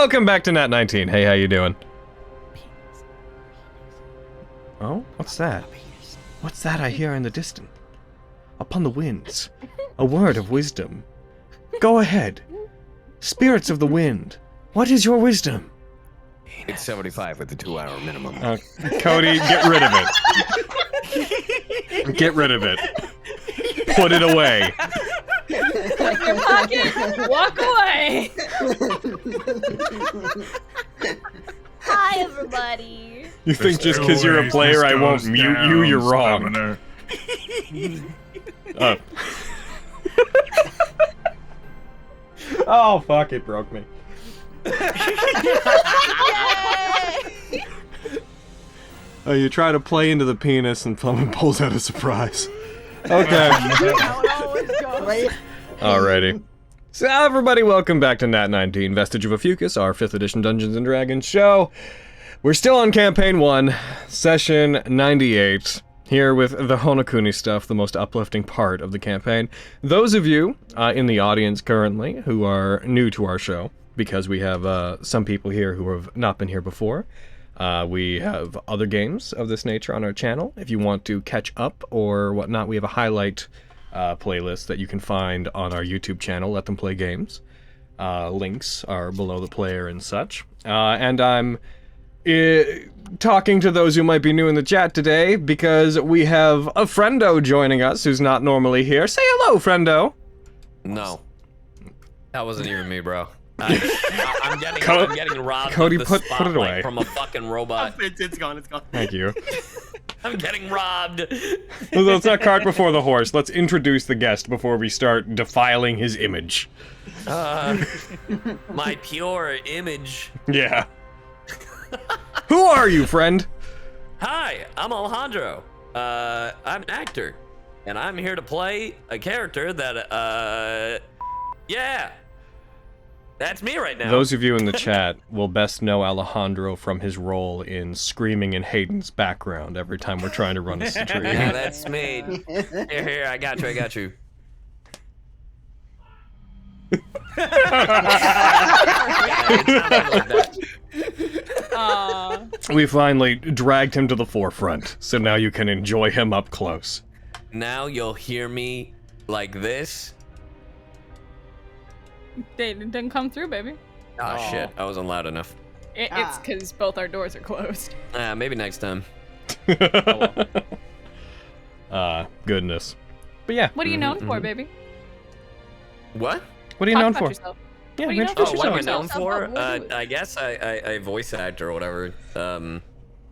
Welcome back to Nat19. Hey, how you doing? Oh, what's that? What's that I hear in the distance? Upon the winds, a word of wisdom. Go ahead. Spirits of the wind, what is your wisdom? It's 75 with the 2-hour minimum. Cody, get rid of it. Get rid of it. Put it away. Put your pocket, walk away. Hi, everybody. You think just because you're a player I won't mute you, you're wrong. Oh, fuck, it broke me. Oh, you try to play into the penis and someone pulls out a surprise. Okay. Alrighty. So everybody, welcome back to Nat19 Vestige of Ophiuchus, our 5th edition Dungeons & Dragons show. We're still on Campaign 1, Session 98, here with the Honokuni stuff, the most uplifting part of the campaign. Those of you in the audience currently who are new to our show, because we have some people here who have not been here before, we have other games of this nature on our channel. If you want to catch up or whatnot, we have a highlight playlist that you can find on our YouTube channel, Let Them Play Games. Links are below the player and such. And I'm talking to those who might be new in the chat today because we have a friendo joining us who's not normally here. Say hello, friendo. No. That wasn't even me, bro. I'm getting robbed. Cody, of the put it away. From a fucking robot. It's gone, it's gone. Thank you. I'm getting robbed. Let's not cart before the horse. Let's introduce the guest before we start defiling his image. My pure image. Yeah. Who are you, friend? Hi, I'm Alejandro. I'm an actor, and I'm here to play a character that, yeah. That's me right now. Those of you in the chat will best know Alejandro from his role in screaming in Hayden's background every time we're trying to run a stream. Yeah, that's me. Here, I got you. We finally dragged him to the forefront, so now you can enjoy him up close. Now you'll hear me like this. They didn't come through, baby. Oh shit, I wasn't loud enough. It's because both our doors are closed. Maybe next time. Goodness. But yeah. What are you known for, baby? What? What are you Talk known about for? Yourself. Yeah, What are you known introduce for? What am I yourself. known for? I guess I voice act or whatever. And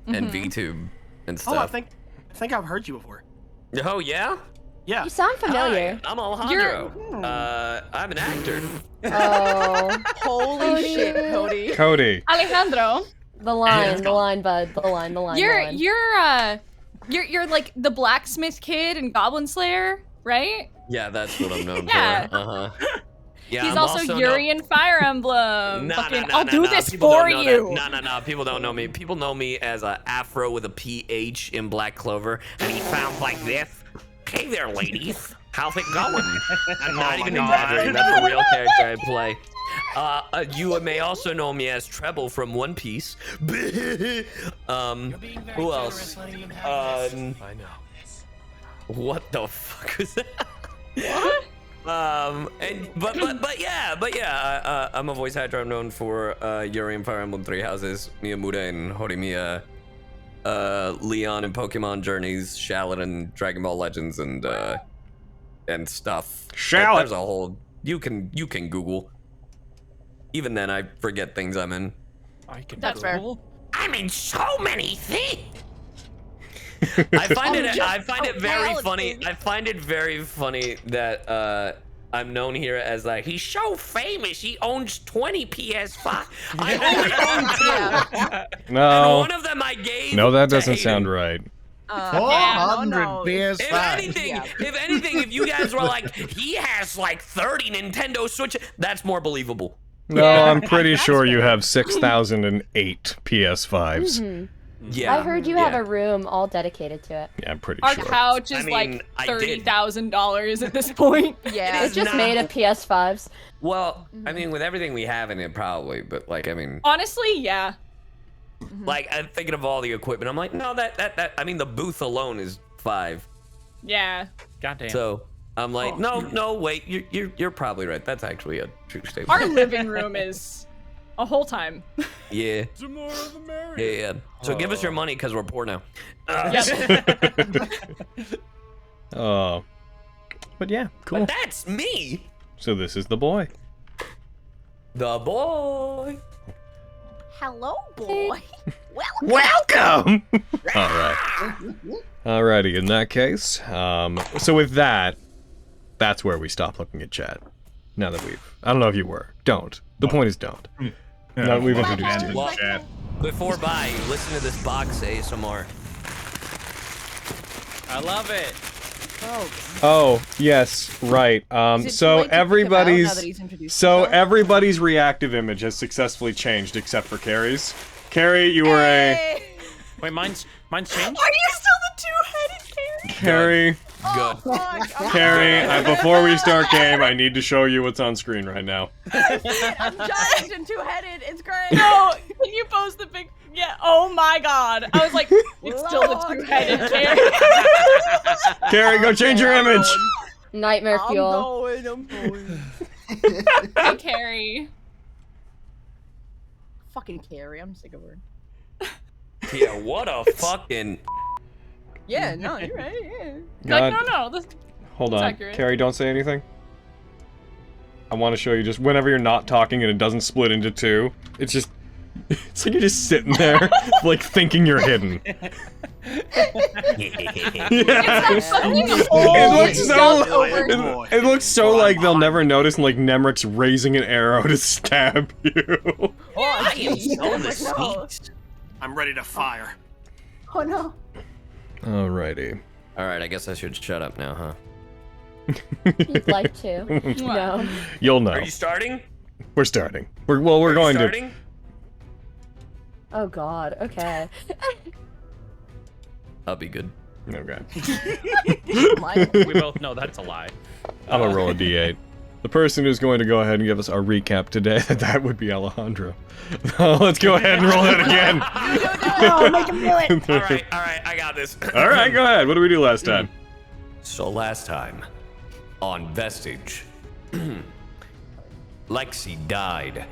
VTube and stuff. Oh, I think I've heard you before. Oh yeah? Yeah. You sound familiar. Hi, I'm Alejandro. I'm an actor. Oh, holy shit, Cody. Cody. Alejandro. The line, bud. The line. You're like the blacksmith kid in Goblin Slayer, right? Yeah, that's what I'm known Yeah. for. Yeah, He's I'm also Yuri in Fire Emblem. I'll do this People for don't know you. that. No. People don't know me. People know me as a Afro with a PH in Black Clover, and he sounds like this. Hey there, ladies. How's it going? I'm not even exaggerating. That's a real character I play. You may also know me as Treble from One Piece. Who else? I know. What the fuck was that? What? But yeah, I'm a voice actor. I'm known for Yuri in Fire Emblem Three Houses, Miyamuda and Horimiya, Leon in Pokemon Journeys, Shallot and Dragon Ball Legends, and stuff. Shallot. There's a whole. You can Google. Even then, I forget things I'm in. That's fair. I'm in so many things. I find it very funny. I find it very funny that I'm known here as like, he's so famous. He owns 20 PS5. I only own 2. No. And one of them I gave. No, that to doesn't Hayden. sound right. 400 PS5. If anything, if you guys were like, he has like 30 Nintendo Switch, that's more believable. No, I'm pretty sure you have 6,008 PS5s. Yeah. I heard you have a room all dedicated to it. Yeah, I'm pretty Our sure. couch is I mean, like I did. $30,000 at this point. Yeah, It it's is just not- made of PS5s. Well, I mean, with everything we have in it, probably. But like, I mean, Honestly, yeah. like, I'm thinking of all the equipment. I'm like, no, that. I mean, the booth alone is 5. Yeah. Goddamn. So I'm like, no, wait, you're probably right. That's actually a true statement. Our living room is a whole time. Yeah. Yeah. So give us your money because we're poor now. Oh. But yeah, cool. But that's me, So this is the boy. the boy. Hello, boy. Welcome! Alright. Alrighty, in that case, so with that, that's where we stop looking at chat. Now that I don't know if you were. Don't. The point is don't. Now that we've introduced you. Well, before bye, listen to this box ASMR. I love it. Oh, yes, right. So everybody's reactive image has successfully changed except for Carrie's. Carrie, you were a... Wait, mine's changed? Are you still the two-headed Carrie, Good. Carrie, before we start game, I need to show you what's on screen right now. I'm giant and two-headed. It's great. No, can you post the big? Yeah. Oh my God. I was like, it's still the two-headed Carrie. Carrie, go change your image! Nightmare fuel. I'm going. Hey, Carrie. Fucking Carrie, I'm sick of her. Yeah, what a fucking... Yeah, no, you're right, yeah. God. Like, no, this. Hold It's on. accurate. Carrie, don't say anything. I want to show you just whenever you're not talking and it doesn't split into two. It's just... It's like you're just sitting there, like, thinking you're hidden. Yeah. It looks so like they'll never notice, and like Nemric's raising an arrow to stab you. I am so the sweet. I'm ready to fire. Oh no. Alrighty. Alright, I guess I should shut up now, huh? You'd like to. No. You'll know. Are you starting? We're starting. We're Are you going to. starting? Oh God. Okay. I'll be good. Okay. We both know that's a lie. I'm gonna roll a d8. The person who's going to go ahead and give us our recap today, that would be Alejandro. Let's go ahead and roll it again. No, make him do it. Alright, I got this. Alright, go ahead. What did we do last time? So last time, on Vestige, Lexi died.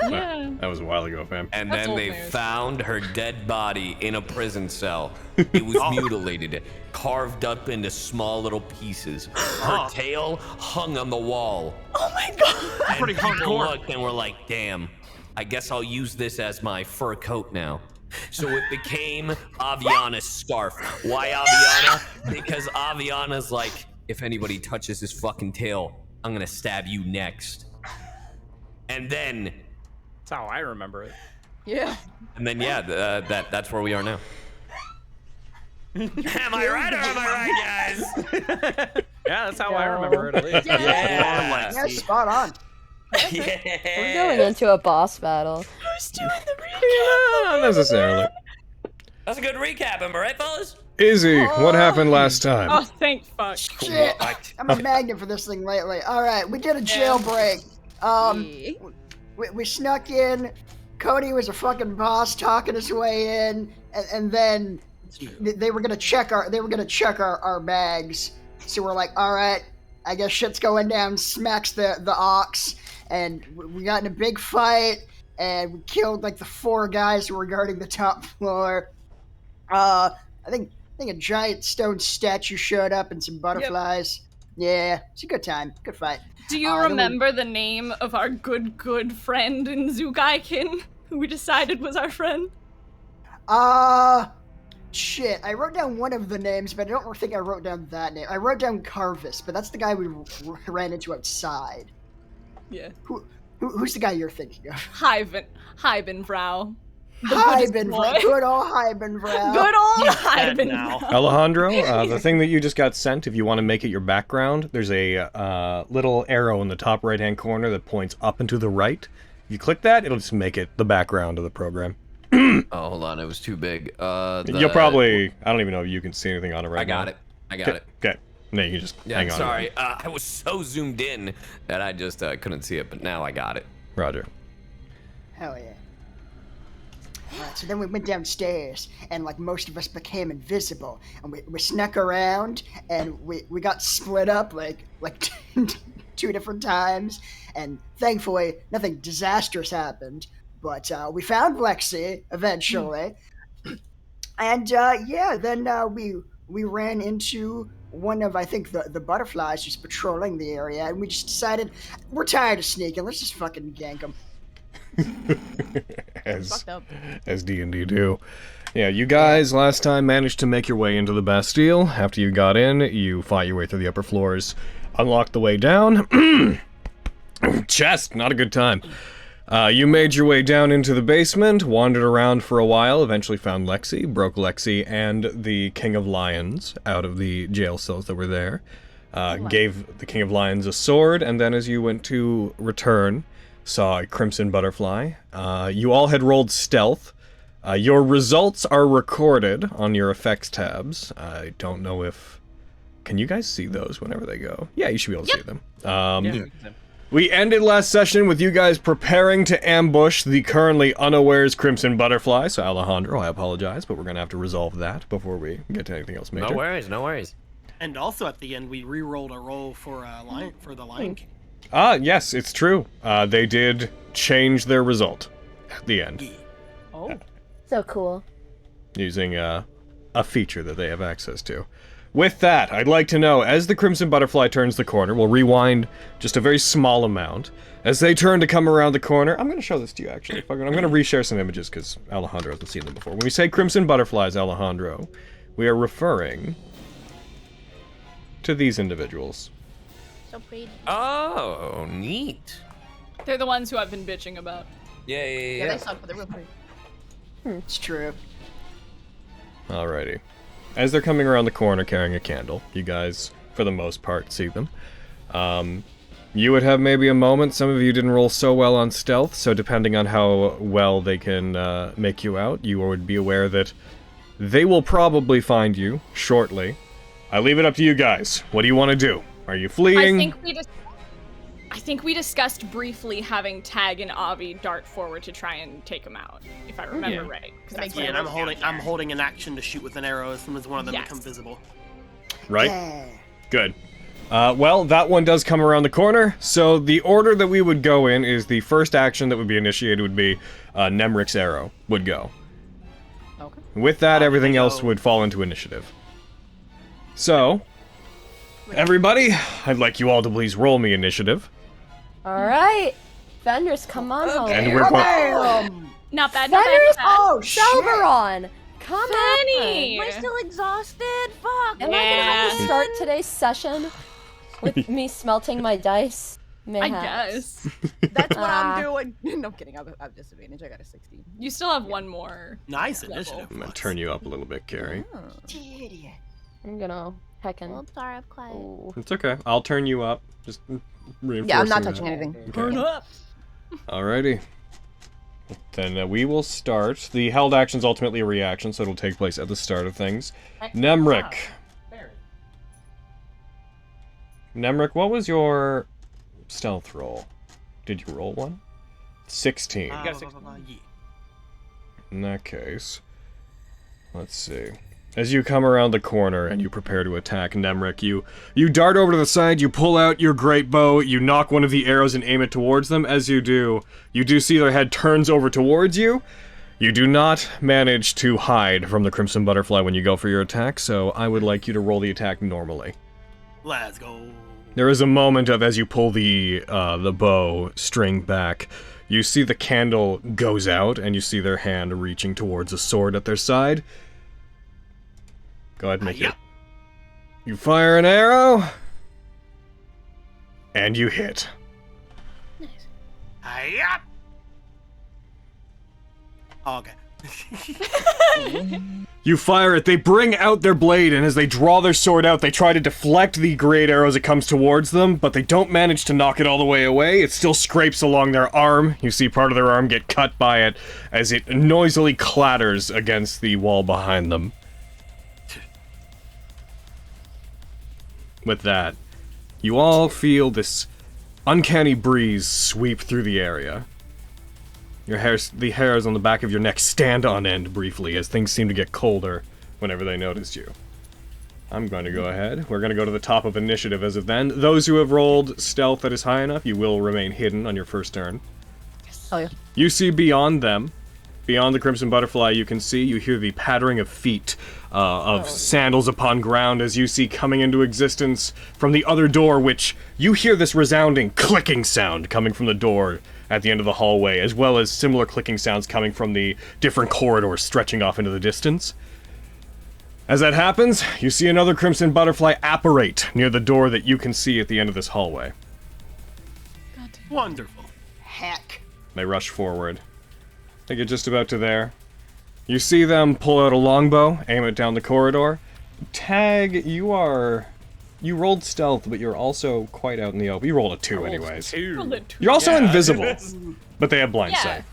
Yeah. That was a while ago, fam. And That's then old they news. found her dead body in a prison cell. It was mutilated, carved up into small little pieces. Her tail hung on the wall. Oh my God. And Pretty people hardcore. looked and were like, damn, I guess I'll use this as my fur coat now. So it became Aviana's scarf. Why Aviana? Because Aviana's like, if anybody touches his fucking tail, I'm gonna stab you next. And then That's how I remember it. Yeah. yeah, that's where we are now. Am I right or am I right, guys? Yeah, that's how I remember it at least. Yeah. Yeah, spot on. We're going into a boss battle. Who's doing the recap? Not necessarily. That's a good recap, am I right, fellas? Izzy, what happened last time? Oh, thank fuck. Shit. I'm a magnet for this thing lately. Alright, we did a jailbreak. We snuck in. Cody was a fucking boss talking his way in, and then they were gonna check our bags. So we're like, all right, I guess shit's going down. Smacks the ox, and we got in a big fight, and we killed like the 4 guys who were guarding the top floor. I think a giant stone statue showed up and some butterflies. Yeah, it's a good time, good fight. Do you remember the name of our good friend in Zugaikin, who we decided was our friend? Shit. I wrote down one of the names, but I don't think I wrote down that name. I wrote down Carvis, but that's the guy we ran into outside. Yeah. Who's the guy you're thinking of? Heibenfrau. The Buddhist boy. Heibenfrau. Good old Heibenfrau. Good old Dead Heibenfrau. now. Alejandro, the thing that you just got sent, if you want to make it your background, there's a little arrow in the top right-hand corner that points up and to the right. If you click that, it'll just make it the background of the program. Oh, hold on, it was too big. You'll probably... I don't even know if you can see anything on it right now. I got it. Okay. No, you can just hang on. Sorry, I was so zoomed in that I just couldn't see it, but now I got it. Roger. Hell yeah. Alright, so then we went downstairs, and like most of us became invisible, and we snuck around, and we got split up like 2 different times, and thankfully nothing disastrous happened, but we found Lexi eventually, and then we ran into one of, I think, the butterflies just patrolling the area, and we just decided, we're tired of sneaking, let's just fucking gank them. as D&D do. Yeah, you guys last time managed to make your way into the Bastille. After you got in, you fought your way through the upper floors, unlocked the way down. Chest, not a good time. You made your way down into the basement, wandered around for a while, eventually found Lexi, broke Lexi and the King of Lions out of the jail cells that were there. Gave the King of Lions a sword, and then as you went to return, saw a crimson butterfly. You all had rolled stealth. Your results are recorded on your effects tabs. I don't know if... Can you guys see those whenever they go? Yeah, you should be able to see them. We ended last session with you guys preparing to ambush the currently unawares crimson butterfly. So Alejandro, I apologize, but we're going to have to resolve that before we get to anything else major. No worries, no worries. And also at the end, we re-rolled a roll for the Lion King. Yes, it's true. They did change their result at the end. Oh. So cool. Using a feature that they have access to. With that, I'd like to know, as the Crimson Butterfly turns the corner, we'll rewind just a very small amount. As they turn to come around the corner, I'm going to show this to you, actually. I'm going to reshare some images, because Alejandro hasn't seen them before. When we say Crimson Butterflies, Alejandro, we are referring to these individuals. So pretty. Oh, neat. They're the ones who I've been bitching about. Yeah. They suck, but they're real pretty. It's true. Alrighty. As they're coming around the corner carrying a candle, you guys, for the most part, see them. You would have maybe a moment. Some of you didn't roll so well on stealth, so depending on how well they can make you out, you would be aware that they will probably find you shortly. I leave it up to you guys. What do you want to do? Are you fleeing? I think we discussed briefly having Tag and Avi dart forward to try and take him out, if I remember right. Yeah, and I'm holding an action to shoot with an arrow as soon as one of them becomes visible. Right? Yeah. Good. Well, that one does come around the corner, so the order that we would go in is the first action that would be initiated would be Nemric's arrow would go. Okay. With that, everything else would fall into initiative. So, everybody, I'd like you all to please roll me initiative. Alright. Vendors, come on home. And we're Not bad, not bad, Vendors, not bad. Oh, shit! Silveron! Come Penny! on! Am I still exhausted? Fuck! Am I gonna have to start today's session with me smelting my dice? I guess. That's what I'm doing. No, I'm kidding. I have disadvantage. I got a 16. You still have one more. Nice level. initiative. I'm gonna turn you up a little bit, Carrie. I'm gonna heckin'. Well, I'm sorry, I'm quiet. Ooh. It's okay. I'll turn you up. Just reinforcing Yeah, I'm not that. touching anything. Burn up! Alrighty. Then we will start. The held action is ultimately a reaction, so it'll take place at the start of things. Nemric. Nemric, what was your stealth roll? Did you roll one? 16. In that case, let's see. As you come around the corner and you prepare to attack Nemric, you dart over to the side, you pull out your great bow, you knock one of the arrows and aim it towards them. As you do see their head turns over towards you. You do not manage to hide from the Crimson Butterfly when you go for your attack, so I would like you to roll the attack normally. Let's go. There is a moment of, as you pull the bow string back, you see the candle goes out, and you see their hand reaching towards a sword at their side. Go ahead and make it. You fire an arrow, and you hit. Nice. Oh, okay. You fire it, they bring out their blade, and as they draw their sword out, they try to deflect the great arrow as it comes towards them, but they don't manage to knock it all the way away. It still scrapes along their arm. You see part of their arm get cut by it as it noisily clatters against the wall behind them. With that, you all feel this uncanny breeze sweep through the area. The hairs on the back of your neck stand on end briefly as things seem to get colder whenever they notice you. I'm going to go ahead. We're going to go to the top of initiative as of then. Those who have rolled stealth that is high enough, you will remain hidden on your first turn. Oh yeah. You see beyond them, beyond the Crimson Butterfly, you hear the pattering of feet, of sandals upon ground as you see coming into existence from the other door, which you hear this resounding clicking sound coming from the door at the end of the hallway, as well as similar clicking sounds coming from the different corridors stretching off into the distance. As that happens, you see another Crimson Butterfly apparate near the door that you can see at the end of this hallway. Wonderful. Heck. They rush forward. They get just about to there. You see them pull out a longbow, aim it down the corridor. Tag, you rolled stealth, but you're also quite out in the open. You rolled a 2 anyways. You're also invisible, but they have blind sight.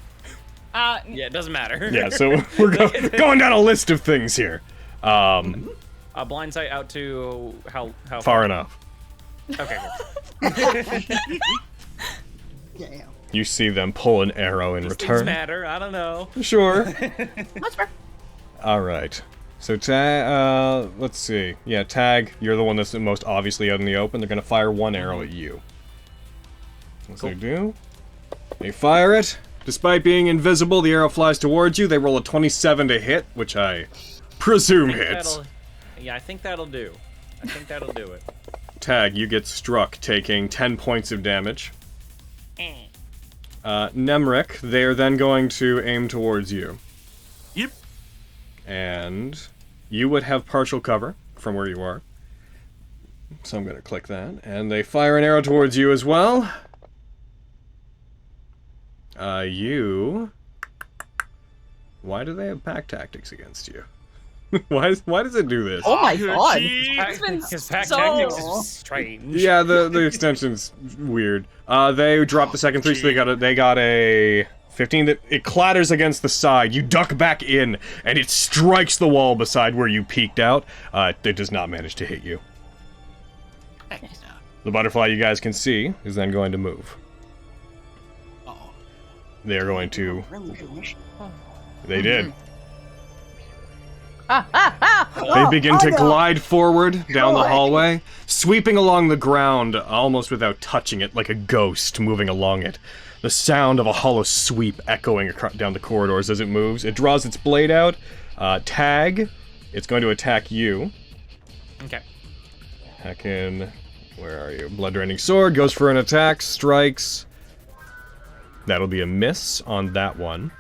Yeah, it doesn't matter. Yeah, so we're going down a list of things here. Blind sight out to how far enough. Okay. Damn. You see them pull an arrow in These return. things matter. I don't know. Sure. That's fair. All right. So Tag, let's see. Yeah, Tag, you're the one that's most obviously out in the open. They're gonna fire one arrow at you. What they do? They fire it. Despite being invisible, the arrow flies towards you. They roll a 27 to hit, which I presume hits. Yeah, I think that'll do. I think that'll do it. Tag, you get struck, taking 10 points of damage. Nemric, they are then going to aim towards you. Yep. And you would have partial cover from where you are. So I'm going to click that. And they fire an arrow towards you as well. Why do they have pack tactics against you? Why does it do this? Oh my god. His pack tactics is strange. Yeah, the extension's weird. They dropped the second 3, so they got a 15 that it clatters against the side. You duck back in, and it strikes the wall beside where you peeked out. It does not manage to hit you. The butterfly you guys can see is then going to move. They are going to... They did. They begin to glide forward down the hallway, sweeping along the ground almost without touching it, like a ghost moving along it. The sound of a hollow sweep echoing down the corridors as it moves. It draws its blade out. Tag, it's going to attack you. Okay. Heckin', where are you? Blood Draining Sword goes for an attack, strikes. That'll be a miss on that one.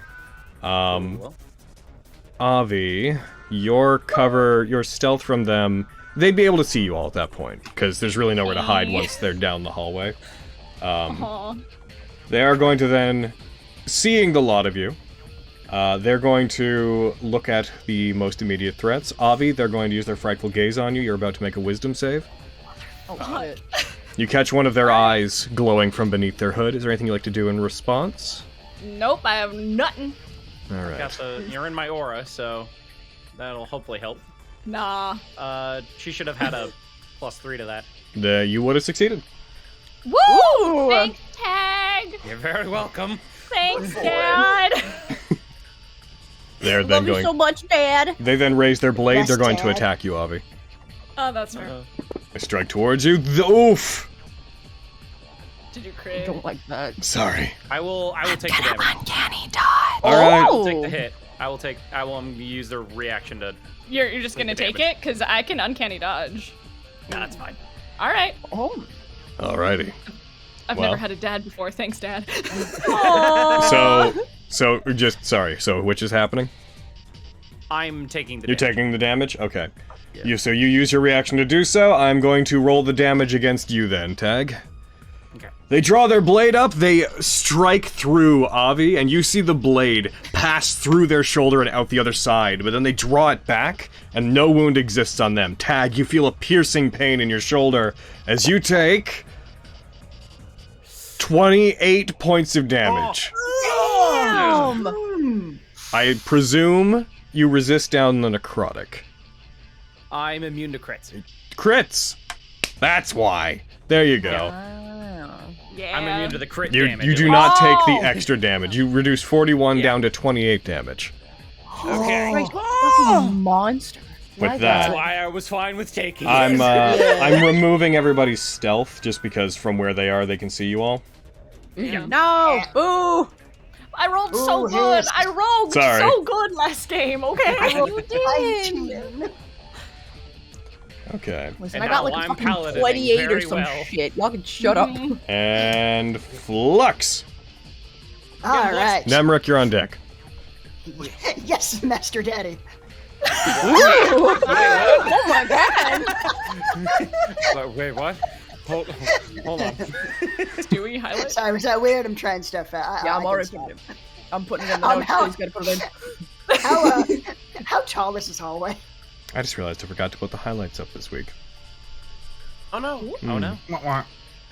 Avi, your cover, your stealth from them, they'd be able to see you all at that point, because there's really nowhere to hide once they're down the hallway. They are going to then, seeing the lot of you, they're going to look at the most immediate threats. Avi, they're going to use their frightful gaze on you. You're about to make a wisdom save. Oh shit. You catch one of their eyes glowing from beneath their hood. Is there anything you'd like to do in response? Nope, I have nothing. All right. You're in my aura, so that'll hopefully help. Nah. She should have had a +3 to that. You would have succeeded. Woo! Thanks, Tag! You're very welcome. Thanks, Dad! They're then Love you so much, Dad. They then raise their blade. Yes, They're going to Dad. attack you, Avi. Oh, that's fair. They strike towards you. Oof! Did you I crit? don't like that. Sorry. I will take the damage. Uncanny dodge. All right. I will take the hit. I will use the reaction to... You're just gonna take it? Because I can uncanny dodge. Nah, that's fine. Alright. Oh. Alrighty. I've Well. never had a dad before. Thanks, Dad. So which is happening? I'm taking the You're damage. taking the damage? Okay. Yeah. You use your reaction to do so. I'm going to roll the damage against you then, Tag. Okay. They draw their blade up, they strike through Avi, and you see the blade pass through their shoulder and out the other side, but then they draw it back, and no wound exists on them. Tag, you feel a piercing pain in your shoulder as you take 28 points of damage. Damn! I presume you resist down the necrotic. I'm immune to crits. Crits! That's why. There you go. Yeah. I'm immune to the crit You damage. do not take the extra damage. You reduce 41 down to 28 damage. Okay. Fucking monster. With My that, That's why I was fine with taking I'm it. I'm removing everybody's stealth just because from where they are they can see you all. Yeah. No! Boo! I rolled so Ooh, good. yes. I rolled Sorry. so good last game. Okay. You did! Okay. Listen, And I got now like a I'm fucking paladining 28 or very some well. shit. Y'all can shut up. And Flux. All right. Nemric, you're on deck. Yes, Master Daddy. Oh my god! Wait, what? Hold on. Stewie highlight. Sorry, was that weird? I'm trying stuff out. Yeah, I'm I already can putting stop. it. I'm putting it in the notes. how- He's gotta put it in. How tall is this hallway? I just realized I forgot to put the highlights up this week. Oh no. Oh no.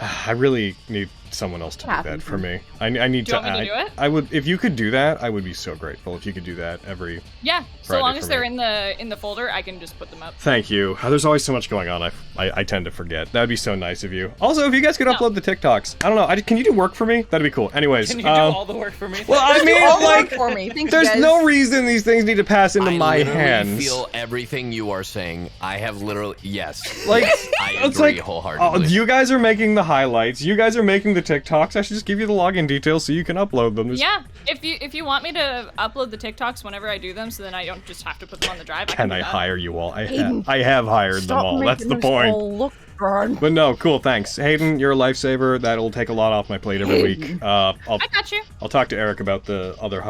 I really need someone else to do that for me. I need Do to. you want me to do it? I would, if you could do that, I would be so grateful if you could do that every. Yeah. So Friday long for as they're me. in the folder, I can just put them up. Thank you. There's always so much going on. I tend to forget. That'd be so nice of you. Also, if you guys could upload the TikToks, I don't know. Can you do work for me? That'd be cool. Anyways, Can you do all the work for me? well, I mean, All like, work for me. Thanks, there's guys. no reason these things need to pass into I my literally hands. feel everything you are saying. I have literally yes. Like, I it's agree like, wholeheartedly. you guys are making the highlights. You guys are making the TikToks. I should just give you the login details so you can upload them. Just- Yeah. If you want me to upload the TikToks whenever I do them, so then I don't just have to put them on the drive. Can do I that. hire you all? I Hayden, have hired them Stop all. That's the making us point. all look bad. But no, cool. Thanks, Hayden. You're a lifesaver. That'll take a lot off my plate every week. I got you. I'll talk to Eric about the other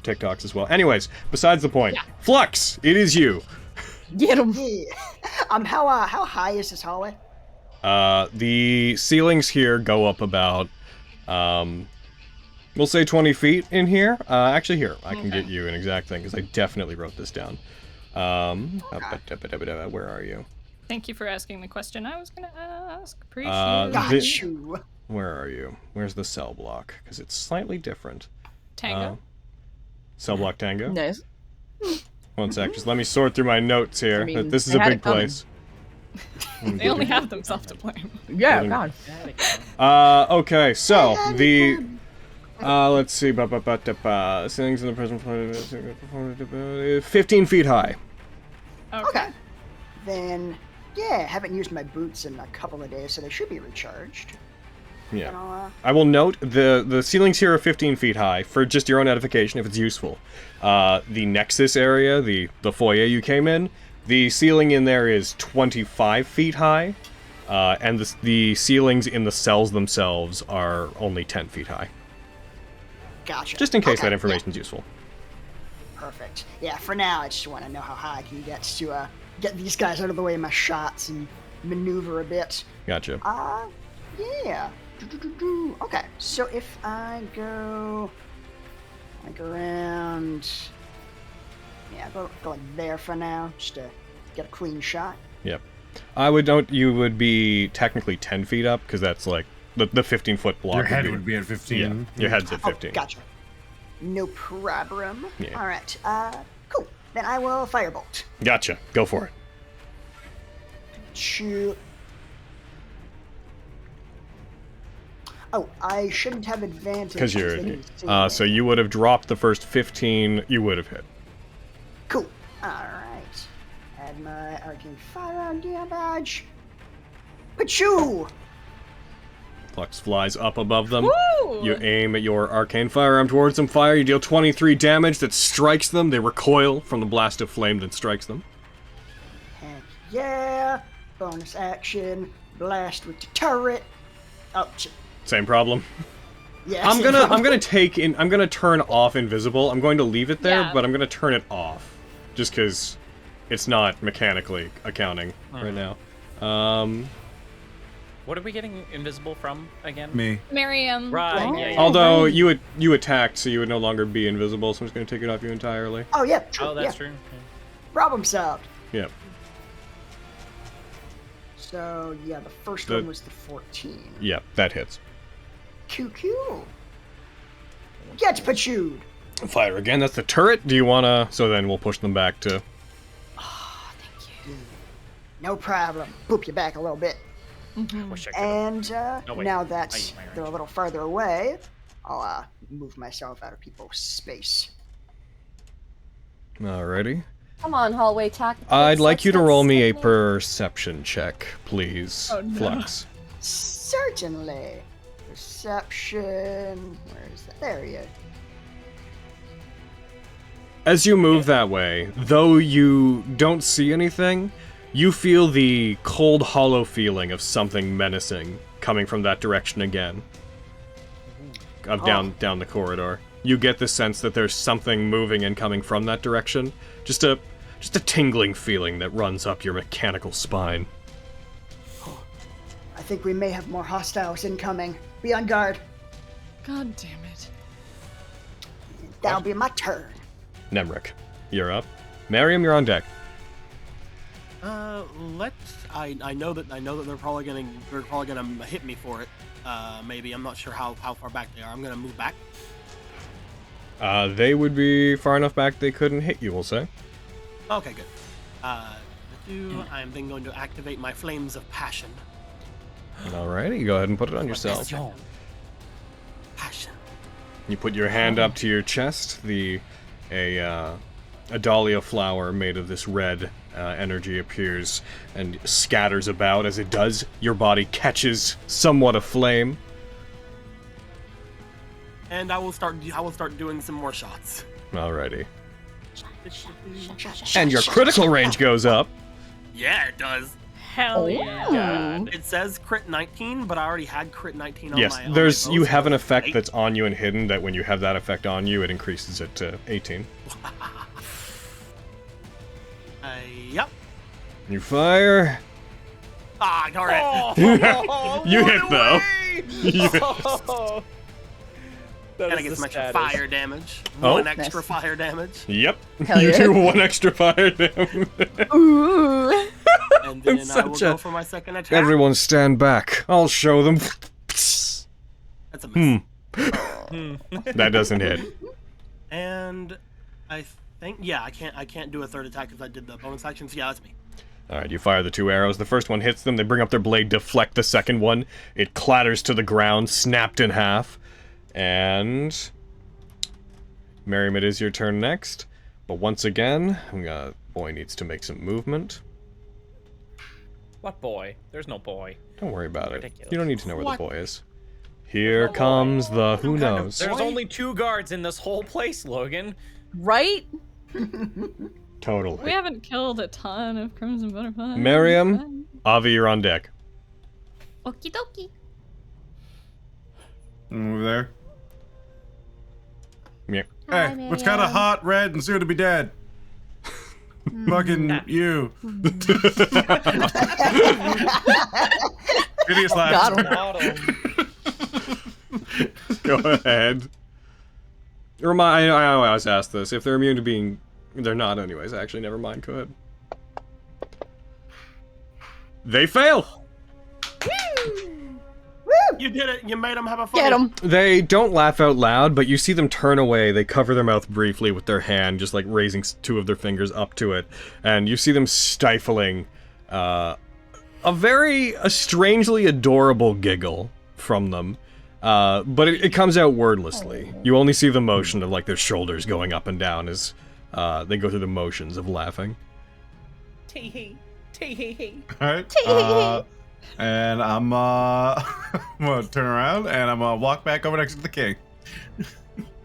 TikToks as well. Anyways, besides the point. Yeah. Flux, it is you. Get him. Yeah. How high is this hallway? The ceilings here go up about, we'll say 20 feet in here. Actually, here, I can get you an exact thing, because I definitely wrote this down. Where are you? Thank you for asking the question I was gonna ask. Appreciate Got it. you. Where are you? Where's the cell block? Because it's slightly different. Tango. Cell block Tango? Nice. One sec, just let me sort through my notes here. I mean, This is I a had big it coming. place. They only have themselves to blame. Yeah, God. Okay, so the let's see, ceilings in the present 15 feet high. Okay. Then, yeah, haven't used my boots in a couple of days, so they should be recharged. Yeah. And I'll, I will note the ceilings here are 15 feet high for just your own edification if it's useful. The Nexus area, the foyer you came in, the ceiling in there is 25 feet high, and the ceilings in the cells themselves are only 10 feet high. Gotcha. Just in case Okay, that information's useful. Perfect. Yeah, for now, I just want to know how high I can get to get these guys out of the way of my shots and maneuver a bit. Gotcha. Yeah. Okay, so if I go like around, yeah, go like there for now, just to get a clean shot. Yep. I would note you would be technically 10 feet up, because that's like the 15-foot block. Your head would be at 15. Yeah, your head's at 15. Oh, gotcha. No problem. Yeah. All right. Cool. Then I will firebolt. Gotcha. Go for it. Shoot. Oh, I shouldn't have advantage. Because they you're... can see so me. you would have dropped the first 15, you would have hit. Cool. Alright. Add my arcane firearm badge. Pachoo! Flux flies up above them. Woo! You aim at your arcane firearm towards them, fire, you deal 23 damage that strikes them. They recoil from the blast of flame that strikes them. Heck yeah! Bonus action. Blast with the turret. Oh, shit. Same problem. Yeah. I'm gonna turn off invisible. I'm going to leave it there, Yeah. but I'm gonna turn it off. Just because it's not mechanically accounting right now. What are we getting invisible from again? Me. Miriam. Right. Oh. Yeah, yeah. Although you attacked, so you would no longer be invisible, so I'm just gonna take it off you entirely. Oh yeah, true. Oh, that's yeah. true. Problem solved. Yep. So yeah, the first The- one was the 14. Yep, that hits. QQ. Get pachooed. Fire again. That's the turret. Do you wanna? So then we'll push them back to. Oh, thank you. No problem. Boop you back a little bit. Wish I could've- And Oh, wait. now I that use my they're a little farther away, I'll move myself out of people's space. Alrighty. Come on, hallway tactics. I'd like you to roll me a Let's- perception check, please, Oh, no. Flux. Certainly. Perception. Where is that? There he is. As you move that way, though you don't see anything, you feel the cold, hollow feeling of something menacing coming from that direction again. Down the corridor. You get the sense that there's something moving and coming from that direction. Just a tingling feeling that runs up your mechanical spine. I think we may have more hostiles incoming. Be on guard. God damn it. That'll be my turn. Nemric, you're up. Miriam, you're on deck. I know that they're probably gonna hit me for it. Maybe I'm not sure how far back they are. I'm gonna move back. They would be far enough back they couldn't hit you, we'll say. Okay, good. I'm then going to activate my flames of passion. Alrighty, go ahead and put it on yourself. Passion. You put your hand up to your chest. A dahlia flower made of this red energy appears and scatters about. As it does, your body catches somewhat aflame. And I will start doing some more shots. Alrighty. And your critical range goes up. Yeah, it does. Hell yeah. It says crit 19, but I already had crit 19 on Yes, my. there's on my you bow, have an so effect 8. that's on you and hidden that when you have that effect on you, it increases it to 18. Yep. You fire. Ah, darn it. You hit though. You hit. Gotta get some extra fire damage. Oh. One extra fire damage. Yep. Hell You yeah. do 1 extra fire damage. Ooh. And then I will Such go a- for my second attack. Everyone stand back. I'll show them. That's a miss. That doesn't hit. And I think, yeah, I can't do a third attack because I did the bonus actions. Yeah, that's me. Alright, you fire the 2 arrows. The first one hits them. They bring up their blade, deflect the second one. It clatters to the ground, snapped in half. And Miriam, it is your turn next. But once again, boy needs to make some movement. What boy? There's no boy. Don't worry about it. Ridiculous. You don't need to know where What? the boy is. Here comes the who knows. There's Boy? only 2 guards in this whole place, Logan. Right? Totally. We haven't killed a ton of Crimson Butterflies. Miriam, Avi, you're on deck. Okie dokie. Over there. Yeah. Hi, Hey, what's kind of Miriam. hot, red, and soon to be dead? Fucking you. Hideous Got laughter. him. Go ahead. I always ask this. If they're immune to being... They're not anyways, actually. Never mind. Go ahead. They fail! You did it. You made them have a fight. Get him. They don't laugh out loud, but you see them turn away. They cover their mouth briefly with their hand, just like raising 2 of their fingers up to it. And you see them stifling a strangely adorable giggle from them. But it comes out wordlessly. You only see the motion of like their shoulders going up and down as they go through the motions of laughing. Tee-hee. Tee-hee. Alright. And I'm gonna turn around and I'm gonna walk back over next to the king.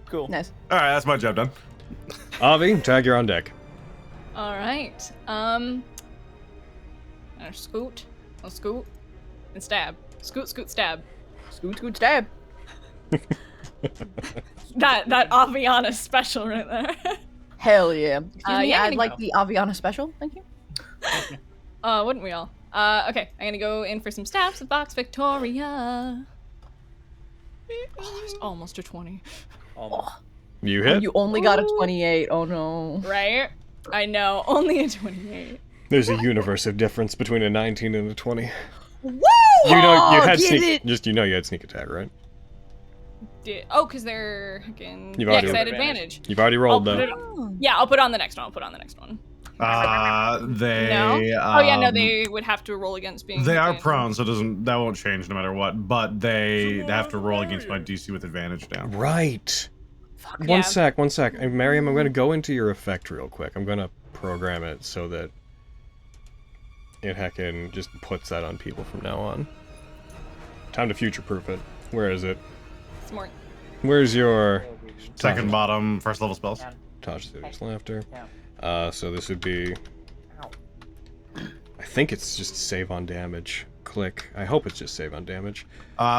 Cool. Nice. Alright, that's my job done. Avi, tag, you're on deck. Alright. I'll scoot, and stab. Scoot, scoot, stab. Scoot, scoot, stab. That Aviana special right there. Hell yeah. Excuse me, yeah, I'd you like go. the Aviana special. Thank you. Wouldn't we all? Okay, I'm gonna go in for some stabs with Box Victoria. Almost a 20. You hit? You only got a 28. Oh no. Right? I know, only a 28. There's a universe of difference between a 19 and a 20. Woo! You know you had get sneak. it. Just you know you had sneak attack, right? Oh, because they're fucking. You've Yeah, already because I had rolled advantage. You've already rolled though. Yeah, I'll put on the next one. I'll put on the next one. They. No. Oh yeah, no, they would have to roll against being. They are in- prone, so that won't change no matter what. But they have to roll against my DC with advantage now. Right. Yeah. One sec. Miriam, I'm gonna go into your effect real quick. I'm gonna program it so that it heckin' just puts that on people from now on. Time to future-proof it. Where is it? Smart. Where's your Second bottom, first level spells. Tasha Serious Laughter? So this would be... I think it's just save on damage. Click. I hope it's just save on damage.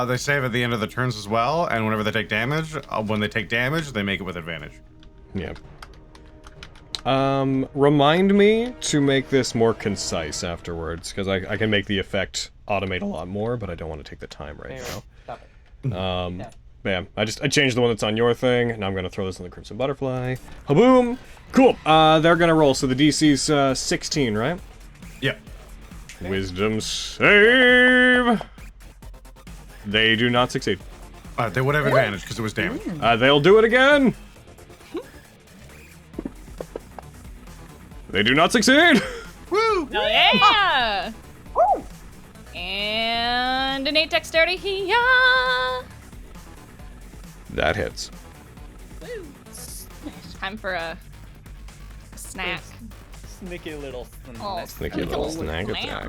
They save at the end of the turns as well, and whenever they take damage, when they take damage, they make it with advantage. Yeah. Remind me to make this more concise afterwards, because I can make the effect automate a lot more, but I don't want to take the time right now. Bam. I changed the one that's on your thing. Now I'm gonna throw this on the Crimson Butterfly. Haboom! Cool. They're gonna roll. So the DC's 16, right? Yep. Wisdom save. They do not succeed. They would have advantage because it was damage. They'll do it again. They do not succeed. Woo! Oh, yeah! Woo! And innate dexterity here. That hits. Woo! Time for a snack. Sneaky little. Oh, Sneaky little snack attack.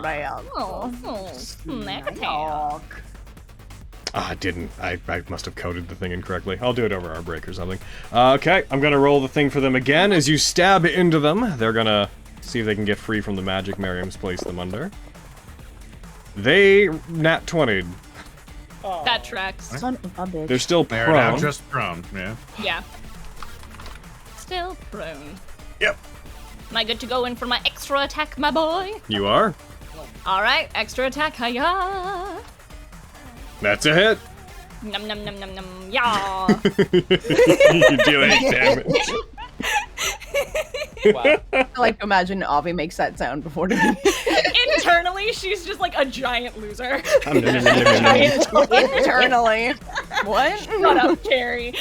Oh, snack attack. I didn't. I must have coded the thing incorrectly. I'll do it over our break or something. Okay, I'm gonna roll the thing for them again. As you stab into them, they're gonna see if they can get free from the magic Miriam's placed them under. They nat 20'd. That tracks. Son of a bitch. They're still They're now prone. just prone, yeah. Yeah. Still prone. Yep. Am I good to go in for my extra attack, my boy? You are. Alright, extra attack, hiya! That's a hit. Num num num num num, yeah! You deal 8 damage. Wow. I like to imagine Avi makes that sound before doing it. Internally, she's just like a giant loser. Internally. What? Shut up, Carrie.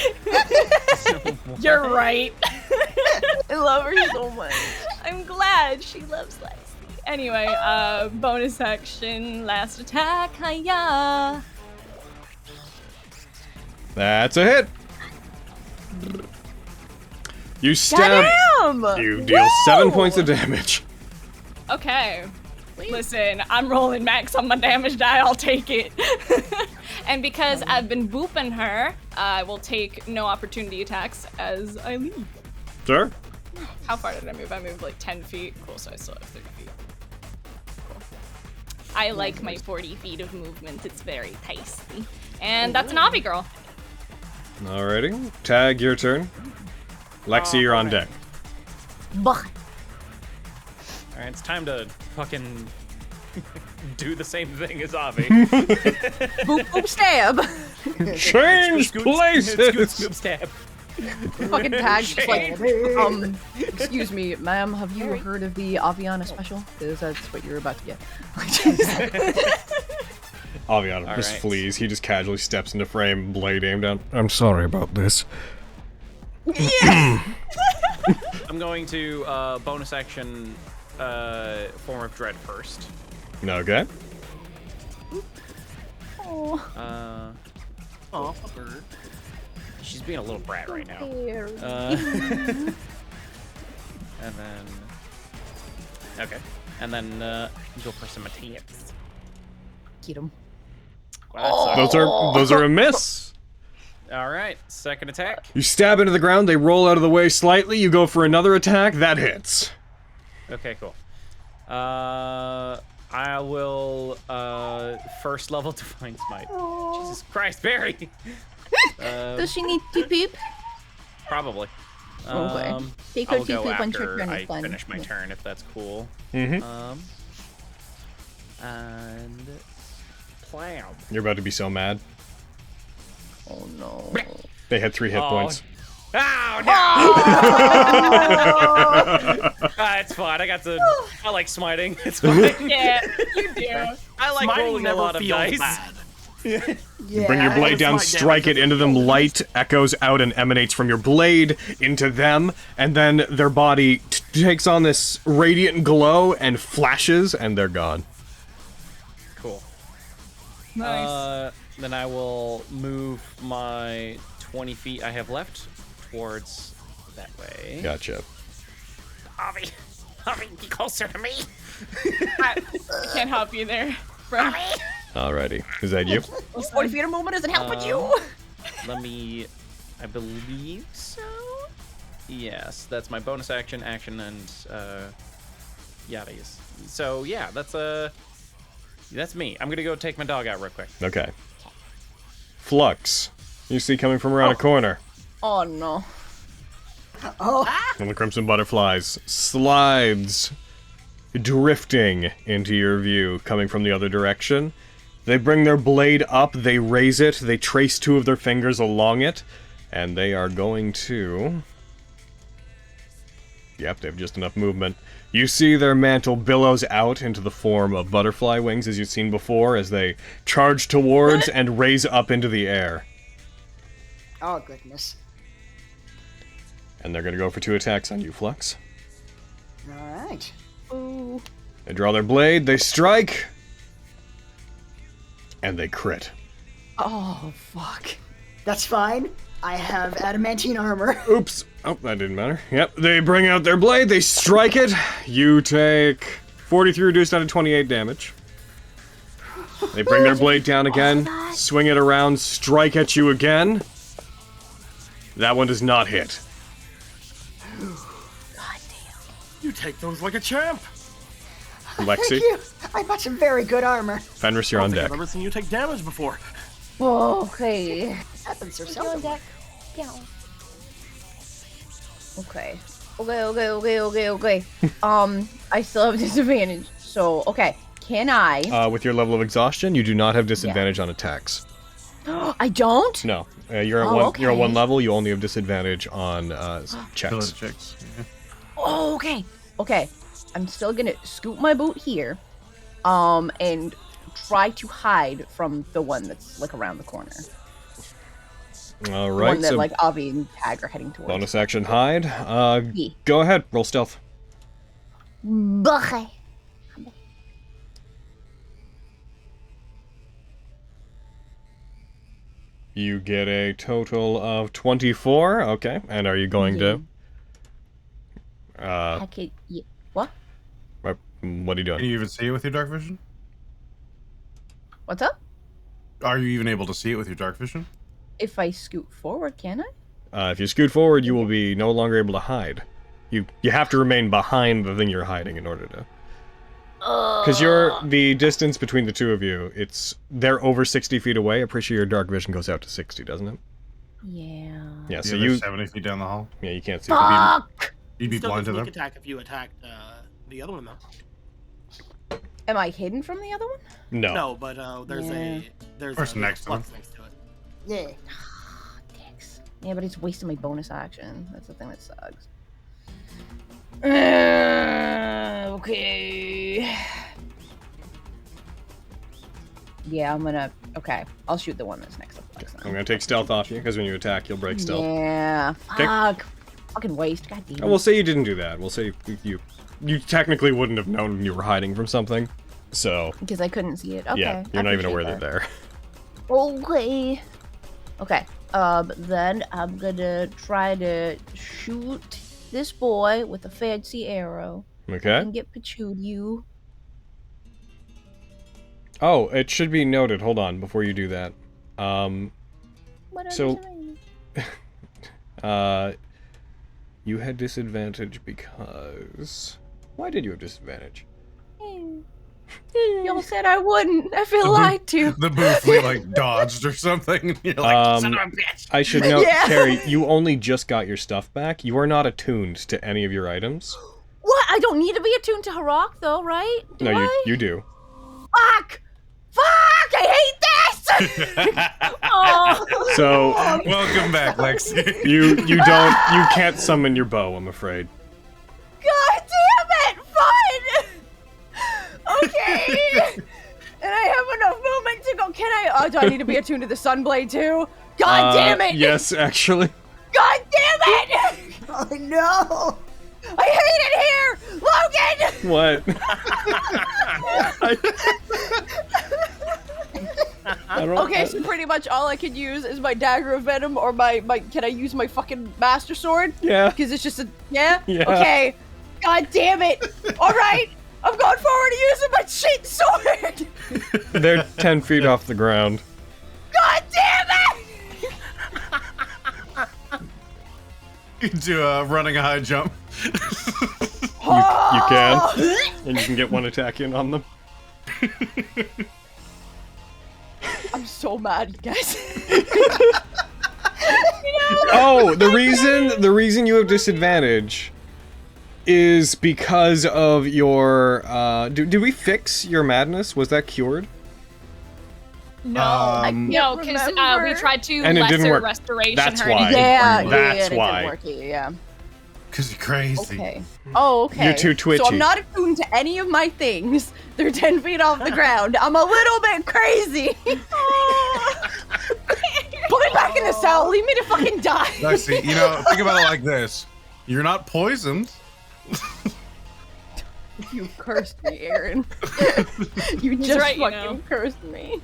You're right. I love her so much. I'm glad she loves Lexi. Anyway, bonus action, last attack, hiya! That's a hit. You stab. Damn! You deal 7 points of damage. Okay. Listen, I'm rolling max on my damage die, I'll take it. And because I've been booping her, I will take no opportunity attacks as I leave. Sure. How far did I move? I moved like 10 feet. Cool, so I still have 30 feet. Cool. I like my 40 feet of movement. It's very tasty. And that's an Avi girl. Alrighty. Tag, your turn. Lexi, you're on deck. Bah. Alright, it's time to fucking do the same thing as Avi. Boop, boop, stab. Change places! Scoop, scoop, stab. Fucking tag just like, excuse me, ma'am, have you heard of the Aviana special? Because that's what you're about to get. Aviana just Alright. flees. He just casually steps into frame, blade aim down. I'm sorry about this. I'm going to bonus action form of dread first. Okay. Uh, Oh, a bird. she's being a little brat right now. And then okay, and then go for some attacks. Get him. Wow, that sucks. Those are a miss. All right, second attack. You stab into the ground, they roll out of the way slightly, you go for another attack, that hits. Okay, cool. I will first level Divine Smite. Jesus Christ, Barry. Does she need to poop? Probably. Okay. Take her I'll to go poop on her after turn. I It's fine. finish my turn if that's cool. Mm-hmm. And plam. You're about to be so mad. Oh no. They had 3 hit points. Oh no! It's fine. I like smiting. It's fine. Yeah, you do. I like Smiting rolling a never lot of feels dice. bad. Yeah, Bring your blade down, smite strike damage it into them, light echoes out and emanates from your blade into them, and then their body takes on this radiant glow and flashes, and they're gone. Cool. Nice. Then I will move my 20 feet I have left towards that way. Gotcha. Avi, be closer to me. I can't help you there, bro. Alrighty. Is that you? 40 feet of movement isn't helping you. Let me... I believe so? Yes, that's my bonus action, and, yaddies. So, yeah, that's me. I'm gonna go take my dog out real quick. Okay. Flux. You see coming from around a corner. Oh no. And the crimson butterflies slides, drifting into your view, coming from the other direction. They bring their blade up, they raise it, they trace 2 of their fingers along it, and they are going to... Yep, they have just enough movement. You see their mantle billows out into the form of butterfly wings, as you've seen before, as they charge towards and raise up into the air. Oh, goodness. And they're going to go for 2 attacks on you, Flux. Alright. Ooh. They draw their blade, they strike, and they crit. Oh fuck. That's fine. I have adamantine armor. Oops. Oh, that didn't matter. Yep, they bring out their blade, they strike it. You take 43 reduced down to 28 damage. They bring their blade down again, swing it around, strike at you again. That one does not hit. You take those like a champ. Lexi, Thank you. I bought some very good armor. Fenris, you're I on don't think deck. I've ever seen you take damage before. Okay. Happens so You're on seldom. deck. Yeah. Okay. Okay. I still have disadvantage. So, okay. Can I? With your level of exhaustion, you do not have disadvantage on attacks. I don't? No, you're at Oh, one. You're at one okay. level. You only have disadvantage on checks. Kill the chicks. Yeah. Oh, okay. Okay. I'm still gonna scoop my boot here, and try to hide from the one that's like around the corner. All The right. one that So like Avi and Tag are heading towards. bonus action hide. Yeah. Go ahead. Roll stealth. Bye. You get a total of 24. Okay. And are you going to? I could. Yeah. What? What are you Can doing? you even see it with your dark vision? What's up? Are you even able to see it with your dark vision? If I scoot forward, can I? If you scoot forward, you will be no longer able to hide. You have to remain behind the thing you're hiding in order to. Because the distance between the two of you, they're over 60 feet away. I'm pretty sure your dark vision goes out to 60, doesn't it? Yeah. Yeah, so They're 70 feet down the hall. Yeah, you can't see. Fuck! You'd be Still blind to sneak them. attack if you attacked the other one though. Am I hidden from the other one? No. No, but there's Yeah. there's Person next to flux next to it. Yeah. Dicks. Yeah, but it's wasting my bonus action. That's the thing that sucks. Okay. Yeah, I'm gonna. Okay, I'll shoot the one that's next to Flux. I'm gonna take stealth off you, because when you attack, you'll break stealth. Yeah. Okay. Fuck. Fucking waste. God damn it. And we'll say you didn't do that. We'll say you technically wouldn't have known you were hiding from something. So, Because I couldn't see it. Okay. yeah, you're I not even appreciate aware they're that. there. Okay. Okay. Then I'm gonna try to shoot this boy with a fancy arrow Okay. and get Pachood you. Oh, it should be noted. Hold on, before you do that. What So- are You had disadvantage because... Why did you have disadvantage? Y'all said I wouldn't. I feel lied to. The booth we like dodged or something. And you're like, son of a bitch. I should note, Yeah. Carrie, you only just got your stuff back. You are not attuned to any of your items. What? I don't need to be attuned to Harok, though, right? Do No, I? you do. Fuck! Fuck! I hate this! Oh. So Welcome back, Lexi. you can't summon your bow, I'm afraid. God damn it! Fun! Okay. And I have enough movement to go. Can I? Oh, do I need to be attuned to the Sunblade too? God damn it! Yes, actually. God damn it! Oh no! I hate it here! Logan! What? I don't, Okay, so pretty much all I could use is my Dagger of Venom or my can I use my fucking Master Sword? Yeah. Because it's just a, yeah? Yeah. Okay. God damn it! Alright! I'm going forward using my shit sword! They're 10 feet off the ground. God damn it! You can do a running a high jump. You can. And you can get one attack in on them. I'm so mad, guys. Oh, the reason you have disadvantage is because of your did we fix your madness? Was that cured? No, no, because we remember. tried to And it didn't lesser work. restoration That's her. why. Yeah, That's it why. didn't work, yeah. Cause you're crazy. Okay. Oh, okay. You're too twitchy. So I'm not attuned to any of my things. They're 10 feet off the ground. I'm a little bit crazy. Put me back in the cell. Leave me to fucking die. Lexi, you know, think about it like this. You're not poisoned. You cursed me, Aaron. You He's just right, you fucking know. cursed me.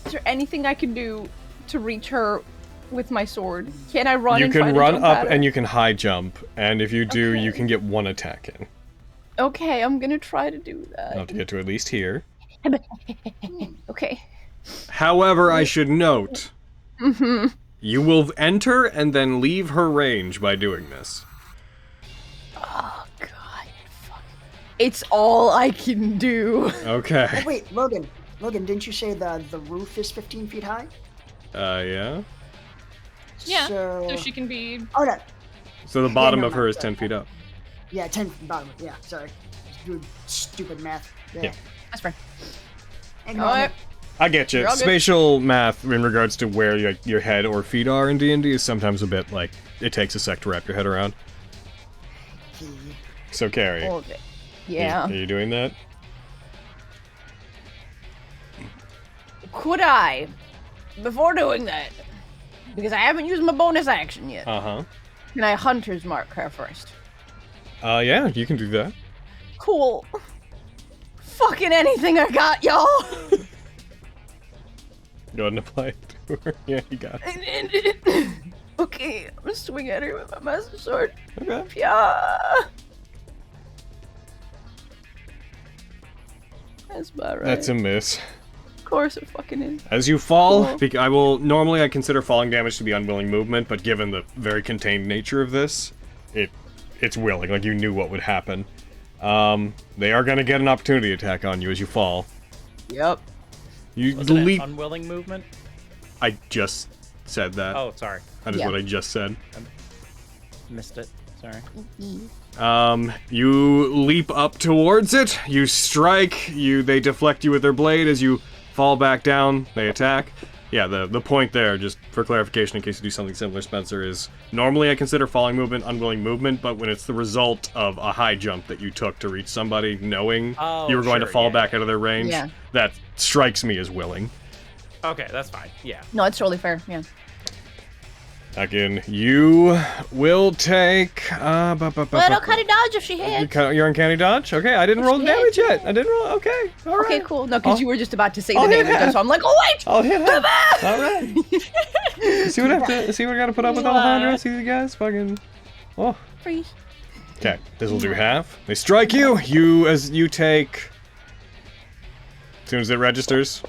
Is there anything I can do to reach her with my sword? Can I run You and try can to run jump up at her? and you can high jump, and if you do, Okay. you can get one attack in. Okay, I'm gonna try to do I'll have that. to get to at least here. Okay. However, I should note, Mm-hmm. you will enter and then leave her range by doing this. Oh god. Fuck. It's all I can do. Okay. Oh, wait, Logan, didn't you say the roof is 15 feet high? Yeah. Yeah, So, so she can be. Oh no. So the bottom no, of her is sorry. 10 feet up. Yeah, 10 bottom. Yeah, sorry. Doing stupid math. Yeah. That's fair. Ignore Alright. me. I get you. You're all good. Spatial math in regards to where your head or feet are in D&D is sometimes a bit like, it takes a sec to wrap your head around. So Carrie, Okay. Yeah. are you doing that? Could I, before doing that, because I haven't used my bonus action yet, Uh-huh. can I Hunter's Mark her first? Yeah, you can do that. Cool. Fucking anything I got, y'all. Go ahead and apply it to her. Yeah, you got it. Okay, I'm gonna swing at her with my master sword. Okay. Yeah. That's about right. That's a miss. Of course it fucking is. As you fall, Cool. normally I consider falling damage to be unwilling movement, but given the very contained nature of this, it's willing, like you knew what would happen. They are gonna get an opportunity attack on you as you fall. Yep. You Wasn't it leap. unwilling movement? I just said that. Oh, sorry. That is Yeah. what I just said. Missed it. Sorry. You leap up towards it, you strike, they deflect you with their blade as you fall back down, they attack. Yeah, the point there, just for clarification in case you do something similar, Spencer, is normally I consider falling movement unwilling movement, but when it's the result of a high jump that you took to reach somebody, knowing Oh, you were going to sure, fall yeah, back out of their range, Yeah. that strikes me as willing. Okay, that's fine. Yeah. No, it's totally fair. Yeah. Again, you will take. Well, I'll kind of dodge if she hits. You're uncanny dodge? Okay, I didn't roll the damage yet. I didn't roll. Okay, all right. Okay, cool. No, because you were just about to say I'll the hit name, her. so I'm like, oh wait. I'll hit her. All right. See what I gotta put up with Alejandro? See you guys? Fucking. Oh. Freeze. Okay, this will do half. They strike you. You take. As soon as it registers,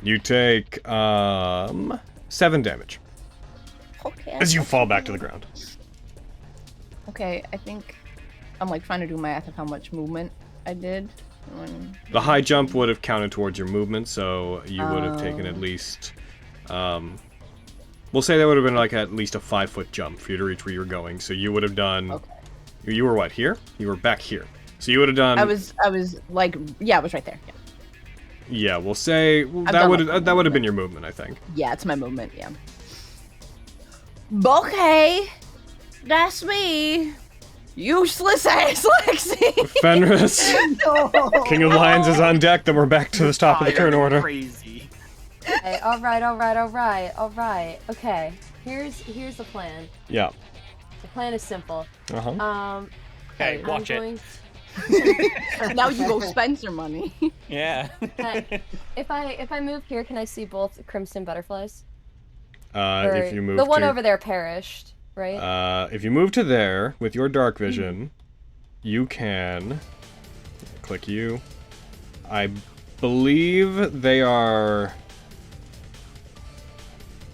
you take 7 damage Okay. as you fall back to the ground. Okay, I think I'm like trying to do math of how much movement I did. The high jump would have counted towards your movement, so you would have taken at least We'll say that would have been like at least a 5-foot jump for you to reach where you were going. So you would have done. Okay. You were what, here? You were back here. So you would have done. I was like, yeah, I was right there. Yeah. Yeah, we'll say that would have been your movement, I think. Yeah, it's my movement. Yeah. Okay, that's me. Useless ass Lexi. Fenris, King of Lions is on deck. Then we're back to the top of the turn order. Crazy. Okay, all right. Okay, here's the plan. Yeah. The plan is simple. Hey, watch it. Now you go spend your money. Yeah. If I move here, can I see both crimson butterflies? If you move the one to, over there perished, right? if you move to there with your dark vision, you can click you. I believe they are.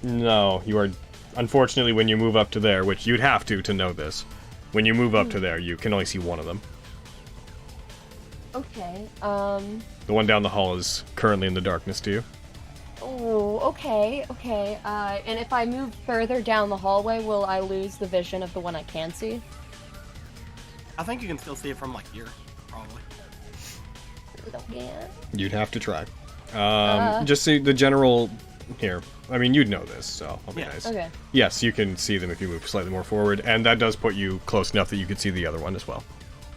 No, you are. Unfortunately, when you move up to there, which you'd have to know this, when you move up to there, you can only see one of them. Okay. The one down the hall is currently in the darkness to you. Oh, okay. And if I move further down the hallway, will I lose the vision of the one I can see? I think you can still see it from like here, probably. Yeah. You'd have to try. Just see the general here. I mean, you'd know this, so I'll be nice. Okay. Yes, you can see them if you move slightly more forward, and that does put you close enough that you could see the other one as well.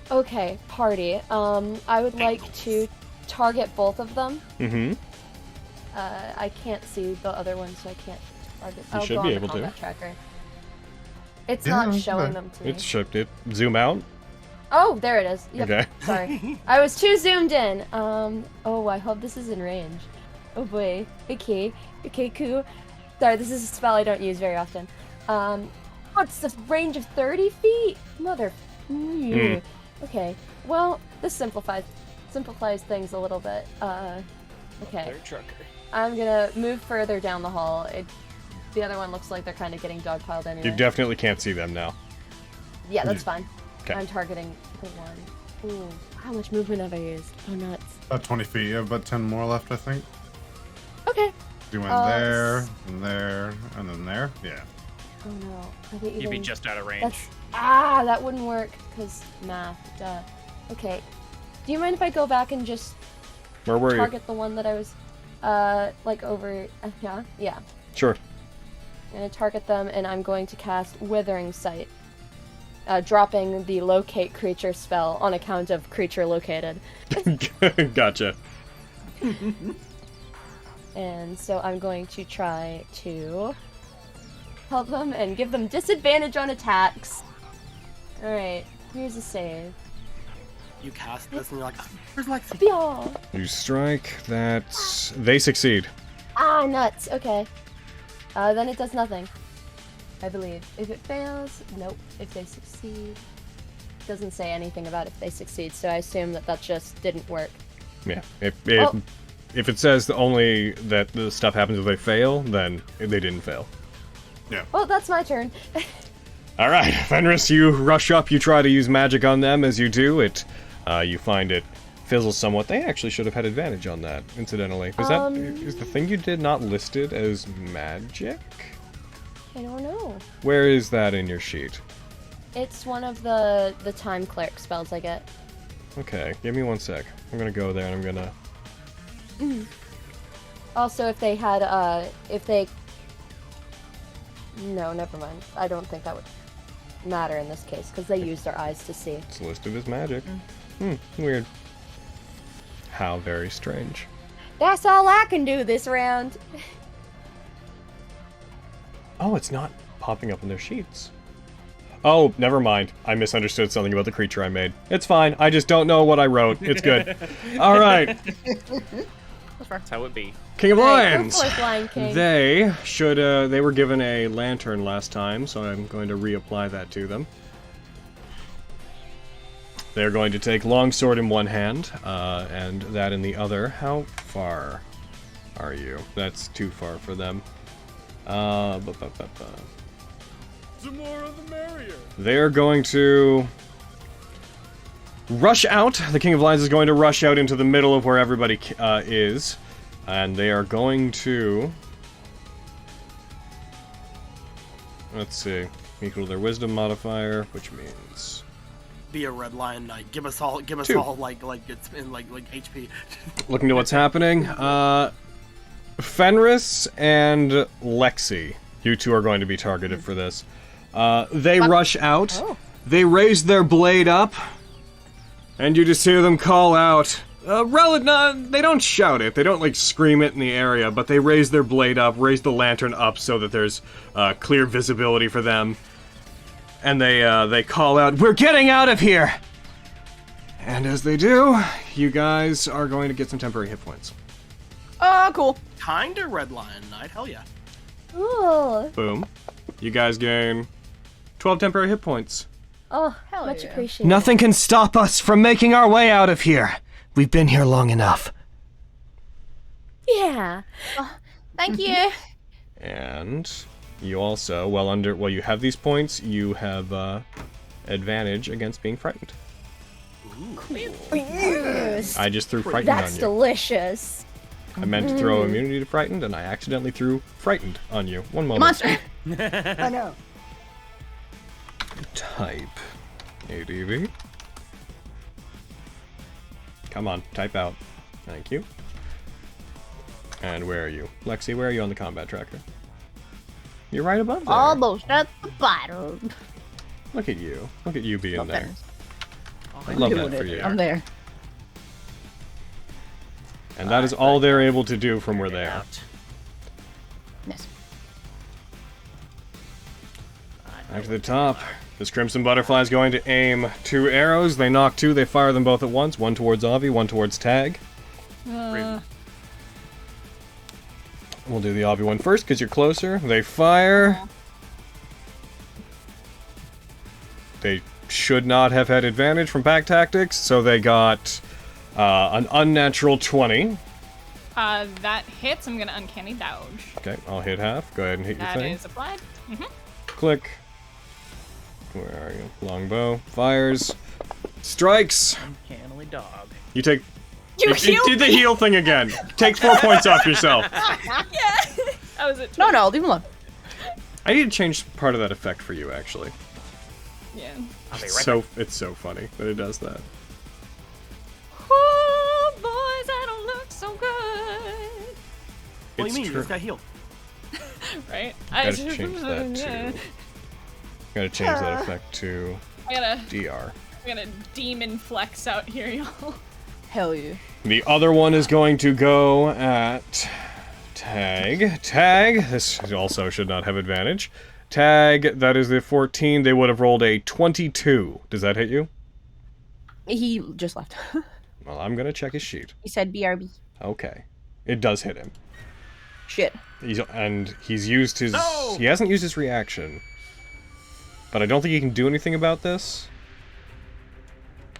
Okay, party. I would like to target both of them. Mm-hmm. I can't see the other one, so I can't target. You should go be on able the to. combat tracker. It's not showing them to me. It's shipped it. Zoom out. Oh, there it is. Yep. Okay. Sorry. I was too zoomed in. Oh, I hope this is in range. Oh boy. Okay, cool. Sorry, this is a spell I don't use very often. What's the range of 30 feet? Mother. Okay. Well, this simplifies things a little bit. Okay. I'm gonna move further down the hall. The other one looks like they're kind of getting dogpiled anyway. You definitely can't see them now. Yeah, that's fine. Okay. I'm targeting the one. Ooh, how much movement have I used? Oh, nuts. About 20 feet. You have about 10 more left, I think. Okay. You went there, and there, and then there. Yeah. Oh no. Are they You'd be even... just out of range. that wouldn't work, because math, duh. Okay. Do you mind if I go back and just Where were target the one that I was, like over, yeah? Yeah. Sure. I'm gonna target them, and I'm going to cast Withering Sight. Dropping the Locate Creature spell on account of creature located. Gotcha. And so I'm going to try to help them and give them disadvantage on attacks. Alright, here's a save. You cast this and you're like, where's Lexi? Blah. You strike that. They succeed. Ah, nuts. Okay. Then it does nothing. I believe. If it fails, nope. If they succeed, it doesn't say anything about if they succeed, so I assume that just didn't work. Yeah. If it says only that the stuff happens if they fail, then they didn't fail. Yeah. Well, that's my turn. Alright, Fenris, you rush up, you try to use magic on them. As you do, you find it fizzles somewhat. They actually should have had advantage on that, incidentally. Is the thing you did not listed as magic? I don't know. Where is that in your sheet? It's one of the time cleric spells I get. Okay, give me one sec. I'm gonna go there and I'm gonna... Also, if they had, No, never mind. I don't think that would matter in this case, because they use their eyes to see. It's listed as magic. Weird. How very strange. That's all I can do this round. Oh, it's not popping up in their sheets. Oh, never mind. I misunderstood something about the creature I made. It's fine. I just don't know what I wrote. It's good. All right. That's how it be. King of Lions. Go for it, Lion King. They should. They were given a lantern last time, so I'm going to reapply that to them. They're going to take longsword in one hand, and that in the other. How far are you? That's too far for them. The more of the merrier. They're going to rush out. The King of Lions is going to rush out into the middle of where everybody is, and they are going to let's see. Equal to their wisdom modifier, which means Be a red lion knight. Give us all like it's in like HP. looking to what's happening. Fenris and Lexi, you two are going to be targeted for this. They rush out. Oh. They raise their blade up, and you just hear them call out. They don't shout it. They don't like scream it in the area, but they raise their blade up, raise the lantern up so that there's clear visibility for them. And they call out, "We're getting out of here!" And as they do, you guys are going to get some temporary hit points. Oh, cool. Kinda red lion knight. Hell yeah. Ooh. Boom. You guys gain 12 temporary hit points. Oh, Hell much yeah. appreciated. Nothing can stop us from making our way out of here. We've been here long enough. Yeah. Thank you. And you also, while you have these points, you have advantage against being frightened. Yes. I just threw frightened That's on you. delicious. I meant to throw immunity to frightened, and I accidentally threw frightened on you. One moment. Monster. I know. Type ADV. Come on, type out. Thank you. And where are you? Lexi, where are you on the combat tracker? You're right above there. Almost at the bottom. Look at you. Look at you being Love there. that. I love Doing that for it. you. I'm there. And that is all they're able to do from where they are. Yes. Back to the top. This Crimson Butterfly is going to aim 2 arrows. They knock 2, they fire them both at once. One towards Avi, one towards Tag. We'll do the Avi one first because you're closer. They fire. They should not have had advantage from pack tactics, so they got an unnatural 20. That hits. I'm gonna uncanny dodge. Okay, I'll hit half. Go ahead and hit your That thing. is applied. Click. Where are you? Longbow. Fires. Strikes. Uncannily dog. You take... You You did the heal thing again. Take 4 points off yourself. Yeah. That was it. No, leave him alone. I need to change part of that effect for you, actually. Yeah. It's so funny that it does that. Oh, boys, I don't look so good. What do you mean? You just got healed. Right? Gotta change that to... Gotta change that effect to I gotta DR. demon flex out here, y'all. Hell yeah. The other one is going to go at... Tag. Tag. This also should not have advantage. Tag, that is the 14. They would have rolled a 22. Does that hit you? He just left. Well, I'm gonna check his sheet. He said BRB. Okay. It does hit him. Shit. He's used his... No! He hasn't used his reaction. But I don't think he can do anything about this.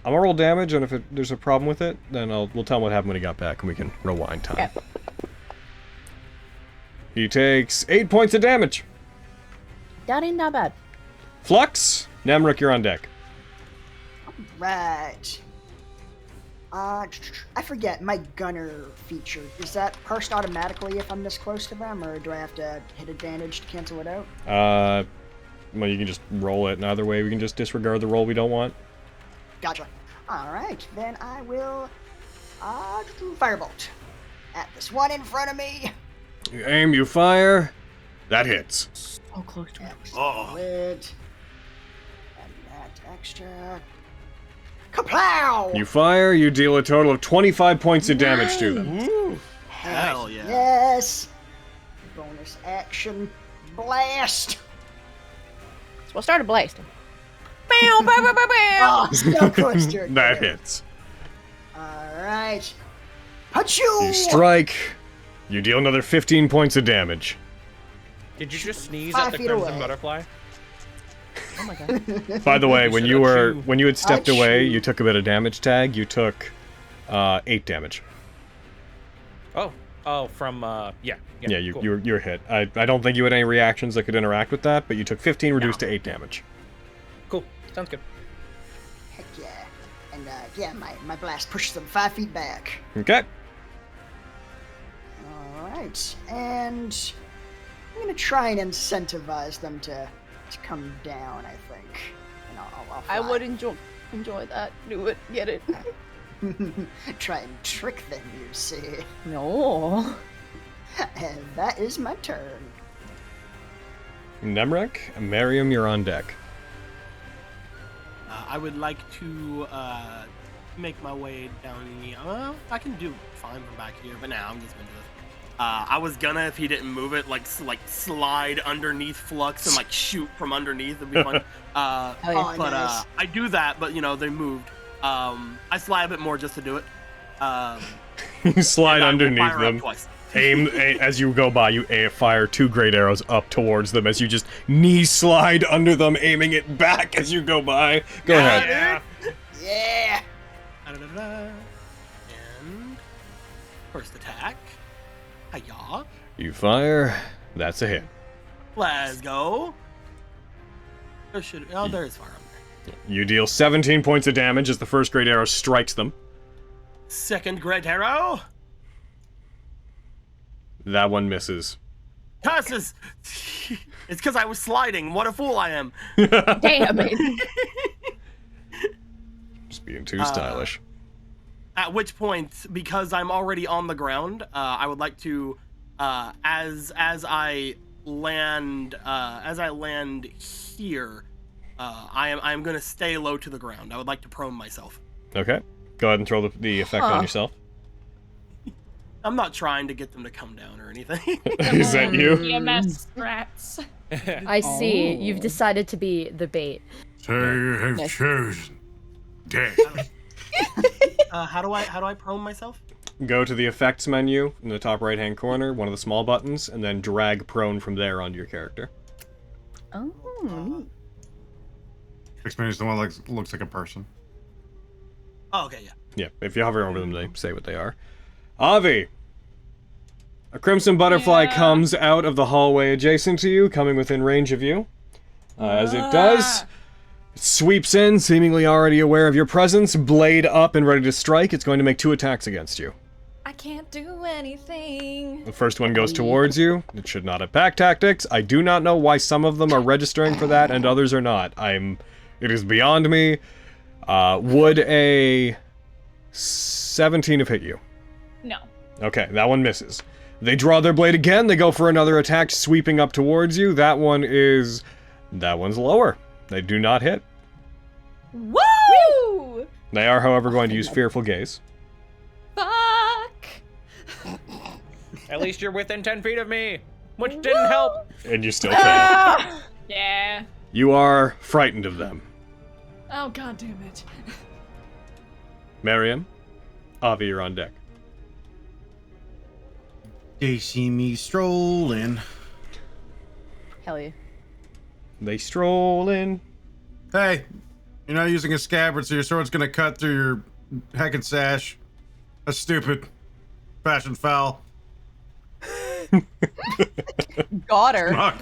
I'm gonna roll damage, and if there's a problem with it, then we'll tell him what happened when he got back, and we can rewind time. Okay. He takes 8 points of damage. That ain't that bad. Flux, Nemric, you're on deck. Right. I forget, my gunner feature, is that parsed automatically if I'm this close to them, or do I have to hit advantage to cancel it out? Well, you can just roll it, and either way, we can just disregard the roll we don't want. Gotcha. Alright, then I will firebolt at this one in front of me. You aim, you fire. That hits. So close to it. Oh. Lit. And that extra. Kaplow! You fire, you deal a total of 25 points of damage to them. Woo. Hell yeah. Yes. Bonus action. Blast. So we'll start a blast. Bow, bow, bow, bow, bow. Oh, so close to it. That hits. Alright. Achoo! You strike. You deal another 15 points of damage. Did you just sneeze 5 at the feet crimson away. butterfly? Oh my god. By the way, when you had stepped Achoo. away, you took a bit of damage. Tag. You took 8 damage. Oh, from yeah. Yeah, cool. you're hit. I don't think you had any reactions that could interact with that, but you took 15 reduced to 8 damage. Cool. Sounds good. Heck yeah. And yeah, my blast pushes them 5 feet back. Okay. Alright. And I'm gonna try and incentivize them to to come down, I think. And I'll I fly. would enjoy that. Do it. Get it. Try and trick them, you see. No. And that is my turn. Nemrek, Miriam, you're on deck. I would like to make my way down the. I can do fine from back here, but now I'm just gonna do this. I was gonna, if he didn't move it, like slide underneath Flux and like shoot from underneath. It'd be fun. Nice. I do that, but they moved. I slide a bit more just to do it. You slide underneath fire up them. twice. Aim as you go by. You fire 2 great arrows up towards them as you just knee slide under them, aiming it back as you go by. Go ahead. Yeah. And first attack. Hiya. You fire. That's a hit. Let's go. There should. Oh, there's fire up there. You deal 17 points of damage as the first great arrow strikes them. Second great arrow. That one misses. Curses! It's because I was sliding. What a fool I am. Damn it. Just being too stylish. At which point, because I'm already on the ground, I would like to, as I land here, I'm gonna stay low to the ground. I would like to prone myself. Okay. Go ahead and throw the effect on yourself. I'm not trying to get them to come down or anything. Is that you? EMS rats. I see. You've decided to be the bait. So you have chosen death. How do I prone myself? Go to the effects menu in the top right-hand corner, one of the small buttons, and then drag prone from there onto your character. Oh. Experience the one that looks like a person. Oh, okay, yeah. Yeah, if you hover over them, they say what they are. Avi! A crimson butterfly comes out of the hallway adjacent to you, coming within range of you. As it does, it sweeps in, seemingly already aware of your presence, blade up and ready to strike. It's going to make 2 attacks against you. I can't do anything. The first one goes towards you. It should not have pack tactics. I do not know why some of them are registering for that and others are not. It is beyond me. Would a 17 have hit you? No. Okay, that one misses. They draw their blade again. They go for another attack, sweeping up towards you. That one's lower. They do not hit. Woo! They are, however, going to use Fearful Gaze. Fuck! At least you're within 10 feet of me, which didn't help. And you still fail. Yeah. You are frightened of them. Oh, god damn it. Mariam, Avi, you're on deck. They see me strolling. Hell yeah. They stroll in. Hey, you're not using a scabbard, so your sword's gonna cut through your heckin' sash. That's stupid. Fashion foul. Got her. Wow.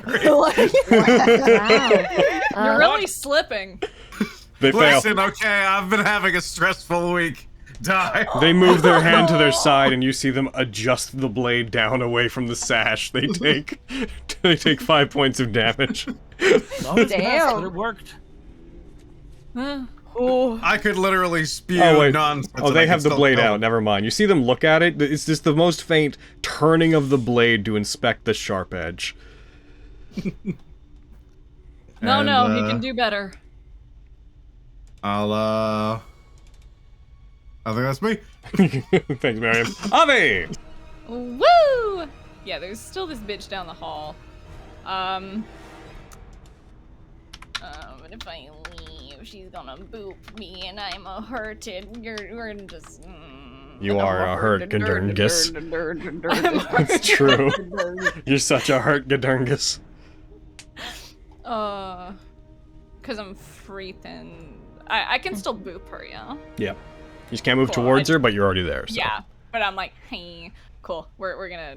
You're really slipping. They fail. Listen, okay, I've been having a stressful week. Die. They move their hand to their side, and you see them adjust the blade down away from the sash. They take 5 points of damage. Damn. It worked. Oh. I could literally spew nonsense. Oh, they have the blade out. Never mind. You see them look at it. It's just the most faint turning of the blade to inspect the sharp edge. No, he can do better. I think that's me. Thanks, Mariam. Avi! Woo! Yeah, there's still this bitch down the hall. But if I leave, she's gonna boop me, and I'm a hurted. We're just. You are a hurt Gadurgus. That's true. You're such a hurt Gadurgus. Cause I'm freaking. I can still boop her, yeah. Yeah. You just can't move towards her, but you're already there. So. Yeah, but I'm like, hey, cool. We're gonna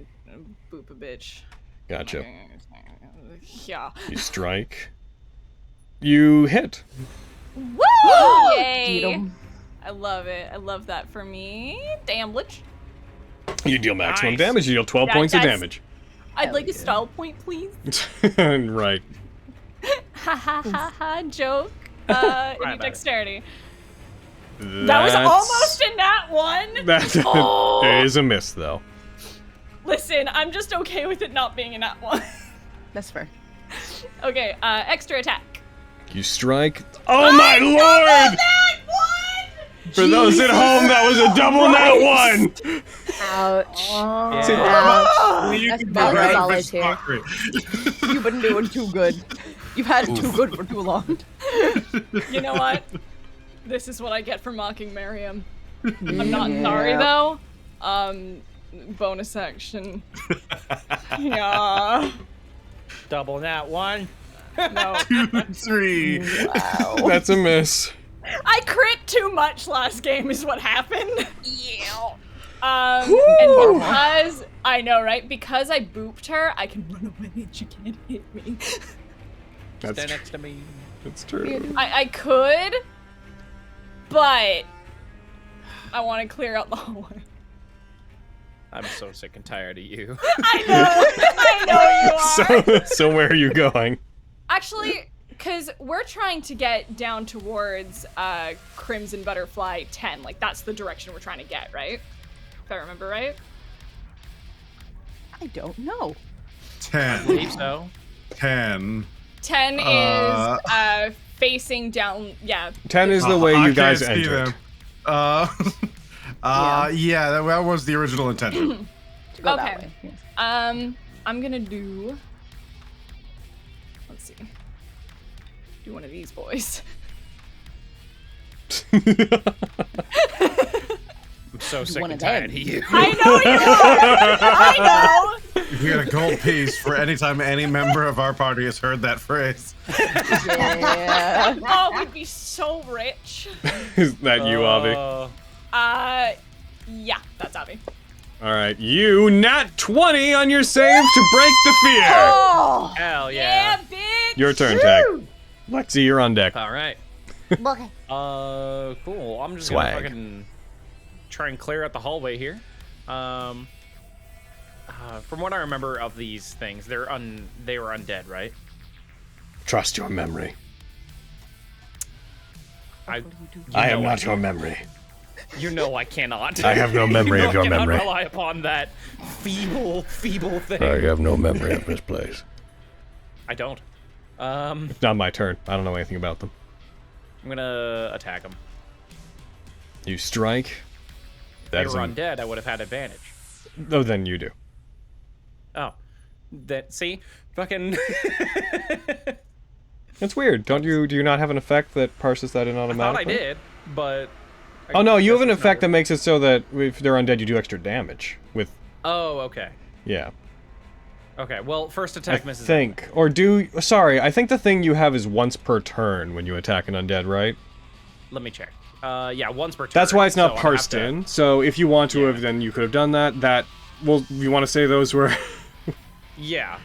boop a bitch. Gotcha. Yeah. You strike. You hit. Woo! Yay! I love it. I love that for me. Damn, lich. You deal maximum damage. You deal 12 points of damage. I'd like a style point, please. Right. Ha ha ha ha, joke. Any dexterity. That's, That was almost a nat 1. That it is a miss, though. Listen, I'm just okay with it not being a nat 1. That's fair. Okay, extra attack. You strike. Oh my lord! For those at home, that was a double nat 1! Ouch. You That's can about do right. right. Solid here. You've been doing too good. You've had it too good for too long. You know what? This is what I get for mocking Miriam. I'm not sorry though. Bonus action. Yeah. Double nat 1. No. 2, 3. Wow. That's a miss. I crit too much last game is what happened. Yeah. And because I know, right? Because I booped her, I can run away and she can't hit me. Stand next to me. That's true. I could, but I want to clear out the hallway. I'm so sick and tired of you. I know you are. So where are you going? Actually, because we're trying to get down towards Crimson Butterfly 10. Like, that's the direction we're trying to get, right? If I remember right. I don't know. 10. believe so. 10. 10 is facing down, yeah. 10 is the way I you guys can't see entered. them. Yeah, that was the original intention. To go that Okay. way, yes. I'm gonna do, let's see, do one of these boys. I'm so sick one and of them. tired of you. I know you are! I know! We get a gold piece for any time any member of our party has heard that phrase. Yeah. Oh, we'd be so rich. Is that you, Avi? Yeah, that's Abby. Alright, you nat 20 on your save to break the fear! Oh! Hell Yeah, yeah. bitch! Your turn, Tag. Lexi, you're on deck. All right. Okay. Cool. I'm just Swag. gonna fucking try and clear out the hallway here. From what I remember of these things, they were undead, right? Trust your memory. I I am not your memory. You know I cannot. I have no memory You know of your I cannot memory. rely upon that feeble thing. I have no memory of this place. I don't. It's not my turn. I don't know anything about them. I'm gonna attack him. You strike. If they That's were undead, I would have had advantage. Oh, then you do. Oh. See? Fucking... That's weird. Do you not have an effect that parses that in I automatically? thought I did, but... Oh no, you have an guess it's effect that not makes it so that if they're undead, you do extra damage. With Oh, okay. yeah. Okay, well, first I attack misses. think, or do sorry, I think the thing you have is once per turn when you attack an undead, right? Let me check. Yeah, once per turn. That's why it's not so I'm gonna parsed have to- in. So if you want to Yeah. have, then you could have done that. That well, you want to say those were Yeah.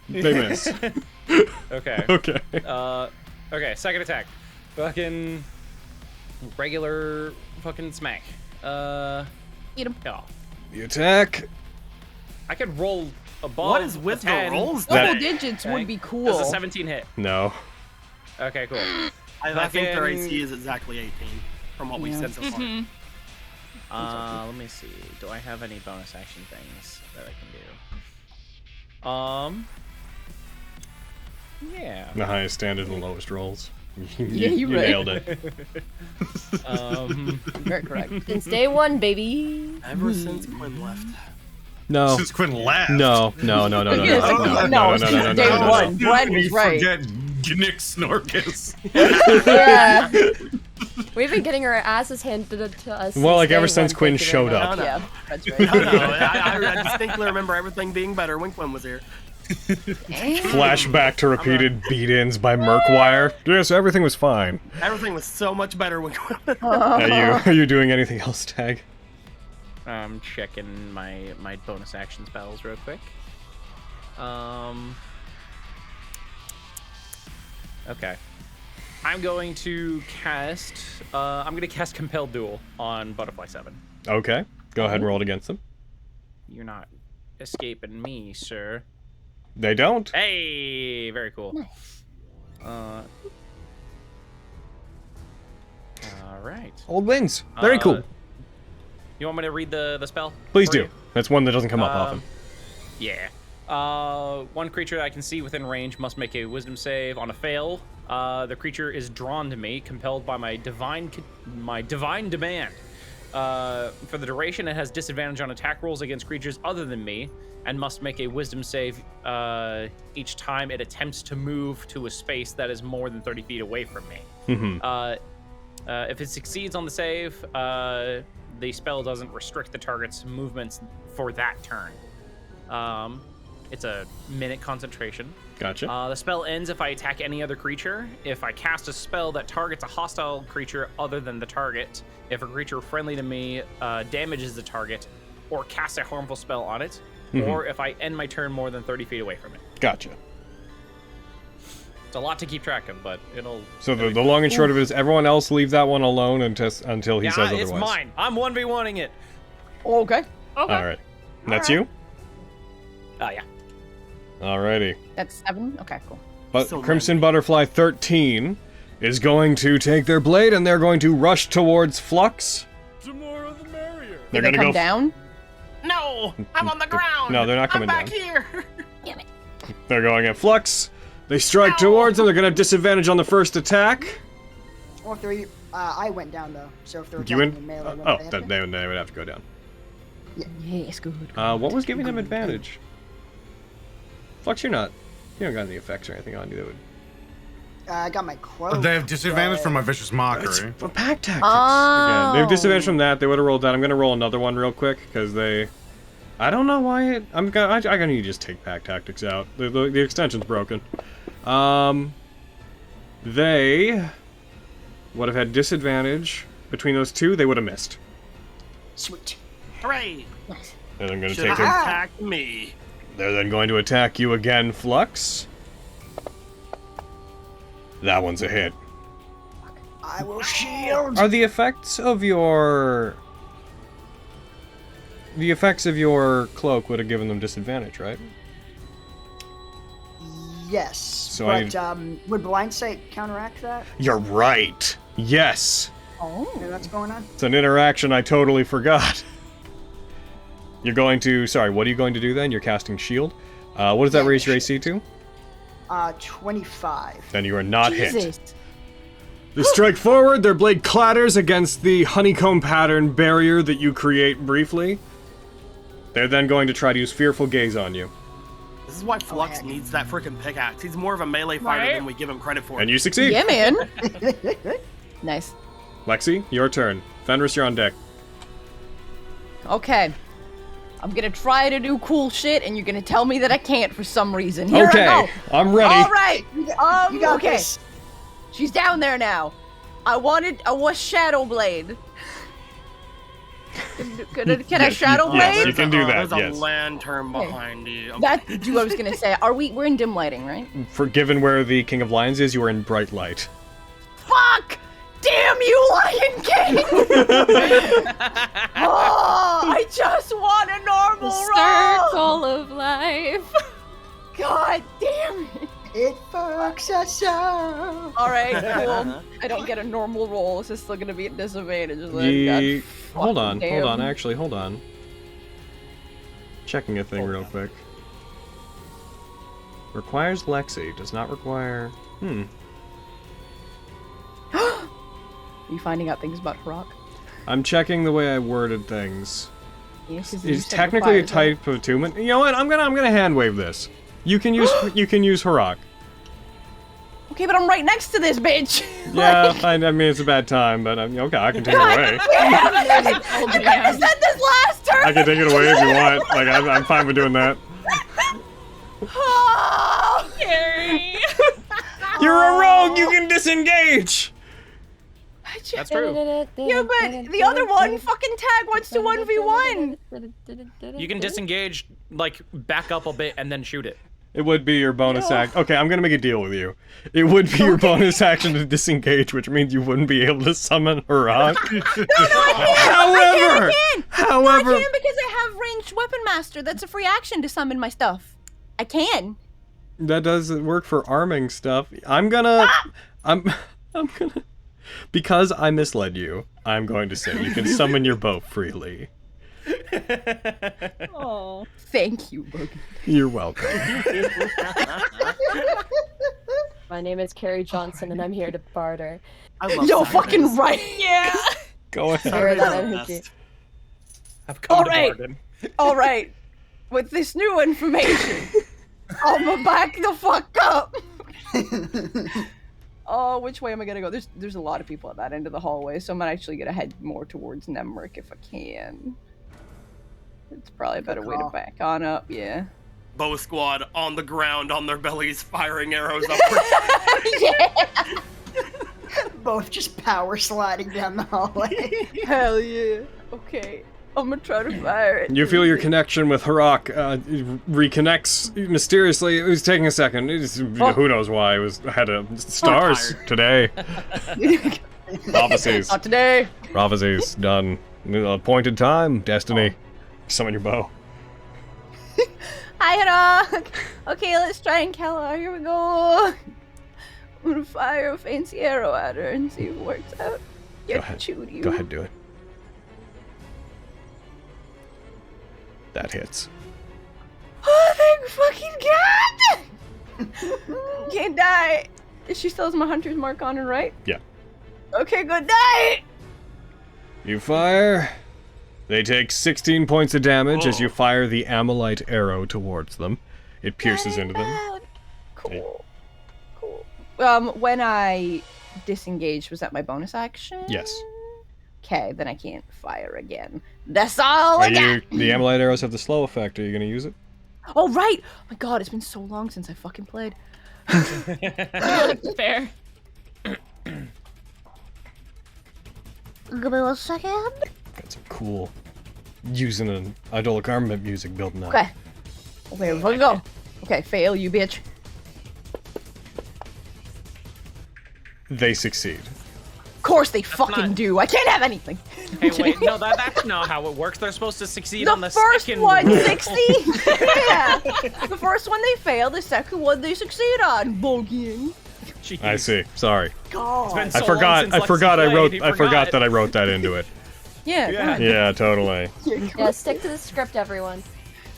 they miss. Okay. Okay. Okay, second attack. Fucking... regular fucking smack. Eat him. Oh. The attack. I could roll above What is with a the 10. rolls? That- Double digits would be cool. Does a 17 hit? No. Okay, cool. I think their Fucking- AC is exactly 18 from what we've said so far. Let me see. Do I have any bonus action things that I can do? Yeah. The highest standard and the lowest rolls. Yeah, you right. nailed it. Very correct. Since day one, baby. Ever since Quinn left. No. Since Quinn laughed. No. No, day one. Brad was right. Forget Gnick Snorkus. Yeah. We've been getting our asses handed to us. Well, like since ever day since one, Quinn thank you very showed much. up. No. Yeah, that's right. No, I distinctly remember everything being better when Quinn was here. Flashback to repeated beat-ins by Murkwire. Yes, everything was fine. Everything was so much better when Quinn. Are you doing anything else, Tag? I'm checking my bonus action spells real quick. Okay. I'm going to cast Compel Duel on Butterfly 7. Okay. Go ahead and roll it against them. You're not escaping me, sir. They don't. Hey, very cool. All right. Old wings. Very cool. You want me to read the spell? Please for do. you? That's one that doesn't come up often. Yeah. One creature I can see within range must make a wisdom save. On a fail, the creature is drawn to me, compelled by my divine demand. For the duration, it has disadvantage on attack rolls against creatures other than me, and must make a wisdom save each time it attempts to move to a space that is more than 30 feet away from me. If it succeeds on the save, the spell doesn't restrict the target's movements for that turn. It's a minute concentration. Gotcha. The spell ends if I attack any other creature. If I cast a spell that targets a hostile creature other than the target, if a creature friendly to me damages the target, or casts a harmful spell on it, or if I end my turn more than 30 feet away from it. Gotcha. It's a lot to keep track of, but it'll... So the long and short of it is everyone else leave that one alone until he says otherwise. It's mine. I'm 1v1ing it. Okay. All right. That's you? Yeah. Alrighty. That's 7? Okay, cool. But Crimson Butterfly 13 is going to take their blade and they're going to rush towards Flux. The more the merrier. They're Did they gonna come go down? No, I'm on the ground. No, they're not coming I'm back down. here. Damn it. They're going at Flux. They strike towards him. They're gonna have disadvantage on the first attack. Or if they're, I went down though, so if they're You attacking in? melee, Oh, they have they to? would have to go down. Yes, good. What was giving them advantage? Flux, you don't got any effects or anything on you that would... I got my quote. They have disadvantage from my vicious mockery. For pack tactics. Oh. Again, they have disadvantage from that. They would have rolled that. I'm gonna roll another one real quick because they... I don't know why it... I gotta need to just take pack tactics out. The extension's broken. They would have had disadvantage between those two. They would have missed. Sweet. Hooray! And I'm gonna Should take have it. attacked me. They're then going to attack you again, Flux. That one's a hit. I will shield. Are the effects of your... The effects of your cloak would have given them disadvantage, right? Yes. So but would blind sight counteract that? You're right. Yes. Oh. You know what's going on? It's an interaction I totally forgot. You're going to... Sorry, what are you going to do then? You're casting shield. What does that raise your AC to? 25. Then you are not Jesus. hit. They strike forward, their blade clatters against the honeycomb pattern barrier that you create briefly. They're then going to try to use Fearful Gaze on you. This is why Flux needs that freaking pickaxe. He's more of a melee fighter than we give him credit for. And you succeed. Yeah, man. Nice. Lexi, your turn. Fenris, you're on deck. Okay. I'm gonna try to do cool shit, and you're gonna tell me that I can't for some reason. Here Okay, I go. I'm ready. All right. You got okay. this. She's down there now. I was Shadow Blade. Can I Shadow Blade? Yes, you can do that, There's yes. a lantern behind you. Okay. That's what I was gonna say. We're in dim lighting, right? For given where the King of Lions is, you are in bright light. Fuck! Damn you, Lion King! Oh, I just want a normal roll! Circle of life. God damn it! It fucks us up. Alright, cool. I don't get a normal roll. This is still gonna be a disadvantage. Hold on, damn. actually, hold on. Checking a thing real quick. Requires Lexi, does not require... Are you finding out things about Rock? I'm checking the way I worded things. Yes, 'cause you It's said technically a requires, right? type of attunement. You know what? I'm gonna hand wave this. You can use Harak. Okay, but I'm right next to this bitch. Yeah, I mean it's a bad time, but okay, I can take it away. I could have said this last turn. I can take it away if you want. Like I'm fine with doing that. Oh, Carrie. You're a rogue. You can disengage. That's true. Yeah, but the other one, fucking Tag, wants to 1v1. You can disengage, like, back up a bit and then shoot it. It would be your bonus act. Okay, I'm gonna make a deal with you. It would be your bonus action to disengage, which means you wouldn't be able to summon Harak. I can. However, I can because I have ranged weapon master. That's a free action to summon my stuff. I can. That doesn't work for arming stuff. I'm gonna... Because I misled you, I'm going to say you can summon your bow freely. Oh, thank you, Logan. You're welcome. My name is Carrie Johnson, and I'm here to barter. I love Yo, Saturdays. fucking right. Yeah. Go ahead. Hear that Saturdays are the energy. best. I've come All to right. bargain. All right. With this new information, I'ma back the fuck up. Oh, which way am I gonna go? There's a lot of people at that end of the hallway, so I'm actually gonna head more towards Nemric if I can. It's probably a better way to call. back on up, yeah. Bow squad on the ground on their bellies, firing arrows upward. Yeah! Both just power sliding down the hallway. Hell yeah. Okay. I'm gonna try to fire it. You feel your connection with Harak reconnects mysteriously. It was taking a second. Who knows why? It had stars tired. today. Prophecies. Not today. Prophecies done. Appointed time. Destiny. Summon your bow. Hi, Harak. Okay, let's try and kill her. Here we go. I'm gonna fire a fancy arrow at her and see if it works out. Go ahead. Go ahead, do it. That hits. Oh, thank fucking God! Can't die. She still has my hunter's mark on her, right? Yeah. Okay, good night! You fire. They take 16 points of damage as you fire the Amalite arrow towards them. It pierces into them. Cool. Cool. When I disengaged, was that my bonus action? Yes. Okay, then I can't fire again. That's all I got! The Amalite arrows have the slow effect. Are you gonna use it? Oh, right! Oh my God, it's been so long since I fucking played. Fair. Give me 1 second. Got some cool using an idolic armament music building up. Okay. Okay, here we go. Okay, fail, you bitch. They succeed. Of course they fucking do. I can't have anything. Hey, wait, no, that's not how it works. They're supposed to succeed The on the first second one roll. succeed. Yeah. The first one they fail. The second one they succeed on. Boogieing. Jeez. I see. Sorry. God. It's been so I long forgot. since I Lexi forgot. played, I forgot that I wrote that into it. Yeah. Yeah. Yeah, totally. Yeah, stick to the script, everyone.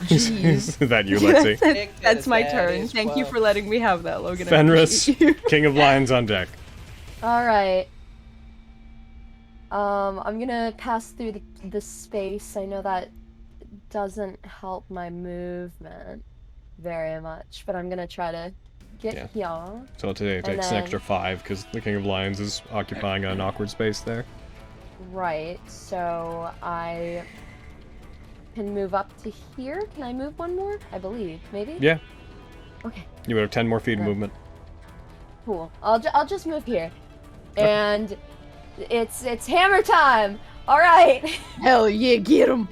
Is that you, Lexi? That's my turn. Thank you for letting me have that, Logan. I Fenris, appreciate you. King of Lions on deck. Alright. I'm gonna pass through the space. I know that doesn't help my movement very much, but I'm gonna try to get here. So today it And takes an then- extra 5 because the King of Lions is occupying an awkward space there. Right, so I can move up to here. Can I move one more? I believe, maybe? Yeah. Okay, You would have 10 more feet of Right. movement. cool. I'll just move here. And it's hammer time! Alright! Hell yeah, get him.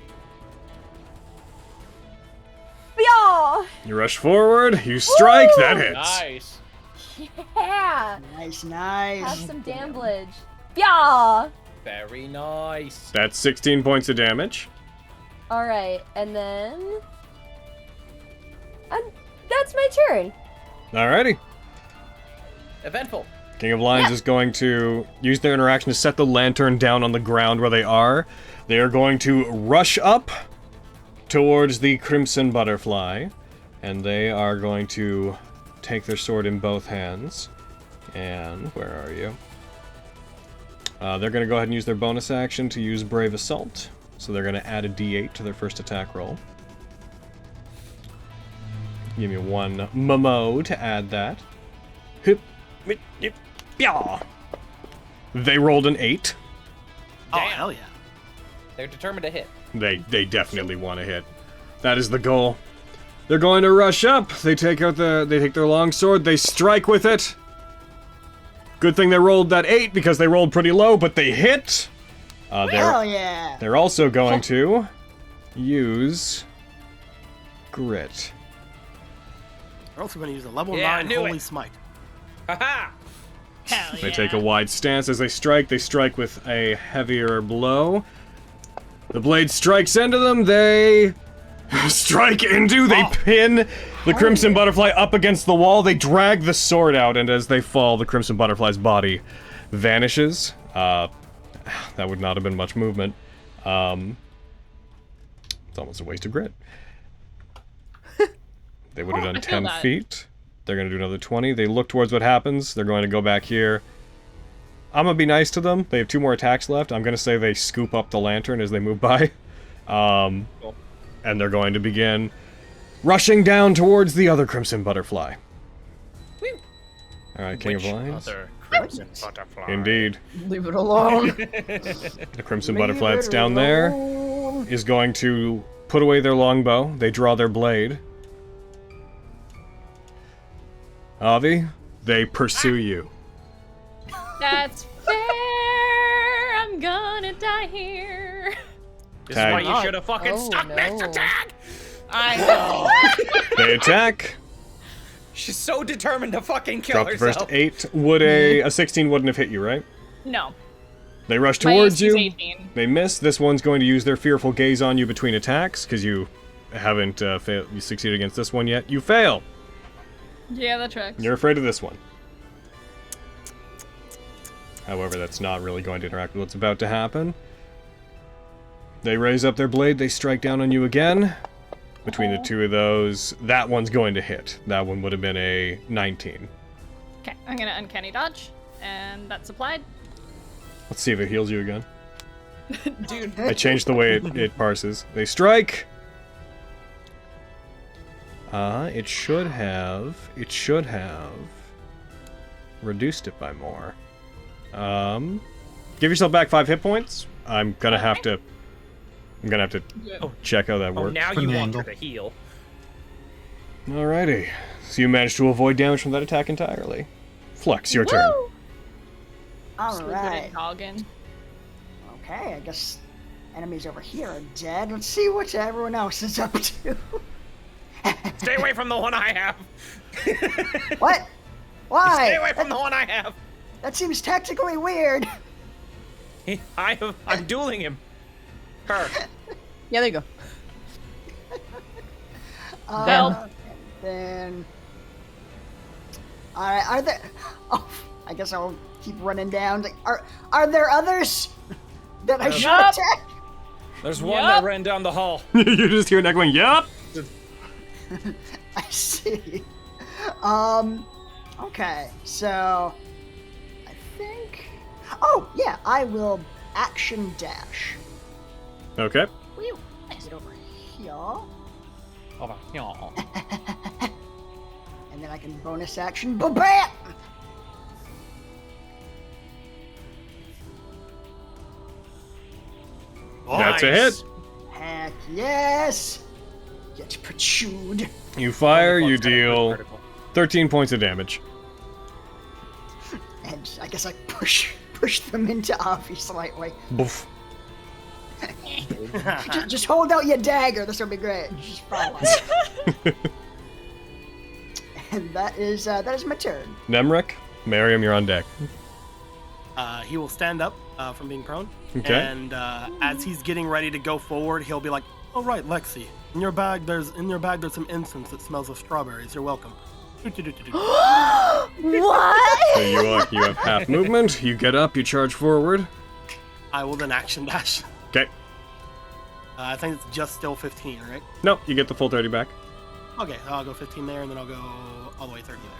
Yeah! You rush forward, you strike, Woo! that hits. Nice. Yeah! Nice, Have nice. some damage. Yeah! Very nice. That's 16 points of damage. Alright, and then... And that's my turn. Alrighty. Eventful. King of Lions is going to use their interaction to set the lantern down on the ground where they are. They are going to rush up towards the Crimson Butterfly, and they are going to take their sword in both hands. And where are you? They're going to go ahead and use their bonus action to use Brave Assault. So they're going to add a d8 to their first attack roll. Give me one momo to add that. Hip, hip, hip, yeah. They rolled an 8. Oh, hell yeah. They're determined to hit. They definitely want to hit. That is the goal. They're going to rush up. They take their long sword. They strike with it. Good thing they rolled that 8 because they rolled pretty low, but they hit. Hell yeah. They're also going to use grit. We're also going to use a level Yeah, I 9 knew Holy it. Smite. Haha! Hell They take a wide stance as they strike. They strike with a heavier blow. The blade strikes into them. They strike into. They pin The Crimson Butterfly up against the wall, they drag the sword out, and as they fall, the Crimson Butterfly's body vanishes. That would not have been much movement. It's almost a waste of grit. They would have done 10 feet. They're going to do another 20. They look towards what happens. They're going to go back here. I'm going to be nice to them. They have 2 more attacks left. I'm going to say they scoop up the lantern as they move by. And they're going to begin rushing down towards the other Crimson Butterfly. Alright, King of Lions. Other Crimson Butterfly. Indeed. Leave it alone. The Crimson Butterfly that's down there is going to put away their longbow. They draw their blade. Avi, they pursue you. That's fair. I'm gonna die here. This is why you should have fucking stuck next to Tag! I know. They attack. She's so determined to fucking kill Drop the herself. first 8. Would a 16 wouldn't have hit you, right? No. They rush My towards AC is you. 18. They miss. This one's going to use their fearful gaze on you between attacks because you haven't you succeeded against this one yet. You fail. Yeah, that tracks. You're afraid of this one. However, that's not really going to interact with what's about to happen. They raise up their blade. They strike down on you again. Between the 2 of those, that one's going to hit. That one would have been a 19. Okay, I'm gonna uncanny dodge, and that's applied. Let's see if it heals you again. Dude. I changed the way it parses. They strike. It should have reduced it by more. Give yourself back 5 hit points. I'm gonna have to check how that works. Now you want her to heal. Alrighty. So you managed to avoid damage from that attack entirely. Flex, your turn. All right. Noggin. Okay, I guess enemies over here are dead. Let's see what everyone else is up to. Stay away from the one I have. What? Why? Stay away from the one I have. That seems tactically weird. I'm dueling him. Her. Yeah, there you go. Then. Alright, are there. Oh, I guess I'll keep running down. Like, are there others that I should attack? There's one that ran down the hall. You just hear that going, yup! I see. Okay, so. I think. Oh, yeah, I will action dash. Okay. Is it over here? Over here. And then I can bonus action, ba-bam! That's a hit. Heck yes! Get protrude. You fire, you deal 13 points of damage. And I guess I push them into Avi slightly. Boof. just hold out your dagger. This will be great. Just follow. And that is my turn. Nemric, Miriam, you're on deck. He will stand up from being prone. Okay. And as he's getting ready to go forward, he'll be like, "Oh right, Lexi, in your bag there's some incense that smells of strawberries. You're welcome." What? So you have half movement. You get up, you charge forward. I will then action dash. Okay. I think it's just still 15, right? No, you get the full 30 back. Okay, I'll go 15 there, and then I'll go all the way 30 there.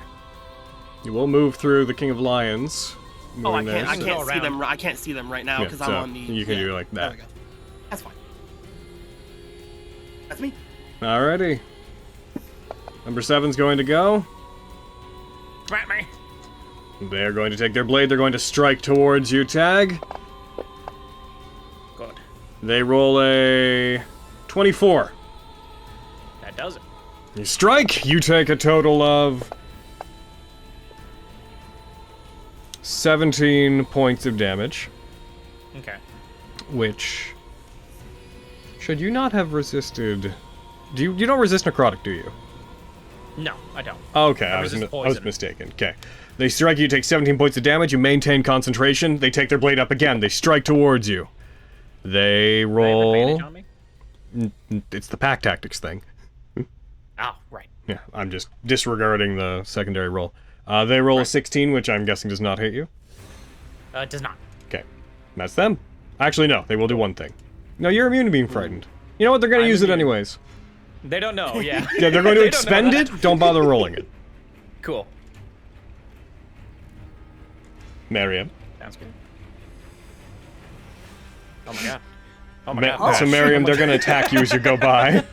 You will move through the King of Lions. Oh, I moving can't there. see them. I can't see them right now Yeah, because so I'm on the. you can do it like that. There we go. That's fine. That's me. Alrighty. Number 7's going to go. Smack me. They're going to take their blade. They're going to strike towards you, Tag. Good. They roll a 24. That does it. You strike. You take a total of 17 points of damage. Okay. Which, should you not have resisted? You don't resist necrotic, do you? No, I don't. Okay, I I was resist poison. mistaken. Okay. They strike you, take 17 points of damage, you maintain concentration, they take their blade up again, they strike towards you. They Do they have roll... advantage on me? It's the pack tactics thing. Oh, right. Yeah, I'm just disregarding the secondary roll. They roll a 16, which I'm guessing does not hit you. It does not. Okay, that's them. Actually, no, they will do one thing. No, you're immune to being frightened. You know what? They're going to use it anyways. They don't know, yeah. Yeah, they're going to expend it. Don't bother rolling it. Cool. Mariam. Sounds good. Oh my god. Oh my god. So Mariam, they're going to attack you as you go by.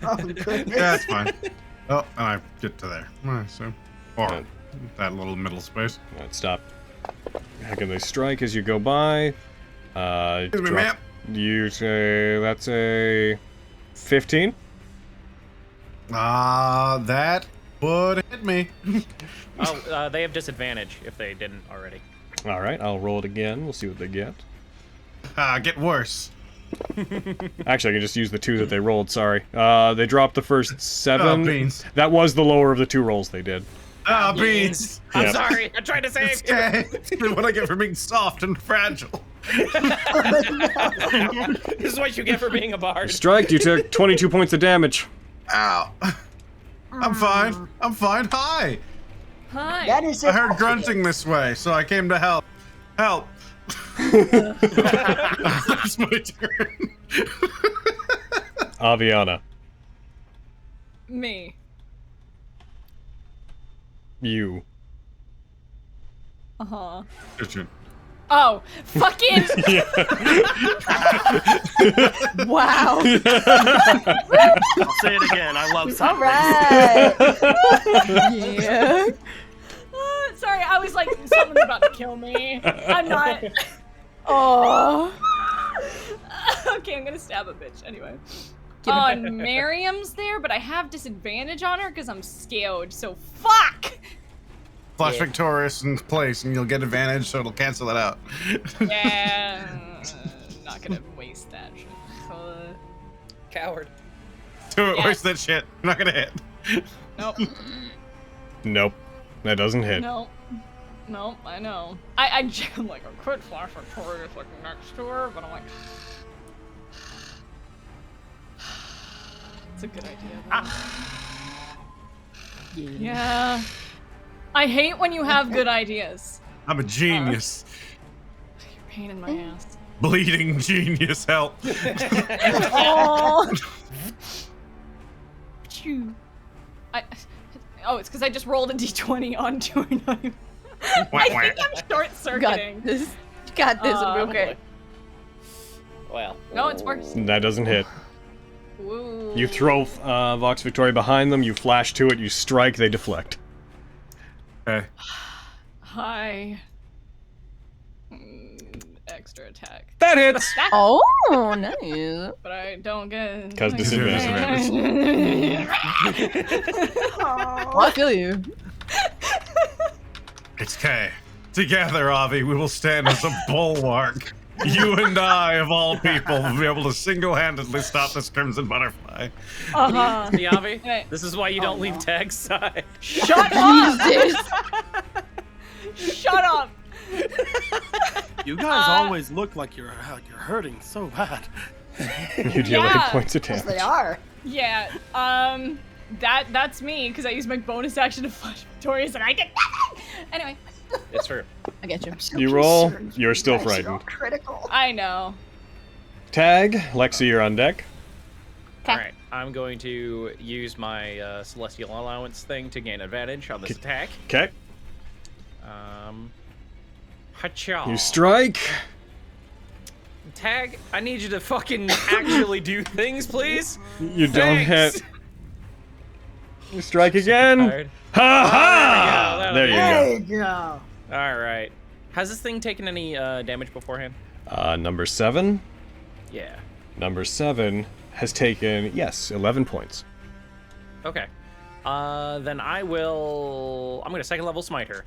Oh, goodness. Yeah, that's fine. Oh, and I get to there. I assume. Or that little middle space. Alright, stop. How can they strike as you go by? Excuse me, ma'am. You say that's a 15? That would hit me. Oh, they have disadvantage if they didn't already. Alright, I'll roll it again. We'll see what they get. Get worse. Actually, I can just use the 2 that they rolled, sorry. They dropped the first 7. Oh, beans. That was the lower of the 2 rolls they did. Beans. I'm sorry. I tried to save you. It's what I get for being soft and fragile. This is what you get for being a bard. Strike, you took 22 points of damage. Ow. I'm fine. I'm fine. Hi. Hi. That is I it. heard grunting this way, so I came to help. Help. It's my turn. Aviana. Me. You. Uh-huh. Your turn. Oh, fucking... Wow. I'll say it again. I love All Saturdays. right. Yeah. Sorry, I was like, someone's about to kill me. I'm not. Oh. Okay, I'm gonna stab a bitch anyway. Miriam's there, but I have disadvantage on her because I'm scaled, so fuck! Flash Victorious in place, and you'll get advantage, so it'll cancel it out. Yeah, not gonna waste that shit. Coward. Do it, Yeah. waste that shit. I'm not gonna hit. Nope. Nope. That doesn't hit. Nope. Nope, I know. I'm like, I could Flash Victorious like next to her, but I'm like... It's a good idea. Yeah. I hate when you have good ideas. I'm a genius. You're a pain in my ass. Bleeding genius, help. Oh. Oh, it's because I just rolled a d20 on doing it. I think I'm short-circuiting. Got this. Got this. It'll be okay. Well. No, it's worse. That doesn't hit. Ooh. You throw Vox Victoria behind them, you flash to it, you strike, they deflect. Okay. Hi. Extra attack. That hits! Oh, nice. But I don't get... Because disadvantage. Oh, I feel you. It's K. Together, Avi, we will stand as a bulwark. You and I, of all people, will be able to single-handedly stop this Crimson Butterfly. Uh-huh. The Avi, Hey. this is why you don't leave tags side. Shut up! Jesus. Shut up! You guys always look like you're hurting so bad. You deal 8 points of Yes, damage. they are. Yeah, that's me, because I used my bonus action to Flash Victorious and I did nothing! Anyway. It's true. I get you. I'm so You roll, concerned. you're still You guys are all frightened. critical. I know. Tag, Lexi, you're on deck. Alright, I'm going to use my Celestial Allowance thing to gain advantage on this attack. Okay. Hacha. You strike. Tag, I need you to fucking actually do things, please. You don't Thanks. hit. You strike again. Tired. Ha ha! Oh, There you There go. you go. Alright. Has this thing taken any damage beforehand? Number 7. Yeah. Number 7 has taken, yes, 11 points. Okay. Then I'm gonna second level smite her.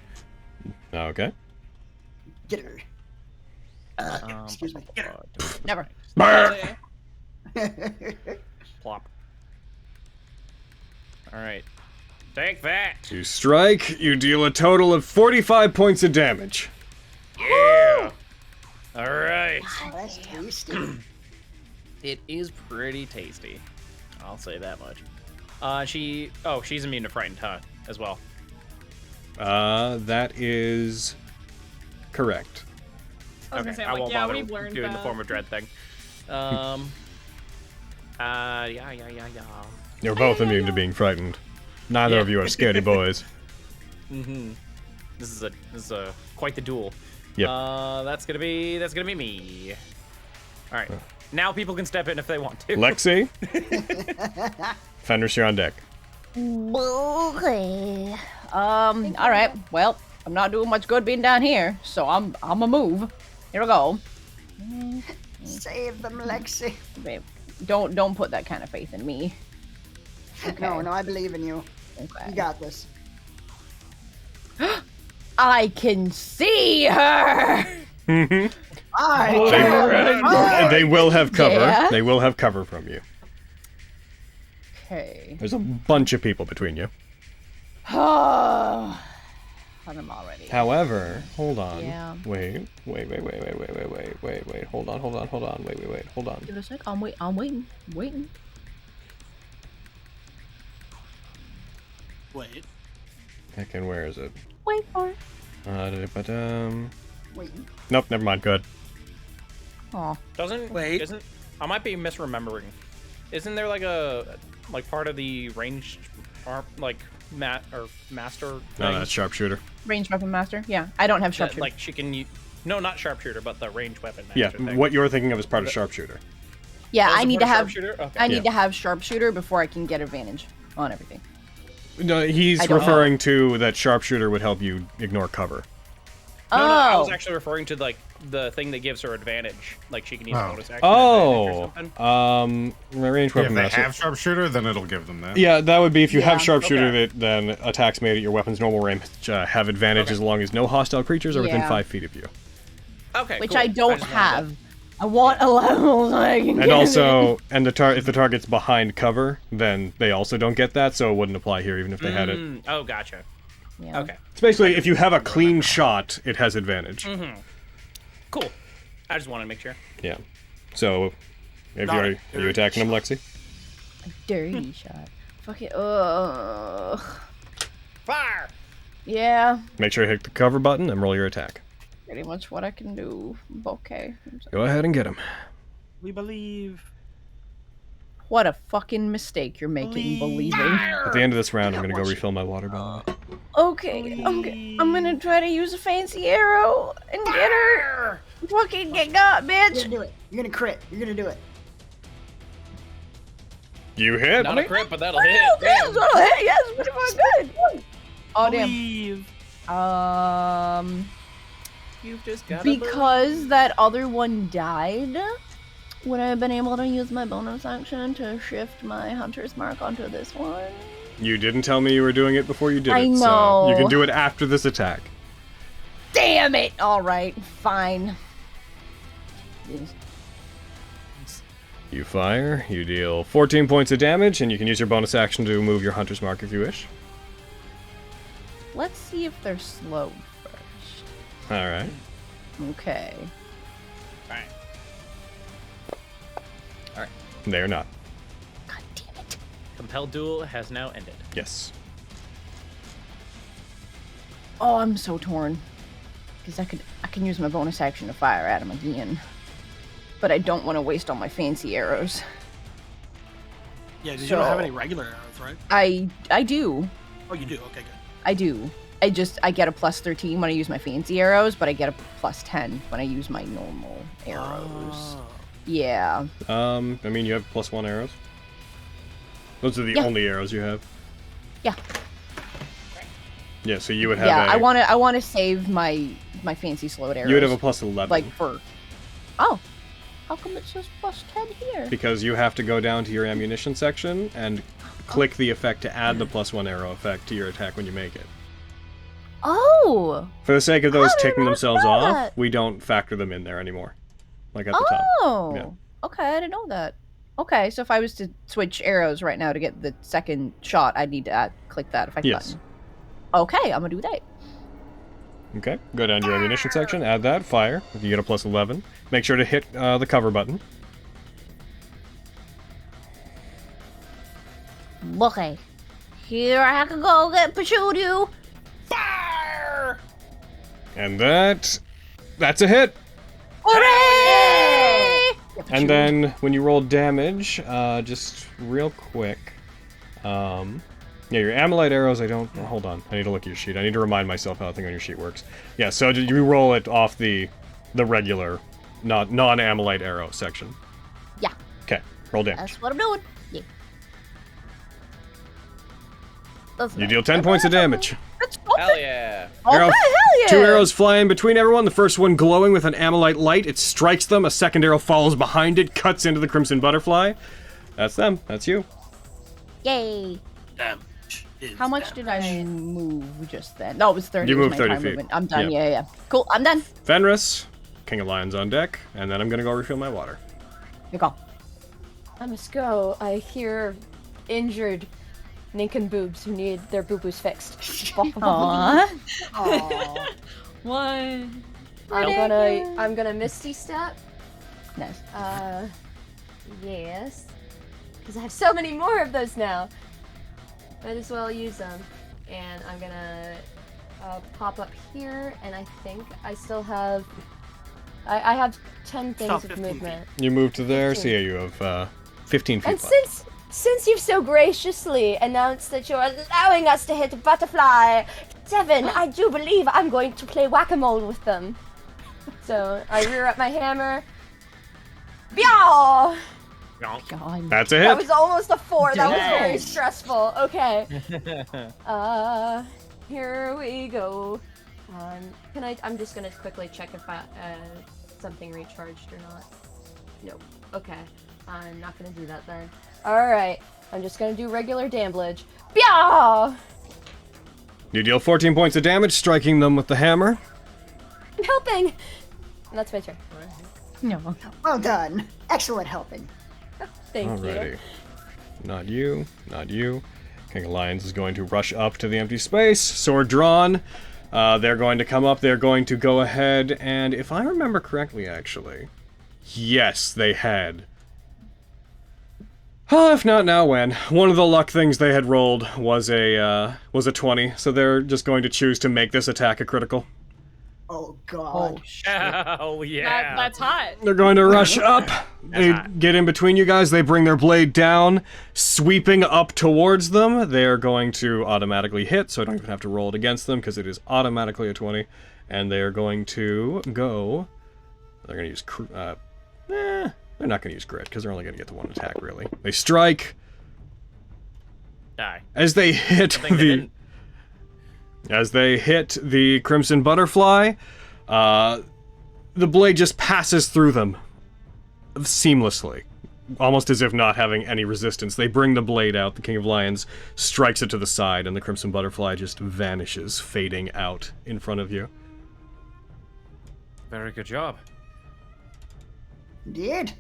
Okay. Get her. Excuse me. Never. Plop. Alright. Take that! You strike, you deal a total of 45 points of damage. Yeah! Alright. Oh, that's tasty. It is pretty tasty. I'll say that much. She's immune to frightened, huh? As well. That is correct. I was gonna say, I like, won't yeah, bother we've learned doing that. the form of dread thing. Yeah. You're both immune to being frightened. Neither of you are scaredy boys. Mm-hmm. This is a quite the duel. Yep. That's gonna be me. All right. Now people can step in if they want to. Lexi. Fenris, you're on deck. Okay. All right. Well, I'm not doing much good being down here, so I'm a move. Here we go. Save them, Lexi. Babe, don't put that kind of faith in me. Okay. No, I believe in you. Okay. You got this. I can see her. They will have cover. Yeah. They will have cover from you. Okay. There's a bunch of people between you. I'm already. However, hold on. Yeah. Wait. Hold on. Hold on. Give a sec. I'm waiting. Wait. Heck, and where is it? Wait for it. Wait. Nope, never mind. Good. Aw. Isn't I might be misremembering. Isn't there like part of the ranged master No, thing? that's sharpshooter. Ranged weapon master? Yeah. I don't have That, sharpshooter. like she can use. No, not sharpshooter, but the ranged weapon master Yeah, thing. what you're thinking of is part of sharpshooter. yeah, Oh, is I it need to part of have sharpshooter? Okay. I need to have sharpshooter before I can get advantage on everything. No, he's I don't referring to that sharpshooter would help you ignore cover. No, I was Oh. actually referring to like the thing that gives her advantage. Like she can use Oh. bonus action advantage or something. Range If weapon they master. have sharpshooter, then it'll give them that. Yeah, that would be if you have Yeah, sharpshooter, okay. then attacks made at your weapon's normal range have advantage as long as no hostile creatures are within Yeah. 5 feet of you. Okay, Which cool. I don't just wanted have. I want a level so I can And get also, if the target's behind cover, then they also don't get that, so it wouldn't apply here even if they had it. Oh, gotcha. Yeah. Okay, It's basically, if you have a clean shot, it has advantage. cool. I just wanted to make sure. Yeah. So, are you attacking him, Lexi? Dirty shot. Fuck it. Ugh. Fire! Yeah. Make sure you hit the cover button and roll your attack. Pretty much what I can do. Okay. Go ahead and get him. We believe. What a fucking mistake you're making believing. At the end of this round, I'm going to go refill my water bottle. Okay, I'm gonna try to use a fancy arrow and get her. Fucking get got, You're bitch. gonna do it. You're gonna crit. You're gonna do it. You hit! Not a crit, but that'll hit. Oh, Damn. damn, so hey, yes, pretty fucking good. Oh damn. Believe. You've just got Because that other one died, would I have been able to use my bonus action to shift my hunter's mark onto this one? You didn't tell me you were doing it before you did I it, so know. you can do it after this attack. Damn it! Alright, fine. You fire, you deal 14 points of damage, and you can use your bonus action to move your hunter's mark if you wish. Let's see if they're slow first. Alright. Okay. Alright. They are not. God damn it. Compelled duel has now ended. Yes. Oh, I'm so torn. Because I can use my bonus action to fire at him again. But I don't want to waste all my fancy arrows. Yeah, you don't have any regular arrows, right? I do. Oh, you do? Okay, good. I do. I get a plus 13 when I use my fancy arrows, but I get a plus 10 when I use my normal arrows. Oh. Yeah. I mean, you have +1 arrows. Those are the Yeah. only arrows you have. Yeah. Yeah, so you would have Yeah, a... I want to save my fancy slowed arrows. You would have a +11. like for. Oh. How come it says plus 10 here? Because you have to go down to your ammunition section and click the effect to add the +1 arrow effect to your attack when you make it. Oh. For the sake of those How did I ticking not themselves know off, that? we don't factor them in there anymore. Like at the top. Oh. Yeah. Okay, I didn't know that. Okay, so if I was to switch arrows right now to get the second shot, I'd need to click that effect Yes. button. Okay, I'm gonna do that. Okay, go down to your ammunition section, add that, fire. If you get a +11, make sure to hit the cover button. Okay. Here I can go get Pachudu. Fire! And that's a hit. Hooray! And then when you roll damage, just real quick, yeah, your Amylite arrows, hold on, I need to look at your sheet. I need to remind myself how the thing on your sheet works. Yeah, so you roll it off the regular, non-Amylite arrow section. Yeah. Okay, roll damage. That's what I'm doing. Yeah. You deal 10 points of damage. Hell yeah. Arrow, hell yeah! 2 arrows fly in between everyone, the first one glowing with an Amylite light. It strikes them, a second arrow follows behind it, cuts into the Crimson Butterfly. That's them, that's you. Yay. Damage is How much did I damage. move just then? No, it was 30. You was moved my 30 time feet. movement. I'm done. Yeah. Yeah. Cool, I'm done. Fenris, King of Lions on deck, and then I'm gonna go refill my water. You go. I must go. I hear injured Ninkin boobs who need their boo-boos fixed. Aww. Aw. One. I'm gonna Misty Step. Nice. Yes. Because I have so many more of those now. Might as well use them. And I'm gonna pop up here, and I think I still have... I have 10 things Stop, of 15 movement. You move to there, so yeah, you have 15 feet And left. since you've so graciously announced that you're allowing us to hit Butterfly 7, I do believe I'm going to play whack-a-mole with them. So I rear up my hammer. Byaw! God. That's a That hit. was almost a 4. That was Dang. very stressful. Okay. Here we go. I'm just gonna quickly check if something recharged or not. Nope. Okay. I'm not gonna do that then. Alright. I'm just gonna do regular damage. Byaw! You deal 14 points of damage, striking them with the hammer. I'm helping! And that's my turn. No. Well done. Excellent helping. Thank you. Alrighty. Not you, not you. King of Lions is going to rush up to the empty space, sword drawn. They're going to come up, they're going to go ahead, and if I remember correctly, actually, yes, they had. If not now, when? One of the luck things they had rolled was a 20, so they're just going to choose to make this attack a critical. Oh god. Oh, shit. Oh yeah. That's hot. They're going to rush up. They get in between you guys. They bring their blade down, sweeping up towards them. They're going to automatically hit, so I don't even have to roll it against them because it is automatically a 20. And they're going to go. They're going to use. They're not going to use grit because they're only going to get the one attack, really. They strike. Die. As they hit the Crimson Butterfly, the blade just passes through them seamlessly, almost as if not having any resistance. They bring the blade out, the King of Lions strikes it to the side, and the Crimson Butterfly just vanishes, fading out in front of you. Very good job. Indeed.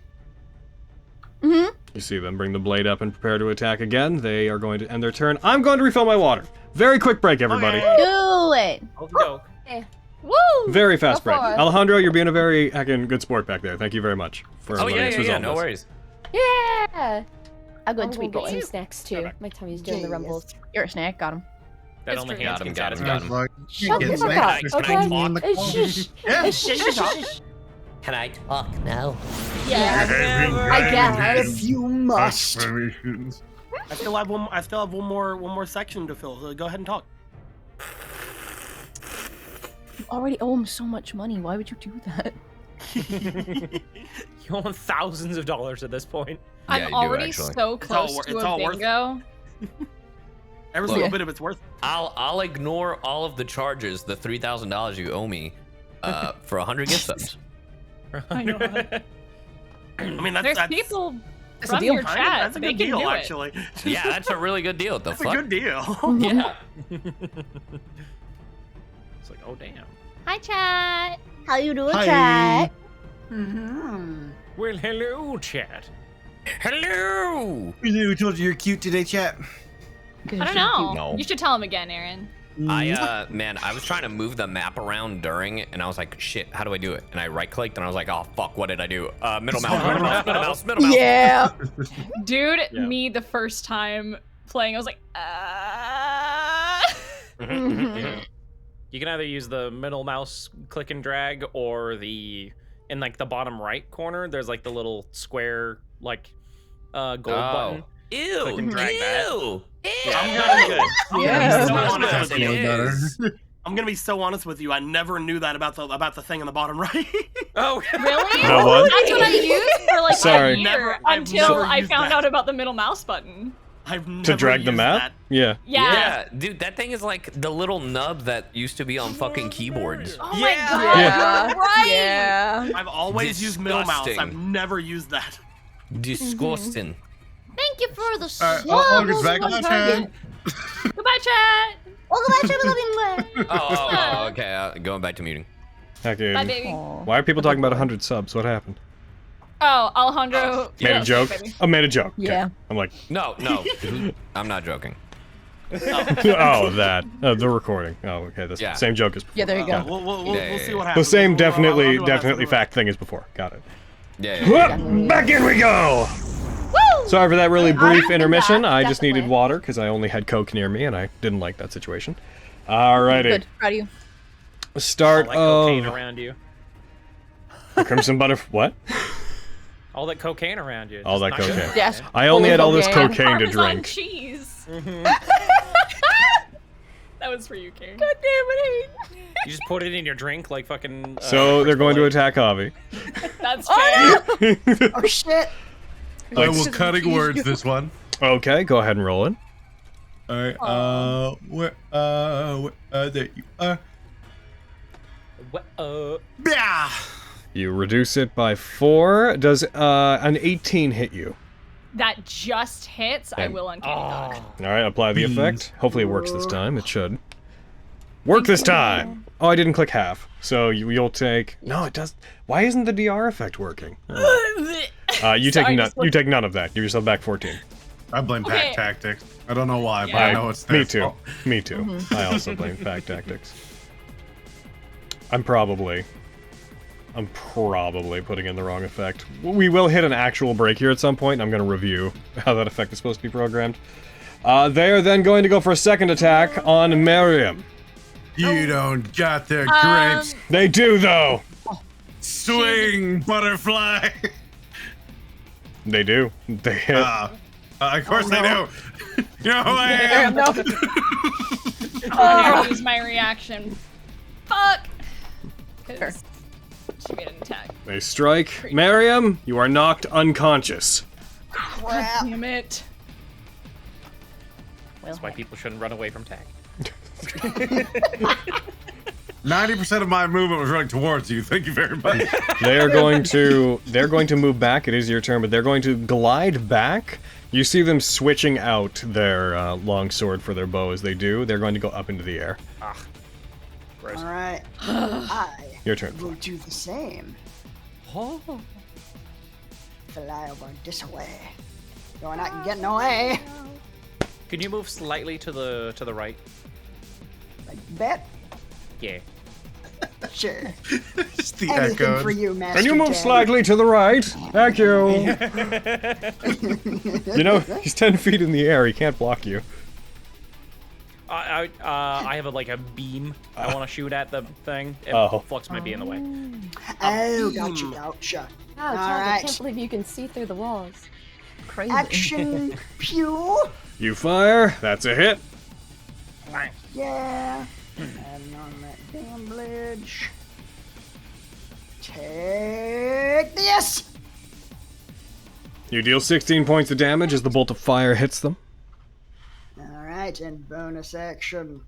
You see them bring the blade up and prepare to attack again. They are going to end their turn. I'm going to refill my water. Very quick break, everybody. Do it. Okey-doke. Woo! Very fast Go break. for it. Alejandro, you're being a very heckin' good sport back there. Thank you very much for Oh letting us yeah, resolve no this. worries. Yeah! A good I'm sweet gonna get boy. some snacks too. My tummy's doing the Yes. rumbles. You're a snack. Got him. That It's only true. hands Got him, can got him, satisfy. got him. Shut the Get fuck snacks. up, Can I okay? talk? Shush. Yeah. Shush. Can I talk now? Yeah. I guess. If you must. I still have one more section to fill. So go ahead and talk. You already owe him so much money. Why would you do that? You own thousands of dollars at this point. Yeah, you I'm do, already actually. so It's all close wor- to it's a all worth it. bingo. Every single bit of it's worth it. I'll ignore all of the charges, the $3,000 you owe me, for 100 gift subs. I know. I mean, There's that's people That's a from deal. your kind of- chat. that's a They good can deal, do it. actually. Yeah, that's a really good deal. What the That's a fuck? good deal. Yeah. It's like, oh damn. Hi, chat. How you doing, Hi. chat? Mm-hmm. Well, hello, chat. Hello! You told you you're cute today, chat. I don't know. No. You should tell him again, Aaron. Man, I was trying to move the map around during, and I was like, shit, how do I do it? And I right-clicked, and I was like, oh, fuck, what did I do? Middle mouse, middle mouse, middle mouse, middle mouse. Yeah. Dude, Yeah. me the first time playing. I was like, Yeah. You can either use the middle mouse click and drag, or in like the bottom right corner, there's like the little square like gold button. Ew! Click and drag that. Ew! I'm gonna be so honest with you. I never knew that about the thing in the bottom right. Oh, really? No, what? That's what I used for like Sorry. a year I've until never I used found that. out about the middle mouse button. I've never To drag the used map? that. Yeah. Yeah. Dude, that thing is like the little nub that used to be on fucking keyboards. Oh my god. Yeah. Right. Yeah. I've always used middle mouse. Disgusting. I've never used that. Disgusting. Thank you for the August back in the chat. Goodbye, chat. Welcome back to the living Oh, okay. Going back to muting. Okay. Bye, baby. Why are people talking about 100 subs? What happened? Oh, Alejandro. Made a joke? Baby. I made a joke. Okay. Yeah. I'm like, No. I'm not joking. oh, that. The recording. Oh, okay. The Yeah. same joke as before. Yeah, there you go. We'll see what The happens. same I'll definitely do what happens. fact thing as before. Got it. Yeah. Back in we go! Woo! Sorry for that really brief I'm intermission. back, I just needed definitely. water because I only had Coke near me and I didn't like that situation. Alrighty. Good. Proud of you. Start All that cocaine of around you. Crimson Butter. What? All that cocaine around you. All Just that not good. cocaine. Yes. I only had all this Cocaine. cocaine to Parmesan drink. cheese. That was for you, Karen. God damn it, You just put it in your drink like fucking. So they're going to attack Avi. That's fair. Oh shit! I will cutting words this one. Okay, go ahead and roll it. Alright, there you are. Yeah! You reduce it by 4. Does an 18 hit you? That just hits. I will uncanny dog. Alright, apply the effect. Hopefully it works this time. It should. Work this time! Oh, I didn't click half. So you'll take... No, it does... Why isn't the DR effect working? You take none of that. Give yourself back 14. I blame Okay. pack tactics. I don't know why, but I know it's Me their too. fault. Me too. I also blame pack tactics. I'm probably putting in the wrong effect. We will hit an actual break here at some point, and I'm going to review how that effect is supposed to be programmed. They are then going to go for a second attack on Miriam. You don't got their grapes. They do, though! Swing, butterfly! They do. They hit. Of course they do. You know who I am. I'm gonna use my reaction. Fuck! Because she made an attack. They strike. Miriam, you are knocked unconscious. God damn it. That's why people shouldn't run away from tag. 90% of my movement was running towards you. Thank you very much. They're going to move back. It is your turn, but they're going to glide back. You see them switching out their long sword for their bow as they do. They're going to go up into the air. Gross. All right, I Your turn. will do the same. Oh. Fly over this way. You're not getting away. Can you move slightly to the right? Like bet. Yeah. Sure. Just the Anything echo. for you, Master. Can you move Tag. slightly to the right? Thank you. You know, he's 10 feet in the air. He can't block you. I have a beam. I want to shoot at the thing. If Oh. Flux might be in the way. Oh, gotcha, gotcha. Wow, All Chad, I right. can't believe you can see through the walls. Crazy. Action, pew. You fire. That's a hit. Yeah. And on that damn bridge. Take this. You deal 16 points of damage as the bolt of fire hits them. All right, and bonus action.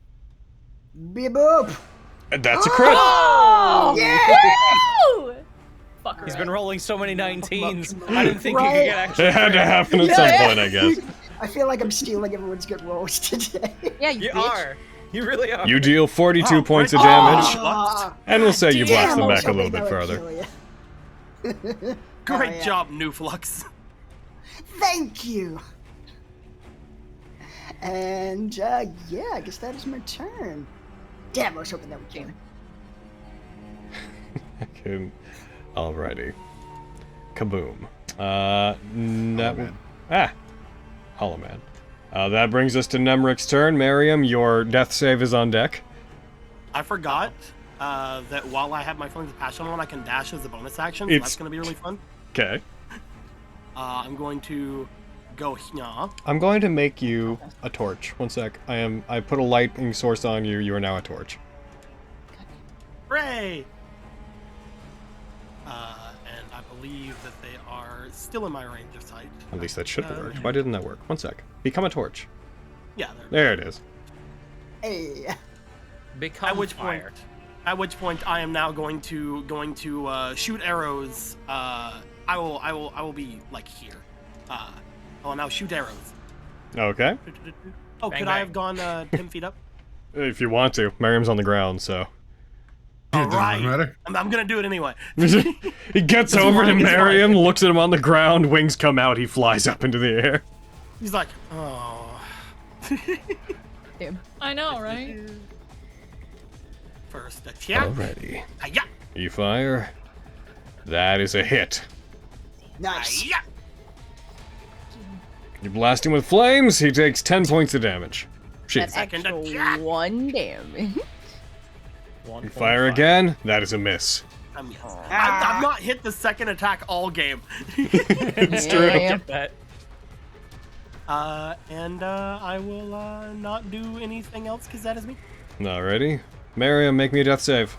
Beep boop. And that's a crit. Oh! Yeah. Fucker. He's been rolling so many 19s. I didn't think he could Right. get actually. It had to happen at some point, I guess. I feel like I'm stealing everyone's good rolls today. Yeah, You bitch. are. You really are. You deal 42 Oh, points of great. damage. Ah, And we'll say you blast damn, them I was back a little hoping bit that would further. kill you. Great yeah. job, New Flux. Thank you. And yeah, I guess that is my turn. Damn, I was hoping that would kill me. Okay. Alrighty. Kaboom. Hollow Man. That brings us to Nemric's turn. Miriam, your death save is on deck. I forgot that while I have my Flames of Passion on, I can dash as a bonus action, so that's going to be really fun. Okay. I'm going to go here. I'm going to make you a torch. One sec. I put a lighting source on you. You are now a torch. Hooray! And I believe that they are still in my range of sight. At least that should have worked. Why didn't that work? One sec. Become a torch. Yeah. There it is. Hey. Become fire. At which point I am now going to shoot arrows. I will be like here. I will now shoot arrows. Okay. Oh, Bang, could bang. I have gone 10 feet up? If you want to. Miriam's on the ground, so. All right. I'm gonna do it anyway. He gets over to Miriam, looks at him on the ground, wings come out, he flies up into the air. He's like, oh. Damn. I know, right? First attack. Alrighty. Hi-ya. You fire. That is a hit. Nice. Hi-ya. You blast him with flames, he takes 10 points of damage. Shit. That Second extra attack. 1 damage. You fire again, that is a miss. I've not hit the second attack all game. It's true. Get that. And I will not do anything else because that is me. Alrighty. Miriam, make me a death save.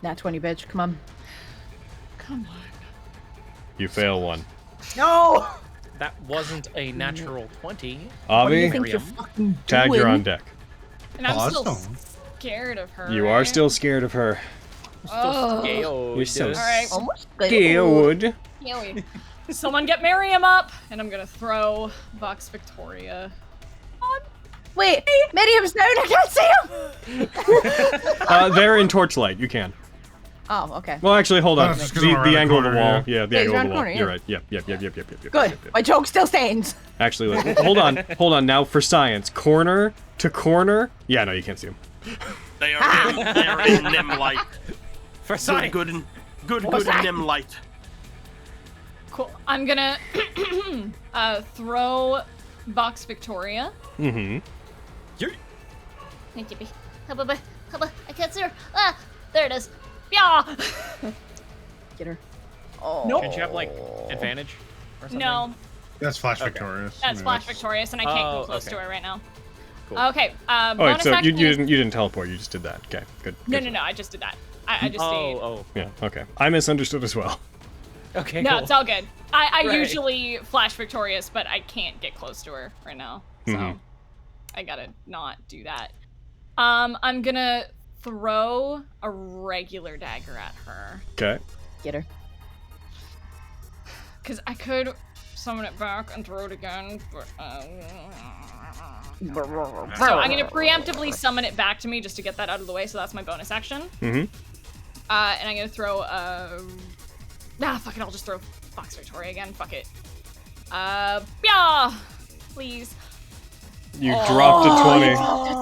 Nat 20, bitch. Come on. Come on. You fail one. No! That wasn't a natural 20. What do you Avi, think you're fucking tag, doing? you're on deck. And I'm still Awesome. scared of her. You are right? still scared of her. Oh. You're so Alright. Almost scared. Yowie. Someone get Miriam up, and I'm gonna throw Vox Victoria. Wait, Miriam's down. I can't see him. They're in torchlight, you can. Oh, okay. Well, actually, hold on. Oh, just 'cause I'm around The the angle of the corner, wall. Yeah, the Yeah, angle he's of around the the wall. corner, You're yeah. right. Yep. Good. Yep. My choke still stands. Actually, hold on. Now for science. Corner to corner. Yeah, no, you can't see him. They are in Nim light. For science. Good Nim light. Cool. I'm gonna throw Vox Victoria. Mm-hmm. Thank you. Hubba, I can't see her. Ah, there it is. Yeah. Get her. Oh. Nope. Don't you have, like, advantage or something? No, That's Flash Victorious. that's Yeah, Flash Victorious, and I can't Oh, go close okay. to her right now. Cool. Okay. Oh, wait, Bonus so action you is- didn't teleport. You just did that. Okay, good. No, good. I just did that. I just stayed. Oh. Yeah. Okay. I misunderstood as well. Okay, No, cool. it's all good. I Right. usually Flash Victorious, but I can't get close to her right now, so Mhm. I gotta not do that. I'm gonna throw a regular dagger at her. Okay. Get her. Because I could summon it back and throw it again, but, so I'm gonna preemptively summon it back to me just to get that out of the way, so that's my bonus action. Mm-hmm. And I'm gonna throw fuck it, I'll just throw Vox Victoria again, fuck it. Yeah! Please. You dropped a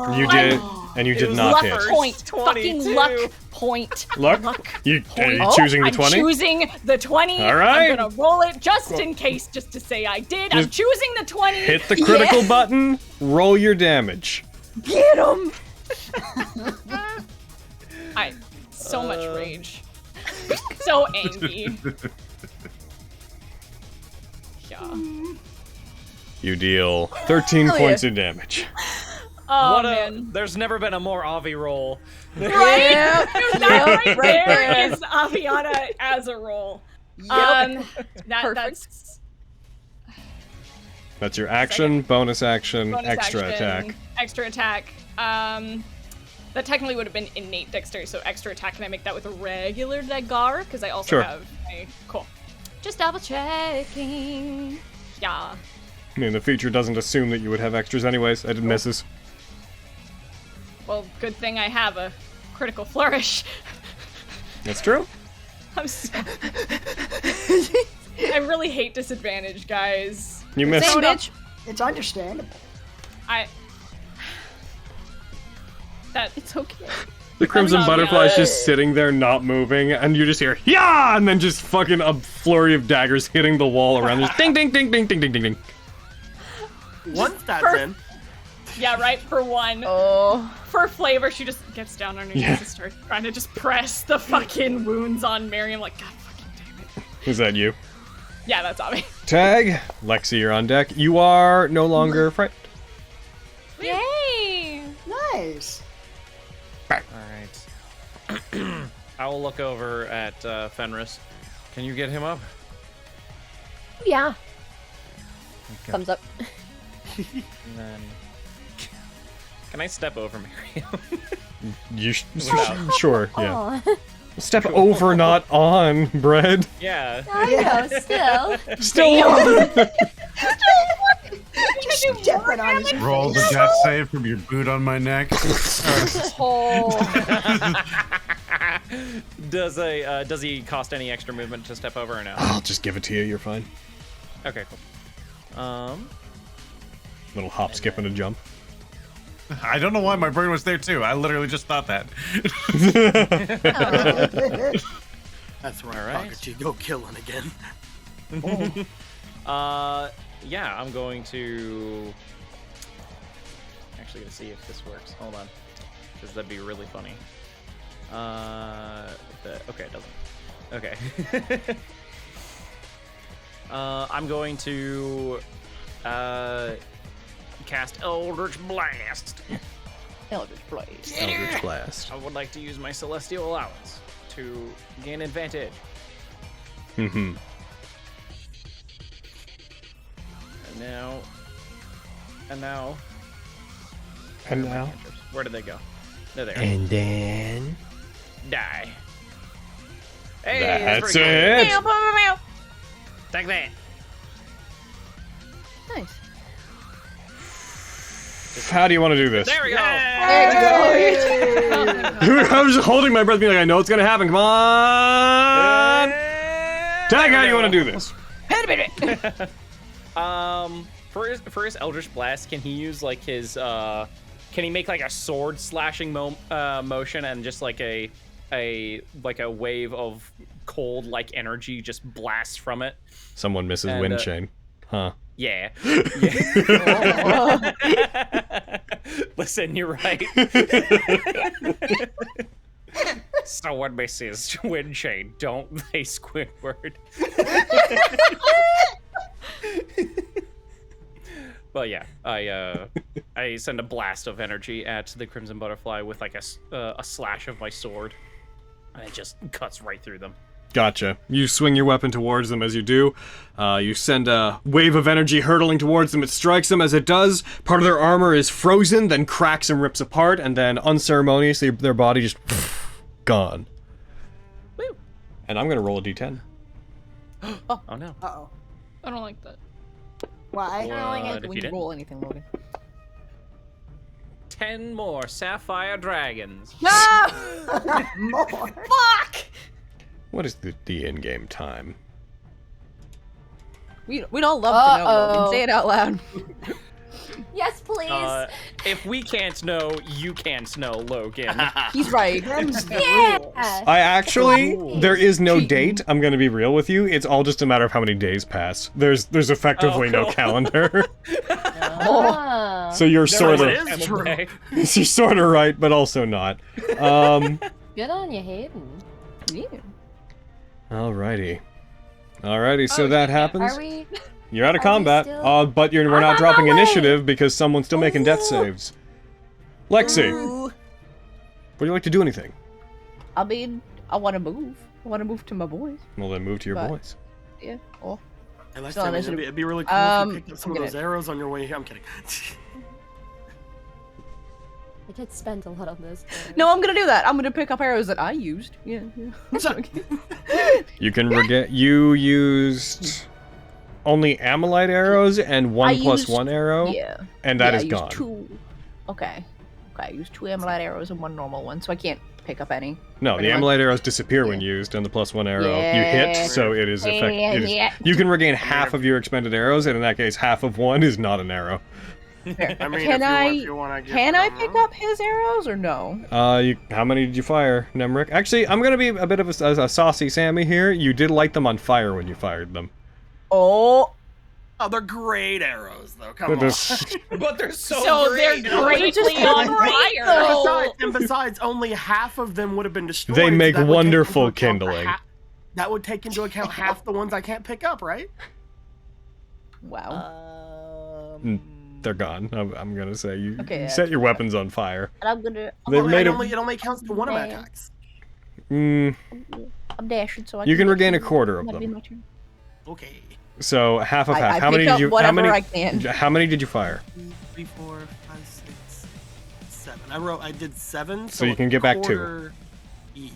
20. You did, and you did not luck hit. point. Fucking luck point. Luck? You point. choosing the 20? I'm choosing the 20. All right. I'm gonna roll it just in case, just to say I did. I'm Just choosing the 20. Hit the critical button. Roll your damage. Get him. So much rage. So angry. Yeah. You deal 13 Hell yeah. points of damage. Oh man. There's never been a more Avi roll. Right? Yep. Dude, that Yep, right there there. is Aviana as a roll. Yep. That's That's your action, bonus action, bonus extra action, attack. Extra attack. That technically would have been innate dexterity, so extra attack. Can I make that with a regular dagger? Because I also Sure. have a cool. Just double checking. Yeah. I mean, the feature doesn't assume that you would have extras anyways. I did misses. Well, good thing I have a critical flourish. That's true. I'm so... I really hate disadvantage, guys. You missed. Same bitch. It's understandable. It's okay. The Crimson not Butterfly's good. just sitting there not moving, and you just hear, yeah, and then just fucking a flurry of daggers hitting the wall around. Just ding, ding, ding, ding, ding, ding, ding, ding. One stat in. Yeah, right, for one. Oh. For flavor, she just gets down on her knees and starts trying to just press the fucking wounds on Miriam, like, God fucking damn it. Is that you? Yeah, that's on me. Tag. Lexi, you're on deck. You are no longer frightened. Yay! Nice. Alright. I will look over at Fenris. Can you get him up? Yeah. Okay. Thumbs up. And then... Can I step over Miriam? You sure, yeah. Aw. Step over, not on, bread. Yeah. I know, still. Still. Just stepping on his Roll the death save from your boot on my neck. Oh. Does he cost any extra movement to step over or no? I'll just give it to you. You're fine. Okay, cool. Little hop, skip, and a jump. I don't know why my brain was there too. I literally just thought that. That's right. All right. Pocket, you go killing again. Yeah, I'm going to... Actually gonna see if this works. Hold on. Because that'd be really funny. Okay, it doesn't. Okay. I'm going to... cast Eldritch Blast. Eldritch Blast. Eldritch Blast. I would like to use my Celestial Allowance to gain advantage. Mm-hmm. And now... Where did they go? There they are. And then... Die. Hey, That's pretty it. cool. Take that. Nice. How do you want to do this? There we go. I was just holding my breath, being like, I know it's gonna happen. Come on. Tag, how do you want to do this? For his Eldritch Blast, can he use like his can he make like a sword slashing motion and just like a wave of cold like energy just blasts from it? Someone misses wind chain. Huh. Yeah. Listen, you're right. Someone misses wind chain. Don't they, Squidward? But yeah, I send a blast of energy at the Crimson Butterfly with like a slash of my sword, and it just cuts right through them. Gotcha. You swing your weapon towards them as you do. You send a wave of energy hurtling towards them. It strikes them. As it does, part of their armor is frozen, then cracks and rips apart, and then unceremoniously their body just gone. Woo. And I'm gonna roll a d10. Oh no. Uh-oh. I don't like that. Why? I don't like What it if when you you didn't? roll anything, Logan. 10 more Sapphire Dragons. No! More. Fuck! What is the in-game time? We'd all love to know, Logan. Uh-oh. Say it out loud. Yes, please. If we can't know, you can't know, Logan. He's right. Yeah. I actually, there is no date. I'm gonna be real with you. It's all just a matter of how many days pass. There's effectively no cool. calendar. Ah. So you're sort of, It's true. you're sort of right, but also not. Good on you, Hayden. Yeah. Alrighty. Alrighty, so that happens. Are we? You're out of are we combat, still- but we're I'm not on dropping my way. initiative because someone's still making death saves. Lexi, would you like to do anything? I mean, I want to move. I want to move to my boys. Well, then move to your But- boys. Yeah. Oh. Hey, last Still time, initiative. it'd be really cool if you picked up some I'm of those gonna- arrows on your way here. I'm kidding. I did spend a lot on this. No, I'm gonna do that. I'm gonna pick up arrows that I used. Yeah. You can you used only Amylite arrows and one I plus used- one arrow, Yeah. and that Yeah, is I used gone. 2. Okay. I used 2 Amylite arrows and 1 normal one, so I can't pick up any. No, the Pretty much. Amylite arrows disappear when used, and the plus one arrow you hit, Yeah. so it is effective. Yeah. You can regain half of your expended arrows, and in that case, half of one is not an arrow. Fair. I mean, Can if you want to Can I pick up his arrows or no? How many did you fire, Nemric? Actually, I'm gonna be a bit of a, saucy Sammy here. You did light them on fire when you fired them. Oh. Oh, they're great arrows, though. Come on. But they're so they're great. greatly on fire. And besides, only half of them would have been destroyed. They make so that would take wonderful into account kindling. that would take into account half the ones I can't pick up, right? Wow. They're gone. I'm gonna say you Okay, set your weapons on fire. And I'm gonna. They've made it only counts to one of my Dang. attacks. Mm, I'm dashing, so I you can get regain a to- quarter of that'd be them. my turn. Okay. So half of half. I How many pick did up you? How whatever many? I can. How many did you fire? 3, 4, 5, 6, 7. I did 7. So you can get back 2. quarter each.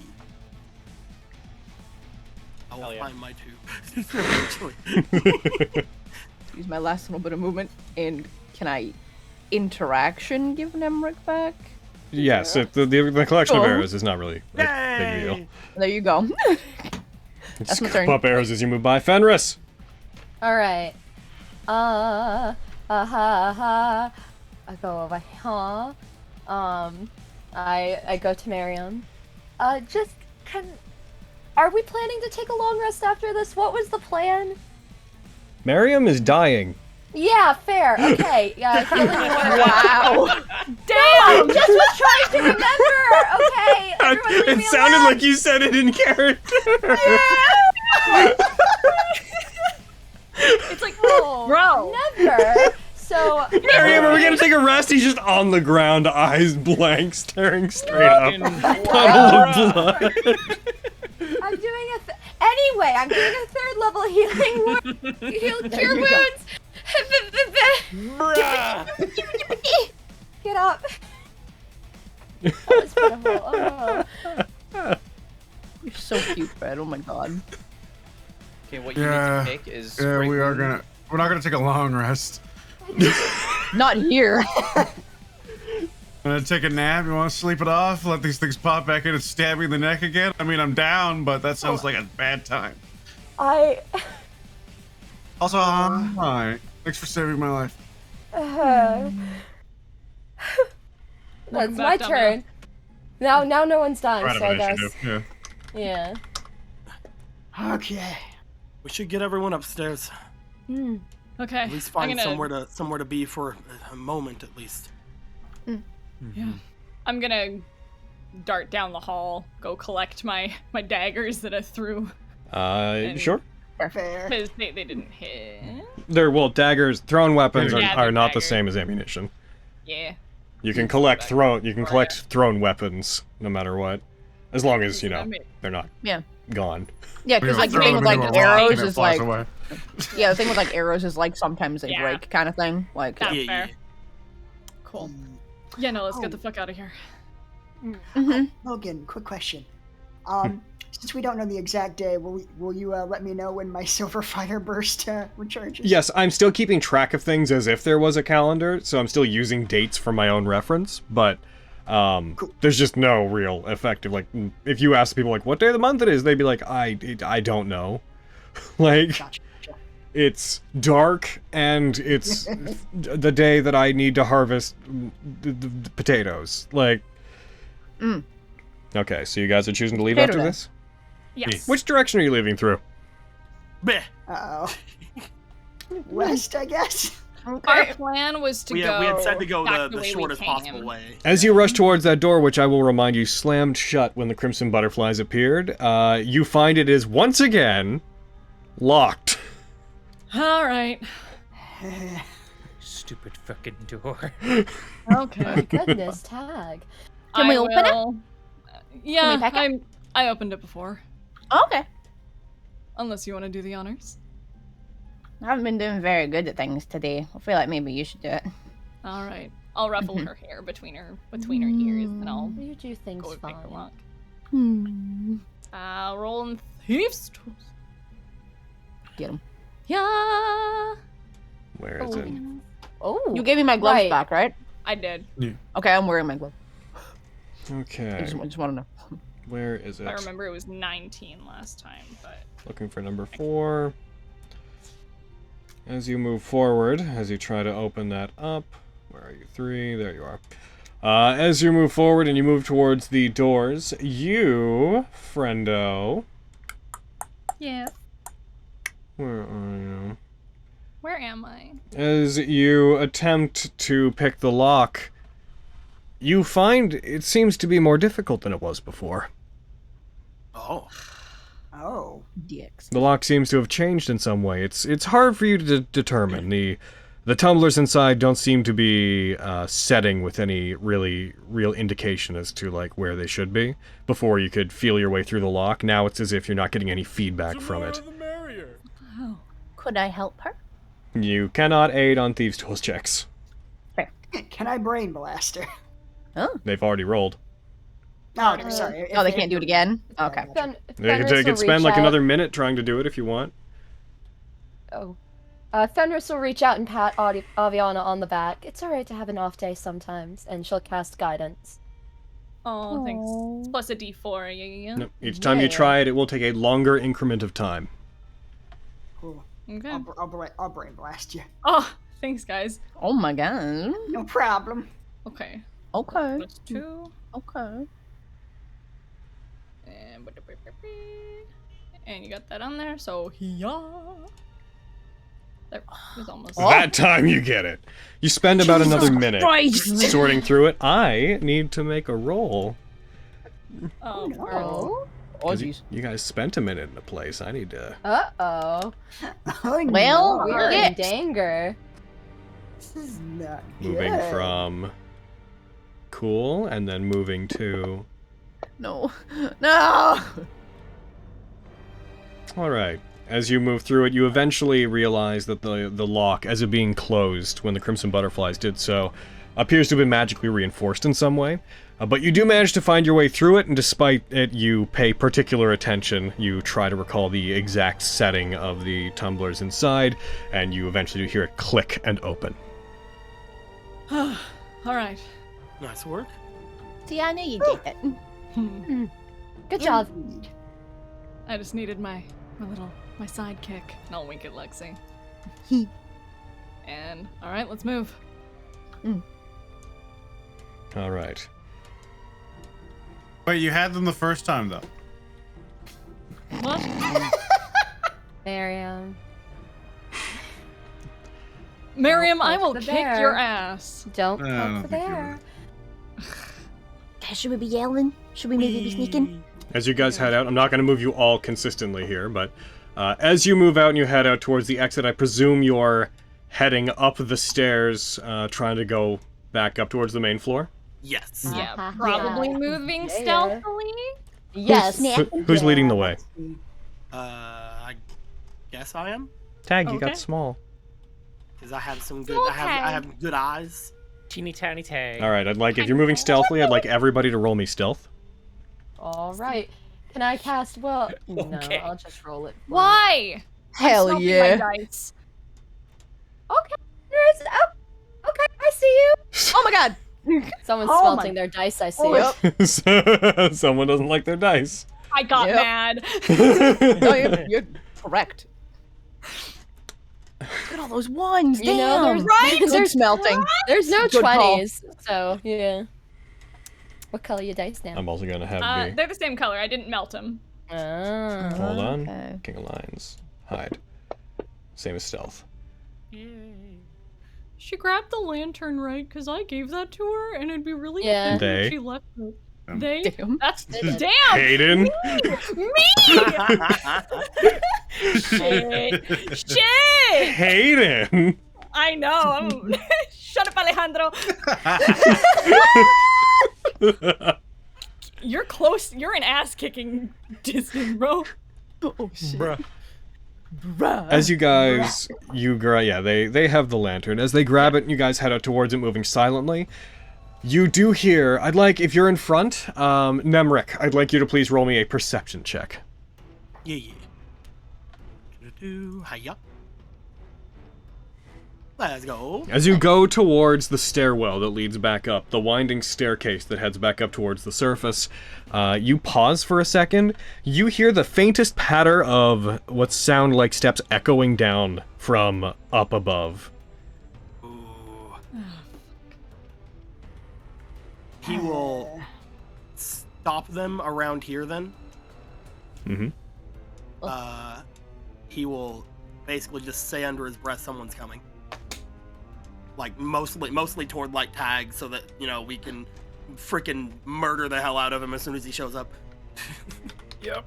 I will find my 2. Eventually. Use my last little bit of movement, and can I interaction give Nemric back? Yes, the collection of Cool. arrows is not really a big deal. There you go. Just my scoop turn. up arrows as you move by. Fenris. All right. I go over here. I go to Miriam. Are we planning to take a long rest after this? What was the plan? Miriam is dying. Yeah, fair. Okay. Yeah, healing word. Wow. Damn! Just was trying to remember. Okay. Everyone leave It me sounded alone. like you said it in character. It's like, Bro. Never. So. Miriam, are we gonna take a rest? He's just on the ground, eyes blank, staring straight up. Puddle of blood. I'm doing anyway, I'm doing a 3rd level healing word. Cure wounds. Get up. That was pitiful. Oh. You're so cute, Fred. Oh my god. Okay, what you Yeah, need to pick is. yeah, great we are wound. gonna. We're not gonna take a long rest. Not here. I'm gonna take a nap. You want to sleep it off? Let these things pop back in and stab me in the neck again? I mean, I'm down, but that sounds like a bad time. Also, I'm alright. Thanks for saving my life. That's my turn. Now no one's done, Right so of I guess. initiative, Yeah. Okay. We should get everyone upstairs. Okay. At least find somewhere to be for a moment, at least. Yeah. I'm gonna dart down the hall, go collect my daggers that I threw. Sure. Fair. Because they didn't hit. Daggers, thrown weapons Yeah, are they're not the daggers. same as ammunition. Yeah. You can collect thrown weapons no matter what, as long as they're not Yeah. gone. Yeah, because like the Throw thing them with into like a rock arrows and it is flies like away. yeah, the thing with like arrows is like sometimes they Yeah. break kind of thing. Like That's Yeah, fair. yeah. Cool. Yeah, no, let's get the fuck out of here. Logan, quick question. Since we don't know the exact day, will you let me know when my silver fire burst recharges? Yes, I'm still keeping track of things as if there was a calendar, so I'm still using dates for my own reference, but there's just no real effective, like, if you ask people, like, what day of the month it is, they'd be like, I don't know. Like, Gotcha. it's dark, and it's the day that I need to harvest the potatoes. Like, okay, so you guys are choosing to leave Potato after day. this? Yes. Which direction are you leaving through? Bleh. Uh-oh. West, I guess. Our plan was to We go. had said to go back the way we shortest came. possible way. As you rush towards that door, which I will remind you slammed shut when the crimson butterflies appeared, you find it is once again locked. All right. Stupid fucking door. Okay. Goodness, tag. Can we open it? Yeah, we pack it? I opened it before. okay. Unless you want to do the honors. I haven't been doing very good at things today. I feel like maybe you should do it. All right. I'll ruffle her hair between her ears, and I'll You do things go and pick the fine. lock. Hmm. I'll roll in thieves' tools. Get him. Yeah. Where is it? Oh. You gave me my gloves right. back, right? I did. Okay, I'm wearing my gloves. I Okay, just want to know. where is it? I remember it was 19 last time, but Looking for number 4. As you move forward, as you try to open that up, where are you? 3, there you are. As you move forward and you move towards the doors, you, friendo, yeah. where are you? Where am I? As you attempt to pick the lock, you find it seems to be more difficult than it was before. Oh. Oh. Dicks. The lock seems to have changed in some way. It's hard for you to determine. The tumblers inside don't seem to be setting with any real indication as to like where they should be. Before you could feel your way through the lock. Now it's as if you're not getting any feedback from it. Oh. Could I help her? You cannot aid on Thieves' Tools checks. Can I brain blast her? Oh. They've already rolled. Oh, okay, sorry. Oh, they can't do it again? Okay. They could spend like another minute trying to do it if you want. Oh. Fenris will reach out and pat Aviana on the back. It's alright to have an off day sometimes, and she'll cast guidance. Oh, thanks. Plus a D4, yeah. No, each time you try it, it will take a longer increment of time. Cool. Okay. I'll brain blast you. Oh, thanks, guys. Oh my god. No problem. Okay. Okay. Plus 2. Okay. And you got that on there, so yeah. There was almost. That time you get it. You spend about another minute sorting through it. I need to make a roll. Oh, no. You guys spent a minute in a place. I need to... Uh-oh. Oh, Well, no. We're in danger. This is not Moving good. from... Cool, and then moving to... No. No! Alright. As you move through it, you eventually realize that the lock, as it being closed when the Crimson Butterflies did so, appears to have been magically reinforced in some way. But you do manage to find your way through it, and despite it, you pay particular attention. You try to recall the exact setting of the tumblers inside, and you eventually do hear it click and open. Alright. Nice work. See, I knew you did it. Good job. I just needed my sidekick. And I'll wink at Lexi. And, alright, let's move. Alright. Wait, you had them the first time, though. What? Miriam. Miriam, Don't I will poke the kick bear. your ass. Don't I poke don't the think you bear. Guys, should we be yelling? Should we maybe be sneaking? As you guys head out, I'm not going to move you all consistently here, but as you move out and you head out towards the exit, I presume you're heading up the stairs, trying to go back up towards the main floor? Yes. Yeah, probably moving stealthily. Yes. Who's leading the way? I guess I am. Tag, you Okay. got small. Because I have some good. Okay. I have good eyes. Teeny tiny tag. Alright, I'd like, if you're moving stealthily, I'd like everybody to roll me stealth. Alright. Can I cast, well, Okay. no, I'll just roll it. Why? Hell Smoking yeah. My dice. Okay. Okay, I see you. Oh my god! Someone's Oh smelting my- their dice, I see. Yep. Someone doesn't like their dice. I got Yep. mad. No, you're correct. Look at all those ones. You know, Damn. there's- Right? Good there's- smelting. There's no Good call. 20s, so, yeah. What color are your dice now? I'm also gonna have the... They're the same color. I didn't melt them. Ah. Hold on. Okay. King of Lions. Hide. Same as stealth. She grabbed the lantern, right? Because I gave that to her, and it'd be really Yeah. offended if They. she left it. They? Damn. That's They did. damn! Hayden! Me! Shit! Shit! Hayden! I know. Shut up, Alejandro. You're close. You're an ass-kicking distance, bro. Oh shit. Bruh. Bruh. As you guys, they have the lantern. As they grab it, you guys head out towards it, moving silently. You do hear, I'd like, if you're in front, Nemric, I'd like you to please roll me a perception check. Yeah. Hiya. Let's go. As you go towards the stairwell that leads back up, the winding staircase that heads back up towards the surface, you pause for a second. You hear the faintest patter of what sound like steps echoing down from up above. Ooh. He will stop them around here then. Mm-hmm. He will basically just say under his breath, "Someone's coming." Like mostly toward like Tag, so that we can freaking murder the hell out of him as soon as he shows up. Yep.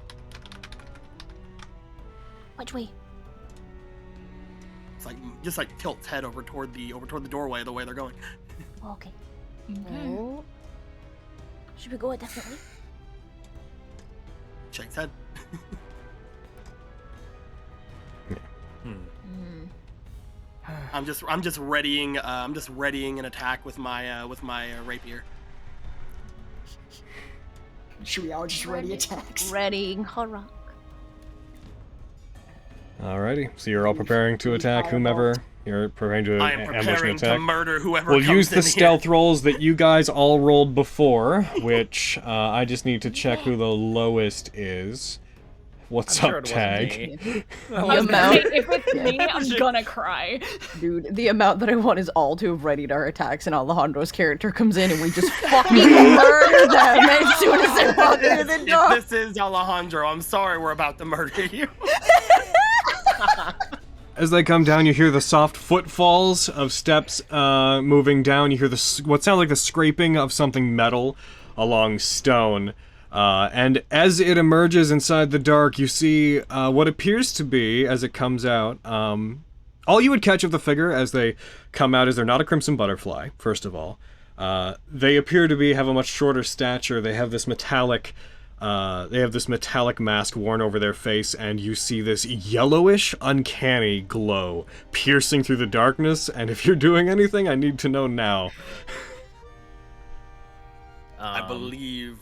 Which way? It's like just like tilts head over toward the doorway the way they're going. Okay. Oh. Should we go a different way? Shakes head. I'm just readying an attack with my rapier. Should we all just ready attacks? Readying horror. Alrighty, so you're all preparing to attack whomever. You're preparing to I am ambush and preparing attack. to murder whoever We'll comes use the in stealth here. rolls that you guys all rolled before, which I just need to check who the lowest is. What's I'm sure up, it wasn't Tag? me. I was gonna say, if it's me, I'm gonna cry. Dude, the amount that I want is all to have readied our attacks and Alejandro's character comes in and we just fucking murder them as soon as they walk through the door. If this is Alejandro, I'm sorry we're about to murder you. As they come down, you hear the soft footfalls of steps moving down. You hear what sounds like the scraping of something metal along stone. And as it emerges inside the dark, you see what appears to be, as it comes out, all you would catch of the figure as they come out is they're not a crimson butterfly, first of all. They appear to have a much shorter stature. They have this metallic mask worn over their face, and you see this yellowish, uncanny glow piercing through the darkness. And if you're doing anything, I need to know now. I believe,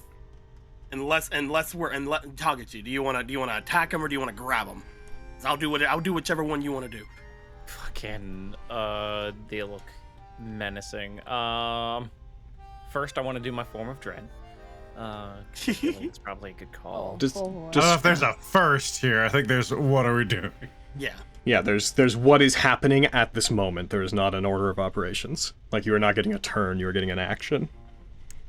unless Tagachi, do you want to attack him or do you want to grab him? 'Cause I'll do whichever one you want to do. Fucking, they look menacing. First I want to do my form of dread. It's probably a good call. I don't know if there's a first here. I think there's what are we doing? Yeah. Yeah, there's what is happening at this moment. There is not an order of operations. Like, you are not getting a turn, you are getting an action.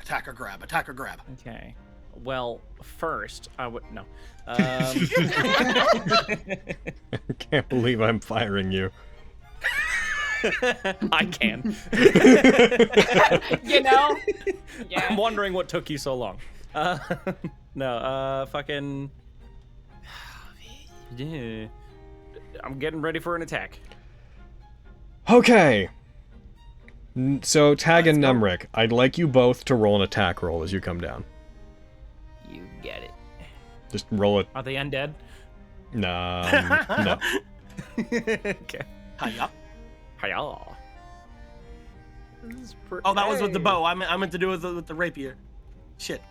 Attack or grab, attack or grab. Okay. Well, first, I would... No. I can't believe I'm firing you. I can. Yeah. I'm wondering what took you so long. Fucking... Yeah. I'm getting ready for an attack. Okay. So, Tag and Nemric, I'd like you both to roll an attack roll as you come down. You get it. Just roll it. Are they undead? No. Okay. Hiya. Hiya. Oh, that was with the bow. I meant to do it with the rapier. Shit.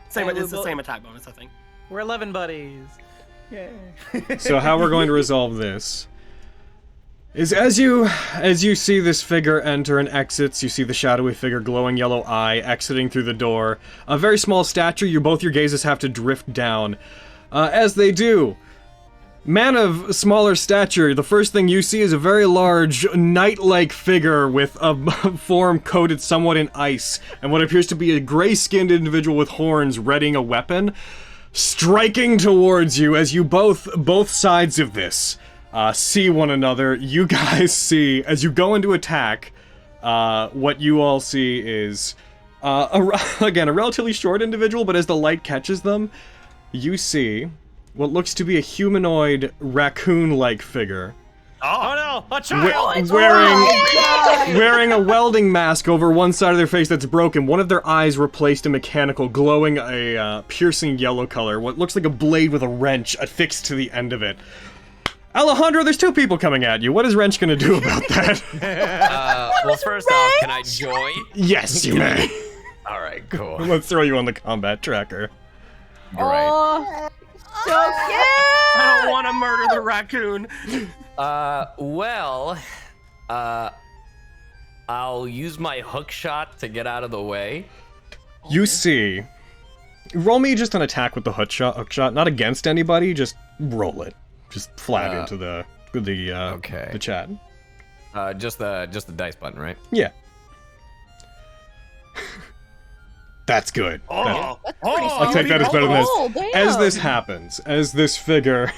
It's the same attack bonus, I think. We're 11 buddies. Yeah. So how we're going to resolve this is as you see this figure enter and exits, you see the shadowy figure, glowing yellow eye, exiting through the door. A very small stature, both your gazes have to drift down. As they do, man of smaller stature, the first thing you see is a very large, knight-like figure with a form coated somewhat in ice, and what appears to be a gray-skinned individual with horns readying a weapon, striking towards you as you both sides of this see one another. You guys see, as you go into attack, what you all see is, again, a relatively short individual, but as the light catches them, you see what looks to be a humanoid, raccoon-like figure. Oh no! A child! Wearing a welding mask over one side of their face that's broken. One of their eyes replaced a mechanical, glowing a piercing yellow color. What looks like a blade with a wrench affixed to the end of it. Alejandro, there's two people coming at you. What is Wrench gonna do about that? Well, first off, can I join? Yes, you may. All right, cool. Let's throw you on the combat tracker. Great. Oh, so cute! I don't want to murder the raccoon. I'll use my hook shot to get out of the way. You see. Roll me just an attack with the hook shot, not against anybody, just roll it. Just flat into the chat. Just the dice button, right? Yeah. That's good. Oh, I'll take that as better than this. As this happens, as this figure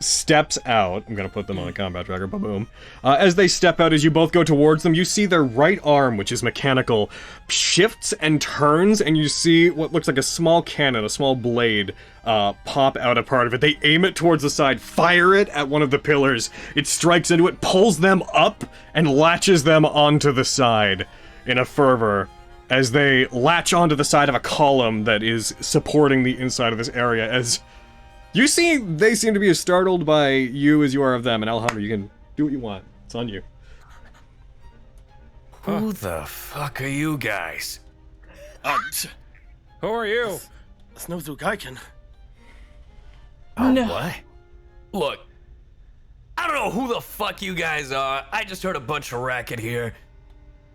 steps out. I'm gonna put them on a combat tracker, boom. As they step out, as you both go towards them, you see their right arm, which is mechanical, shifts and turns, and you see what looks like a small cannon, a small blade, pop out a part of it. They aim it towards the side, fire it at one of the pillars. It strikes into it, pulls them up, and latches them onto the side in a fervor as they latch onto the side of a column that is supporting the inside of this area. As you see, they seem to be as startled by you as you are of them. And Alejandro, you can do what you want. It's on you. Who the fuck are you guys? Who are you? Snowzook Icon. Oh, no. What? Look, I don't know who the fuck you guys are. I just heard a bunch of racket here.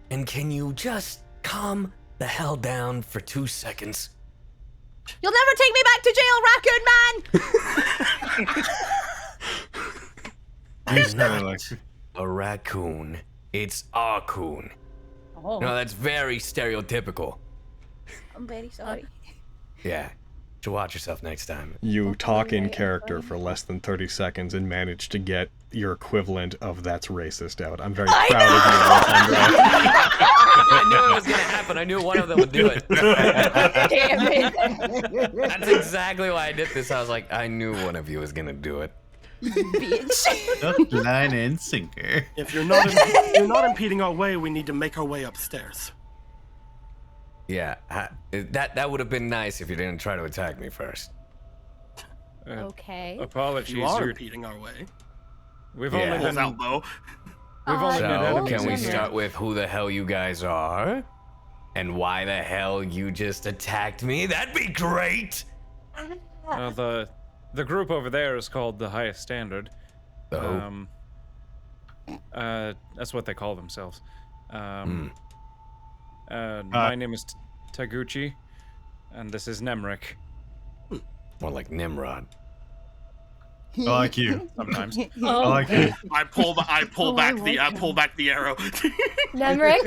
And can you just calm the hell down for 2 seconds? You'll never take me back to jail, Raccoon Man! It's not a raccoon. It's a coon. Oh. No, that's very stereotypical. I'm very sorry. Yeah. Should watch yourself next time. You talk in character for less than 30 seconds and manage to get your equivalent of "that's racist" out. I'm very proud of you, Alejandro. I knew it was gonna happen. I knew one of them would do it. Damn it. That's exactly why I did this. I was like, I knew one of you was gonna do it. Bitch. Hook, line, and sinker. If you're not impeding our way, we need to make our way upstairs. Yeah, that would have been nice if you didn't try to attack me first. Okay. Apologies. You are you're- impeding our way. We've Yeah. only Pulls been out bow. we've only been So, enemies. can we in here. start with who the hell you guys are? And why the hell you just attacked me? That'd be great! The group over there is called the Highest Standard. Oh. That's what they call themselves. My name is Taguchi, and this is Nemric. More like Nimrod. I like you. Sometimes. I like you. I pull back the arrow. Nemric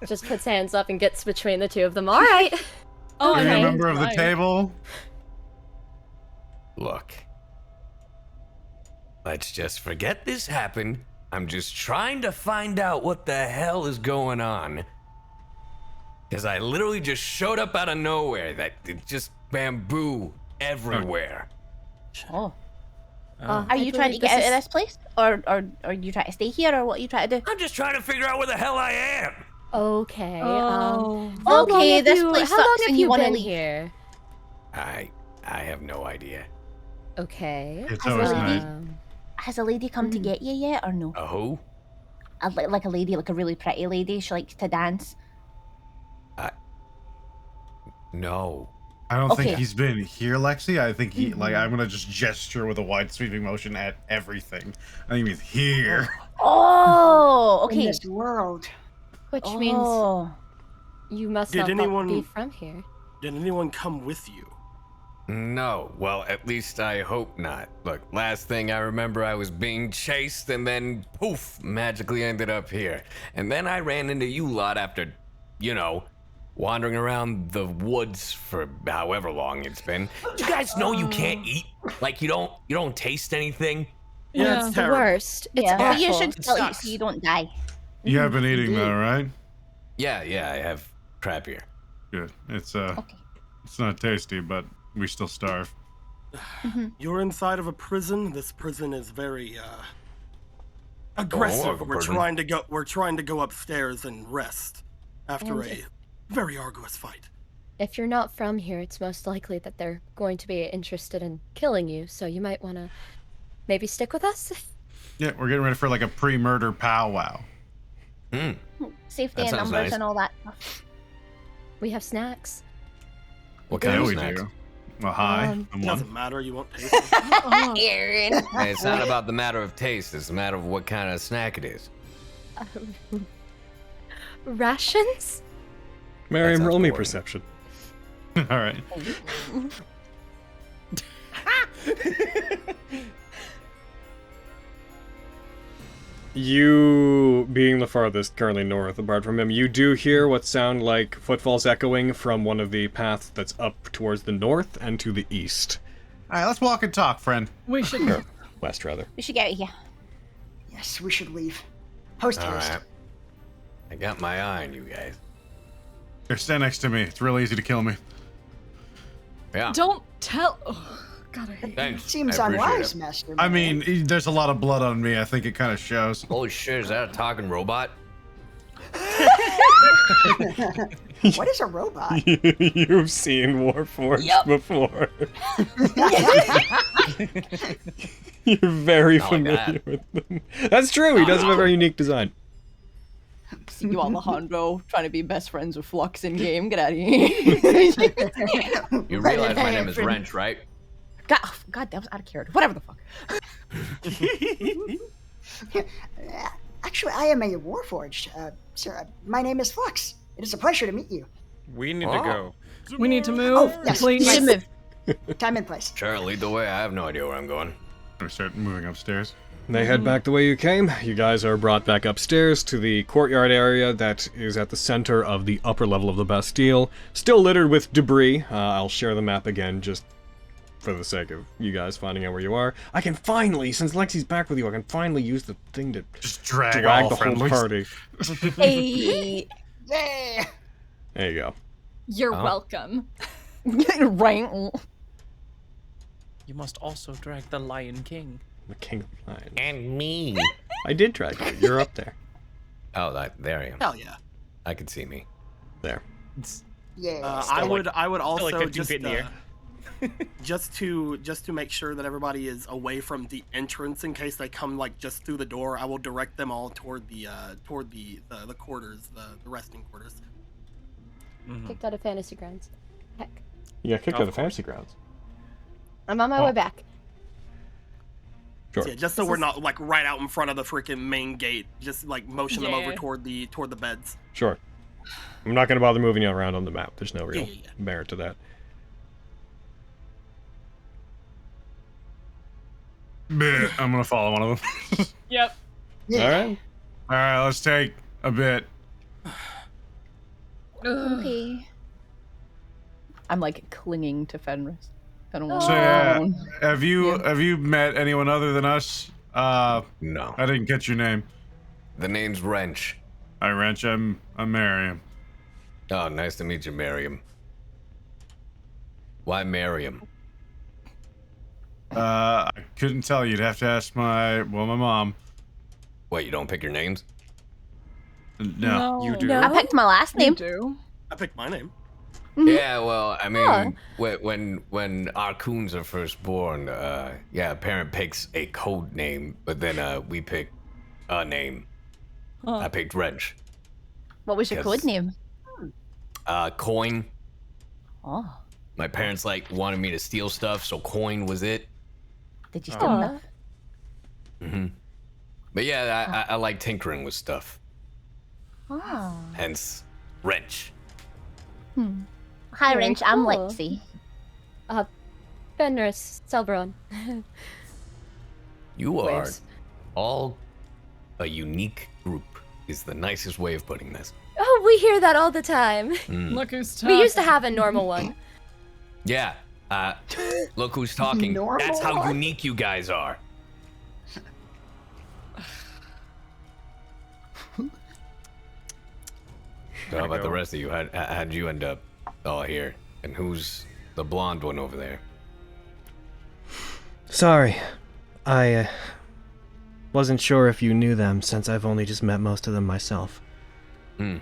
just puts hands up and gets between the two of them. All right. Oh, Are you a okay. member of the Fine. table? Look. Let's just forget this happened. I'm just trying to find out what the hell is going on. Because I literally just showed up out of nowhere. It just bamboo everywhere. Oh. Are you trying to get out of this place? Or are you trying to stay here, or what are you trying to do? I'm just trying to figure out where the hell I am. Okay. Oh. How long Okay, have this you- place how long sucks have and you wanna been leave. here? I have no idea. Okay. It's always nice. Has a lady come to get you yet, or no? A who? Like a lady, like a really pretty lady. She likes to dance. No. I don't think Okay. he's been here, Lexi. I think he, like, I'm gonna just gesture with a wide sweeping motion at everything. I think he's here. Oh, In okay. this world. Which means Oh. you must Did not anyone- be from here. Did anyone come with you? No. Well, at least I hope not. Look, last thing I remember, I was being chased and then poof, magically ended up here. And then I ran into you lot after, wandering around the woods for however long it's been. Do you guys know you can't eat? Like you don't taste anything? Yeah, It's it's the terrible. worst. It's Yeah, awful. you should It still eat sucks. so you don't die. You have been eating though, right? Yeah, I have crap here. Good. It's Okay. it's not tasty, but we still starve. You're inside of a prison. This prison is very aggressive. a We're prison. trying to go upstairs and rest after And a very arduous fight. If you're not from here, it's most likely that they're going to be interested in killing you, so you might want to maybe stick with us. Yeah, we're getting ready for like a pre-murder powwow. Safety That and sounds numbers nice. and all that stuff. We have snacks. What kind of we snacks? do. Well, hi. I'm one. Doesn't matter. You won't taste it. Aaron. Hey, it's not about the matter of taste, it's a matter of what kind of snack it is. Rations? Miriam, sounds roll me boring. perception. All right. You, being the farthest currently north apart from him, you do hear what sound like footfalls echoing from one of the paths that's up towards the north and to the east. right, let's walk and talk, friend. We should. Or west, rather. We should get here. Yes, we should leave. Post All haste. right. I got my eye on you guys. Here, stand next to me. It's real easy to kill me. Yeah. Don't tell. Oh, God, I hate. Thanks. Seems I appreciate unwise, it. Master. I Man. mean, there's a lot of blood on me. I think it kind of shows. Holy shit, is that a talking robot? What is a robot? You've seen Warforged before. You're very Not like familiar with them. That's true. He does have a very unique design. See you, Alejandro, trying to be best friends with Flux in game. Get out of here. You realize my name is Wrench, right? God, that was out of character. Whatever the fuck. Actually, I am a Warforged. Sir, my name is Flux. It is a pleasure to meet you. We need to go. We need to move. Oh, yes. Please. Yes. Move. Time and place. Sure, lead the way. I have no idea where I'm going. I'm gonna start moving upstairs. They head back the way you came. You guys are brought back upstairs to the courtyard area that is at the center of the upper level of the Bastille. Still littered with debris. I'll share the map again just for the sake of you guys finding out where you are. I can finally, since Lexi's back with you, I can finally use the thing to Just drag drag all the whole friendlies. party. Hey. Yeah. There you go. You're welcome. Right. You must also drag the Lion King. The king of lions. And me. I did drag you. You're up there. Oh, there I am. Hell yeah. I can see me. There. Yeah. I would also like 15 just feet in the air. just to make sure that everybody is away from the entrance in case they come like just through the door. I will direct them all toward the quarters, the resting quarters. Kicked out of Fantasy Grounds. Heck. You got kicked out of Fantasy Grounds. I'm on my way back. Sure. Yeah, just so we're not like right out in front of the freaking main gate. Just like motion them over Yeah. toward the beds. Sure. I'm not going to bother moving you around on the map. There's no real Yeah. merit to that. Bit. I'm gonna follow one of them. Yep. Yeah. All right. All right, let's take a bit. Okay. I'm like clinging to Fenris. I don't want So to. yeah, have you met anyone other than us? No. I didn't get your name. The name's Wrench. Hi, Wrench. I'm Miriam. Oh, nice to meet you, Miriam. Why Miriam? I couldn't tell you. You'd have to ask my mom. Wait, you don't pick your names? No. You do. I picked my last name. You do. I picked my name. Yeah, well, I mean, when our coons are first born, yeah, a parent picks a code name, but then we pick a name. I picked Wrench. What was your Yes. code name? Coin. Oh, My parents wanted me to steal stuff, so Coin was it. did you steal enough? But yeah, I like tinkering with stuff. Oh. Hence, Wrench. Hi, Very Wrench. I'm cool. Lexi. Fenris, Celbron. You are Waves. all a unique group. Is the nicest way of putting this. Oh, we hear that all the time. Look who's talking. We used to have a normal one. Yeah. Look who's talking. Normal That's how one? unique you guys are. So how about the rest of you? How'd you end up all here? And who's the blonde one over there? Sorry. I wasn't sure if you knew them since I've only just met most of them myself. Hmm.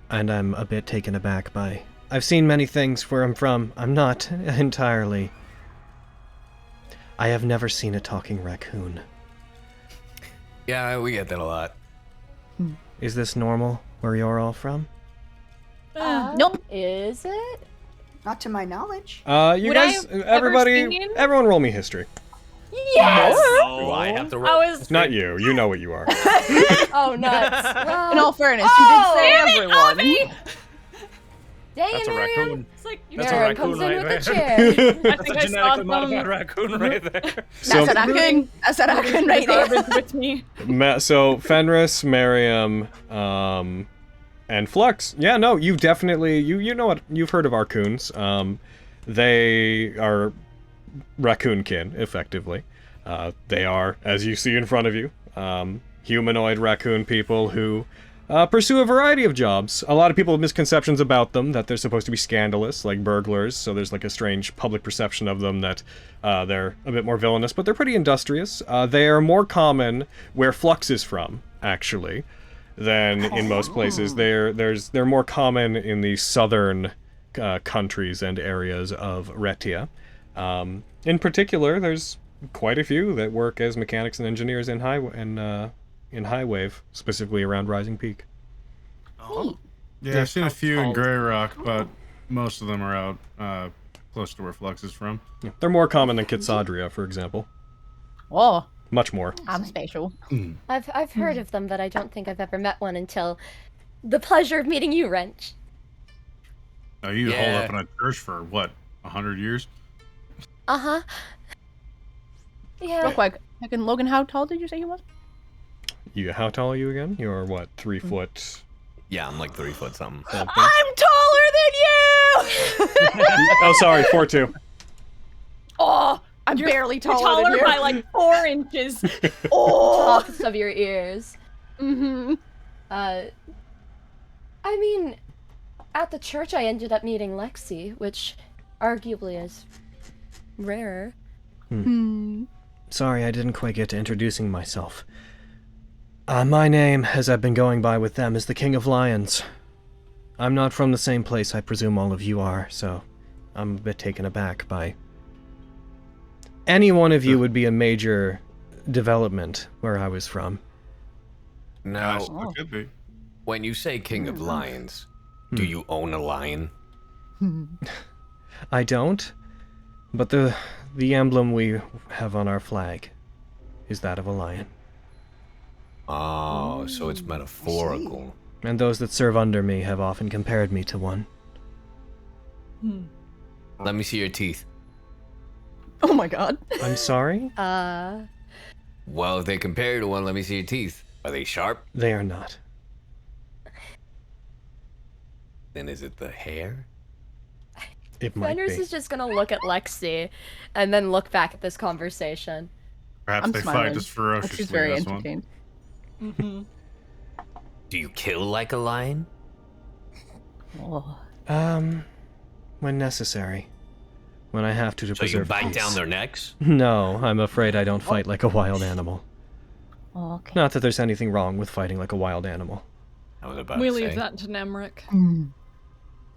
And I'm a bit taken aback by... I've seen many things where I'm from. I'm not entirely... I have never seen a talking raccoon. Yeah, we get that a lot. Is this normal where you're all from? Nope. Is it? Not to my knowledge. You Would guys, I ever everybody, sing in? everyone roll me history. Yes. Do I have to roll? I was. Not you. You know what you are. Oh, nuts. Well, In all fairness, you did say damn it, everyone. Avi! dang That's it, a Miriam. raccoon. It's like you That's a Miriam raccoon comes in right with there. a chair. I That's think a I saw genetically modified some raccoon right there. So, That's a raccoon. That's a raccoon right there. garbage with me. so Fenris, Miriam, and Flux. Yeah, no, you've definitely you know what you've heard of Arcoons. They are raccoonkin, effectively. They are, as you see in front of you, humanoid raccoon people who pursue a variety of jobs. A lot of people have misconceptions about them, that they're supposed to be scandalous, like burglars, so there's like a strange public perception of them that they're a bit more villainous, but they're pretty industrious. They are more common where Flux is from, actually, than in most places. They're more common in the southern countries and areas of Retia. In particular, there's quite a few that work as mechanics and engineers in High Wave, specifically around Rising Peak. Oh. Yeah, I've seen a few in Grey Rock, but most of them are out close to where Flux is from. Yeah, they're more common than Kitsadria, for example. Whoa. Much more. I'm special. I've heard of them, but I don't think I've ever met one until the pleasure of meeting you, Wrench. Oh, you hold up in a church for, what, 100 years? Uh-huh. Yeah. Real quick, Logan, how tall did you say he was? How tall are you again? You're what, 3 foot? Yeah, I'm like 3 foot something. I'm taller than you! Oh, sorry, 4'2". Oh, I'm barely You're taller than you. by like 4 inches. Oh, tops of your ears. Mm-hmm. I mean, at the church I ended up meeting Lexi, which arguably is rarer. Sorry, I didn't quite get to introducing myself. My name, as I've been going by with them, is the King of Lions. I'm not from the same place I presume all of you are, so I'm a bit taken aback by... Any one of you would be a major development where I was from. Now, It could be. when you say King of Lions, do you own a lion? I don't, but the emblem we have on our flag is that of a lion. Oh, so it's metaphorical. And those that serve under me have often compared me to one. Let me see your teeth. Oh my god. I'm sorry? Well, if they compare you to one, let me see your teeth. Are they sharp? They are not. Then is it the hair? It might Fenris be. is just gonna look at Lexi and then look back at this conversation. Perhaps I'm they smiling. fight just ferociously. She's very this one. entertained. Do you kill like a lion? Oh. When necessary. When I have to So you preserve bite peace. down their necks? No, I'm afraid I don't fight like a wild animal. Oh, okay. Not that there's anything wrong with fighting like a wild animal. I was about We to leave say. that to Nemric.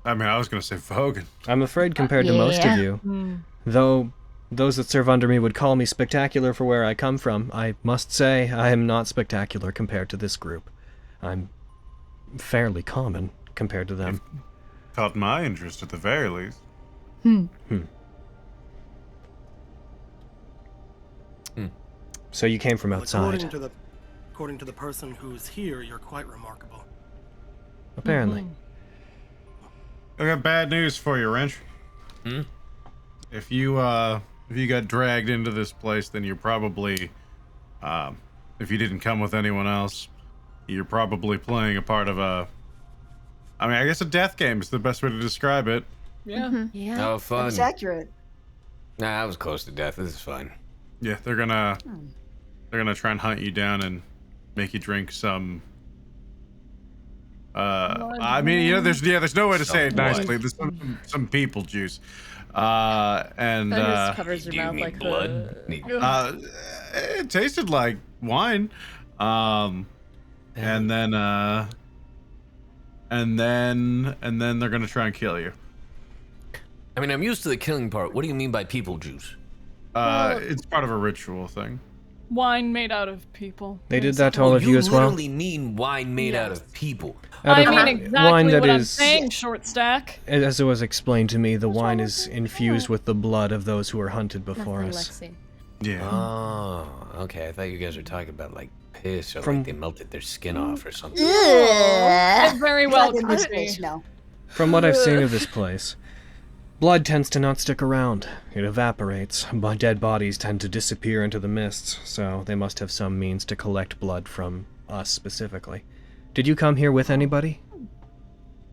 I mean, I was going to say Vogan. I'm afraid compared to most of you, though those that serve under me would call me spectacular for where I come from, I must say I am not spectacular compared to this group. I'm fairly common compared to them. Caught my interest at the very least. So you came from Well, outside, according to the person who's here, you're quite remarkable. apparently. I got bad news for you, Wrench. If you got dragged into this place, then you're probably, if you didn't come with anyone else, you're probably playing a part of a, I mean, I guess a death game is the best way to describe it. Yeah. Yeah. Oh, fun. That's accurate. Nah, I was close to death. This is fine. Yeah, they're gonna try and hunt you down and make you drink some. I mean, you know, there's no way to say it Some what? nicely. There's some people juice, and Fenris covers Do her you mouth need like blood? Need it tasted like wine, and then they're gonna try and kill you. I mean, I'm used to the killing part. What do you mean by people juice? It's part of a ritual thing. Wine made out of people. They did that to all of you as well? literally mean wine made out of people. Out I of mean exactly wine that what I'm is, saying, short stack. as it was explained to me, the wine is infused with the blood of those who were hunted before nothing, us. Lexi. Yeah. Oh, okay. I thought you guys were talking about like piss or From- like they melted their skin off or something. It very well Not in this could case, be. no. From what I've seen of this place, blood tends to not stick around. It evaporates. Dead bodies tend to disappear into the mists, so they must have some means to collect blood from us specifically. Did you come here with anybody?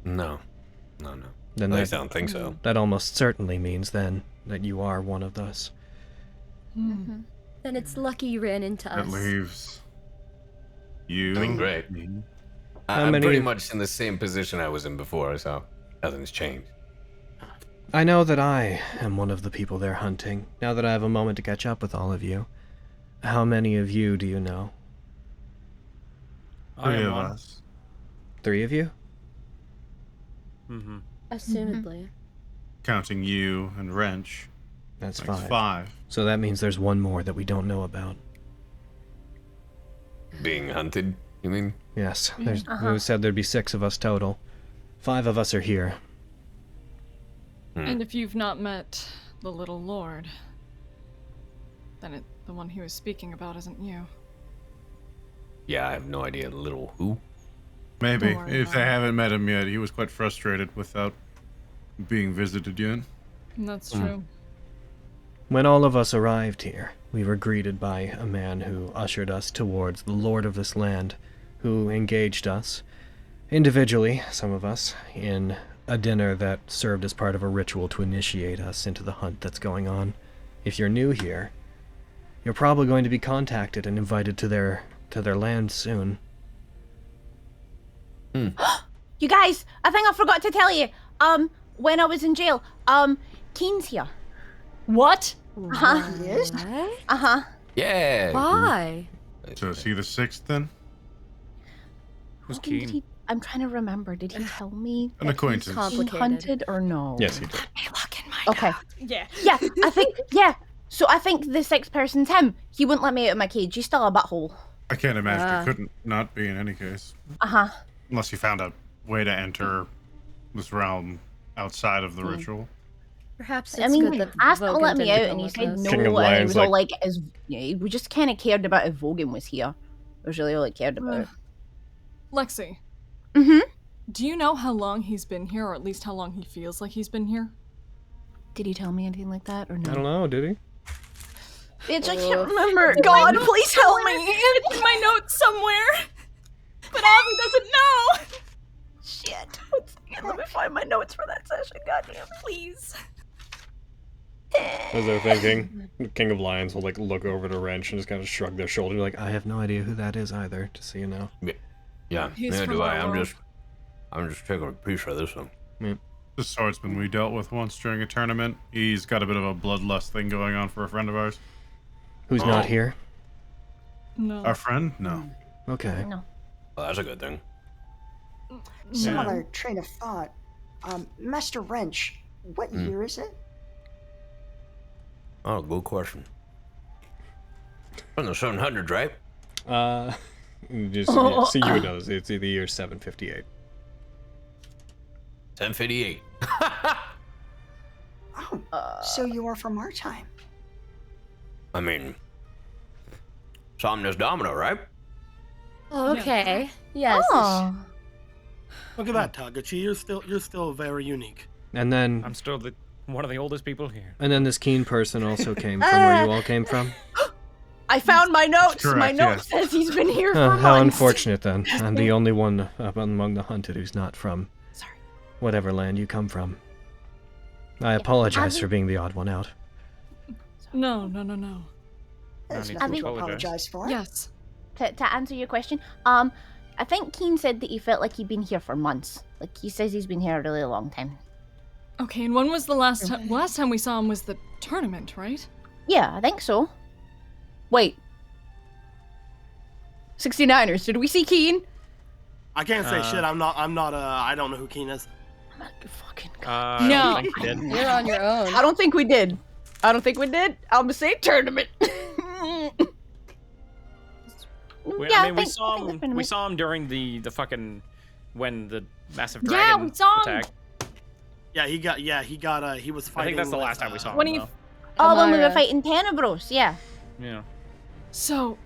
No. Then At least I don't think so. that almost certainly means then that you are one of us. Then it's lucky you ran into That us. leaves you. I mean, great. me. I'm many- pretty much in the same position I was in before, so nothing's changed. I know that I am one of the people they're hunting, now that I have a moment to catch up with all of you. How many of you do you know? I 3 am of one. us. 3 of you? Mm-hmm. Assumedly. Counting you and Wrench. That's Makes 5. 5. So that means there's one more that we don't know about. Being hunted, you mean? Yes, there's, it said there'd be 6 of us total. 5 of us are here. And if you've not met the little lord, then the one he was speaking about isn't you. Yeah, I have no idea. Little who? Maybe. Don't worry If about they it. haven't met him yet, he was quite frustrated without being visited yet. And that's true. When all of us arrived here, we were greeted by a man who ushered us towards the lord of this land, who engaged us, individually, some of us, in a dinner that served as part of a ritual to initiate us into the hunt that's going on. If you're new here, you're probably going to be contacted and invited to their land soon. You guys, I think I forgot to tell you. When I was in jail, Keen's here. What? Uh-huh. Yes? What? Uh-huh. Yeah. Why? So is he the 6th then? Who's What did Keen? he- I'm trying to remember. Did he tell me An that acquaintance. he's Complicated. hunted or no? Yes, he did. Hey, look in my Okay. Yeah. Yeah, I think, yeah. So I think the 6th person's him. He wouldn't let me out of my cage. He's still a butthole. I can't imagine Ah. it couldn't not be in any case. Uh-huh. Unless you found a way to enter this realm outside of the Hmm. ritual. Perhaps it's I mean, good that he asked to Vogan let me didn't out, go and he with said us. no. King of And he Lions, was all like, yeah, we just kind of cared about if Vogan was here. It was really all I cared about. Lexi, Mm-hmm. do you know how long he's been here, or at least how long he feels like he's been here? Did he tell me anything like that or no? I don't know, did he? Bitch, I can't remember. God, please help me. It's in my notes somewhere. But Avi doesn't know. Shit. Let me find my notes for that session. Goddamn. Please. As they're thinking, the King of Lions will look over to Wrench and just kind of shrug their shoulder, like, I have no idea who that is either, just so you know. Yeah, He's neither from do I. our world. I'm just taking a piece of this one. The swordsman we dealt with once during a tournament. He's got a bit of a bloodlust thing going on for a friend of ours. Who's not here? No. Our friend? No. Okay. No. Well, that's a good thing. Similar train of thought. Master Wrench, what year is it? Oh, good question. From the 700s, right? Just yeah, so you would know this. It's the year 758. 1058. Oh, so you are from our time. I mean, Somnus Domino, right? Okay. Yes. Oh. Look at that, Tagachi. You're still very unique. And then I'm still one of the oldest people here. this keen person also came from where you all came from. I found my notes. Correct, my note says he's been here for months. How unfortunate then. I'm the only one up among the hunted who's not from Sorry. whatever land you come from. I apologize for being the odd one out. No. There's need to nothing to apologize. apologize for. Yes. To answer your question, I think Keen said that he felt like he'd been here for months. Like, he says he's been here a really long time. Okay, and when was the last time? Last time we saw him was the tournament, right? Yeah, I think so. Wait. 69ers, did we see Keen? I can't say shit. I don't know who Keen is. I'm not fucking No. I don't think we did. You're on your own. I don't think we did. I'm gonna say tournament. I mean, we saw him during the fucking when the massive dragon we saw him. attack. He was I fighting. think that's the with, last time we saw him. When he- though. Oh, when we were Amara. fighting Tenebros, yeah. Yeah. So,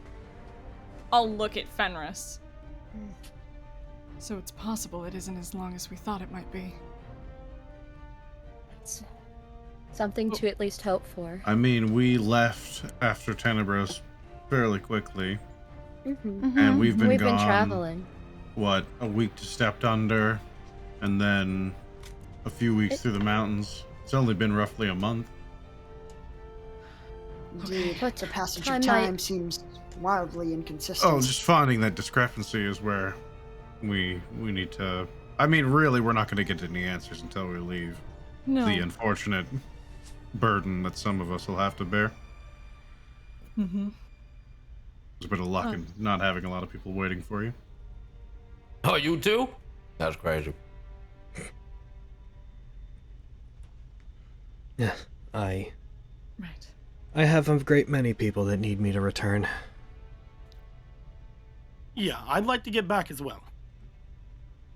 I'll look at Fenris. So it's possible it isn't as long as we thought it might be. It's something to at least hope for. I mean, we left after Tenebros fairly quickly, Mm-hmm. and we've been We've gone, been traveling. what, a week to Stepped Under, and then a few weeks through the mountains. It's only been roughly a month. Indeed, But the passage time of time might- seems wildly inconsistent. Oh, just finding that discrepancy is where we need to. I mean, really, we're not going to get any answers until we leave. No. The unfortunate burden that some of us will have to bear. Mm-hmm. There's a bit of luck in not having a lot of people waiting for you. Oh, you too? That's crazy. Yeah, I Right. have a great many people that need me to return. Yeah, I'd like to get back as well.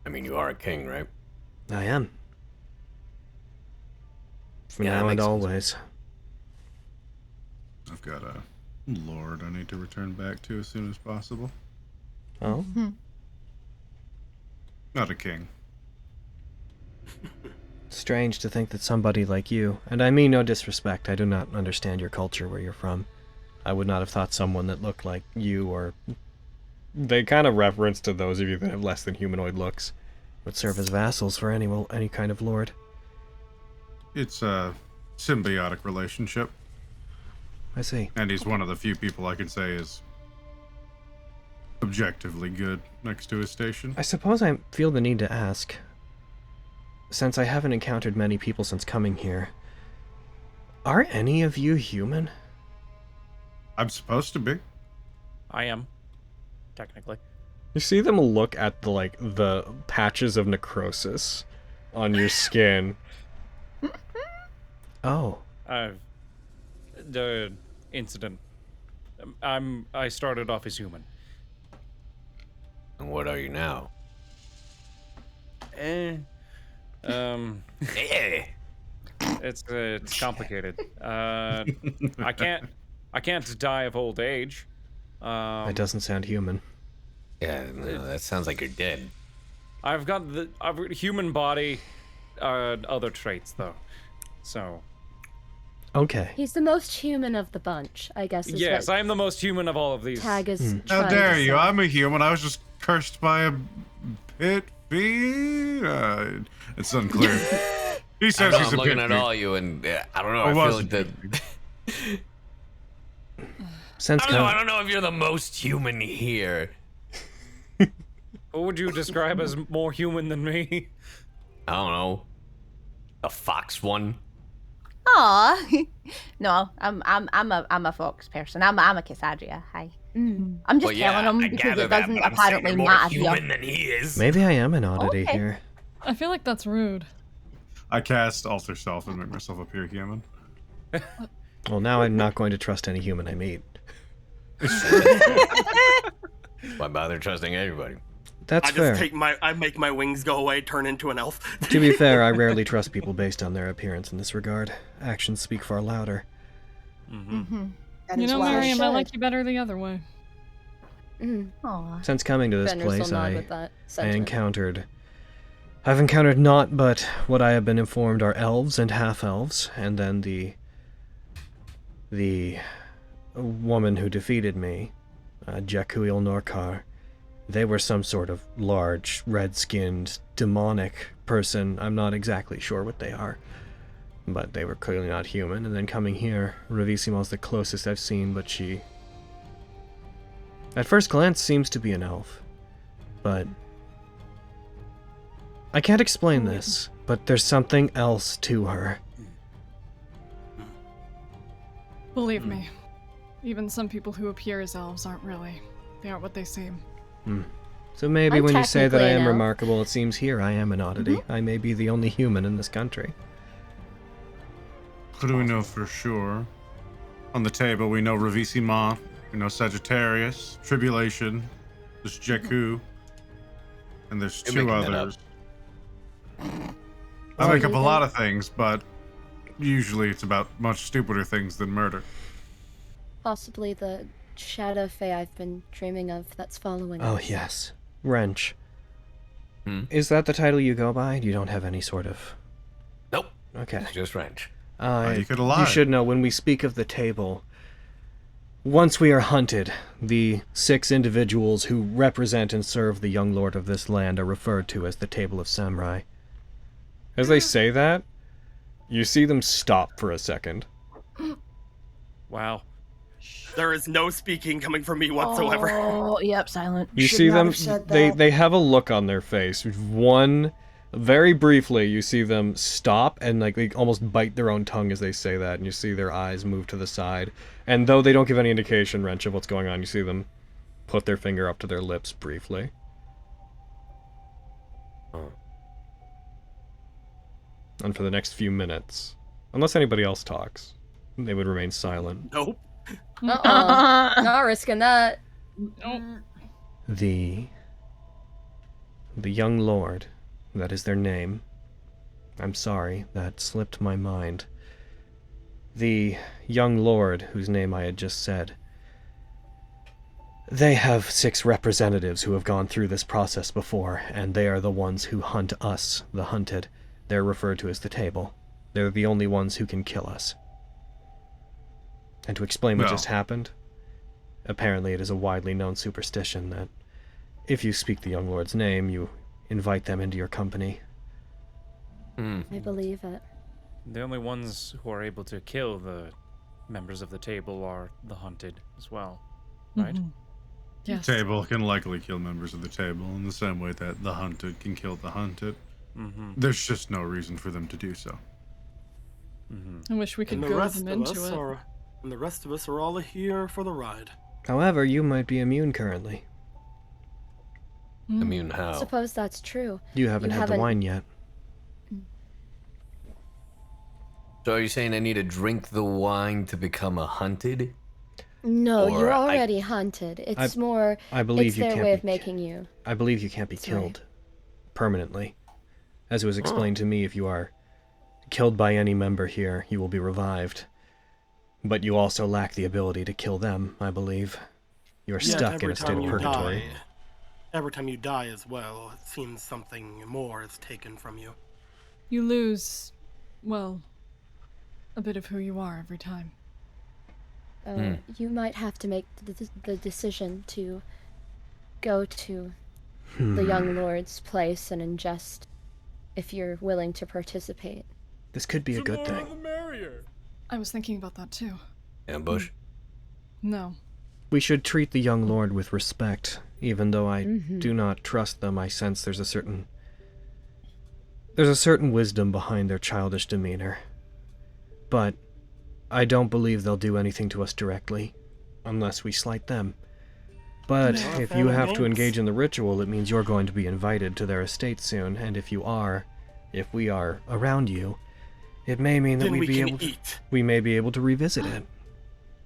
I mean, you are a king, right? I am. For Yeah, that now and makes sense. always. I've got a lord I need to return back to as soon as possible. Oh? Not a king. Strange to think that somebody like you, and I mean no disrespect, I do not understand your culture where you're from. I would not have thought someone that looked like you, or they kind of reference to those of you that have less than humanoid looks, would serve as vassals for any kind of lord. It's a symbiotic relationship, I see. and he's one of the few people I can say is objectively good next to his station. I suppose I feel the need to ask, since I haven't encountered many people since coming here, are any of you human? I'm supposed to be. I am, technically. You see them look at the patches of necrosis on your skin. Oh. The incident. I started off as human. And what are you now? It's complicated. I can't die of old age. That doesn't sound human. Yeah, no, that sounds like you're dead. I've got human body, other traits though. So. Okay. He's the most human of the bunch, I guess. Is Yes, what I am the most human of all of these. Tag is How trying to dare you? say. I'm a human. I was just cursed by a pit fiend. It's unclear. He says he's I'm a looking pit at fiend. all you, and I don't know. I I was feel like that. Since I don't know if you're the most human here. What would you describe as more human than me? I don't know. A fox one. Aw, no, I'm a fox person. I'm a Casadria. Hi. I'm just Well, yeah, telling him I because gather it that, doesn't but I'm saying apparently you're more matter human here. than he is. Maybe I am an oddity Okay. here. I feel like that's rude. I cast Alter Self and make myself appear human. Well, now I'm not going to trust any human I meet. Why bother trusting everybody? That's I fair. just I make my wings go away, turn into an elf. To be fair, I rarely trust people based on their appearance in this regard. Actions speak far louder. That You is know, why Miriam, I should. like you better the other way. Aw. Since coming to this Fenris will place, nod with that sentiment. I've encountered naught but what I have been informed are elves and half-elves, and then the woman who defeated me, Jakuil Norkar. They were some sort of large, red-skinned, demonic person. I'm not exactly sure what they are, but they were clearly not human. And then coming here, Ravissimo's the closest I've seen, but she, at first glance, seems to be an elf. But I can't explain this, but there's something else to her. Believe me, even some people who appear as elves aren't really. They aren't what they seem. So maybe I'm when you say that I technically am an elf. remarkable, it seems here I am an oddity. I may be the only human in this country. Who do we know for sure? On the table, we know Ravissima, we know Sagittarius, Tribulation, there's Jakku, and there's You're two making that others. I make up a lot of things, but usually it's about much stupider things than murder. Possibly the shadow fae I've been dreaming of that's following Oh, us. yes. Wrench. Is that the title you go by? You don't have any sort of... Nope. Okay. It's just wrench. You could lie. You should know, when we speak of the table, once we are hunted, the 6 individuals who represent and serve the young lord of this land are referred to as the Table of Samurai. As they say that, you see them stop for a second. Wow. There is no speaking coming from me whatsoever. Oh, yep, silent. You Should see not them, have said they that. they have a look on their face. Very briefly, you see them stop and like they almost bite their own tongue as they say that, and you see their eyes move to the side. And though they don't give any indication, Wrench, of what's going on, you see them put their finger up to their lips briefly. Oh. And for the next few minutes, unless anybody else talks, they would remain silent. Nope. Not risking that. The young lord, that is their name. I'm sorry, that slipped my mind. The young lord, whose name I had just said. They have 6 representatives who have gone through this process before, and they are the ones who hunt us, the hunted. They're referred to as the table. They're the only ones who can kill us. And to explain what just happened, apparently it is a widely known superstition that if you speak the young lord's name, you invite them into your company. I believe it. The only ones who are able to kill the members of the table are the hunted as well, right? The table can likely kill members of the table in the same way that the hunted can kill the hunted. There's just no reason for them to do so. I wish we could And the go rest them of into us it. are, and the rest of us are all here for the ride. However, you might be immune currently. Immune how? Suppose that's true. You haven't had the wine yet. So are you saying I need to drink the wine to become a hunted? No, Or you're I- already hunted. It's more. I believe it's you their can't way be of making you. I believe you can't be That's right. killed permanently. As it was explained to me, if you are killed by any member here, you will be revived. But you also lack the ability to kill them, I believe. You're Yet stuck in every a state time of you purgatory. die- Every time you die as well, it seems something more is taken from you. You lose, well, a bit of who you are every time. You might have to make the decision to go to the young lord's place and ingest if you're willing to participate. This could be a good thing. I was thinking about that too. Ambush? No. We should treat the young lord with respect. Even though I do not trust them, I sense there's a certain wisdom behind their childish demeanor. But I don't believe they'll do anything to us directly, unless we slight them. But if you have to engage in the ritual, it means you're going to be invited to their estate soon, and if we are around you, it may mean that Then we can we eat. may be able to revisit it.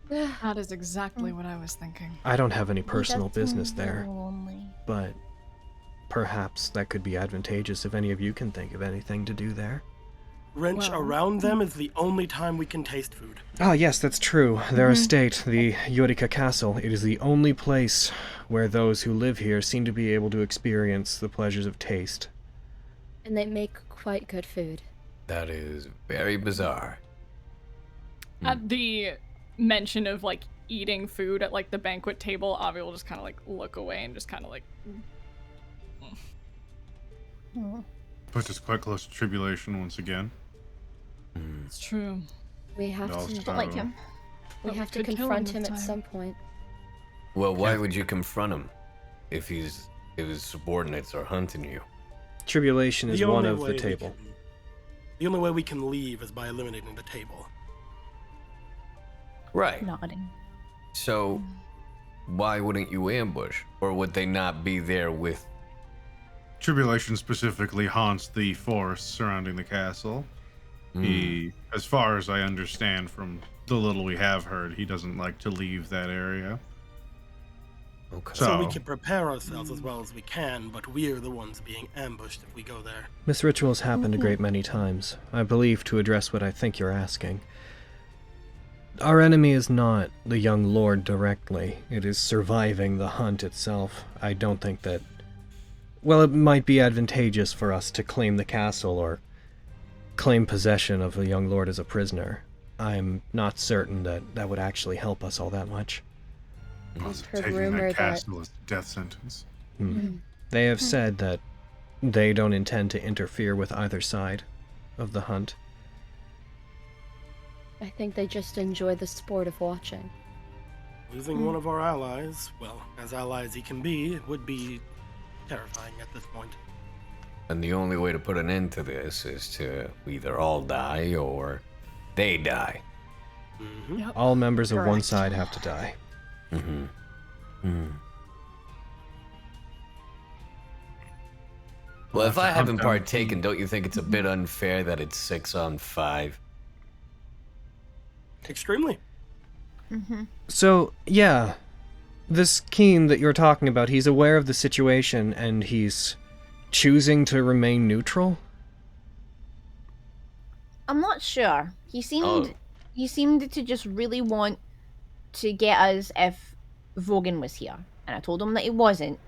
That is exactly what I was thinking. I don't have any personal That's business there, lonely. but perhaps that could be advantageous if any of you can think of anything to do there. Wrench around them is the only time we can taste food. Ah, yes, that's true. Their estate, the Yurika Castle, it is the only place where those who live here seem to be able to experience the pleasures of taste. And they make quite good food. That is very bizarre. At the mention of like eating food at like the banquet table, Avi will just kind of like look away and just kind of like. Puts us quite close to tribulation once again. It's true. We have Also, to Like him. we But have to we could kill confront him him this at time. some point. Well, why would you confront him if his subordinates are hunting you? Tribulation is The one only of way the we table. can- The only way we can leave is by eliminating the table. Right. Nodding. So, why wouldn't you ambush? Or would they not be there with... Tribulation specifically haunts the forest surrounding the castle. He, as far as I understand from the little we have heard, he doesn't like to leave that area. Okay. So we So- can prepare ourselves as well as we can, but we're the ones being ambushed if we go there. This ritual has happened a great many times. I believe to address what I think you're asking. Our enemy is not the young lord directly. It is surviving the hunt itself. I don't think that... Well, it might be advantageous for us to claim the castle or claim possession of the young lord as a prisoner. I'm not certain that that would actually help us all that much. Also, heard taking rumor that that- castle is a death sentence. They have said that they don't intend to interfere with either side of the hunt. I think they just enjoy the sport of watching. Losing one of our allies, well, as ally as he can be, it would be terrifying at this point. And the only way to put an end to this is to either all die or they die. Mm-hmm. Yep. All members of one Correct. side have to die. Mm-hmm. Mm. Well, if I haven't partaken, don't you think it's a bit unfair that it's 6 on 5? Extremely. So, yeah, this Keen that you're talking about, he's aware of the situation and he's choosing to remain neutral? I'm not sure. He seemed to just really want to get us if Vogan was here. And I told him that he wasn't.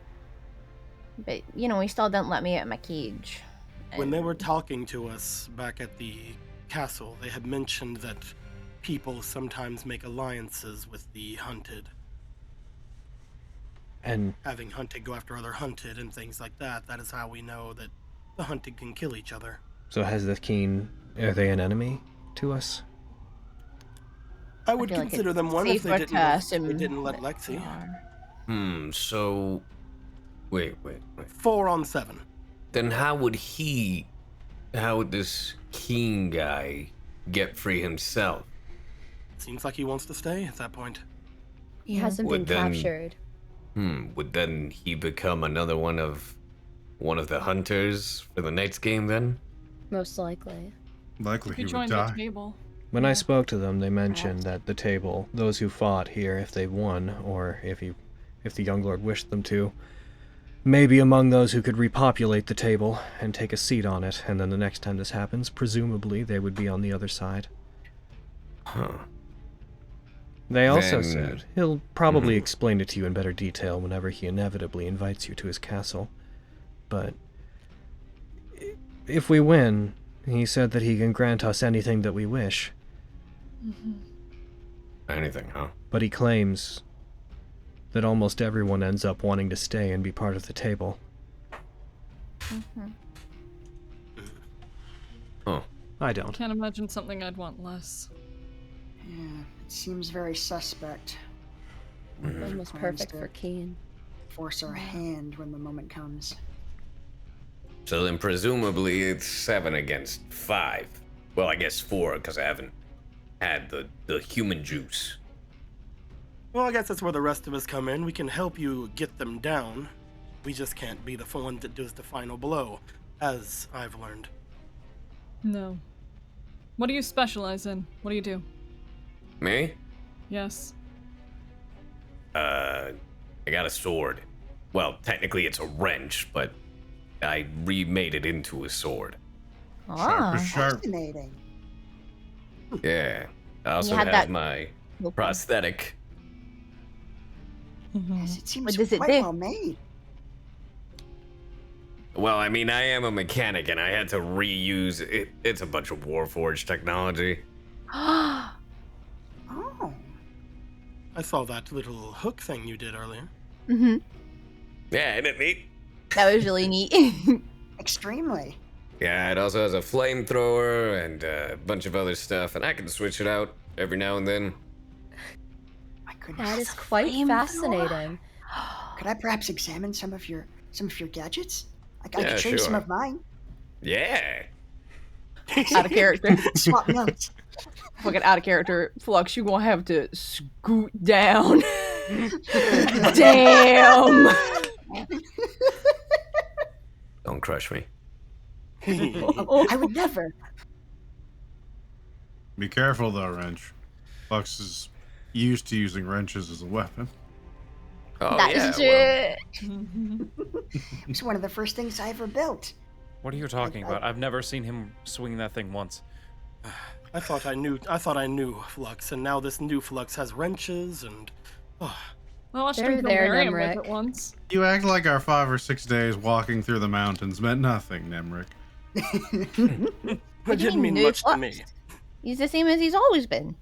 But, you know, he still didn't let me out of my cage. When they were talking to us back at the castle, they had mentioned that people sometimes make alliances with the hunted. And Having hunted go after other hunted and things like that, that is how we know that the hunted can kill each other. so has the Keen, are they an enemy to us? I would feel like consider it's them one if safer they to assume didn't let that Lexi. they are. So... Wait. 4 on 7. Then how would this Keen guy get free himself? Seems like he wants to stay at that point. He hasn't been Would then- captured. Would then he become another one of the hunters for the next game then? Most likely. Likely If he you would join the die. table. When I spoke to them, they mentioned that the table, those who fought here, if they won, or if the young lord wished them to, may be among those who could repopulate the table and take a seat on it, and then the next time this happens, presumably they would be on the other side. Huh. They also Then- said he'll probably explain it to you in better detail whenever he inevitably invites you to his castle. But if we win, he said that he can grant us anything that we wish. Anything, huh? But he claims that almost everyone ends up wanting to stay and be part of the table. Huh. I don't. Can't imagine something I'd want less. Yeah, it seems very suspect. Almost Plans perfect to for Keen. Force our hand when the moment comes. So then presumably it's 7 against 5. Well, I guess 4, because I haven't had the human juice. Well, I guess that's where the rest of us come in. We can help you get them down. We just can't be the one that does the final blow, as I've learned. No. What do you specialize in? What do you do? Me? Yes. I got a sword. Well, technically it's a wrench, but I remade it into a sword. Sharp as sharp. Fascinating. Yeah. I also had have that- my Okay. prosthetic. Yes, it seems What does it quite do? well made. Well, I mean, I am a mechanic, and I had to reuse it. It's a bunch of Warforged technology. Oh. I saw that little hook thing you did earlier. Mm-hmm. Yeah, isn't it neat? That was really neat. Extremely. Yeah, it also has a flamethrower and a bunch of other stuff, and I can switch it out every now and then. My goodness. That is quite fascinating. Could I perhaps examine some of your gadgets? I Yeah, could show you some sure. of mine. Yeah. Out of character. Swap notes. Fucking out of character. Flux, you gonna have to scoot down. Damn. Don't crush me. I would never. Be careful though, Wrench. Flux is used to using wrenches as a weapon. Oh, That yeah, is well, It's one of the first things I ever built. What are you talking about? I've never seen him swing that thing once. I thought I knew Flux, and now this new Flux has wrenches and. Oh, I watched They're him kill there, Miriam with Nemric. it once. You act like our 5 or 6 days walking through the mountains meant nothing, Nemric. it didn't mean new much to Flux? me. He's the same as he's always been.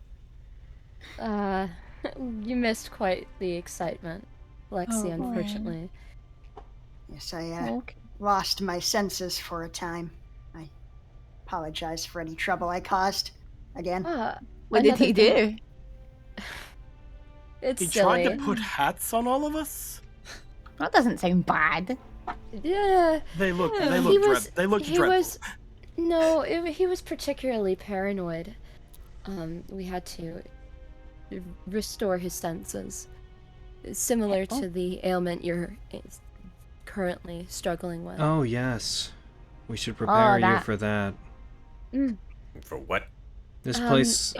You missed quite the excitement, Lexi, Oh, boy. unfortunately. Yes, I Okay. lost my senses for a time. I apologize for any trouble I caused. Again. What did he do? It's He silly. tried to put hats on all of us. That doesn't sound bad. Yeah. They look He was- dreadful. He was particularly paranoid. We had to restore his senses. Similar to the ailment you're currently struggling with. Oh, yes. We should prepare you for that. For what? This place...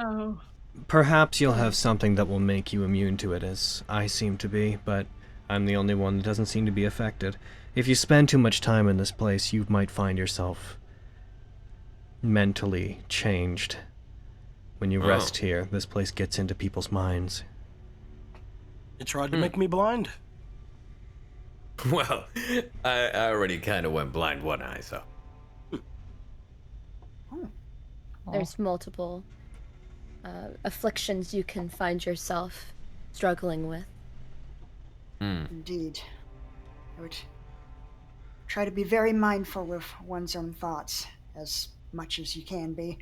Perhaps you'll have something that will make you immune to it, as I seem to be, but I'm the only one that doesn't seem to be affected. If you spend too much time in this place, you might find yourself mentally changed. When you rest here, this place gets into people's minds. You tried to make me blind. Well, I already kind of went blind one eye, so. There's multiple afflictions you can find yourself struggling with. Indeed. I would try to be very mindful of one's own thoughts as much as you can be,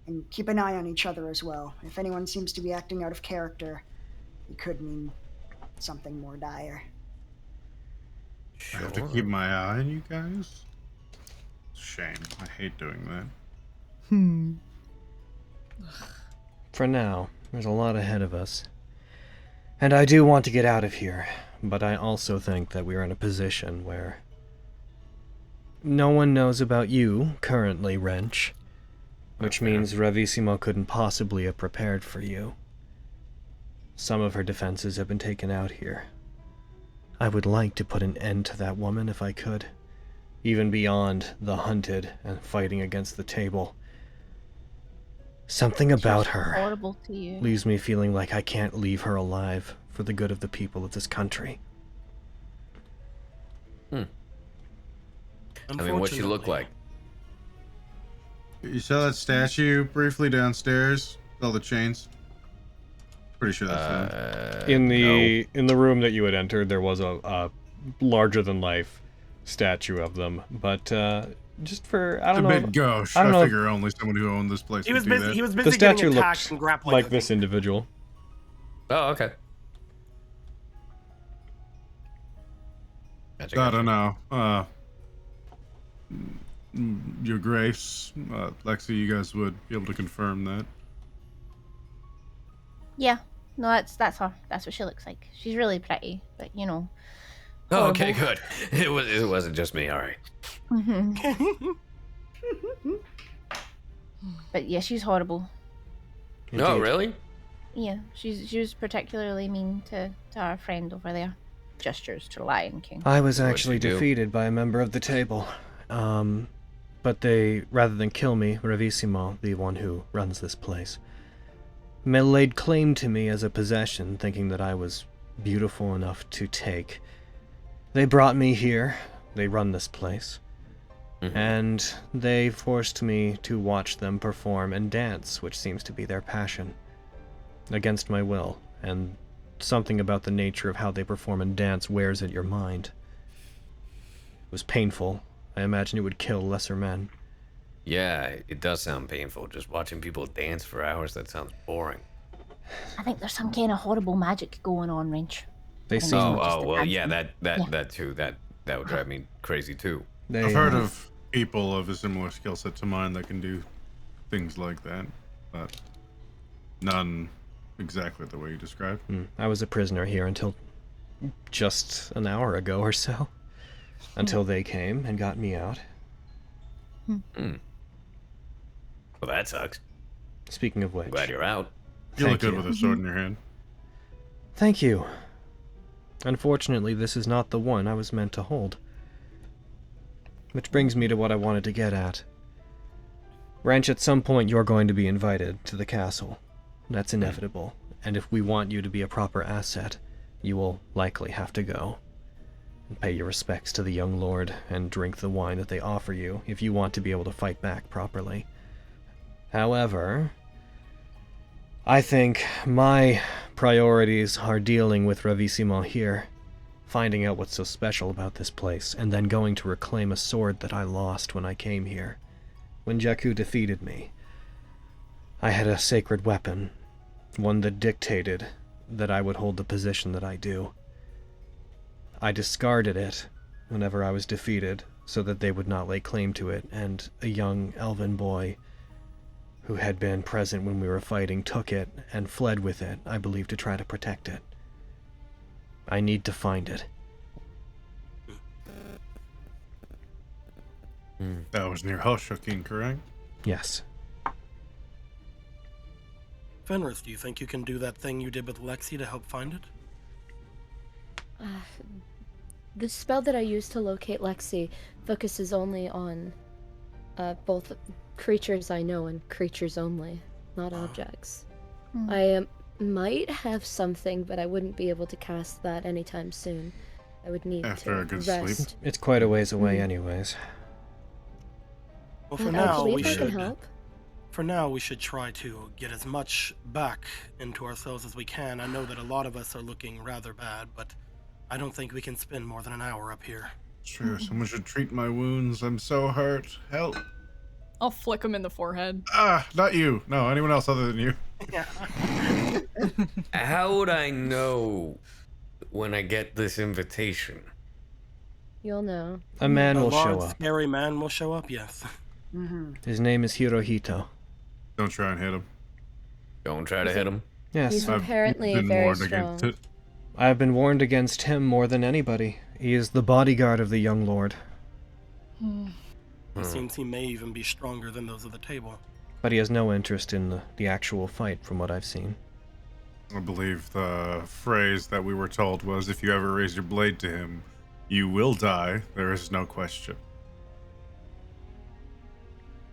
and keep an eye on each other as well. If anyone seems to be acting out of character, it could mean something more dire. I have to keep my eye on you guys? Shame. I hate doing that. For now, there's a lot ahead of us. And I do want to get out of here, but I also think that we're in a position where no one knows about you currently, Wrench, which means Ravissimo couldn't possibly have prepared for you. Some of her defenses have been taken out here. I would like to put an end to that woman if I could, even beyond the hunted and fighting against the table. Something about her Horrible to you. leaves me feeling like I can't leave her alive for the good of the people of this country. I mean, what's she look like? You saw that statue briefly downstairs? All the chains? Pretty sure that's that. In the room that you had entered, there was a larger than life statue of them, but just for I don't know. It's a bit gauche. I figure only someone who owned this place He was would do busy. that. He was The busy statue getting attacked looked and grappling. like with this me. individual. Oh, okay. I don't know. Your Grace, Lexi, you guys would be able to confirm that. Yeah. No, that's her. That's what she looks like. She's really pretty, but you know. Oh, okay, horrible. good. It wasn't just me. All right. But yeah, she's horrible. Oh, Indeed. really? Yeah, she was particularly mean to our friend over there. Gestures to Lion King. I was What'd actually she do? defeated by a member of the table. But they, rather than kill me, Ravissimo, the one who runs this place, laid claim to me as a possession, thinking that I was beautiful enough to take. They brought me here. They run this place. And they forced me to watch them perform and dance, which seems to be their passion, against my will, and something about the nature of how they perform and dance wears at your mind. It was painful. I imagine it would kill lesser men. Yeah, it does sound painful. Just watching people dance for hours, that sounds boring. I think there's some kind of horrible magic going on, Wrench. They seem... Oh, well, yeah, Yeah. that too. That would drive me crazy too. They, I've heard of people of a similar skill set to mine that can do things like that, but none exactly the way you described. I was a prisoner here until just an hour ago or so. Until they came and got me out. Well, that sucks. Speaking of which... Glad you're out. You look Thank good with a sword in your hand. Thank you. Unfortunately, this is not the one I was meant to hold. Which brings me to what I wanted to get at. Wrench, at some point you're going to be invited to the castle. That's inevitable. And if we want you to be a proper asset, you will likely have to go. And pay your respects to the young lord and drink the wine that they offer you if you want to be able to fight back properly. However, I think my priorities are dealing with Ravissimo here, finding out what's so special about this place, and then going to reclaim a sword that I lost when I came here. When Jakku defeated me, I had a sacred weapon, One that dictated that I would hold the position that I do. I discarded it whenever I was defeated, so that they would not lay claim to it, and a young elven boy who had been present when we were fighting took it and fled with it, I believe, to try to protect it. I need to find it. That was near Hoshokin, correct? Yes. Fenris, do you think you can do that thing you did with Lexi to help find it? The spell that I used to locate Lexi focuses only on both creatures I know and creatures only, not objects. I might have something, but I wouldn't be able to cast that anytime soon. I would need After to a good rest. sleep. It's quite a ways away anyways. Well, for I now, believe we I can should. help. For now, we should try to get as much back into ourselves as we can. I know that a lot of us are looking rather bad, but I don't think we can spend more than an hour up here. Sure, someone should treat my wounds. I'm so hurt. Help. I'll flick him in the forehead. Ah, not you. No, anyone else other than you. How would I know when I get this invitation? You'll know. A man will show large, up. scary man will show up, yes. His name is Hirohito. Don't try and hit him. Don't try to hit him. Yes. He's I've apparently been very warned strong. against it. I have been warned against him more than anybody. He is the bodyguard of the young lord. It seems he may even be stronger than those at the table. But he has no interest in the actual fight, from what I've seen. I believe the phrase that we were told was, if you ever raise your blade to him, you will die. There is no question.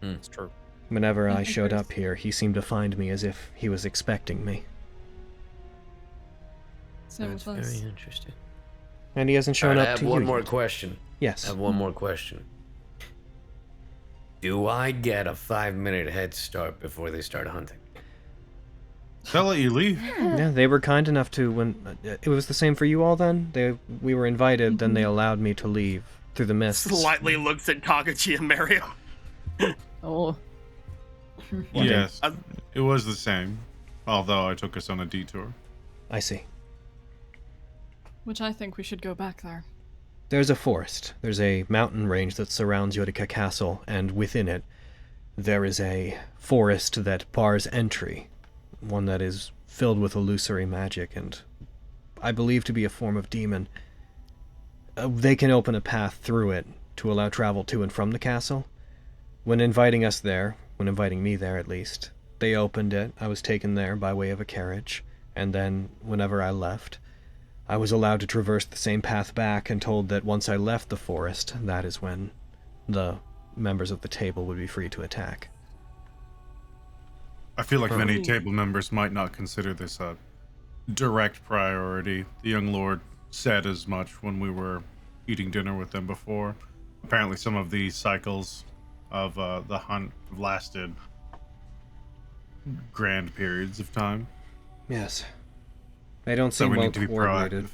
It's true. Whenever I showed up here, he seemed to find me as if he was expecting me. Same That's with us. very interesting. And he hasn't shown Alright, up I have to one you more yet. question. Yes. I have one more question. Do I get a 5-minute head start before they start hunting? They'll let you leave. Yeah, they were kind enough to when... it was the same for you all then? We were invited, then they allowed me to leave through the mists. Slightly looks at Kakachi and Mario. Oh. Yes, it was the same. Although I took us on a detour. I see. Which I think we should go back there. There's a forest. There's a mountain range that surrounds Yorika Castle, and within it, there is a forest that bars entry. One that is filled with illusory magic, and I believe to be a form of demon. They can open a path through it to allow travel to and from the castle. When inviting us there, when inviting me there at least, they opened it. I was taken there by way of a carriage, and then whenever I left, I was allowed to traverse the same path back and told that once I left the forest, that is when the members of the table would be free to attack. I feel like many table members might not consider this a direct priority. The young lord said as much when we were eating dinner with them before. Apparently some of the cycles of the hunt have lasted grand periods of time. Yes. They don't So seem we well need to be coordinated. proactive.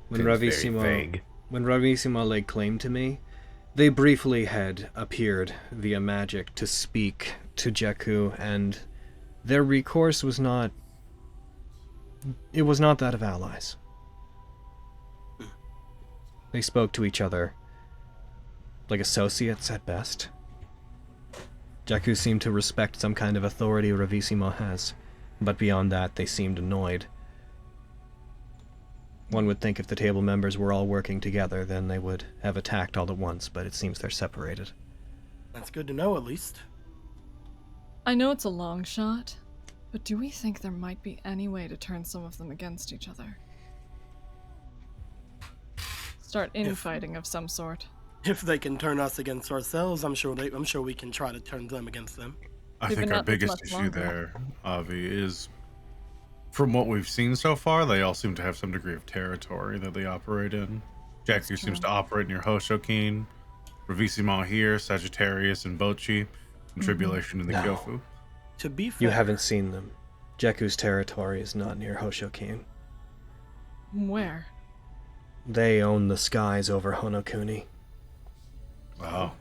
When Seems very vague. Ravissimo laid claim to me, they briefly had appeared via magic to speak to Jakku, and their recourse was not... it was not that of allies. They spoke to each other like associates at best. Jakku seemed to respect some kind of authority Ravissimo has, but beyond that they seemed annoyed. One would think if the table members were all working together, then they would have attacked all at once, but it seems they're separated. That's good to know, at least. I know it's a long shot, but do we think there might be any way to turn some of them against each other? Start infighting of some sort. If they can turn us against ourselves, I'm sure we can try to turn them against them. I They've think been our at this biggest much issue longer. there, Avi, is from what we've seen so far, they all seem to have some degree of territory that they operate in. Jakku seems to operate near Hoshokin, Ravissimo here, Sagittarius and Bochi, and Tribulation in the No. Kyofu. To be fair, You haven't seen them. Jakku's territory is not near Hoshokin. Where? They own the skies over Honokuni. Wow.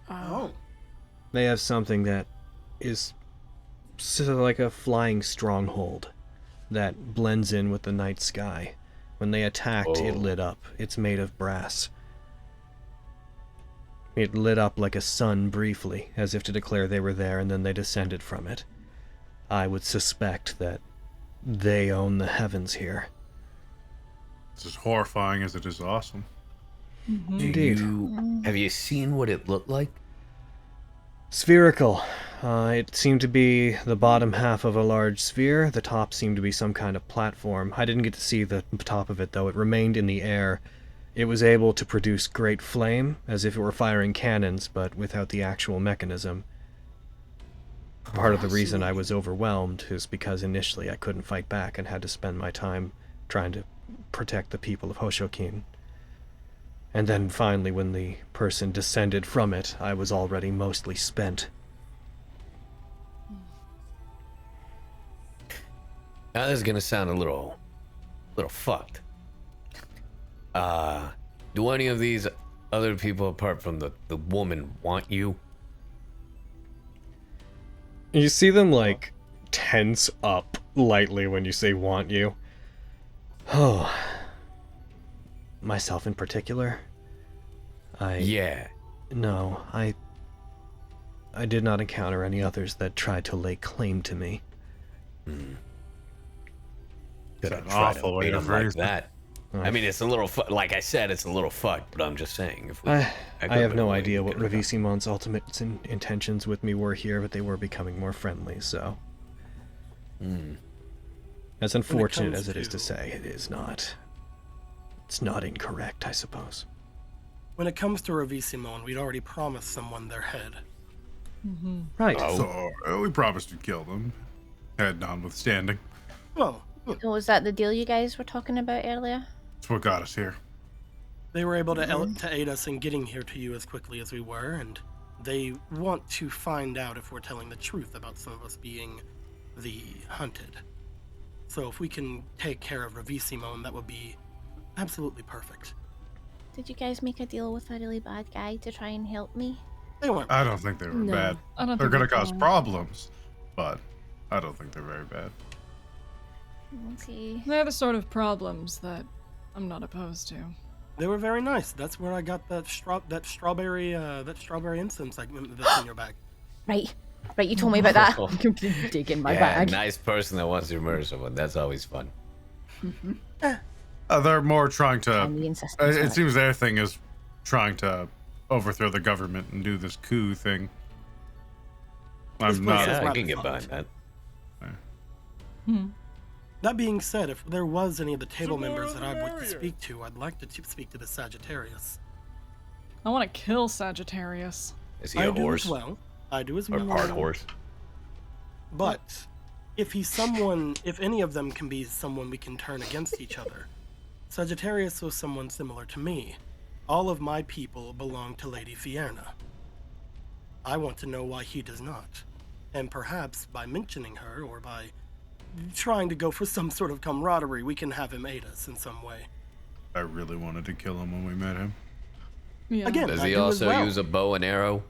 Oh. They have something that is sort of like a flying stronghold that blends in with the night sky. When they attacked, it lit up. It's made of brass. It lit up like a sun briefly, as if to declare they were there, and then they descended from it. I would suspect that they own the heavens here. It's as horrifying as it is awesome. Indeed. Have you seen what it looked like? Spherical. It seemed to be the bottom half of a large sphere. The top seemed to be some kind of platform. I didn't get to see the top of it, though. It remained in the air. It was able to produce great flame, as if it were firing cannons, but without the actual mechanism. Part of the reason I was overwhelmed is because initially I couldn't fight back and had to spend my time trying to protect the people of Hoshokin. And then finally, when the person descended from it, I was already mostly spent. Now this is gonna sound a little fucked. Do any of these other people, apart from the woman, want you? You see them, like, tense up lightly when you say want you. Oh. Myself in particular? Yeah. No, I did not encounter any others that tried to lay claim to me. Could I an try awful to way beat to him like phrase that? I mean, it's a little, like I said, it's a little fucked, but I'm just saying. If we, I have no idea what Ravisimon's ultimate intentions with me were here, but they were becoming more friendly, so... As unfortunate as it is to say, it is not... It's not incorrect, I suppose. When it comes to Ravisimon, we'd already promised someone their head. Right. So, we promised to kill them. Head notwithstanding. Well, So was that the deal you guys were talking about earlier? That's what got us here. they were able to aid us in getting here to you as quickly as we were, and they want to find out if we're telling the truth about some of us being the hunted. So if we can take care of Ravisimon, that would be absolutely perfect. Did you guys make a deal with a really bad guy to try and help me? They weren't. I don't think they were bad. They're gonna cause problems, but I don't think they're very bad. Okay. They're the sort of problems that I'm not opposed to. They were very nice. That's where I got that strawberry incense that's in your bag. Right. Right, you told me about that. Dig in my bag. Nice person that wants to murder someone. That's always fun. They're more trying to. It It seems their thing is trying to overthrow the government and do this coup thing. I'm not. Yeah, I can get behind that. That being said, if there was any of the table members that I would speak to, I'd like to speak to the Sagittarius. I want to kill Sagittarius. Is he a horse? I do as Or well. part horse? But if he's someone, if any of them can be someone we can turn against each other, Sagittarius was someone similar to me. All of my people belong to Lady Fierna. I want to know why he does not. And perhaps by mentioning her, or by trying to go for some sort of camaraderie, we can have him aid us in some way. I really wanted to kill him when we met him. Yeah. Again, Does I he do as also well. use a bow and arrow?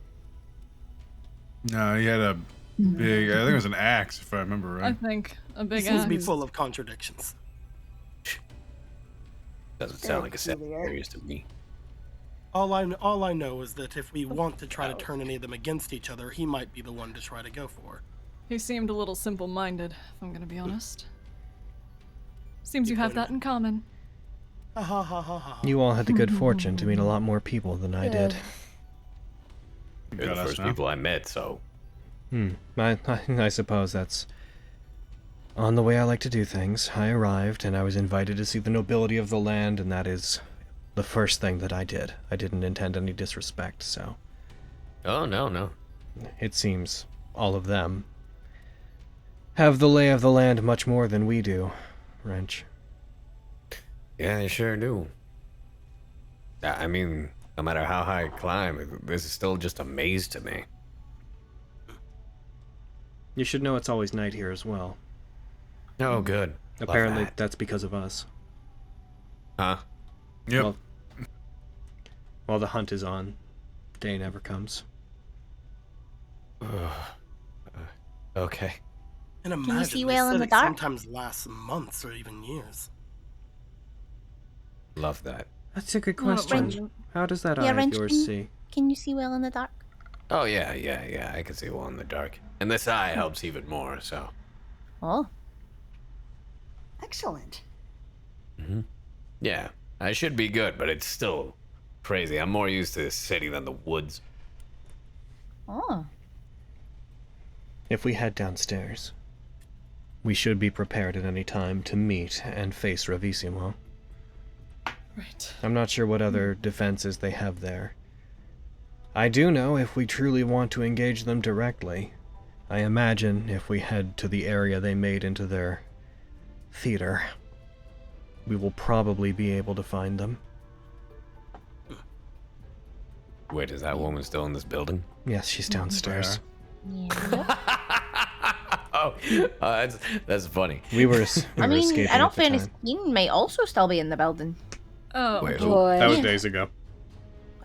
No, he had a big. I think it was an axe, if I remember I right. think a big He seems to be axe. full of contradictions. Doesn't sound like a Sagittarius to me. All I know is that if we want to try to turn any of them against each other, he might be the one to try to go for. He seemed a little simple-minded, if I'm gonna be honest. Seems you have that in common. Ha ha ha ha ha. You all had the good fortune to meet a lot more people than I did. You're the first people I met, so... I suppose that's on the way I like to do things. I arrived, and I was invited to see the nobility of the land, and that is the first thing that I did. I didn't intend any disrespect, so... Oh, no. It seems all of them have the lay of the land much more than we do, Wrench. Yeah, they sure do. I mean, no matter how high I climb, this is still just a maze to me. You should know it's always night here as well. Oh, good. Apparently, that's because of us. Huh? Yep. While the hunt is on, day never comes. Okay. And imagine, you see well in the acidic dark? sometimes lasts months or even years. Love that. That's a good Well, question. Wrench- How does that Yeah, eye of Wrench, yours see? Can you see well in the dark? Oh yeah. I can see well in the dark, and this eye helps even more. So. Oh. Excellent. Yeah, I should be good, but it's still crazy. I'm more used to the city than the woods. Oh. If we head downstairs, we should be prepared at any time to meet and face Ravissimo. Right. I'm not sure what other defenses they have there. I do know if we truly want to engage them directly, I imagine if we head to the area they made into their theater, we will probably be able to find them. Wait, is that woman still in this building? Yes, she's downstairs. Yeah. Oh, that's funny. We were I mean, escaping I don't at the fairness, time. Queen may also still be in the building. Oh, Wait, Boy. That was days ago.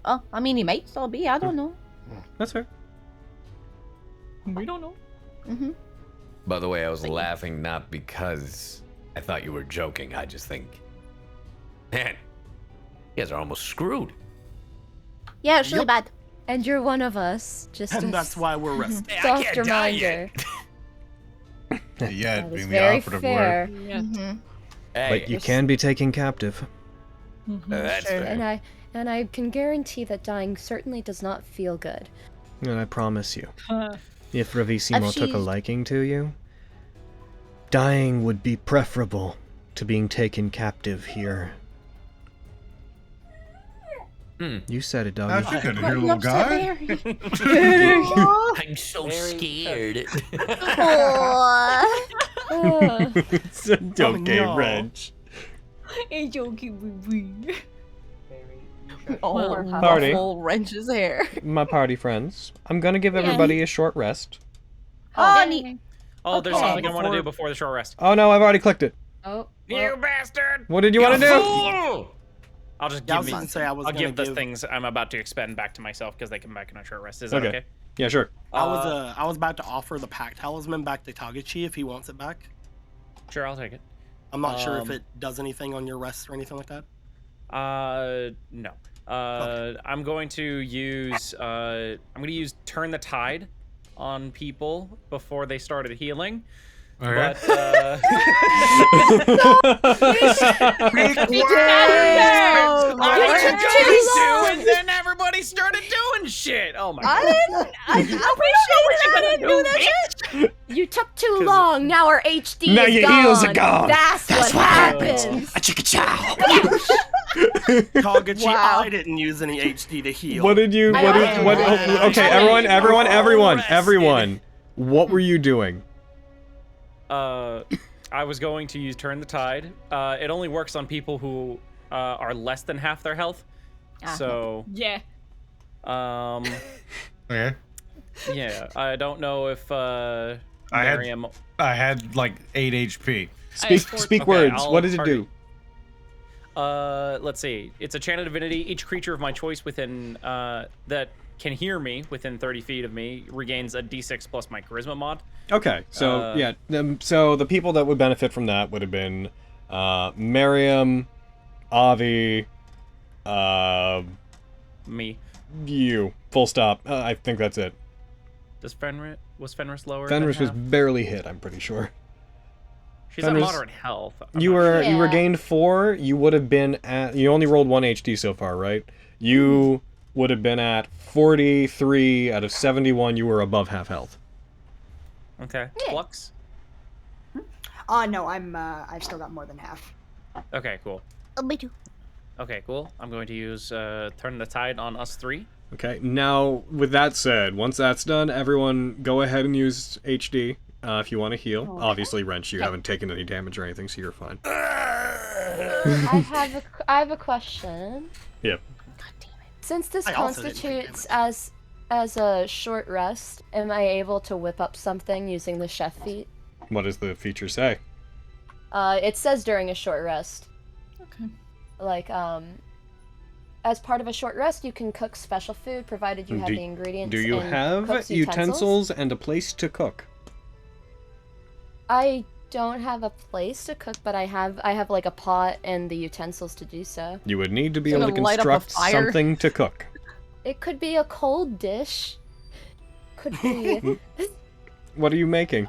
Oh, I mean, he might still be. I don't know. That's fair. we don't know. Mm-hmm. By the way, I was laughing not because I thought you were joking. I just think, man, you guys are almost screwed. Yeah, it's really bad. And you're one of us. Just And a that's why we're resting. soft reminder. Yeah, That was being the very operative fair. word. Yeah. Mm-hmm. Hey, But you can be taken captive. that's fair. And I can guarantee that dying certainly does not feel good. And I promise you, Uh, if Ravissimo took a she's- liking to you, dying would be preferable to being taken captive here. You said it, doggy. How'd you get here, little guy? I'm so scared. It's okay, no. Wrench. it's okay, baby. Oh, Party. full wrenches hair. My party friends, I'm gonna give everybody a short rest. Oh, neat. Oh, there's Okay. something I want to do before the short rest. Oh no, I've already clicked it. Oh. You bastard! What did you want to do? Fool! I'll just Yeah, I give was me. gonna say I was I'll gonna give the give- things I'm about to expend back to myself because they come back in a short rest. Is that okay? Yeah, sure. I was about to offer the pack talisman back to Taguchi if he wants it back. Sure, I'll take it. I'm not sure if it does anything on your rest or anything like that. No. I'm going to use Turn the Tide on people before they started healing. Okay. But I was going to, and then everybody started doing shit. Oh my god! I didn't do that shit. You took too long. Now our HD Now is your gone. heels are gone. That's what happens. A chicka chow. Taguchi, Wow. I didn't use any HD to heal. What did you? What did? What? oh, Okay, everyone. What were you doing? I was going to use Turn the Tide. It only works on people who are less than half their health. So, Yeah. Okay. yeah, I don't know if Miriam. I had like 8 HP. Speak Okay, words. I'll What does it target- do? Let's see. It's a channel divinity. Each creature of my choice within that can hear me within 30 feet of me regains a d6 plus my charisma mod. Okay, so yeah, so the people that would benefit from that would have been Miriam, Avi, Me. you. Full stop. I think that's it. Was Fenris lower? Fenris than was half? barely hit. I'm pretty sure. She's at Fenris- moderate health. I'm You not were sure. you regained 4. You would have been at. You only rolled 1 HD so far, right? You would have been at 43 out of 71. You were above half health. Okay. Flux. No, I've still got more than half. Okay, cool. Oh, me too. Okay, cool. I'm going to use Turn the Tide on us 3. Okay. Now, with that said, once that's done, everyone go ahead and use HD if you want to heal. Obviously, Wrench, you haven't taken any damage or anything, so you're fine. I have a question. Yep. Since this I also didn't take constitutes as a short rest, am I able to whip up something using the chef feat? What does the feature say? It says during a short rest. Okay. Like, as part of a short rest, you can cook special food, provided you have the ingredients. Do you and have cook's utensils and a place to cook? I don't have a place to cook, but I have like a pot and the utensils to do so. You would need to be It's able to gonna light up a construct fire. something to cook. It could be a cold dish. Could be What are you making?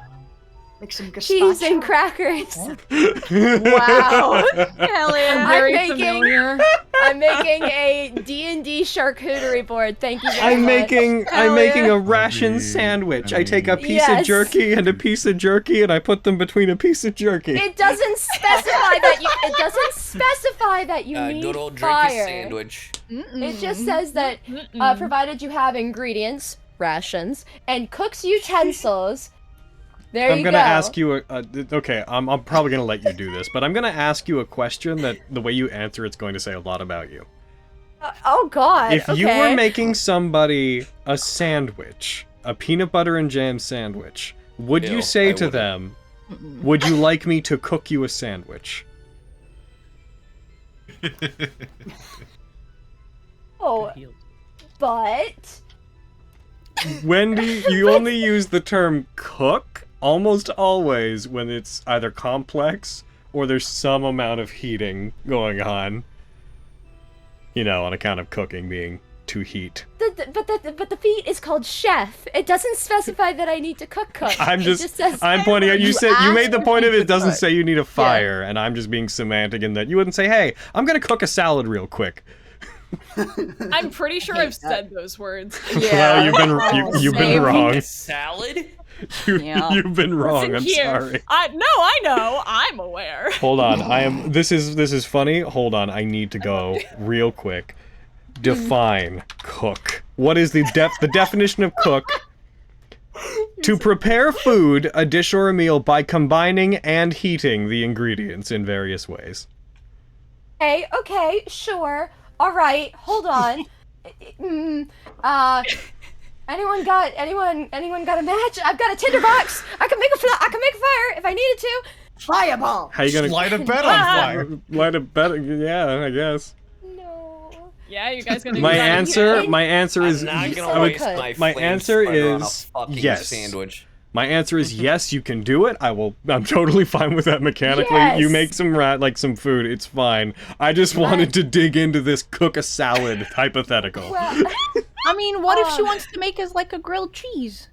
Make some cheese and gazpacho. crackers. Wow. Hell yeah. Very making- familiar. I'm making a D&D charcuterie board. Thank you very I'm much. I'm making a ration sandwich. I take a piece of Yes. jerky and a piece of jerky, and I put them between a piece of jerky. It doesn't specify that you. It doesn't specify that you need Good old fire. jerky sandwich. It just says that provided you have ingredients, rations, and cook's utensils. There I'm you gonna go. ask you okay, I'm probably gonna let you do this, but I'm gonna ask you a question that the way you answer it's going to say a lot about you. Oh God. If you okay. were making somebody a sandwich, a peanut butter and jam sandwich, would you Ew, say I to wouldn't. them, would you like me to cook you a sandwich? Oh, but When do you only use the term cook? Almost always when it's either complex or there's some amount of heating going on. You know, on account of cooking being to heat. but the feat is called chef. It doesn't specify that I need to cook. I'm It just says, I'm pointing out. You said you made the asked point of me it doesn't to say you need a fire, and I'm just being semantic in that you wouldn't say, "Hey, I'm gonna cook a salad real quick." I'm pretty sure I've said those words. Well, you've been Same. wrong. Salad? Yeah. You've been wrong. Listen I'm here. sorry. I know. I'm aware. Hold on. This is funny. Hold on. I need to go real quick. Define cook. What is the definition of cook? To prepare food, a dish or a meal by combining and heating the ingredients in various ways. Hey, okay, sure. All right, hold on. Anyone got a match? I've got a tinderbox. I can make a fire if I needed to. Fireball. How you gonna Light a bed on fire. light a bed? Yeah, I guess. No. Yeah, you guys gonna My use that answer again? is I'm not gonna I would- waste my my flame answer spider on a is fucking yes. sandwich. My answer is yes, you can do it. I'm totally fine with that mechanically. You Yes. make some food, it's fine. I just wanted to dig into this cook a salad hypothetical. Well, I mean, what if she wants to make us like a grilled cheese?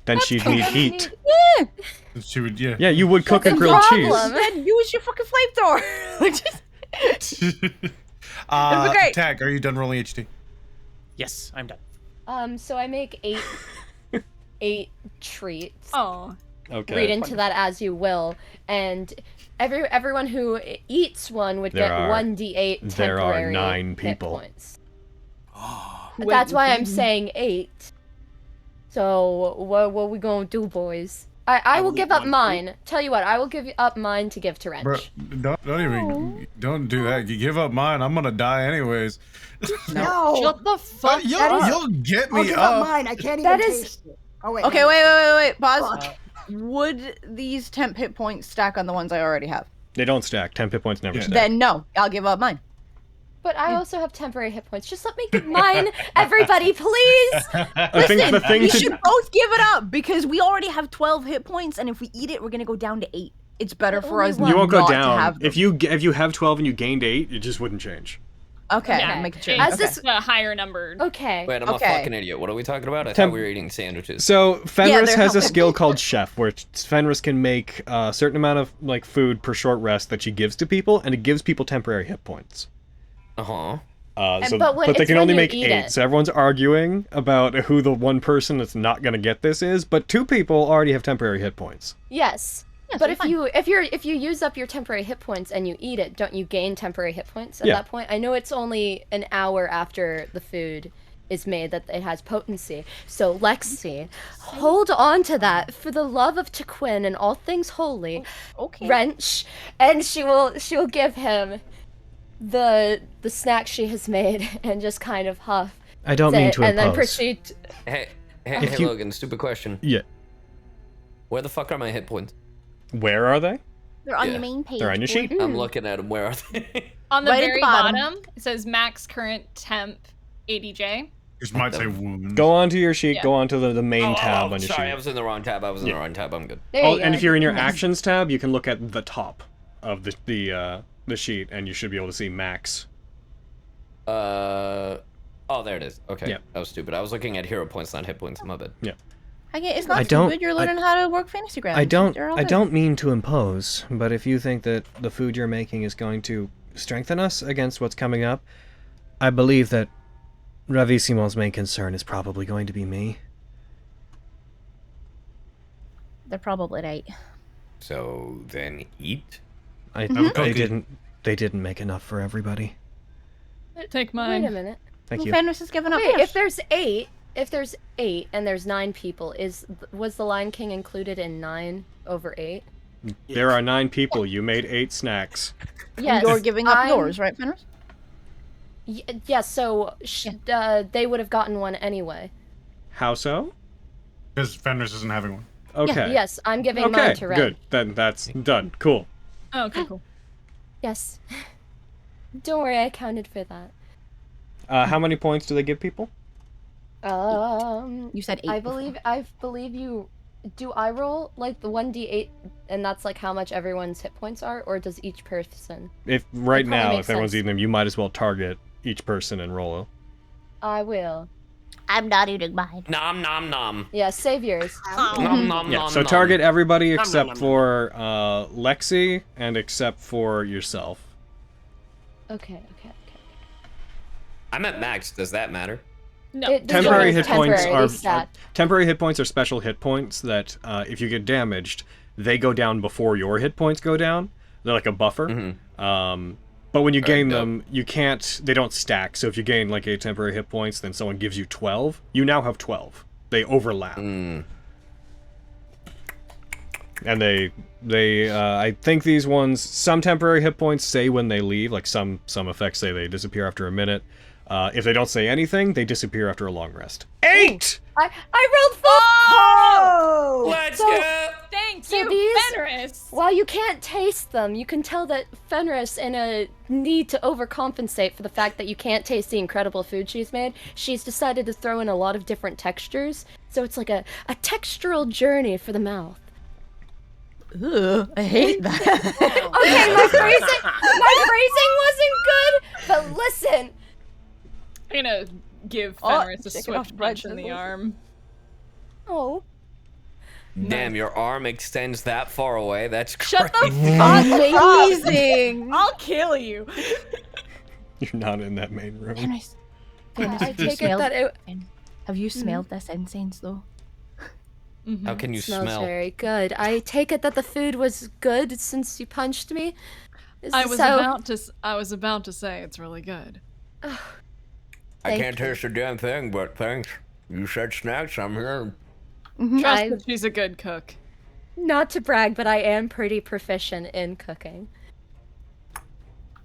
Then she'd need heat. Yeah. She would, yeah. Yeah, you would cook a That's a grilled problem. cheese. Then use your fucking flamethrower. Like, just- It'd be great. Tag, are you done rolling HD? Yes, I'm done. so I make eight treats. Oh. Okay. Read into that as you will, and everyone who eats one would There get are- 1d8 temporary there are 9 hit people. points. But that's why I'm saying 8. So what we gonna do, boys? I will give up mine. Tell you what, I will give up mine to give to Wrench. Bro, don't do that. You give up mine, I'm gonna die anyways. No. Shut the fuck You'll get I'll me give up. up mine. I can't even That is- taste it. Oh wait. Okay, no. wait. Pause. Fuck. Would these temp hit points stack on the ones I already have? They don't stack. 10 hit points never Yeah. stack. Then no, I'll give up mine. But I also have temporary hit points. Just let me give mine, everybody, please. I think the thing We to should both give it up because we already have 12 hit points, and if we eat it, we're gonna go down to 8. It's better for us you won't go not to down. have them. If you have 12 and you gained 8, it just wouldn't change. Okay, Yeah, I'm making sure. it's As this- a higher number. Okay. Wait, I'm Okay. a fucking idiot. What are we talking about? I thought we were eating sandwiches. So Fenris they're has a helping. skill called Chef, where Fenris can make a certain amount of like food per short rest that she gives to people, and it gives people temporary hit points. Uh-huh. But they it's can when only you make eat 8. it. So everyone's arguing about who the one person that's not going to get this is. But 2 people already have temporary hit points. Yes. Yeah, But so if you use up your temporary hit points and you eat it, don't you gain temporary hit points at Yeah. that point? I know it's only an hour after the food is made that it has potency. So Lexi, hold on to that for the love of Tequin and all things holy. Okay. Wrench, and she will give him the snack she has made and just kind of huff. I don't mean it, to and then impose. proceed. Hey, If you- Logan, stupid question. Yeah. Where the fuck are my hit points? Where are they? They're on Yeah. your main page. They're on your sheet. I'm looking at them. Where are they? On the Right at the very bottom. bottom, it says max current temp 80J. This might say wounds. Go onto your sheet. Yeah. Go onto the main tab on your sorry, sheet. I was in the wrong tab. I'm good. There Oh, you and go. if you're in your actions tab, you can look at the top of the sheet, and you should be able to see max. Oh, there it is. Okay, Yeah. that was stupid. I was looking at hero points, not hit points. My bad. Yeah. It's not I don't- stupid. You're learning how to work fantasy grounds. I don't. You're all I good. don't mean to impose, but if you think that the food you're making is going to strengthen us against what's coming up, I believe that Ravissimo's main concern is probably going to be me. They're probably right. So then eat. They didn't make enough for everybody. Take Wait mine. a minute. Thank you. Fenris is giving up. Wait, first. if there's 8 and there's 9 people, was the Lion King included in 9 over 8? There are 9 people. You made 8 snacks. Yes. You're giving up I'm- yours, right, Fenris? Yes, so they would have gotten one anyway. How so? Because Fenris isn't having one. Okay. Yes, I'm giving Okay. mine to Red. Good. Then that's done. Cool. Oh, okay, cool. Yes. Don't worry, I counted for that. How many points do they give people? You said 8. I believe you. Do I roll like the 1d8, and that's like how much everyone's hit points are, or does each person? If right That probably now, makes if everyone's sense. eating them, you might as well target each person and roll. I will. I'm not eating mine. Nom nom nom. Yeah, save yours. Nom nom Yeah. nom. So nom. target everybody nom, except nom. for Lexi and except for yourself. Okay. I'm at max. Does that matter? No. This Temporary is hit points temporary, are stat. temporary hit points are special hit points that if you get damaged, they go down before your hit points go down. They're like a buffer. But when you gain them, you can't. They don't stack. So if you gain like 8 temporary hit points, then someone gives you 12. You now have 12. They overlap. And they I think these ones, some temporary hit points say when they leave, like some effects say they disappear after a minute. If they don't say anything, they disappear after a long rest. 8! I rolled 4! Oh! Let's So- go. Thank So you, these- Fenris. While you can't taste them, you can tell that Fenris, in a need to overcompensate for the fact that you can't taste the incredible food she's made, she's decided to throw in a lot of different textures. So it's like a textural journey for the mouth. Ugh, I hate that. Okay, my phrasing wasn't good, but listen. I'm gonna give Oh, Fenris a shaking off swift bread punch in the knuckles. arm. Oh. Damn, your arm extends that far away. That's Shut the crazy. fuck Amazing. I'll kill you. You're not in that main room. Fenris. I have you take it smelled- that it Have you smelled this incense though? How can you smells smell? very good. I take it that the food was good since you punched me. I was about to say it's really good. I Thank can't taste a damn thing, but thanks. You said snacks, I'm here. Trust I- that she's a good cook. Not to brag, but I am pretty proficient in cooking.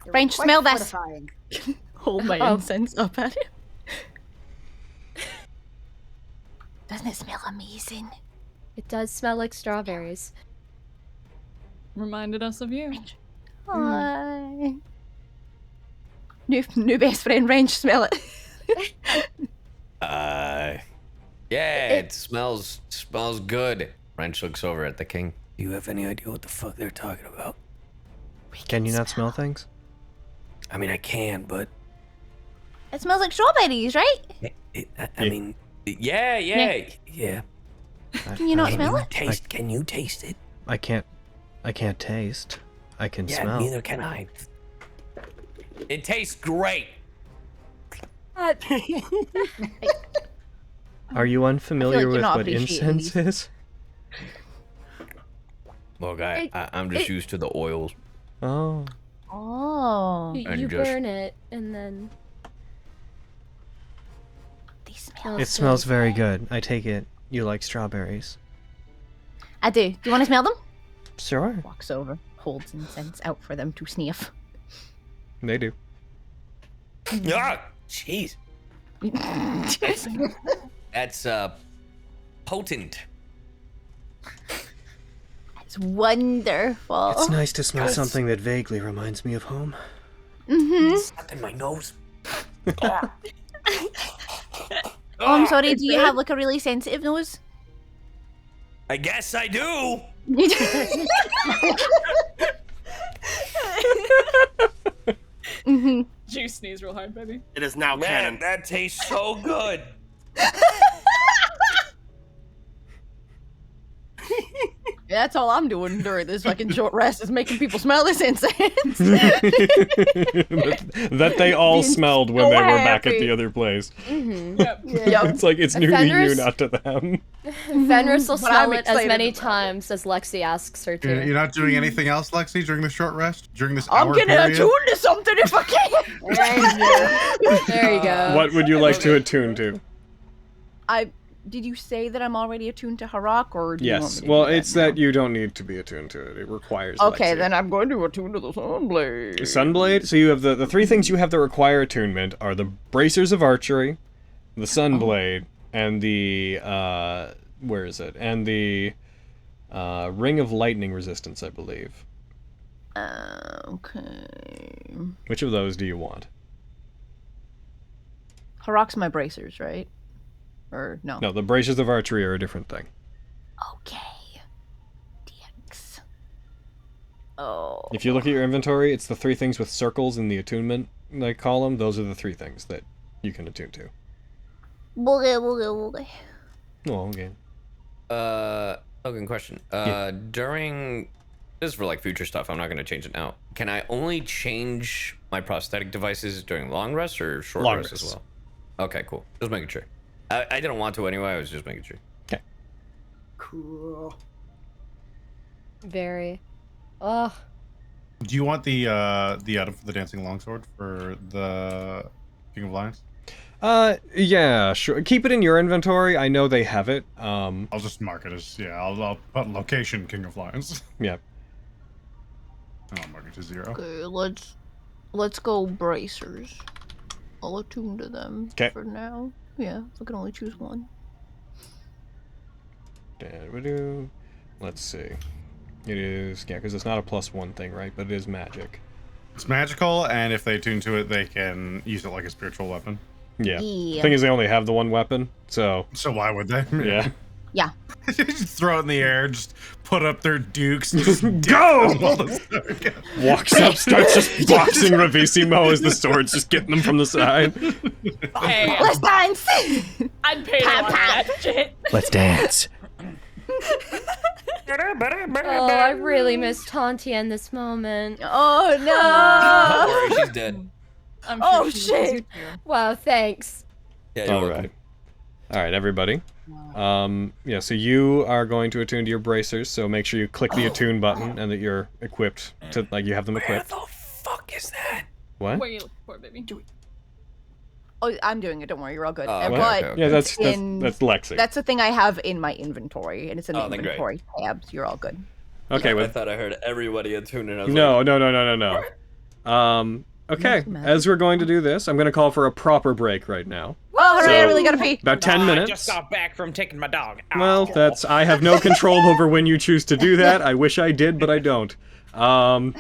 French, Quite smell this. fortifying. Hold my Oh. incense up at it. Doesn't it smell amazing? It does smell like strawberries. Reminded us of you. Hi. New best friend, Wrench, smell it. Yeah, it smells good. Wrench looks over at the king. Do you have any idea what the fuck they're talking about? Can you not smell things? I mean, I can, but It smells like strawberries, right? I mean, yeah. Can you not smell it? Can you taste it? I can't taste. I can Yeah, smell. neither can I. It tastes great. Are you unfamiliar you're with not what appreciating incense is? Look, I'm just used to the oils. Oh. Oh. And You just- burn it, and then... They smell. It smells very good. I take it you like strawberries. I do. Do you want to smell them? Sure. Walks over, holds incense out for them to sniff. They do. Ah, jeez. That's potent. It's wonderful. It's nice to smell something that vaguely reminds me of home. Mm-hmm. Stuck in my nose. Oh, I'm sorry. Do you have like a really sensitive nose? I guess I do. Juice sneeze real hard, baby. It is now Man, canon. that tastes so good. That's all I'm doing during this fucking short rest is making people smell this incense. that they all smelled when so they were back at happy. the other place. Yep. It's like it's new to you, Fenris- not to them. Fenris will But smell I'm it as excited many about it. times as Lexi asks her to. You're not doing anything else, Lexi, during the short rest? During this I'm hour gonna period? attune to something if I can. There you go. What would you like to attune to? Did you say that I'm already attuned to Harak, or do you want me Yes. to Well, do that it's now? that you don't need to be attuned to it. It requires. Okay, Lexi. then I'm going to attune to the Sunblade. Sunblade. So you have the three things you have that require attunement are the bracers of archery, the Sunblade, and the where is it? And the ring of lightning resistance, I believe. Okay. Which of those do you want? Harak's my bracers, right? Or no? No, the bracers of archery are a different thing. Okay. DX. Oh. If you look at your inventory, it's the three things with circles in the attunement column. Those are the three things that you can attune to. Boogie. Oh, okay. Good question. Yeah. During this is for like future stuff. I'm not gonna change it now. Can I only change my prosthetic devices during long rest or short Long rest as rest. well? Okay, cool. Just making sure. I didn't want to anyway. I was just making sure. Okay. Cool. Very. Ugh. Do you want the item for the dancing longsword for the King of Lions? Yeah, sure. Keep it in your inventory. I know they have it. I'll just mark it as I'll put location King of Lions. Yeah. And I'll mark it to 0. Okay, let's go bracers. I'll attune to them 'Kay. for now. Yeah, if I can only choose one. Let's see. It is, yeah, because it's not a +1 thing, right? But it is magic. It's magical, and if they tune to it, they can use it like a spiritual weapon. Yeah. Yeah. Thing is, they only have the one weapon, so So why would they? yeah. Yeah. Just throw it in the air, just put up their dukes, and just Go! go! Walks up, starts just boxing Ravissimo as the sword's just getting them from the side. Hey, Let's dance! I'd pay to watch that shit. Let's dance. Oh, I really miss Tanti in this moment. Oh Don't no! worry, she's dead. I'm Oh, she shit. misses you too. Wow, thanks. Yeah, you're All welcome. right. All right, everybody. Yeah, so you are going to attune to your bracers, so make sure you click the attune button and that you're equipped to, like, you have them Where equipped. the fuck is that? What? What are you looking for, baby? Oh, I'm doing it. Don't worry, you're all good. Oh, okay, But okay. Yeah, that's in- Lexi. that's the thing I have in my inventory, and it's in the Oh, then great. inventory tabs. You're all good. Okay, I with thought I heard everybody attune and I was no. like, Okay, Doesn't matter. as we're going to do this, I'm going to call for a proper break right now. Oh, hooray, I So- really gotta pee. About 10 I minutes. just got back from taking my dog. Well, Ow. I have no control over when you choose to do that. I wish I did, but I don't. Gonna...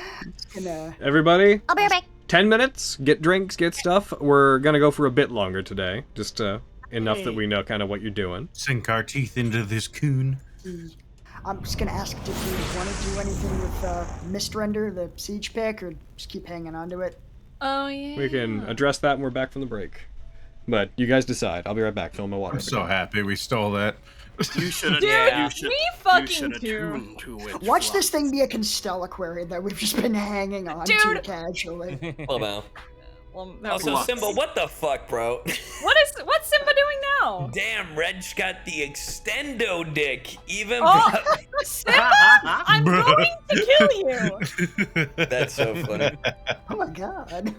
Everybody, I'll be right back. 10 minutes, get drinks, get stuff. We're gonna go for a bit longer today, just enough that we know kind of what you're doing. Sink our teeth into this coon. I'm just gonna ask, did you want to do anything with Mist Render, the siege pick, or just keep hanging on to it? Oh yeah. We can address that when we're back from the break. But you guys decide. I'll be right back. Fill my water. I'm so happy we stole that. You should have. Dude, You should. me You fucking should too. attune to it. Watch this thing be a Constellaquary that we've just been hanging on to Dude. casually. well, now. Well, that Also, was- Simba, what the fuck, bro? what's Simba doing now? Damn, Reg's got the extendo dick. Even Oh, Simba, I'm going to kill you. that's so funny. Oh my god.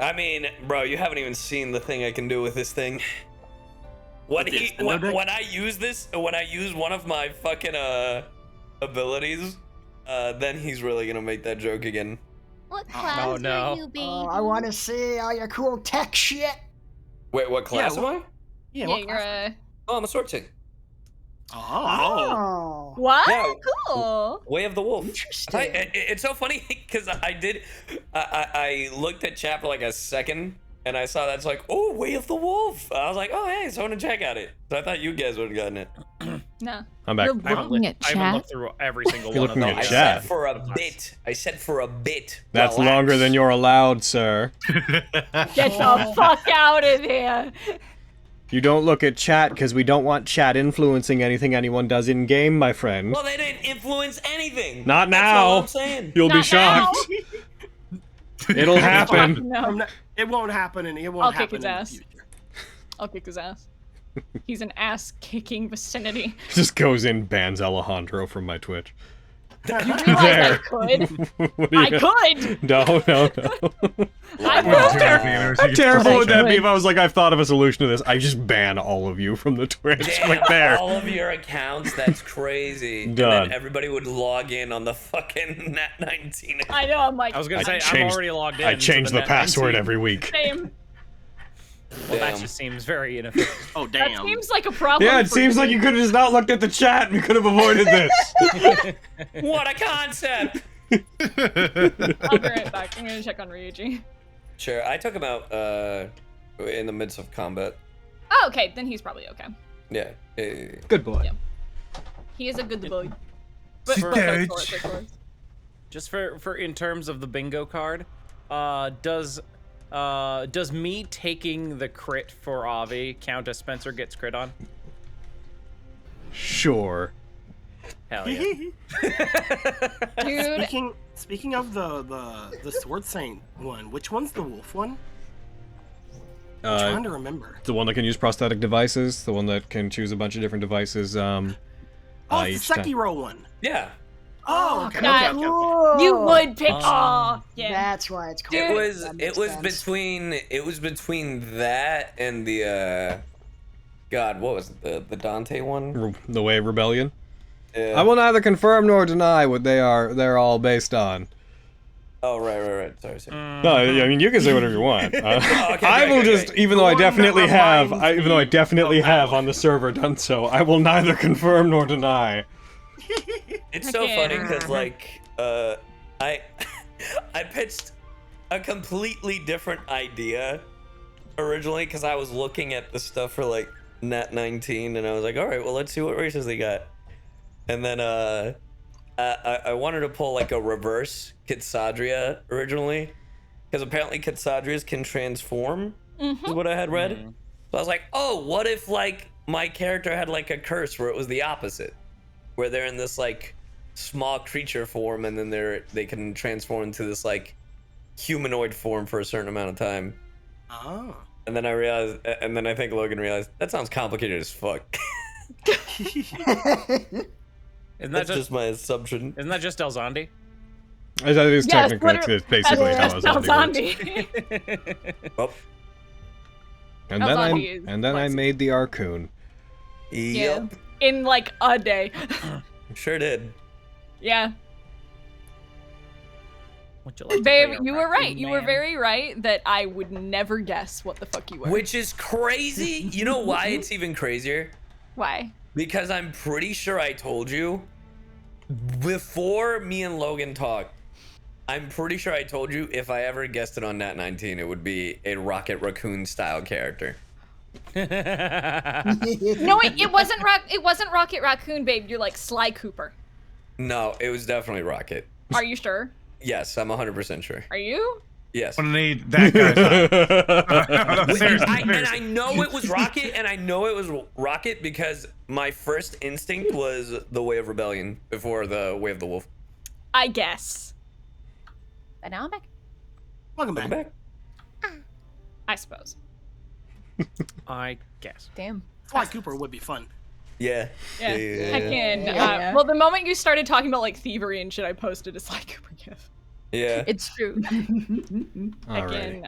I mean, bro, you haven't even seen the thing I can do with this thing. When With the extendo dick? when I use this, when I use one of my fucking abilities, then he's really gonna make that joke again. What class Oh, no. are you, Oh, I want to see all your cool tech shit. Wait, what class am I? Yeah, what you're class? Oh, I'm a sword king. Oh. What? Yeah. Cool. Way of the Wolf. Interesting. It's so funny because I looked at chat for like a second and I saw that's like, oh, Way of the Wolf. I was like, oh, hey, so I want to check out it. So I thought you guys would have gotten it. No. I'm back. You're looking at I haven't chat. looked through every single You're one of looking them. at I chat. said for a bit. I said for a bit. That's Relax. longer than you're allowed, sir. Get the fuck out of here. You don't look at chat because we don't want chat influencing anything anyone does in game, my friend. Well, they didn't influence anything. Not That's now. all I'm saying. You'll be Not now. shocked. It'll happen. No. It won't happen, and it I'll won't kick happen his in ass. the future. I'll kick his ass. He's an ass-kicking vicinity. Just goes in, bans Alejandro from my Twitch. You realize I could? What do you I could! No. I How could! terrible would that be if I was like, I've thought of a solution to this. I just ban all of you from the Twitch. Damn, Like there. all of your accounts, that's crazy. And Done. then everybody would log in on the fucking Nat19. I know, I'm like, I was gonna say, I'm changed- already logged in. I to change the Nat19. password every week. same. Well, that Damn. just seems very inefficient. Oh That damn! seems like a problem. Yeah, it for seems like you could have just not looked at the chat and we could have avoided this. What a concept! I'll be right back. I'm gonna check on Ryuji. Sure, I took him out in the midst of combat. Oh, okay, then he's probably okay. Yeah. Good boy. Yeah. He is a good boy. But For- of course. Just for in terms of the bingo card, does me taking the crit for Avi count as Spencer gets crit on? Sure. Hell yeah. Dude, Speaking of the Sword Saint one, which one's the wolf one? I'm trying to remember. The one that can use prosthetic devices, the one that can choose a bunch of different devices. Oh, it's each the time. Sekiro one. Yeah. Oh, okay, God. okay, okay. you would pick. Oh, yeah. That's why it's called. It was between that and the God, what was it? The Dante one? The Way of Rebellion. I will neither confirm nor deny what they're all based on. Oh right. Sorry. No, I mean you can say whatever you want. I will just, even though I The one definitely that have, even though I definitely have on the server done so, I will neither confirm nor deny. It's so funny because like I pitched a completely different idea originally because I was looking at the stuff for like Nat19 and I was like, all right, well let's see what races they got, and then I wanted to pull like a reverse Kitsadria originally because apparently Kitsadrias can transform is what I had read. So I was like, oh, what if like my character had like a curse where it was the opposite, where they're in this like small creature form and then they can transform into this like humanoid form for a certain amount of time. Oh. And then I think Logan realized that sounds complicated as fuck. Isn't That's just my assumption. Isn't that just Elzandi? That is Yes, technically, it's basically how that's Elzandi works. Elzandi. Oh, And Elzandi is then I made the Arcoon. Yeah. In like a day. Sure did. Yeah. Would you like to Babe, play a you were right. raccoon You were man? very right that I would never guess what the fuck you were. Which is crazy. You know why it's even crazier? Why? Because I'm pretty sure I told you before me and Logan talked. I'm pretty sure I told you if I ever guessed it on Nat19, it would be a Rocket Raccoon style character. No, it wasn't Rocket Raccoon, babe. You're like Sly Cooper. No, it was definitely Rocket. Are you sure? Yes, I'm 100% sure. Are you? Yes. I need that guy's Seriously, And I know it was Rocket, and I know it was Rocket because my first instinct was the Way of Rebellion before the Way of the Wolf. I guess. But now I'm back. Welcome back. Back. I suppose. I guess. Damn. Sly Cooper would be fun. Yeah. Yeah. Heck in. Yeah. Well, the moment you started talking about like thievery and shit, I posted a Sly Cooper gif. Yeah. It's true. Heck in.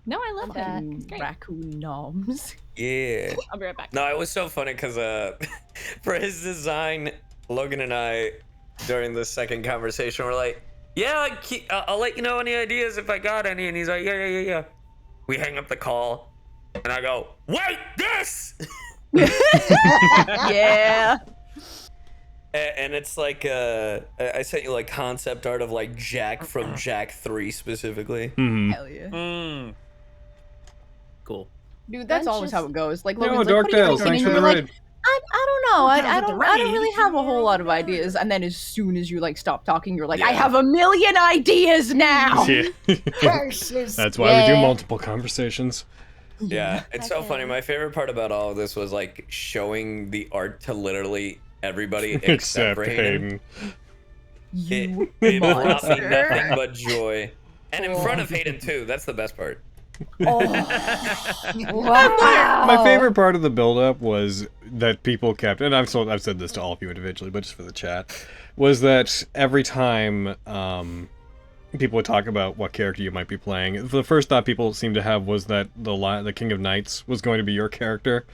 No, I love that. It's great. Raccoon noms. Yeah. I'll be right back. No, it was so funny because for his design, Logan and I, during the second conversation, were like, yeah, I'll let you know any ideas if I got any. And he's like, yeah. We hang up the call, and I go, wait, this! Yeah. And it's like, I sent you like concept art of like Jack from Jack 3 specifically. Hell yeah. Cool. Dude, that's always how it goes. Like, No, Logan's Dark like, what are you Tales, thinking? thanks And for you're the like, raid. I don't know. I Yeah, don't but I the don't really raid, have a whole lot of ideas. And then as soon as you like stop talking, you're like, I have a million ideas now. Yeah. Curses. That's why we do multiple conversations. Yeah, it's so funny. My favorite part about all of this was like showing the art to literally everybody except for Hayden. You It brought me monster. nothing but joy. And in front of Hayden too. That's the best part. Wow. My favorite part of the build-up was that people kept, and I've said this to all of you individually, but just for the chat, was that every time people would talk about what character you might be playing, the first thought people seemed to have was that the King of Knights was going to be your character,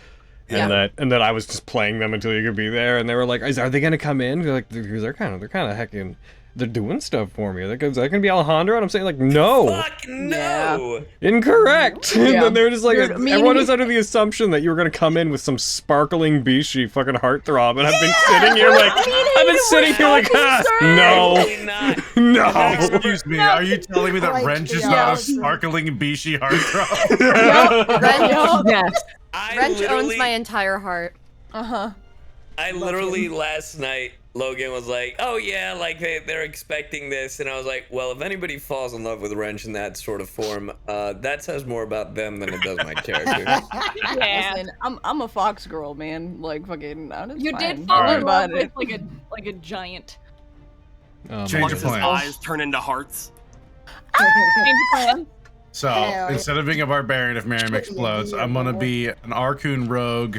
and that I was just playing them until you could be there, and they were like, "Are they going to come in?" They're like, "They're kind of heckin'." They're doing stuff for me. Is that gonna be Alejandro? And I'm saying like, no. Fuck no. Incorrect. And then they were just like, Dude, me everyone and was under the assumption that you were gonna come in with some sparkling Bishi fucking heartthrob, and I've been sitting here like, no, Absolutely not. no. Excuse me, are you telling me that Like, Wrench is yeah. not a sparkling Bishi heartthrob? Wrench, I Wrench owns literally- my entire heart. I literally last night, Logan was like, "Oh yeah, like they're expecting this," and I was like, "Well, if anybody falls in love with Wrench in that sort of form, that says more about them than it does my character." Yeah. Listen, I'm a fox girl, man. Like fucking. You did fine. fall Don't in worry love about with it. like a giant. Change of His plans. eyes turn into hearts. Change of plan. So, Hell. instead of being a barbarian if Miriam explodes, I'm gonna be an Arcoon rogue,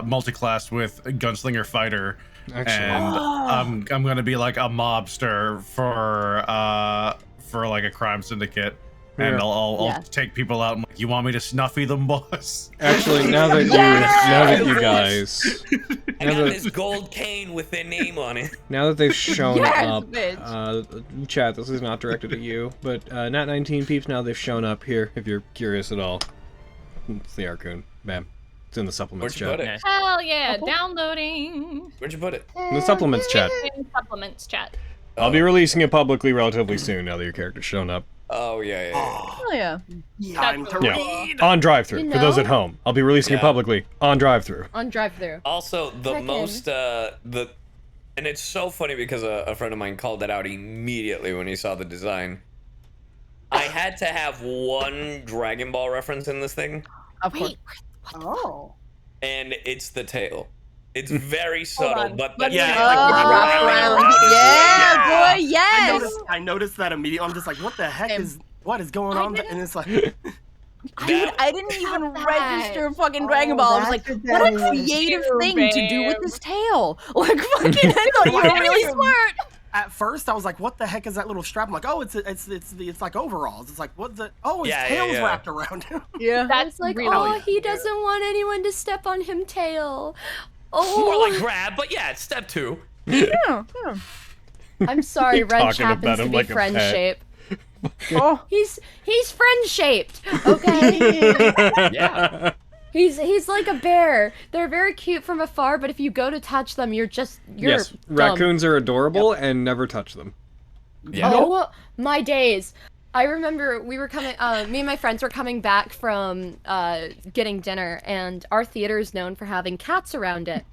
multi-class with a gunslinger fighter. And I'm gonna be like a mobster for like a crime syndicate, and Yeah. I'll take people out. And like, you want me to snuffy them, boss? Actually, now that you guys, I got this gold cane with their name on it. now that they've shown Yes, up, bitch. chat, this is not directed at you, but Nat19 peeps, now they've shown up here. If you're curious at all, it's the Arcoon. Bam. It's in the supplements Where'd you chat. put it? Hell yeah, downloading. Where'd you put it? In the supplements chat. In supplements chat. I'll be releasing it publicly relatively soon now that your character's shown up. Oh yeah. Oh yeah. Time to Yeah. read. On drive-through, You for those know- at home. I'll be releasing it Yeah. publicly on drive-through. On drive-through. Also, the Frickin'. most and it's so funny because a friend of mine called it out immediately when he saw the design. I had to have one Dragon Ball reference in this thing, Of course. Oh. and it's the tail. It's very subtle, on. but Let the me- tail, Yeah, like, like, wrapped around his Yeah, leg. boy, yes. I noticed that immediately. I'm just like, what the heck is going on? And it's like, Dude, I didn't even register fucking Dragon Ball. I was like, that's what what a that is. creative Ew, thing to do with babe. this tail. Like, fucking, I thought you were really smart. at first I was like, what the heck is that little strap? I'm like, oh, it's like overalls. It's like, what the? Oh, his Yeah, tail's yeah. wrapped around him. Yeah. That's Like, really oh, he doesn't want anyone to step on him tail. More Oh, like grab, but yeah, it's step 2. Yeah. I'm sorry, You're Wrench talking about happens to him be like a friend pet. shape. Oh. He's friend shaped. Okay. Yeah. He's like a bear. They're very cute from afar, but if you go to touch them, you're Yes, dumb. raccoons are adorable, and never touch them. Yeah. Oh my days. I remember we were coming, me and my friends were coming back from getting dinner, and our theater is known for having cats around it.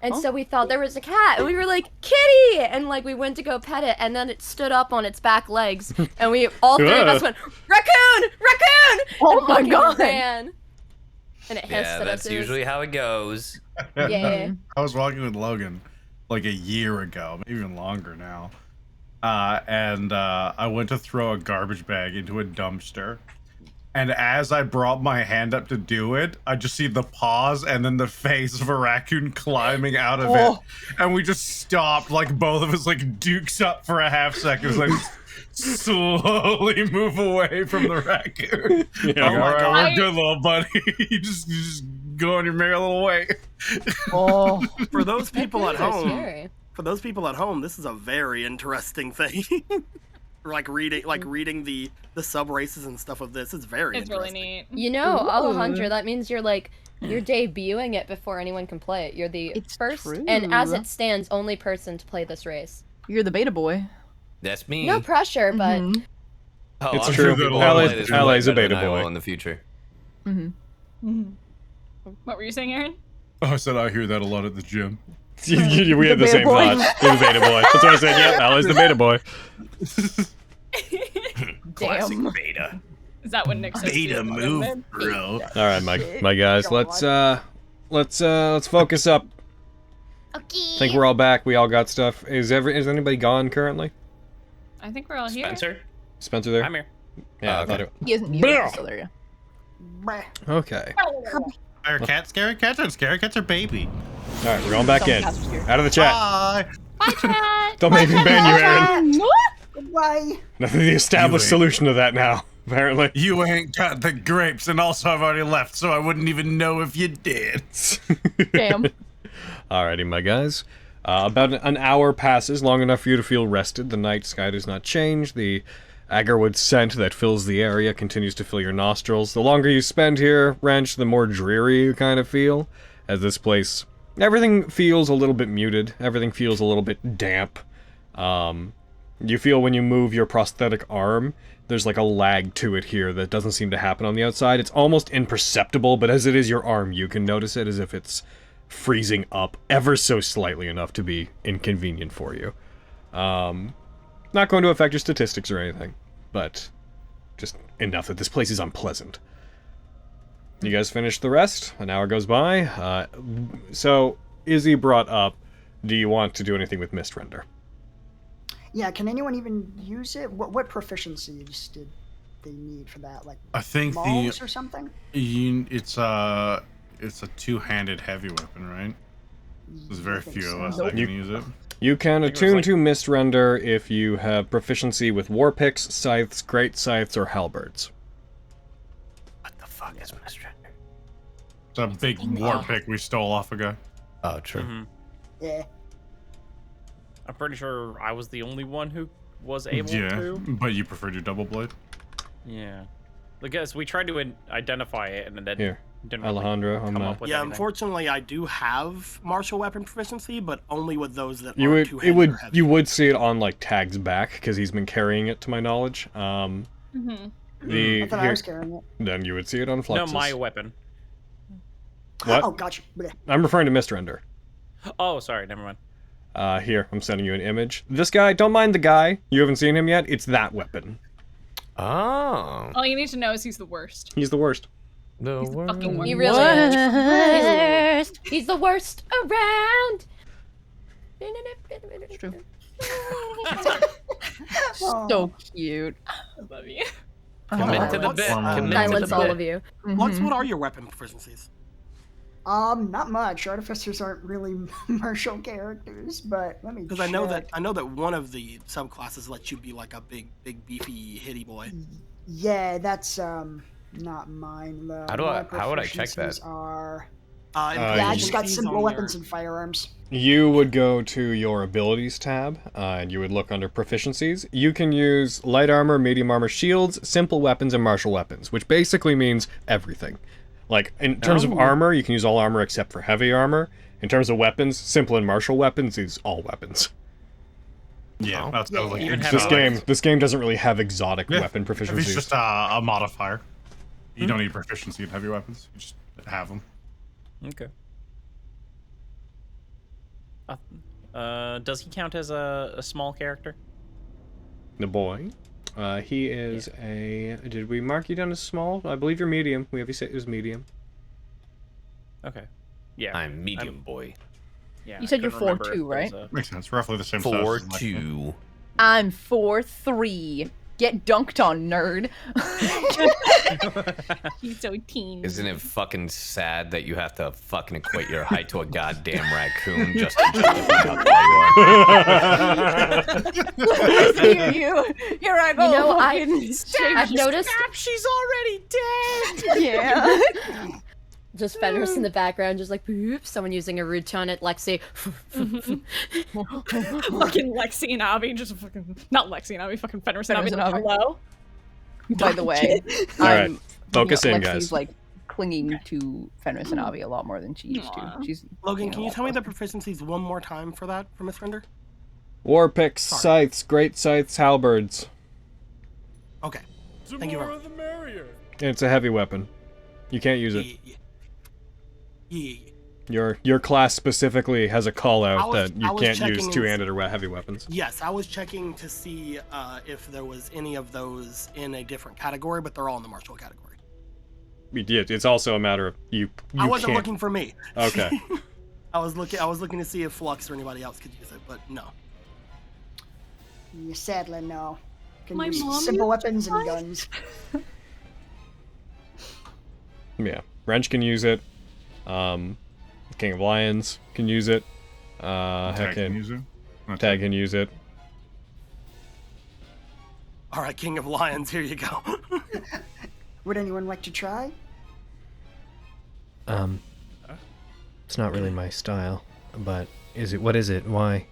And so we thought there was a cat, and we were like, kitty! And like we went to go pet it, and then it stood up on its back legs, and we, all three of us went, raccoon! Raccoon! Oh and my fucking God. ran. And it hissed Yeah, at that's us. usually how it goes. Yeah. I was walking with Logan like a year ago, maybe even longer now. And I went to throw a garbage bag into a dumpster. And as I brought my hand up to do it, I just see the paws and then the face of a raccoon climbing out of it. And we just stopped, like both of us like dukes up for a half second, like slowly move away from the raccoon. Yeah. All right, God. we're good, little buddy. you just go on your merry little way. Oh. For those people at Raccoons are home, scary. for those people at home, this is a very interesting thing. like reading the sub races and stuff of this. It's very It's really interesting. neat. You know, Alejandro, that means you're debuting it before anyone can play it. You're the It's first, true. and as it stands, only person to play this race. You're the beta boy. That's me. No pressure, but Oh, It's I'm true. sure people will Ally's- play this Ally's a better than beta I will boy. in the future. What were you saying, Aaron? Oh, I said I hear that a lot at the gym. We had the same thought. You're the beta boy. That's what I said. Yep, Allie's the beta boy. Damn. beta. Is that what Nick says? Beta move, bro. All right, my guys. Let's focus up. Okay. I think we're all back. We all got stuff. Is anybody gone currently? I think we're all here. Spencer there? I'm here. Yeah, I thought it. He isn't muted, so there you Okay. Are cats scary? Cats aren't scary. Cats are baby. All right, we're going back in. Cats are scary. Out of the chat. Bye. Bye, chat. Don't make me ban you, Aaron. Goodbye. Nothing the established You solution to that now, apparently. You ain't got the grapes, and also I've already left, so I wouldn't even know if you did. Damn. Alrighty, my guys. About an hour passes, long enough for you to feel rested. The night sky does not change. The agarwood scent that fills the area continues to fill your nostrils. The longer you spend here, Wrench, the more dreary you kind of feel. As this place, everything feels a little bit muted. Everything feels a little bit damp. You feel when you move your prosthetic arm, there's like a lag to it here that doesn't seem to happen on the outside. It's almost imperceptible, but as it is your arm, you can notice it as if it's freezing up ever so slightly enough to be inconvenient for you. Not going to affect your statistics or anything, but just enough that this place is unpleasant. You guys finished the rest. An hour goes by. So, Izzy brought up, do you want to do anything with Mist Render? Yeah, can anyone even use it? What proficiencies did they need for that? Like, I think balls or something? It's a two-handed heavy weapon, right? There's very few of us that can use it. You can attune to Mist Render if you have proficiency with war picks, scythes, great scythes, or halberds. What the fuck is Mist Render? It's a big war pick we stole off a guy. Oh, true. Yeah. I'm pretty sure I was the only one who was able Yeah, to. but you preferred your double blade. Yeah. Because we tried to identify it and then Here, didn't really Alejandro, come up with Yeah, anything. unfortunately, I do have martial weapon proficiency, but only with those that you are would two-handed or heavy. you would see it on like Tag's back because he's been carrying it to my knowledge. I thought I was carrying it. Then you would see it on No, Fluxus. my weapon. What? Oh, gotcha. Bleh. I'm referring to Mist Render. Oh, sorry, never mind. Here, I'm sending you an image. This guy, don't mind the guy. You haven't seen him yet. It's that weapon. Oh. All you need to know is he's the worst. He's the worst. The He's the fucking worst. He really is. He's the worst around. It's true. Oh. So cute. I love you. Commit to the bit. Commit to Silence the all bit. of you. What are your weapon proficiencies? Not much. Artificers aren't really martial characters, but let me. Because I know that one of the subclasses lets you be like a big beefy hitty boy. Yeah, that's not mine though. How would I check that? I just got simple weapons and firearms. You would go to your abilities tab, and you would look under proficiencies. You can use light armor, medium armor, shields, simple weapons, and martial weapons, which basically means everything. Like, in terms of armor, you can use all armor except for heavy armor. In terms of weapons, simple and martial weapons is all weapons. Yeah, that's like Even This game doesn't really have exotic weapon proficiencies. It's just a modifier. You don't need proficiency in heavy weapons. You just have them. Okay. Does he count as a small character? The boy. He is a... Did we mark you down as small? I believe you're medium. We have you say it was medium. Okay. Yeah. I'm medium boy. Yeah. You said I you're couldn't remember 4'2", if there right? was Makes sense. Roughly the same size. as Lexman. 4'2". I'm 4'3". Get dunked on, nerd. He's so teen. Isn't it fucking sad that you have to fucking equate your height to a goddamn raccoon just to justify how tall you are? Here I go. You know, I've noticed. She's already dead. Yeah. Just Fenris in the background, just like, boop, someone using a rude tone at Lexi. Fucking Lexi and Abby, just fucking... Not Lexi and Abby, fucking Fenris and Abby. Fenris and Abby. Hello? By the way, Alright, focus in, Lexi's, guys. like clinging to Fenris and Abby a lot more than she used to. She's Logan, can you tell me the proficiencies one more time for that, for Mist Render? War picks, scythes, great scythes, halberds. Okay. Thank you very much. It's a heavy weapon. You can't use it. Yeah. Your class specifically has a call out that you can't use checking two-handed or heavy weapons. Yes, I was checking to see if there was any of those in a different category, but they're all in the martial category. Yeah, it's also a matter of you I wasn't can't. looking for me. Okay. I was looking to see if Flux or anybody else could use it, but no. Yeah, sadly, no. Can My use mom simple used weapons to and try. guns. Yeah, Wrench can use it. King of Lions can use it. Tag can use it. Tag can use it. All right, King of Lions, here you go. Would anyone like to try? It's not really my style, but is it? What is it? Why?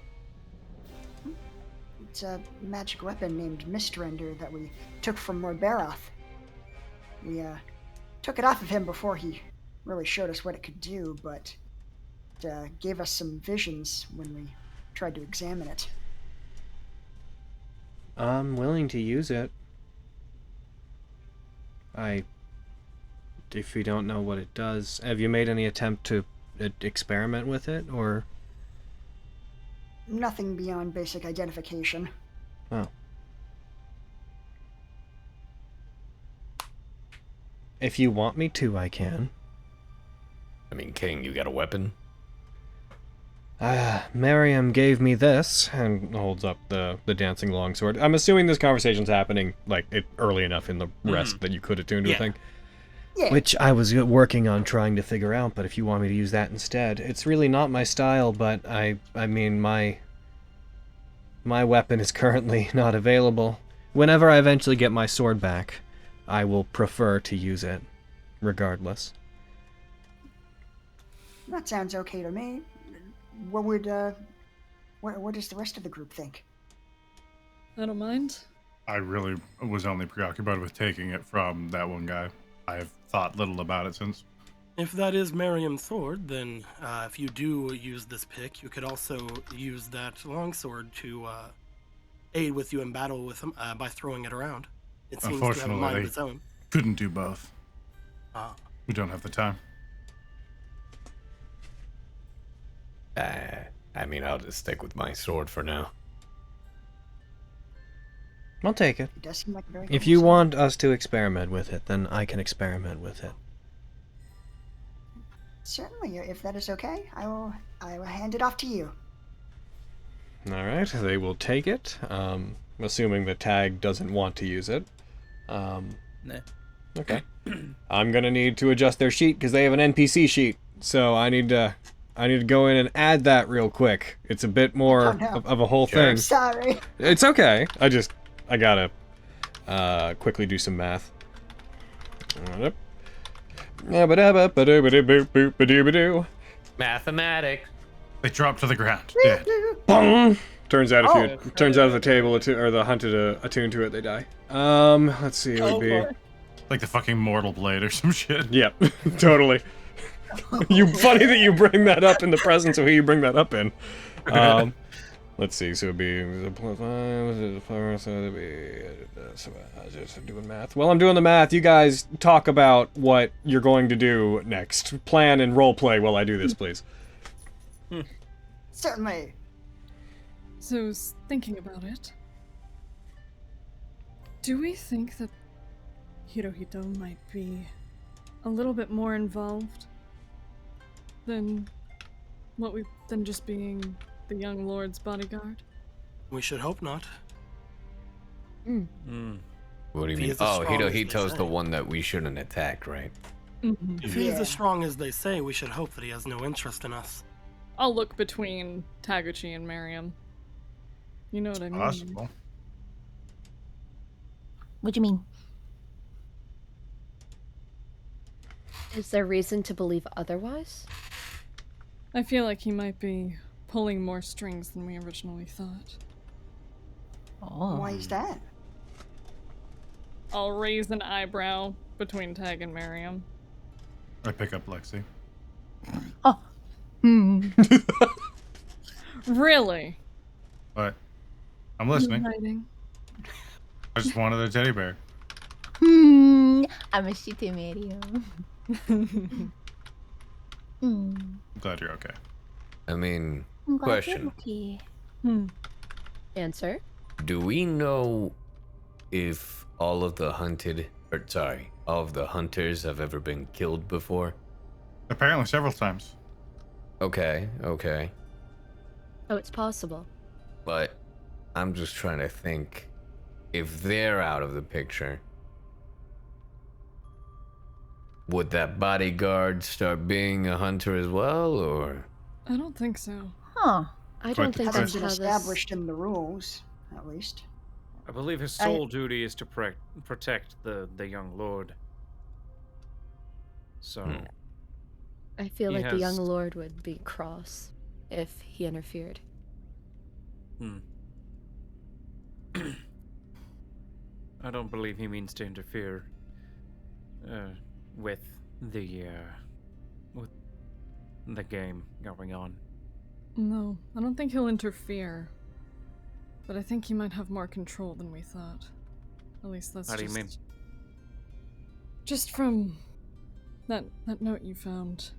It's a magic weapon named Mistrender that we took from Morberoth. We took it off of him before he really showed us what it could do, but it gave us some visions when we tried to examine it. I'm willing to use it. If you don't know what it does, have you made any attempt to experiment with it, or? Nothing beyond basic identification. Oh. If you want me to, I can. I mean, King, you got a weapon? Miriam gave me this, and holds up the dancing longsword. I'm assuming this conversation's happening, like, early enough in the rest that you could attune to a thing. Yeah. Which I was working on trying to figure out, but if you want me to use that instead. It's really not my style, but I mean, my weapon is currently not available. Whenever I eventually get my sword back, I will prefer to use it, regardless. That sounds okay to me. What does the rest of the group think? I don't mind. I really was only preoccupied with taking it from that one guy. I have thought little about it since. If that is Miriam's sword, then if you do use this pick, you could also use that longsword to aid with you in battle with him by throwing it around. It seems to have a mind of its own. Couldn't do both. We don't have the time. I mean, I'll just stick with my sword for now. I'll take it. It does seem like a very If cool you sword. want us to experiment with it, then I can experiment with it. Certainly, if that is okay, I will hand it off to you. Alright, they will take it. Assuming the tag doesn't want to use it. Nah. Okay. I'm gonna need to adjust their sheet because they have an NPC sheet. So I need to go in and add that real quick. It's a bit more of a whole thing. Sorry. It's okay. I gotta quickly do some math. Mathematics. They drop to the ground. Dead. Bong! Turns out if the table or the hunted attuned to it, they die. Let's see, it would be Like the fucking mortal blade or some shit. Yep, totally. Funny that you bring that up in the presence of who you bring that up in. Let's see, so it'd be just doing math. Well, I'm doing the math. You guys talk about what you're going to do next. Plan and role play while I do this, please. Certainly. So I was thinking about it. Do we think that Hirohito might be a little bit more involved than just being the young lord's bodyguard? We should hope not. What do you mean? Oh, Hirohito's the one that we shouldn't attack, right? Mm-hmm. If he is as strong as they say, we should hope that he has no interest in us. I'll look between Taguchi and Miriam. You know what I mean? Possible. What do you mean? Is there reason to believe otherwise? I feel like he might be pulling more strings than we originally thought. Oh. Why is that? I'll raise an eyebrow between Tag and Miriam. I pick up Lexi. Oh. Really? What? I'm listening. Hiding. I just wanted a teddy bear. I'm a shitty Mario. I'm glad you're okay. I mean, I'm glad question. you're okay. Answer? Do we know if all of the hunters have ever been killed before? Apparently several times. Okay. Oh, it's possible. But I'm just trying to think, if they're out of the picture, would that bodyguard start being a hunter as well, or? I don't think so. Huh. I don't think Hasn't that's been how this... established in the rules, at least. I believe his sole duty is to protect the young lord. So. I feel He like the young has- lord would be cross if he interfered. I don't believe he means to interfere with the game going on. No, I don't think he'll interfere. But I think he might have more control than we thought. At least that's How do you mean? Just from that note you found.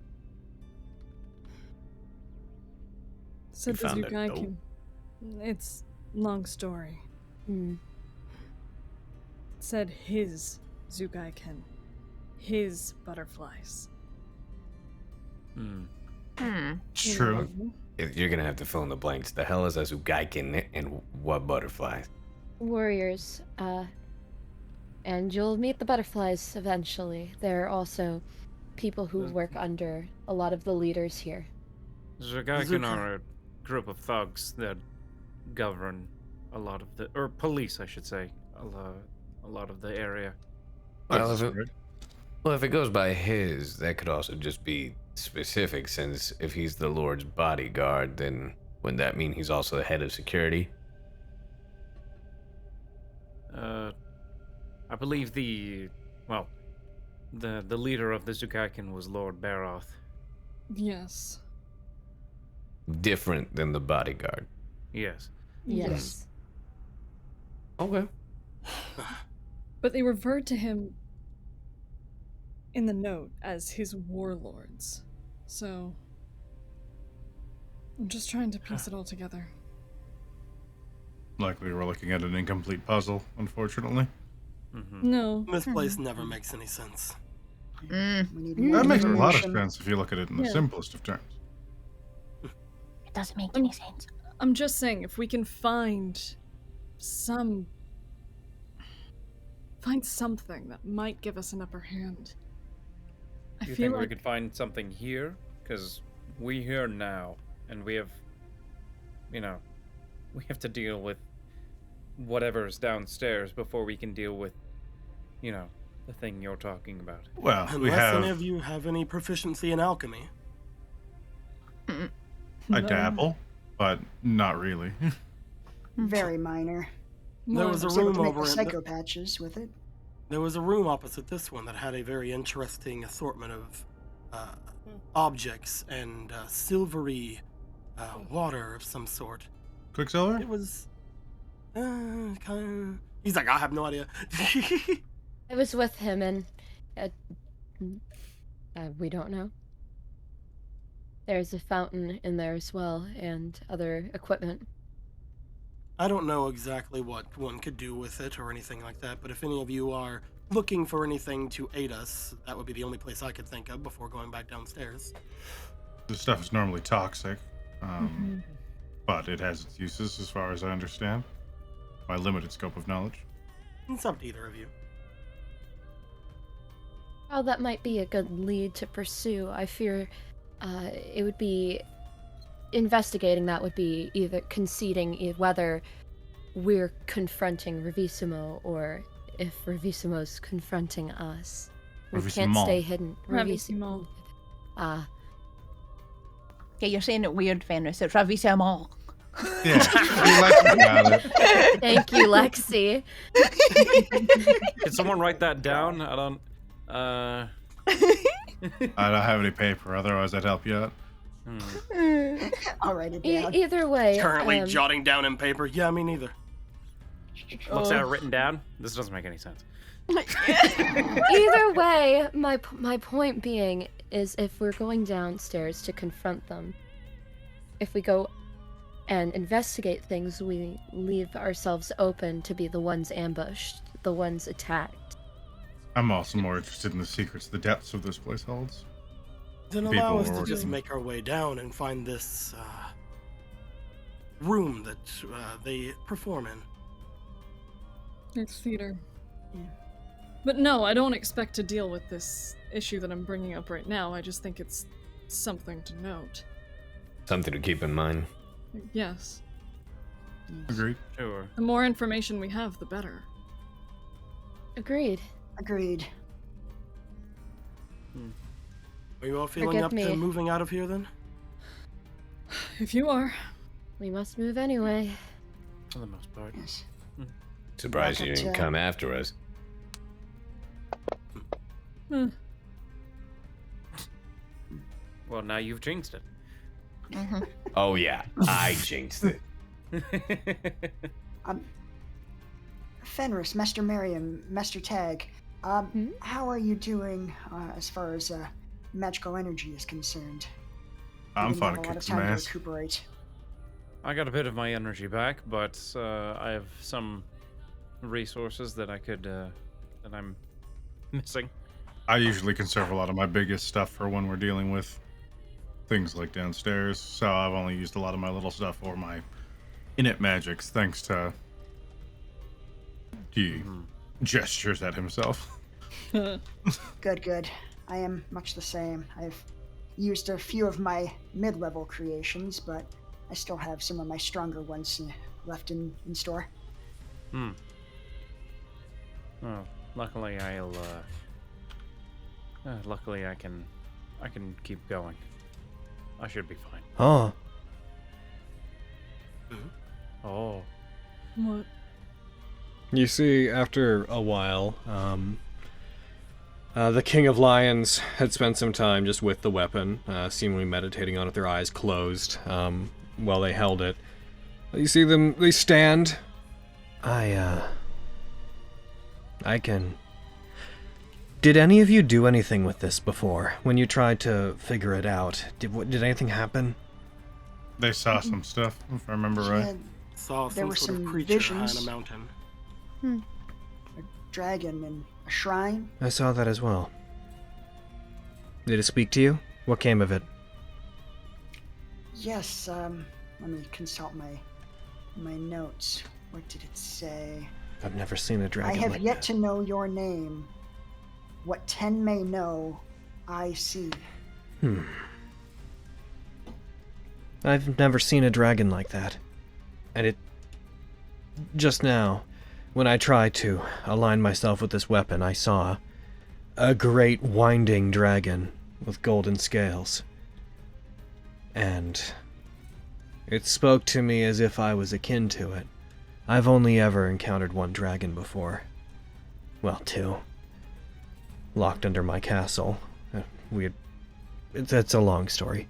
Said You found this a guy note? can... It's long story. It said his Zugaiken. His butterflies. It's true. You're gonna have to fill in the blanks. The hell is a Zugaiken and what butterflies? Warriors, and you'll meet the butterflies eventually. They're also people who work under a lot of the leaders here. Zugaiken are a group of thugs that govern a lot of the, or police, I should say, a lot of the area. Well, if it goes by his, that could also just be specific, since if he's the Lord's bodyguard, then wouldn't that mean he's also the head of security? I believe the leader of the Zugaiken was Lord Baroth. Yes. Different than the bodyguard. Yes. Yes. Okay. But they referred to him in the note as his warlords. So I'm just trying to piece it all together. Likely we're looking at an incomplete puzzle, unfortunately. No. This place never makes any sense. We need That makes a lot of information. sense if you look at it in the Yeah. simplest of terms. It doesn't make any sense. I'm just saying, if we can find something that might give us an upper hand. I You feel think like we could find something here? Because we're here now, and we have, we have to deal with whatever's downstairs before we can deal with, the thing you're talking about. Well, we Unless any have... of you have any proficiency in alchemy. I dabble, but not really. Very minor. There was a Was able room to make over the in psycho patches with it. There was a room opposite this one that had a very interesting assortment of objects and silvery water of some sort. Quicksilver? It was kind of... He's like, I have no idea. I was with him, and we don't know. There's a fountain in there as well, and other equipment. I don't know exactly what one could do with it or anything like that, but if any of you are looking for anything to aid us, that would be the only place I could think of before going back downstairs. This stuff is normally toxic, but it has its uses as far as I understand. My limited scope of knowledge. It's up to either of you. Oh, that might be a good lead to pursue. I fear it would be... Investigating that would be either conceding whether we're confronting Revissimo or if Revissimo's confronting us. We can't Revissimo. stay hidden. Revissimo. Okay, you're saying it weird, Fenris. It's Ravissimo. Yeah, Lexi got it. Thank you, Lexi. Can someone write that down? I don't have any paper, otherwise I'd help you out. I'll write it down. Either way. Currently jotting down in paper. Yeah, me neither. Looks at it written down. This doesn't make any sense. Either way, my point being is if we're going downstairs to confront them, if we go and investigate things, we leave ourselves open to be the ones ambushed, the ones attacked. I'm also more interested in the secrets the depths of this place holds. Then People allow us to working. just make our way down and find this room that they perform in. It's theater. Yeah. But no, I don't expect to deal with this issue that I'm bringing up right now. I just think it's something to note. Something to keep in mind. Yes. Agreed. Sure. The more information we have, the better. Agreed. Agreed. Are you all feeling up Forgive to me. moving out of here then? If you are. We must move anyway. For the most part. Yes. Surprised you Welcome didn't to- come after us. Hmm. Well, now you've jinxed it. Oh yeah, I jinxed it. Fenris, Master Miriam, Master Tag, how are you doing as far as magical energy is concerned? I'm You fine have to a lot kick of some time to ass. recuperate. I got a bit of my energy back, but I have some resources that I could that I'm missing. I usually conserve a lot of my biggest stuff for when we're dealing with things like downstairs, so I've only used a lot of my little stuff for my innate magics, thanks to he gestures at himself. Good, good. I am much the same. I've used a few of my mid-level creations, but I still have some of my stronger ones left in store. Oh, luckily luckily I can keep going. I should be fine. Oh. Oh. What? You see, after a while, the King of Lions had spent some time just with the weapon, seemingly meditating on it, their eyes closed, while they held it. You see them, they stand. I can... Did any of you do anything with this before, when you tried to figure it out? Did anything happen? They saw some stuff, if I remember right. Saw There some were sort some of creature high visions. on a mountain. A dragon and a shrine. I saw that as well. Did it speak to you? What came of it? Yes, let me consult my notes. What did it say? I've never seen a dragon I have like yet that. to know your name. What 10 may know, I see. I've never seen a dragon like that. And it... Just now, when I tried to align myself with this weapon, I saw a great winding dragon with golden scales. And it spoke to me as if I was akin to it. I've only ever encountered one dragon before. Well, two. Locked under my castle. That's a long story.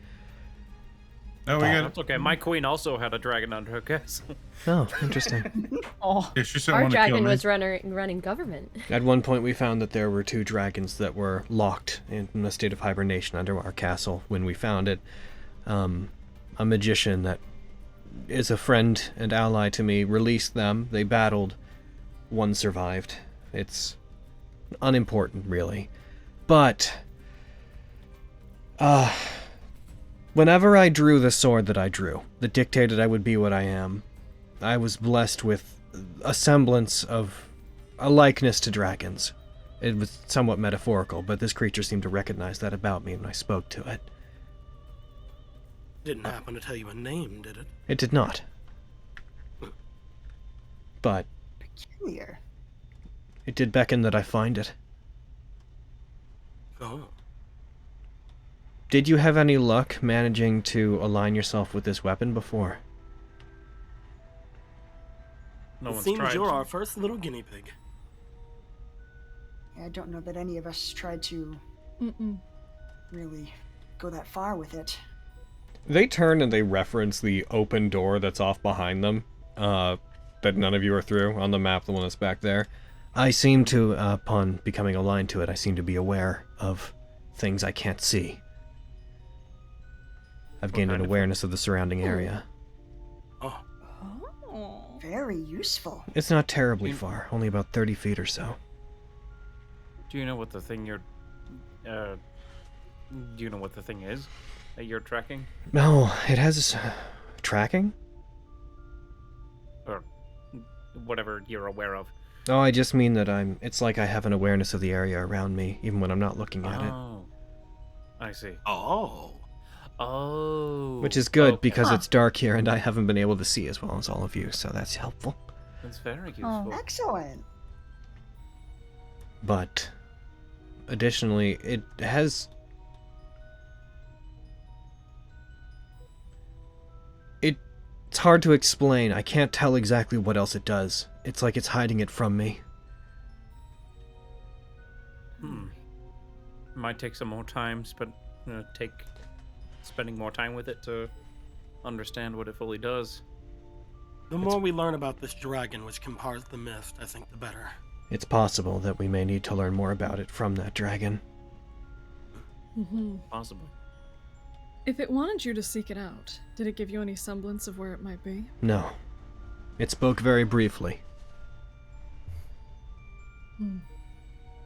Oh, we got That's okay. My queen also had a dragon under her castle. Oh, interesting. Oh, Yeah, she said Our want to kill dragon me. was running government. At one point, we found that there were two dragons that were locked in a state of hibernation under our castle when we found it. A magician that is a friend and ally to me released them. They battled. One survived. It's unimportant, really. But, whenever I drew the sword that I drew, that dictated I would be what I am, I was blessed with a semblance of a likeness to dragons. It was somewhat metaphorical, but this creature seemed to recognize that about me when I spoke to it. Didn't happen to tell you a name, did it? It did not. But Peculiar. it did beckon that I find it. Oh. Did you have any luck managing to align yourself with this weapon before? No It one's seems tried. you're our first little guinea pig. I don't know that any of us tried to really go that far with it. They turn and they reference the open door that's off behind them, that none of you are through on the map, the one that's back there. I seem to, upon becoming aligned to it, I seem to be aware of things I can't see. I've gained an awareness of the surrounding area. Oh. Very useful. It's not terribly far, only about 30 feet or so. Do you know what the thing you're... do you know what the thing is that you're tracking? No, it has... tracking? Or whatever you're aware of. Oh, I just mean that it's like I have an awareness of the area around me, even when I'm not looking at it. Oh. I see. Oh. Oh. Which is good, okay. because it's dark here and I haven't been able to see as well as all of you, so that's helpful. That's very useful. Excellent. But, additionally, it has... It's hard to explain. I can't tell exactly what else it does. It's like it's hiding it from me. Might take some more time, spending more time with it to understand what it fully does. The more we learn about this dragon, which can part the mist, I think the better. It's possible that we may need to learn more about it from that dragon. Possible. If it wanted you to seek it out, did it give you any semblance of where it might be? No. It spoke very briefly.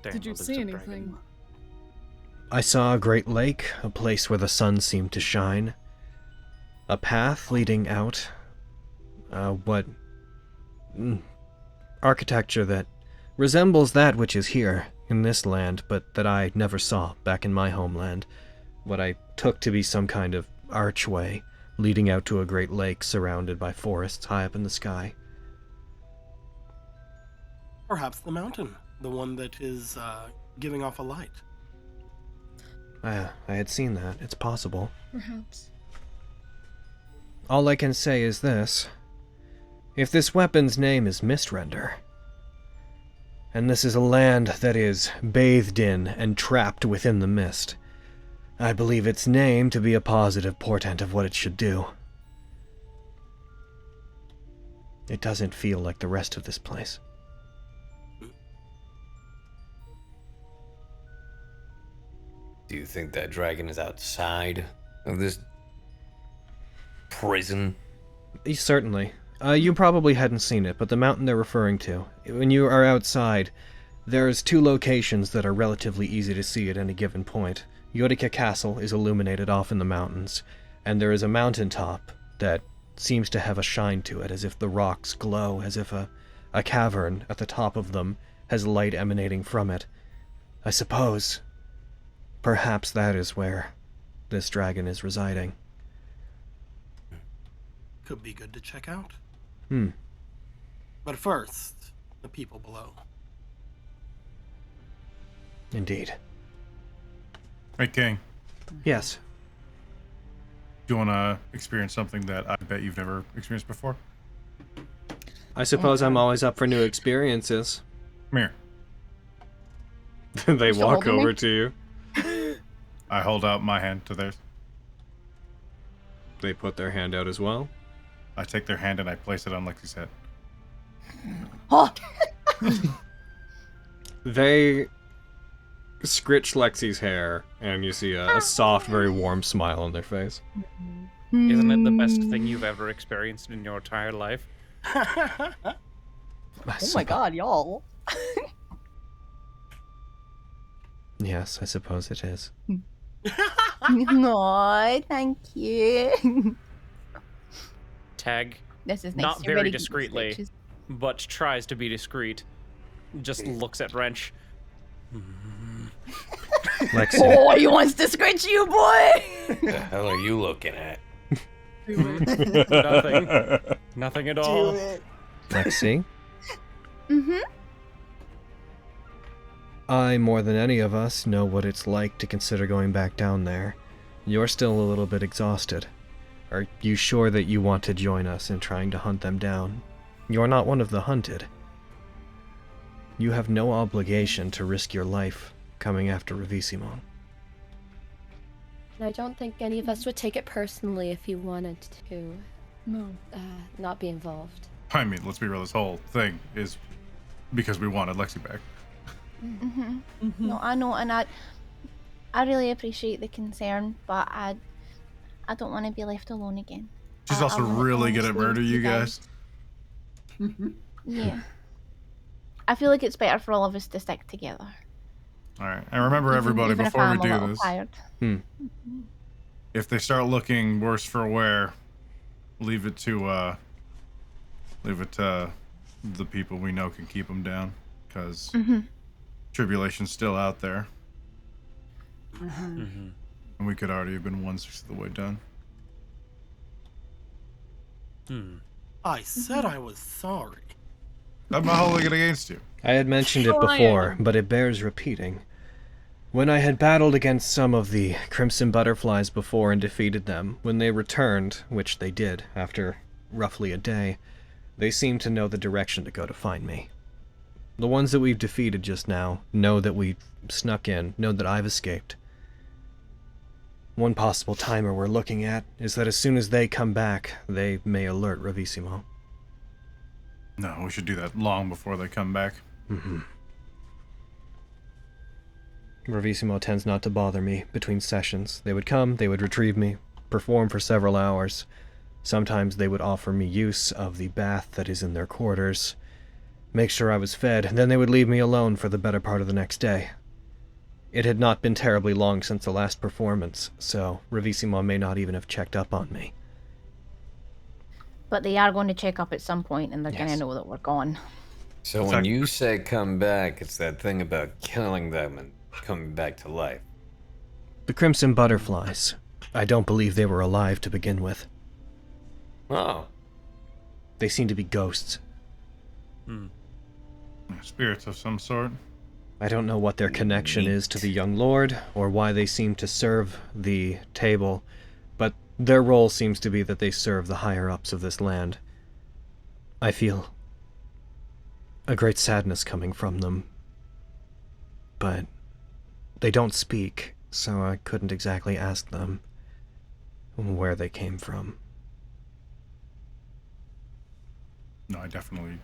Did you see anything? I saw a great lake, a place where the sun seemed to shine. A path leading out. Architecture that resembles that which is here, in this land, but that I never saw back in my homeland. What I took to be some kind of archway leading out to a great lake surrounded by forests high up in the sky. Perhaps the mountain, the one that is giving off a light. I had seen that. It's possible. Perhaps. All I can say is this. If this weapon's name is Mistrender, and this is a land that is bathed in and trapped within the mist, I believe its name to be a positive portent of what it should do. It doesn't feel like the rest of this place. Do you think that dragon is outside of this prison? Certainly. You probably hadn't seen it, but the mountain they're referring to, when you are outside, there's two locations that are relatively easy to see at any given point. Yodika Castle is illuminated off in the mountains, and there is a mountaintop that seems to have a shine to it, as if the rocks glow, as if a cavern at the top of them has light emanating from it. I suppose, perhaps that is where this dragon is residing. Could be good to check out. But first, the people below. Indeed. Hey, King. Yes. Do you want to experience something that I bet you've never experienced before? I suppose I'm always up for new experiences. Come here. They walk over to you. I hold out my hand to theirs. They put their hand out as well. I take their hand and I place it on Lexi's head. Oh! They scritch Lexi's hair, and you see a soft, very warm smile on their face. Isn't it the best thing you've ever experienced in your entire life? Oh my god, y'all. Yes, I suppose it is. No, thank you. Tag, This is nice. not You're very ready to discreetly, switch. but tries to be discreet. Just looks at Wrench. Lexi. Oh, he wants to scratch you, boy! The hell are you looking at? Nothing. Nothing at all. Lexi? Mm-hmm. I, more than any of us, know what it's like to consider going back down there. You're still a little bit exhausted. Are you sure that you want to join us in trying to hunt them down? You're not one of the hunted. You have no obligation to risk your life coming after Revisimo. I don't think any of us would take it personally if you wanted to No. not be involved. I mean, let's be real, this whole thing is because we wanted Lexi back. No, I know, and I really appreciate the concern, but I don't want to be left alone again. She's also really good at murder, you guys. Yeah. I feel like it's better for all of us to stick together. Alright, and remember everybody, Even if before I'm we a do little this, tired. if they start looking worse for wear, leave it to the people we know can keep them down, because tribulation's still out there. And we could already have been 1/6 of the way done. I said I was sorry. I'm not holding it against you. I had mentioned it before, but it bears repeating. When I had battled against some of the Crimson Butterflies before and defeated them, when they returned, which they did after roughly a day, they seemed to know the direction to go to find me. The ones that we've defeated just now know that we snuck in, know that I've escaped. One possible timer we're looking at is that as soon as they come back, they may alert Ravissimo. No, we should do that long before they come back. Ravissimo tends not to bother me between sessions. They would come, they would retrieve me, perform for several hours. Sometimes they would offer me use of the bath that is in their quarters, make sure I was fed, then they would leave me alone for the better part of the next day. It had not been terribly long since the last performance, so Ravissimo may not even have checked up on me. But they are going to check up at some point, and they're going to know that we're gone. So when you say come back, it's that thing about killing them and coming back to life. The Crimson Butterflies. I don't believe they were alive to begin with. Oh. They seem to be ghosts. Spirits of some sort. I don't know what their connection is to the young lord, or why they seem to serve the table, but their role seems to be that they serve the higher-ups of this land. I feel a great sadness coming from them, but they don't speak, so I couldn't exactly ask them where they came from. No, I definitely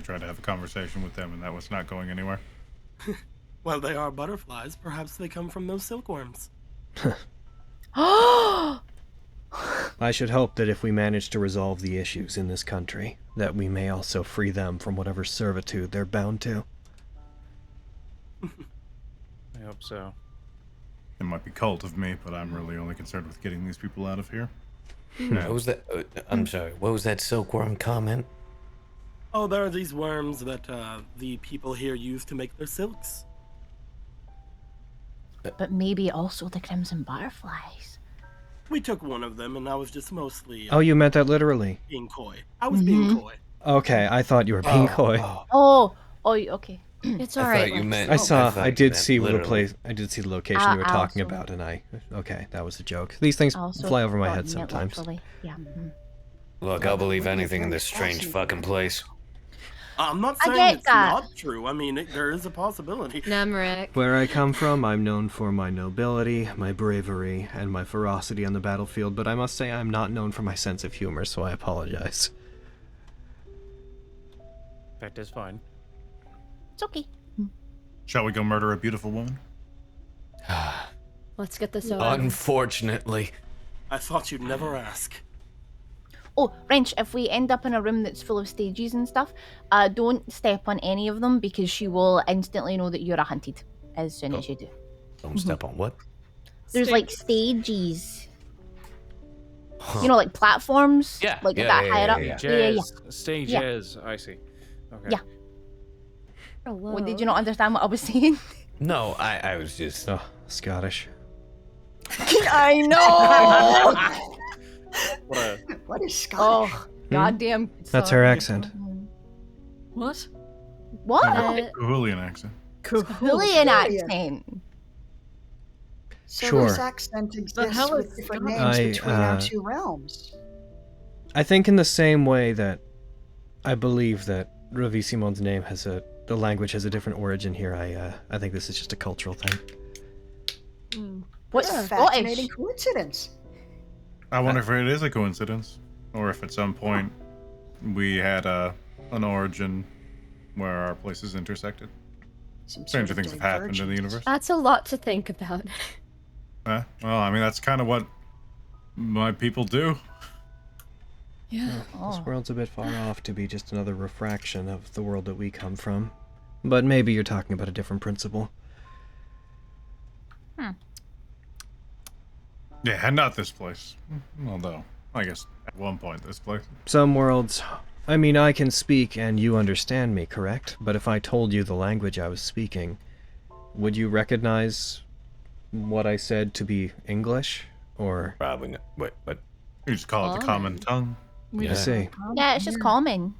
tried to have a conversation with them, and that was not going anywhere. Well, they are butterflies. Perhaps they come from those silkworms. I should hope that if we manage to resolve the issues in this country, that we may also free them from whatever servitude they're bound to. I hope so. It might be cult of me, but I'm really only concerned with getting these people out of here. What was that? I'm sorry. What was that silkworm comment? Oh, there are these worms that the people here use to make their silks. But maybe also the Crimson Butterflies. We took one of them, and I was just mostly... Oh, you meant that literally? Being coy. I was being coy. Okay, I thought you were being coy. Okay. It's alright. I did see the place. I did see the location you were talking about, and okay, that was a joke. These things fly over my head sometimes. Yeah. Look, I'll believe anything in this strange fucking place. I'm not saying it's not true. I mean, there is a possibility. Nemric. Where I come from, I'm known for my nobility, my bravery, and my ferocity on the battlefield, but I must say I'm not known for my sense of humor, so I apologize. That is fine. It's okay. Shall we go murder a beautiful woman? Let's get this over. Unfortunately. I thought you'd never ask. Oh, Wrench, if we end up in a room that's full of stages and stuff, don't step on any of them because she will instantly know that you're a hunted as soon as you do. Don't step on what? There's like stages. You know, like platforms? Yeah. Like that higher up? Yeah. Stages. I see. Okay. Yeah. Well, did you not understand what I was saying? No, I was just... Oh, Scottish. I know! What is Scottish? Oh, goddamn. That's her accent. What? What? Cahulian accent. Cahulian accent. So Sure. this accent exists hell with is different Scottish? names between our two realms. I think in the same way that I believe that Ravissimo's name has the language has a different origin here, I think this is just a cultural thing. What's What a Scottish? fascinating coincidence. I wonder if it is a coincidence, or if at some point we had an origin where our places intersected. Some sort Stranger of things have happened in the universe. That's a lot to think about. Well, I mean, that's kind of what my people do. Yeah. This world's a bit far off to be just another refraction of the world that we come from. But maybe you're talking about a different principle. Yeah, and not this place. Although, I guess at one point this place. Some worlds... I mean, I can speak and you understand me, correct? But if I told you the language I was speaking, would you recognize what I said to be English? Or... Probably not. What? You just call it the common tongue. I see. Yeah, it's just common.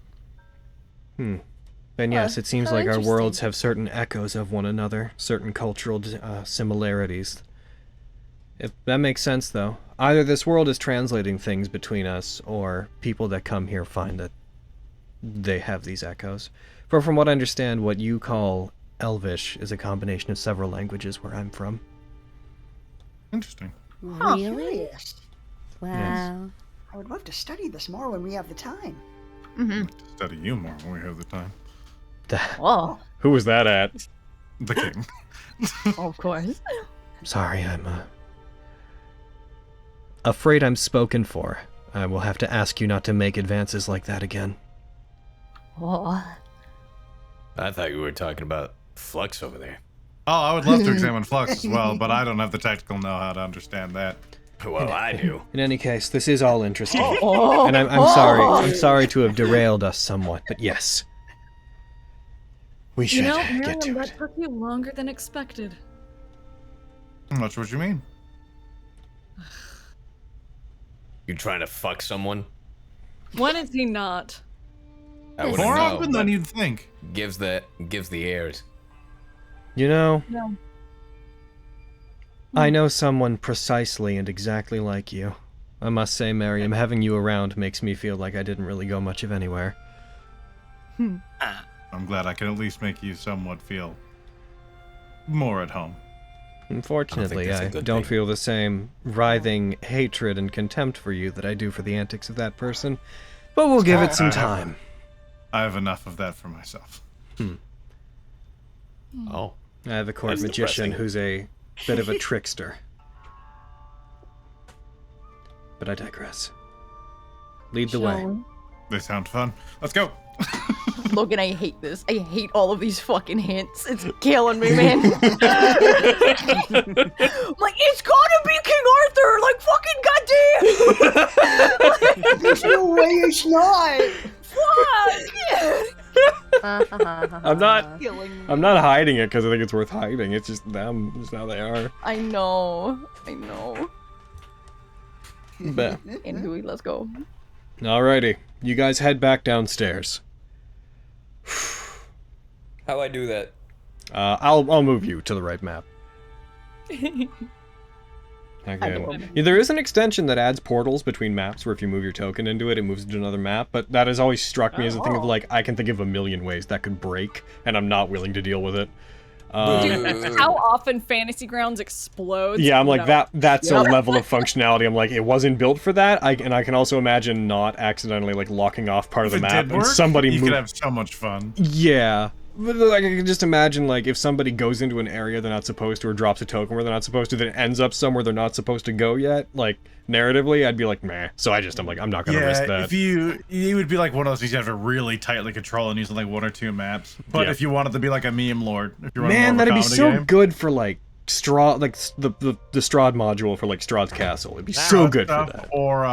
Then yes, it seems how like our interesting. worlds have certain echoes of one another, certain cultural similarities. If that makes sense, though. Either this world is translating things between us, or people that come here find that they have these echoes. For from what I understand, what you call Elvish is a combination of several languages where I'm from. Interesting. Really? Yes. Wow. I would love to study this more when we have the time. Mm-hmm. Study you more when we have the time. Whoa. Who was that at? The king. Of course. Sorry, I'm afraid I'm spoken for. I will have to ask you not to make advances like that again. Whoa. I thought you were talking about Flux over there. Oh, I would love to examine Flux as well, but I don't have the technical know-how to understand that. Well, I do. In any case, this is all interesting. Oh. And I'm sorry to have derailed us somewhat, but yes. We should You know, get Miriam, to that it. took you longer than expected. That's what you mean. You trying to fuck someone? When is he not? I wouldn't More know, often than but you'd think. gives the airs. You know, No. I know someone precisely and exactly like you. I must say, Miriam, having you around makes me feel like I didn't really go much of anywhere. I'm glad I can at least make you somewhat feel more at home. Unfortunately, that's a I good don't thing. feel the same writhing hatred and contempt for you that I do for the antics of that person. But we'll give it some time. I have enough of that for myself. Oh. I have a court That's magician depressing. who's a bit of a trickster. But I digress. Lead the way. They sound fun. Let's go. Logan, I hate this. I hate all of these fucking hints. It's killing me, man. I'm like, it's gotta be King Arthur! Like, fucking goddamn! There's no way it's not. Fuck! I'm not hiding it because I think it's worth hiding. It's just them. It's how they are. I know. But, Anyway, let's go. alrighty. You guys head back downstairs. How I do that? I'll move you to the right map. Okay. Yeah, there is an extension that adds portals between maps where if you move your token into it, it moves to another map, but that has always struck me as a thing of like, I can think of a million ways that could break, and I'm not willing to deal with it. Dude, how often Fantasy Grounds explodes? Yeah, I'm like, No. that's a level of functionality. I'm like, it wasn't built for that, and I can also imagine not accidentally like locking off part of the If it map did and work, somebody you move. could have so much fun. Yeah. But like, I can just imagine, like, if somebody goes into an area they're not supposed to or drops a token where they're not supposed to, then it ends up somewhere they're not supposed to go yet, like, narratively, I'd be like, meh. So I'm like, I'm not gonna risk that. If you would be like one of those things you have to really tightly control and use like one or two maps. But Yeah. if you wanted to be like a meme lord, if you're running Man, more of a that'd be comedy so game, good for, like, Strahd, like, the Strahd module for, like, Strahd's Castle. It'd be so good for that. Or,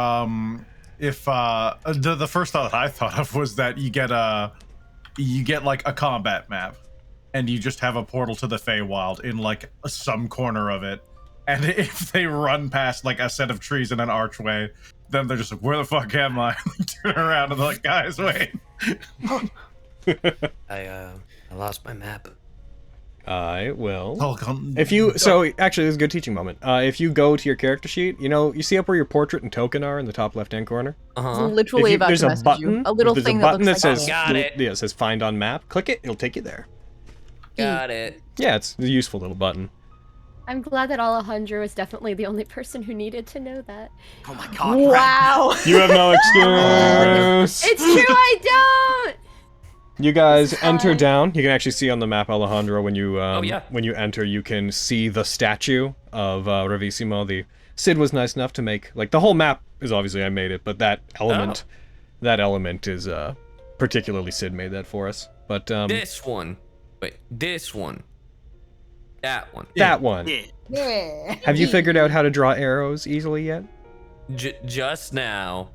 if, the first thought that I thought of was that you get like a combat map. And you just have a portal to the Feywild in like some corner of it. And if they run past like a set of trees in an archway, then they're just like, where the fuck am I? Turn around and they're like, guys, wait. I lost my map. I will. Oh, So, actually, this is a good teaching moment. If you go to your character sheet, you see up where your portrait and token are in the top left-hand corner? Literally about There's to a message button. you. A little There's thing a button that that looks says, like Got it. Yeah, it says find on map. Click it, it'll take you there. Got it. Yeah, it's a useful little button. I'm glad that Alejandro is definitely the only person who needed to know that. Oh my god. Wow. You have no excuse. It's true, I don't! You guys enter down. You can actually see on the map, Alejandro, when you yeah. when you enter, you can see the statue of Revissimo. The Sid was nice enough to make, like, the whole map is obviously I made it, but that element is particularly Sid made that for us. But this one, wait, this one, that one, that one. Yeah. Have you figured out how to draw arrows easily yet? Just now.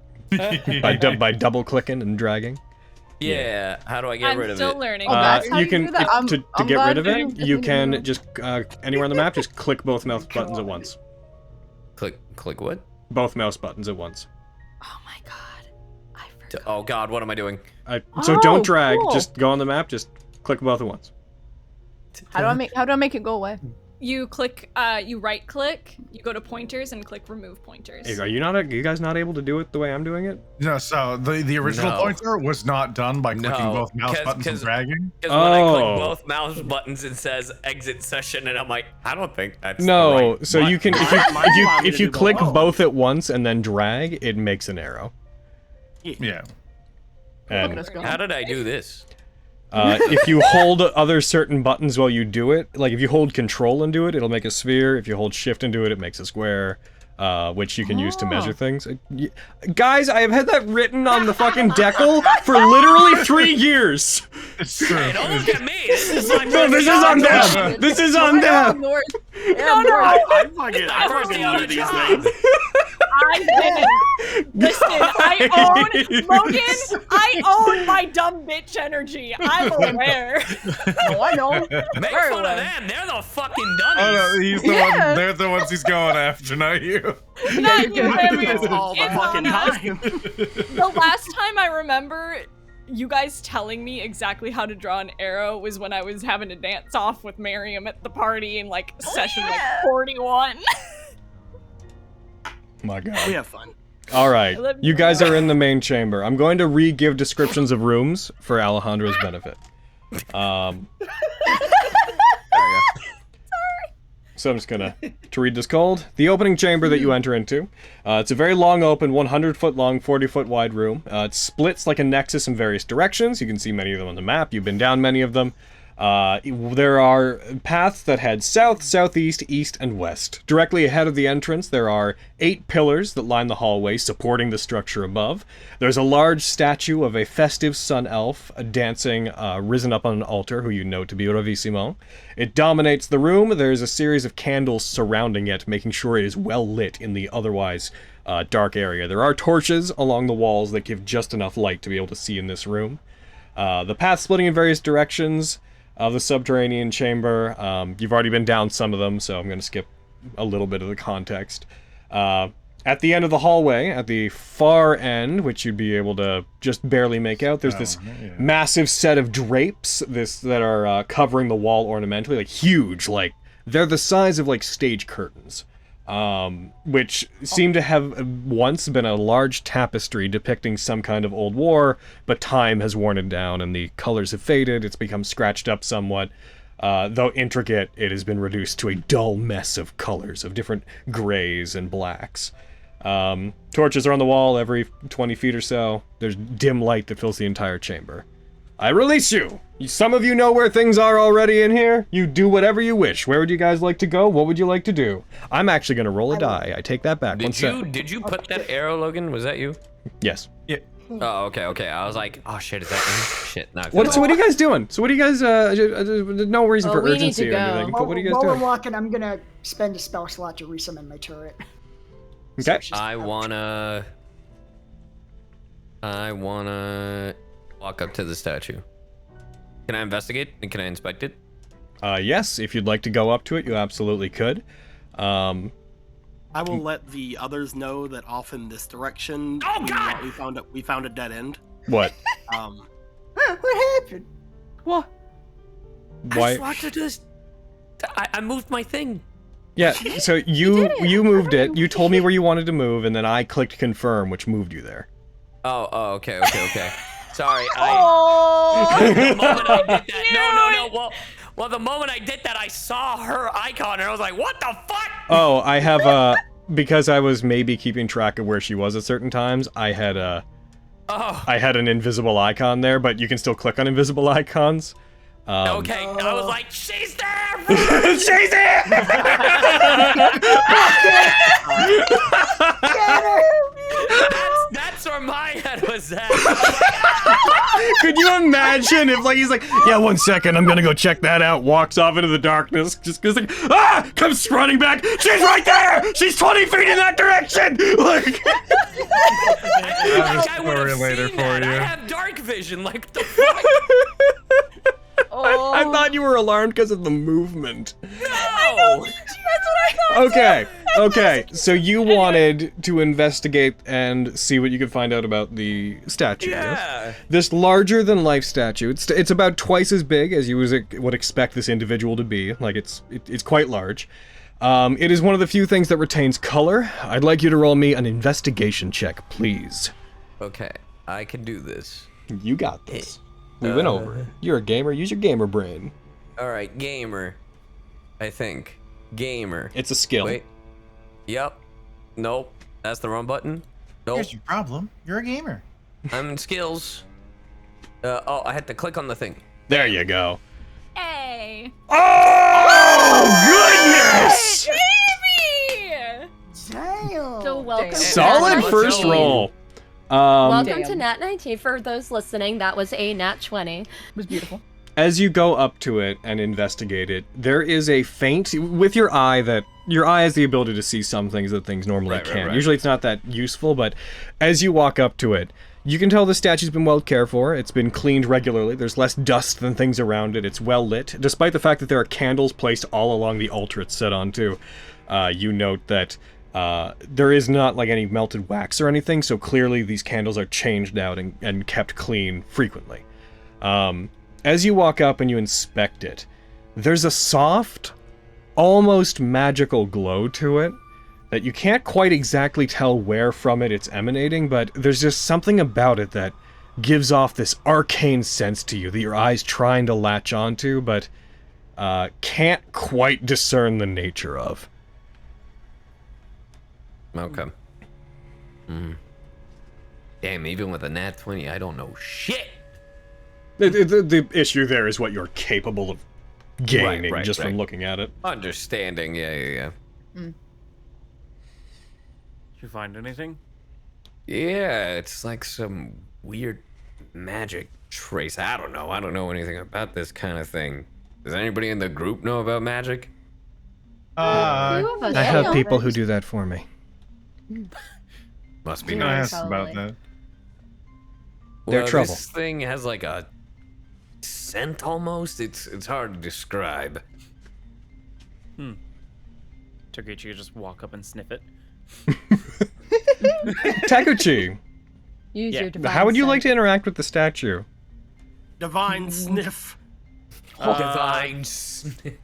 by double clicking and dragging. Yeah. How do I get rid of it? I'm still learning. You can to get rid of it. You can just anywhere on the map, just click both mouse buttons at once. Click what? Both mouse buttons at once. Oh my god. I forgot. Oh god, what am I doing? So don't drag. Cool. Just go on the map. Just click both at once. How do I make it go away? You click, you right click, you go to pointers and click remove pointers. Hey, are you guys not able to do it the way I'm doing it? No, so the original pointer was not done by clicking both mouse buttons and dragging? Because when I click both mouse buttons, it says exit session, and I'm like, I don't think that's no. right. So you can if you click both at once and then drag, it makes an arrow. Yeah. And how did I do this? if you hold other certain buttons while you do it, like if you hold control and do it, it'll make a sphere. If you hold shift and do it, it makes a square, which you can use to measure things. Guys, I have had that written on the fucking decal for literally 3 years. It's true. Hey, don't look at me. This is like no, this is on them. This is on them. No, I fucking knew these things. I didn't. Listen, I own my dumb bitch energy. I'm aware. No, I know. Make fun of them. They're the fucking dummies. Oh no, he's the one. They're the ones he's going after, not you. Not you, all the fucking time. The last time I remember you guys telling me exactly how to draw an arrow was when I was having to dance off with Miriam at the party in like session like 41. My god. We have fun. Alright, you guys are in the main chamber. I'm going to re-give descriptions of rooms for Alejandro's benefit. So I'm just gonna read this cold. The opening chamber that you enter into. It's a very long open, 100-foot long, 40-foot wide room. It splits like a nexus in various directions. You can see many of them on the map. You've been down many of them. There are paths that head south, southeast, east, and west. Directly ahead of the entrance, there are 8 pillars that line the hallway, supporting the structure above. There's a large statue of a festive sun elf dancing, risen up on an altar, who you know to be Revissimo. It dominates the room. There's a series of candles surrounding it, making sure it is well lit in the otherwise dark area. There are torches along the walls that give just enough light to be able to see in this room. The path splitting in various directions of the subterranean chamber. You've already been down some of them, so I'm going to skip a little bit of the context. At the end of the hallway, at the far end, which you'd be able to just barely make out, there's this massive set of drapes that are covering the wall ornamentally, like huge, like they're the size of like stage curtains. Which seem to have once been a large tapestry depicting some kind of old war, but time has worn it down and the colors have faded. It's become scratched up somewhat. Though intricate, it has been reduced to a dull mess of colors, of different grays and blacks. Torches are on the wall every 20 feet or so. There's dim light that fills the entire chamber. I release you! Some of you know where things are already in here. You do whatever you wish. Where would you guys like to go? What would you like to do? I'm actually gonna roll a die. I take that back. Did you put that arrow, Logan? Was that you? Yes. Yeah. Oh, okay. I was like, oh shit, is that me? Shit, no. So what are you guys doing? So what are you guys, no reason for urgency or anything, but what are you guys While doing? we're walking, I'm gonna spend a spell slot to resummon my turret. Okay. I wanna walk up to the statue. Can I investigate? And can I inspect it? Yes, if you'd like to go up to it, you absolutely could. I will let the others know that off in this direction. Oh God! We found a dead end. What? What happened? What? Why? I just walked into this. I moved my thing. Yeah, so you moved it. You told me where you wanted to move, and then I clicked confirm, which moved you there. Oh, okay. Sorry, the moment I did that, no. Well, the moment I did that, I saw her icon, and I was like, what the fuck? Oh, I have, because I was maybe keeping track of where she was at certain times, I had, I had an invisible icon there, but you can still click on invisible icons. Okay, I was like, she's there! She's there! That's where my head was at. Could you imagine if, like, he's like, yeah, 1 second, I'm gonna go check that out, walks off into the darkness, just goes like, comes running back, she's right there! She's 20 feet in that direction! Like, I would have seen that. I have dark vision, like, the fuck? I thought you were alarmed because of the movement. No! That's what I thought. Okay, so you wanted to investigate and see what you could find out about the statue. Yeah. Yes? This larger-than-life statue. It's about twice as big as you would expect this individual to be. Like, it's quite large. It is one of the few things that retains color. I'd like you to roll me an investigation check, please. Okay, I can do this. You got this. We went over it. You're a gamer. Use your gamer brain. Alright, gamer. I think. Gamer. It's a skill. Wait. Yep. Nope. That's the wrong button. Nope. Here's your problem. You're a gamer. I'm in skills. Oh, I had to click on the thing. There you go. Hey. Oh, goodness! Baby! Damn. So welcome. Solid first roll. Welcome to Nat19. For those listening, that was a Nat 20. It was beautiful. As you go up to it and investigate it, there is a faint, with your eye has the ability to see some things that things normally can't. Right. Usually it's not that useful, but as you walk up to it, you can tell the statue's been well cared for. It's been cleaned regularly. There's less dust than things around it. It's well lit, despite the fact that there are candles placed all along the altar it's set on too. You note that there is not like any melted wax or anything, so clearly these candles are changed out and kept clean frequently. As you walk up and you inspect it, there's a soft, almost magical glow to it that you can't quite exactly tell where from it's emanating, but there's just something about it that gives off this arcane sense to you that your eye's trying to latch onto, but can't quite discern the nature of. Okay. Damn, even with a Nat 20, I don't know shit. The issue there is what you're capable of gaining Right, from looking at it. Understanding, yeah. Did you find anything? Yeah, it's like some weird magic trace. I don't know anything about this kind of thing. Does anybody in the group know about magic? I have people who do that for me. Must be Can I nice. ask about that? They're trouble. This thing has like a scent almost. It's hard to describe. Tokichi could just walk up and sniff it. Takuchi, Use your divine how would you like sense. to interact with the statue? Divine sniff. Divine sniff.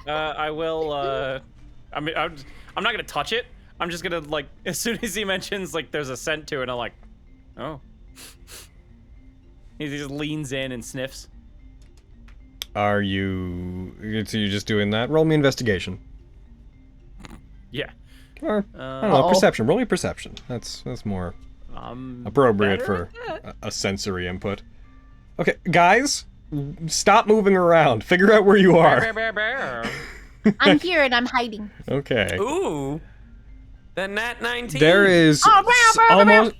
I will. I mean, I'm not gonna touch it. I'm just gonna like, as soon as he mentions like there's a scent to it, I'm like, oh. He just leans in and sniffs. Are you? So you're just doing that? Roll me investigation. Yeah. Or I don't know, perception. Roll me perception. That's more appropriate for a sensory input. Okay, guys, stop moving around. Figure out where you are. I'm here and I'm hiding. Okay. Ooh. The Nat19. There is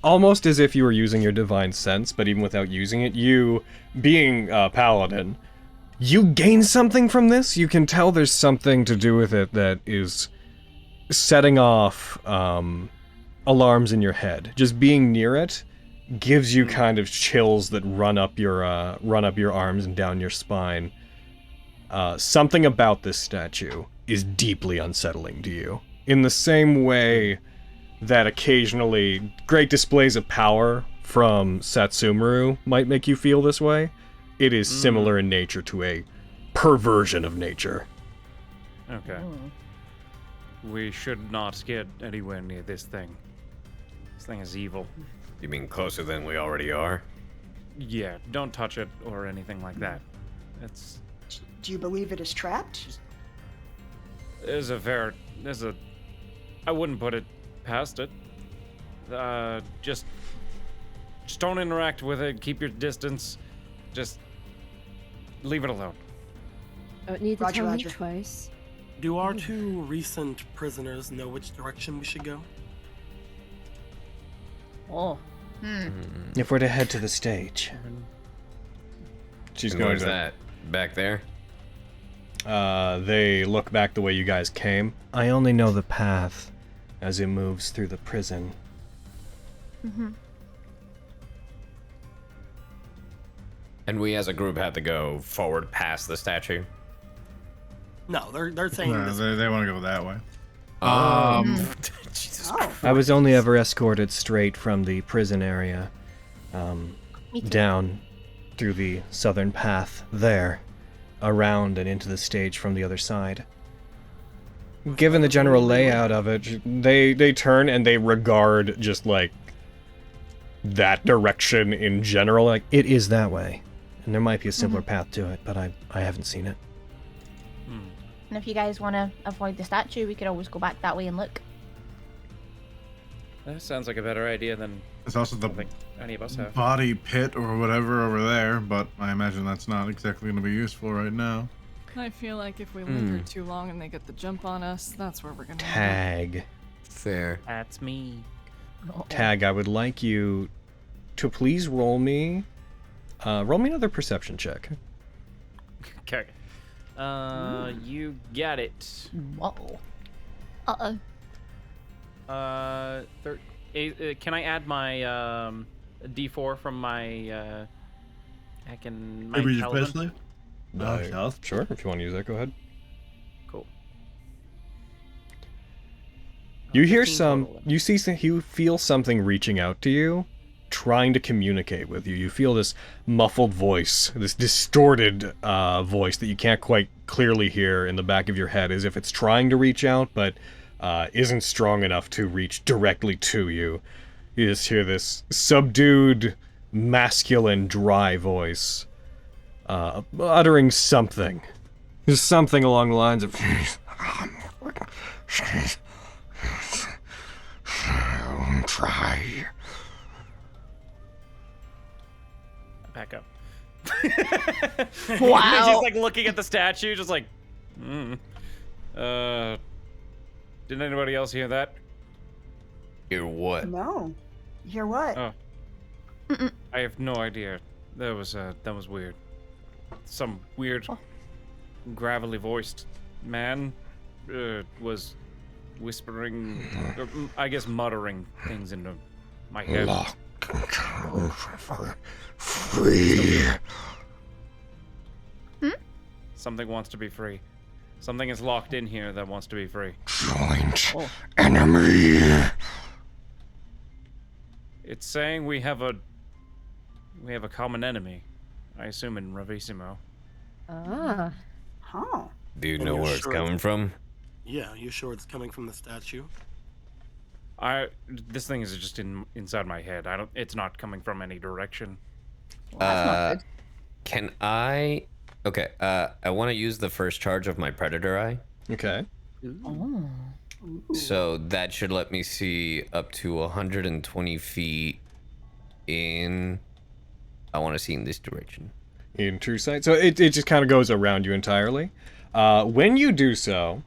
almost as if you were using your divine sense, but even without using it, you, being a paladin, you gain something from this. You can tell there's something to do with it that is setting off alarms in your head. Just being near it gives you kind of chills that run up your arms and down your spine. Something about this statue is deeply unsettling to you. In the same way that occasionally great displays of power from Satsumuru might make you feel this way, it is similar in nature to a perversion of nature. Okay. We should not get anywhere near this thing. This thing is evil. You mean closer than we already are? Yeah, don't touch it or anything like that. It's... Do you believe it is trapped? I wouldn't put it past it. Just Just don't interact with it. Keep your distance. Just leave it alone. Don't need to Roger, tell Roger. me twice. Do our two recent prisoners know which direction we should go? Oh. If we're to head to the stage. She's And going where's to that? Back there? They look back the way you guys came. I only know the path as it moves through the prison. And we as a group had to go forward past the statue? No, they're saying No, this. they want to go that way. Jesus Oh, Christ. I was only ever escorted straight from the prison area, Me too. down through the southern path there, around and into the stage from the other side. Given the general layout of it, they turn and they regard just like that direction in general. Like, it is that way. And there might be a simpler path to it, but I haven't seen it. And if you guys want to avoid the statue, we could always go back that way and look. That sounds like a better idea than There's also the something any of us have. body pit or whatever over there, but I imagine that's not exactly going to be useful right now. I feel like if we linger too long and they get the jump on us, that's where we're gonna Tag. Fair. That's me. Tag, I would like you to please roll me another perception check. Okay. You got it. Whoa. Uh-oh. Can I add my D4 from my my intelligence? Sure, if you want to use that, go ahead. Cool. You hear 15 some, total. you feel something reaching out to you, trying to communicate with you. You feel this muffled voice, this distorted voice that you can't quite clearly hear in the back of your head, as if it's trying to reach out, but isn't strong enough to reach directly to you. You just hear this subdued, masculine, dry voice, uttering something. Just something along the lines of... Try. Back up. Wow. She's like looking at the statue, just like, didn't anybody else hear that? Hear what? no. You hear what? Oh. I have no idea. That was weird. Some weird, gravelly voiced man was whispering, or, I guess muttering things into my head. Free. Something wants to be free. Something is locked in here that wants to be free. Joint enemy. It's saying we have a common enemy. I assume in Ravissimo. Ah. Huh. Do you And know you're where it's sure? coming from? Yeah, you sure it's coming from the statue? This thing is just inside my head. It's not coming from any direction. Can I? Okay. I want to use the first charge of my predator eye. Okay. Oh. So that should let me see up to 120 feet in. I want to see in this direction. In true sight. So it just kind of goes around you entirely. When you do so,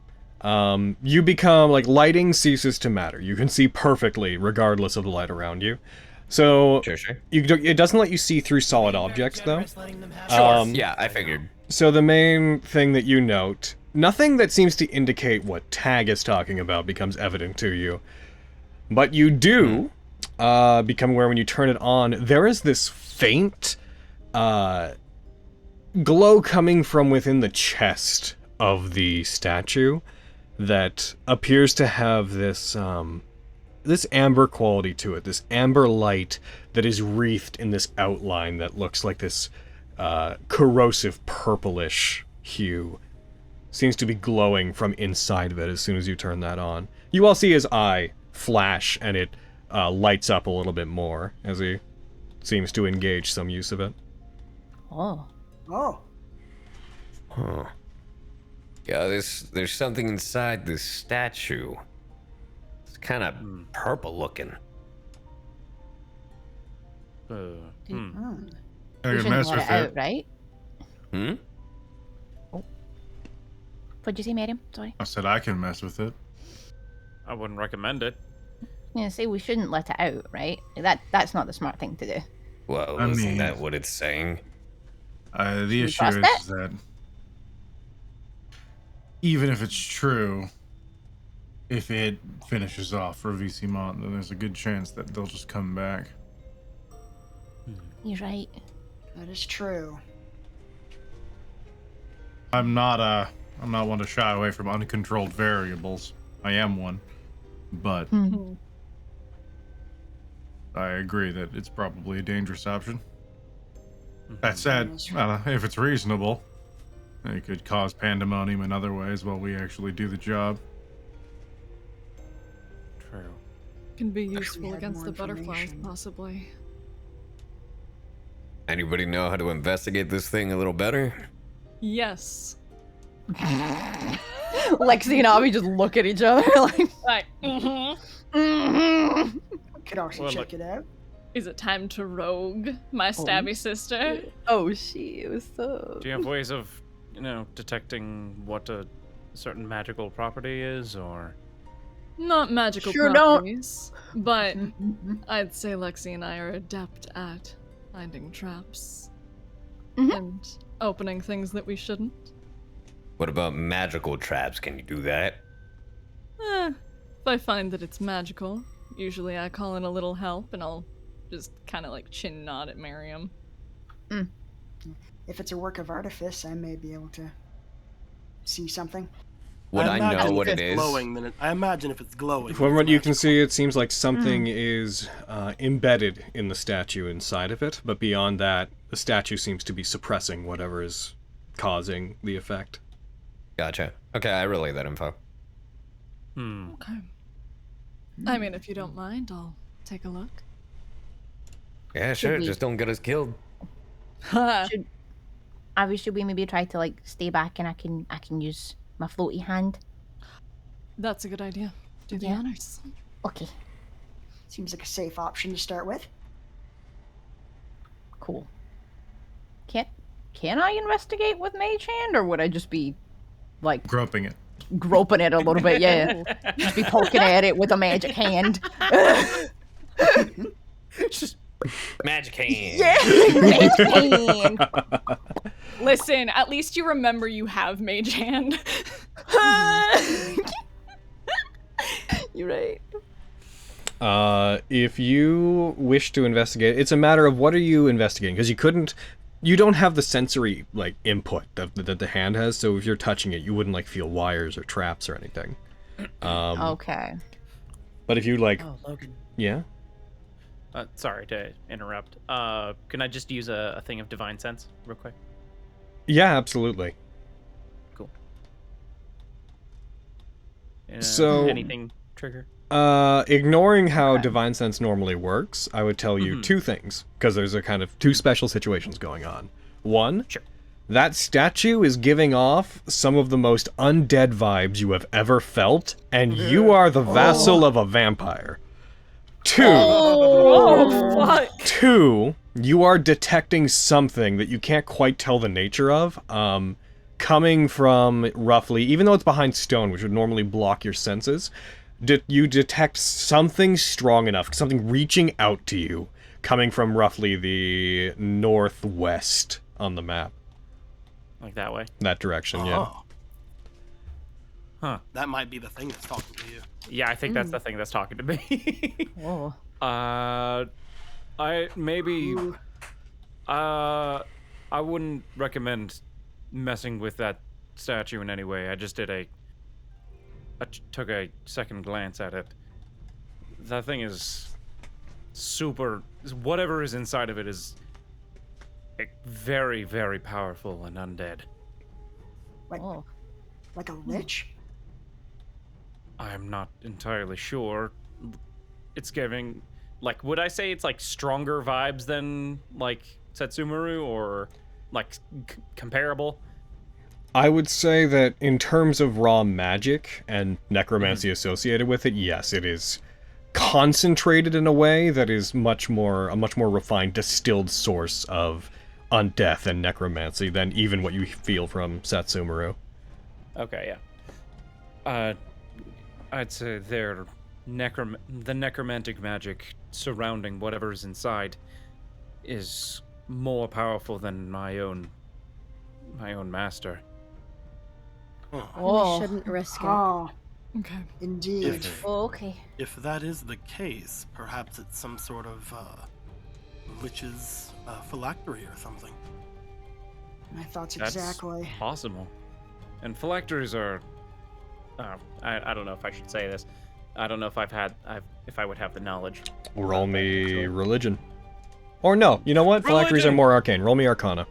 you become, like, lighting ceases to matter. You can see perfectly regardless of the light around you. So Sure. it doesn't let you see through solid objects, though. Yeah, I figured. So the main thing that you note, nothing that seems to indicate what Tag is talking about becomes evident to you. But you do become aware when you turn it on, there is this faint glow coming from within the chest of the statue that appears to have this this amber quality to it, this amber light that is wreathed in this outline that looks like this corrosive purplish hue. Seems to be glowing from inside of it as soon as you turn that on. You all see his eye flash, and it lights up a little bit more as he seems to engage some use of it. Oh. Oh. Huh. Yeah, there's something inside this statue. It's kind of purple looking. I We can shouldn't mess let with it out, it. right? Hmm? What'd you say, Miriam? Sorry. I said I can mess with it. I wouldn't recommend it. Yeah, say we shouldn't let it out, right? That's not the smart thing to do. Well, I isn't mean- that what it's saying? The we issue trust is it? that even if it's true, if it finishes off for VC Mont, then there's a good chance that they'll just come back. You're right. That is true. I'm not one to shy away from uncontrolled variables. I am one, but I agree that it's probably a dangerous option. That said, if it's reasonable, it could cause pandemonium in other ways while we actually do the job. True. Can be we useful had against more the butterflies, information. possibly. Anybody know how to investigate this thing a little better? Yes. Lexi and Abby just look at each other like, Could also check it out. Is it time to rogue my stabby sister? Oh, she was so. Do you have ways of, detecting what a certain magical property is, or? Not magical Sure don't. properties, but I'd say Lexi and I are adept at finding traps and opening things that we shouldn't. What about magical traps? Can you do that? If I find that it's magical, usually I call in a little help and I'll just kind of like chin nod at Miriam. If it's a work of artifice, I may be able to see something. Would I know what it is? Glowing, then I imagine if it's glowing. From what you can see, it seems like something is embedded in the statue inside of it, but beyond that, the statue seems to be suppressing whatever is causing the effect. Gotcha. Okay, I relay that info. Okay. I mean, if you don't mind, I'll take a look. Yeah, sure. we- Just don't get us killed. Abby, should we maybe try to like stay back and I can use my floaty hand? That's a good idea. Do the Yeah. honors. Okay, Seems like a safe option to start with. cool. Can I investigate with Mage Hand, or would I just be like Groping it. groping it a little bit? Yeah, just be poking at it with a magic hand. Just magic hand. Yeah, magic hand. Listen, at least you remember you have Mage Hand. You're right. If you wish to investigate, it's a matter of what are you investigating, because you don't have the sensory like input that the hand has, so if you're touching it, you wouldn't like feel wires or traps or anything. Okay. But if you like, Oh, Logan. yeah, Sorry to interrupt. Can I just use a thing of divine sense real quick? yeah, absolutely. Cool. So- anything trigger? Ignoring how divine sense normally works, I would tell you two things, because there's a kind of two special situations going on. One, Sure. that statue is giving off some of the most undead vibes you have ever felt, and you are the vassal of a vampire. Two, you are detecting something that you can't quite tell the nature of, coming from roughly, even though it's behind stone, which would normally block your senses, you detect something strong enough, something reaching out to you, coming from roughly the northwest on the map. Like that way? That direction, yeah. Oh, Huh. that might be the thing that's talking to you. Yeah, I think that's the thing that's talking to me. Whoa. I wouldn't recommend messing with that statue in any way. I took a second glance at it. That thing is super. Whatever is inside of it is very, very powerful and undead. Like a lich? I'm not entirely sure. It's giving, like, would I say it's like stronger vibes than like Setsumaru, or like comparable? I would say that in terms of raw magic and necromancy associated with it, yes, it is concentrated in a way that is a much more refined, distilled source of undeath and necromancy than even what you feel from Satsumaru. Okay, yeah. I'd say the necromantic magic surrounding whatever's inside is more powerful than my own master. We shouldn't risk it. Oh, Okay. indeed. Okay. If that is the case, perhaps it's some sort of witch's phylactery or something. My thoughts That's exactly. possible. And phylacteries are... I don't know if I should say this. I don't know if if I would have the knowledge. Roll me religion. Or no, you know what? Phylacteries are more arcane. Roll me arcana.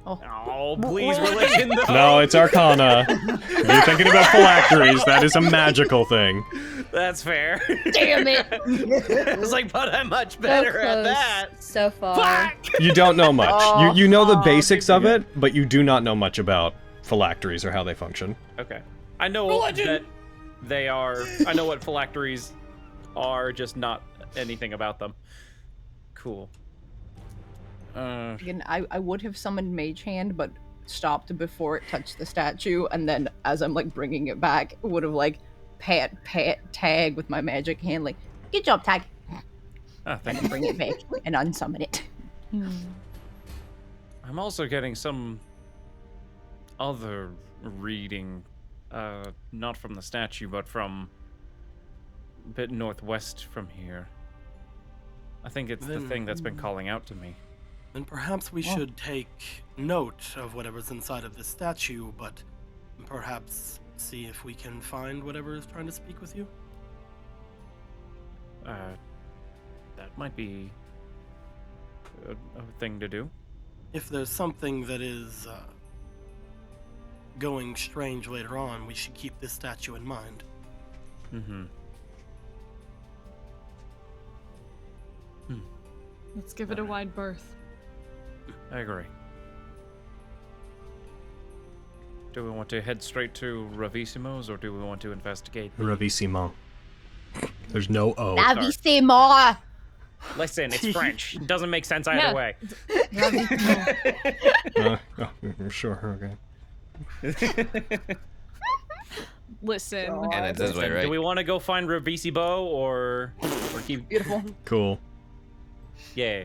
Oh, please, religion, though. No, it's arcana. You're thinking about phylacteries. That is a magical thing. That's fair. Damn it! I was like, but I'm much better at that. So far. You don't know much. Oh, you know the basics of it, but you do not know much about phylacteries or how they function. Okay. I know that they are... I know what phylacteries are, just not anything about them. Cool. Again, I would have summoned Mage Hand, but stopped before it touched the statue, and then as I'm like bringing it back, would have like pat Tag with my magic hand, like, good job, Tag. Oh, And then bring it back and unsummon it. I'm also getting some other reading, not from the statue, but from a bit northwest from here. I think it's the thing that's been calling out to me. Then perhaps we should take note of whatever's inside of the statue, but perhaps see if we can find whatever is trying to speak with you. That might be a thing to do. If there's something that is going strange later on, we should keep this statue in mind. Mm-hmm. Let's give it a wide berth. I agree. Do we want to head straight to Ravissimo's, or do we want to investigate? Ravissimo. There's no O. Ravissimo! Listen, it's French. It doesn't make sense either way. Sure, okay. Listen. And it's this way, right? Do we want to go find Ravissimo or keep... Beautiful. Cool. Yeah.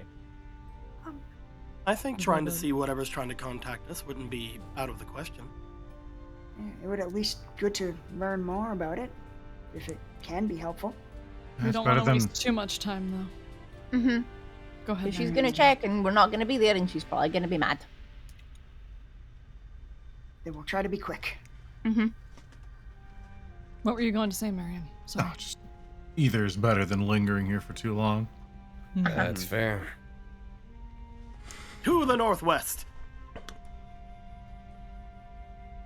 I think trying to see whatever's trying to contact us wouldn't be out of the question. It would at least good to learn more about it, if it can be helpful. We don't want to waste too much time, though. Mm-hmm. Go ahead. She's gonna check, and we're not gonna be there, and she's probably gonna be mad. Then we'll try to be quick. Mm-hmm. What were you going to say, Miriam? Sorry. Oh, just either is better than lingering here for too long. That's fair. To the northwest.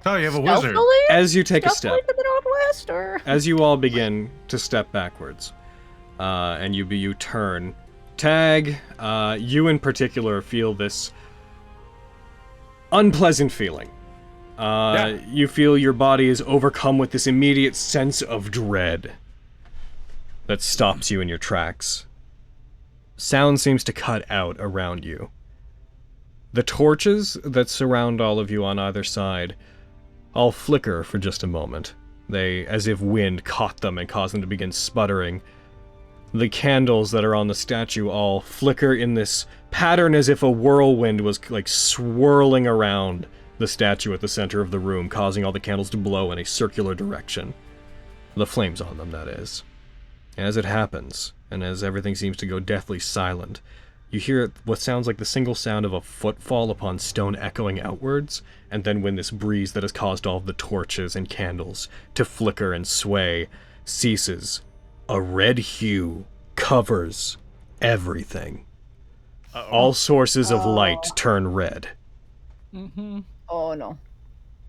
Oh, you have a wizard. As you take a step, to the northwest, or... as you all begin to step backwards, and you turn, Tag, you in particular feel this unpleasant feeling. You feel your body is overcome with this immediate sense of dread that stops you in your tracks. Sound seems to cut out around you. The torches that surround all of you on either side all flicker for just a moment. They, as if wind caught them and caused them to begin sputtering. The candles that are on the statue all flicker in this pattern as if a whirlwind was like swirling around the statue at the center of the room, causing all the candles to blow in a circular direction. The flames on them, that is. As it happens, and as everything seems to go deathly silent, you hear what sounds like the single sound of a footfall upon stone echoing outwards, and then when this breeze that has caused all of the torches and candles to flicker and sway ceases, a red hue covers everything. All sources of light turn red. Mm-hmm. Oh, no.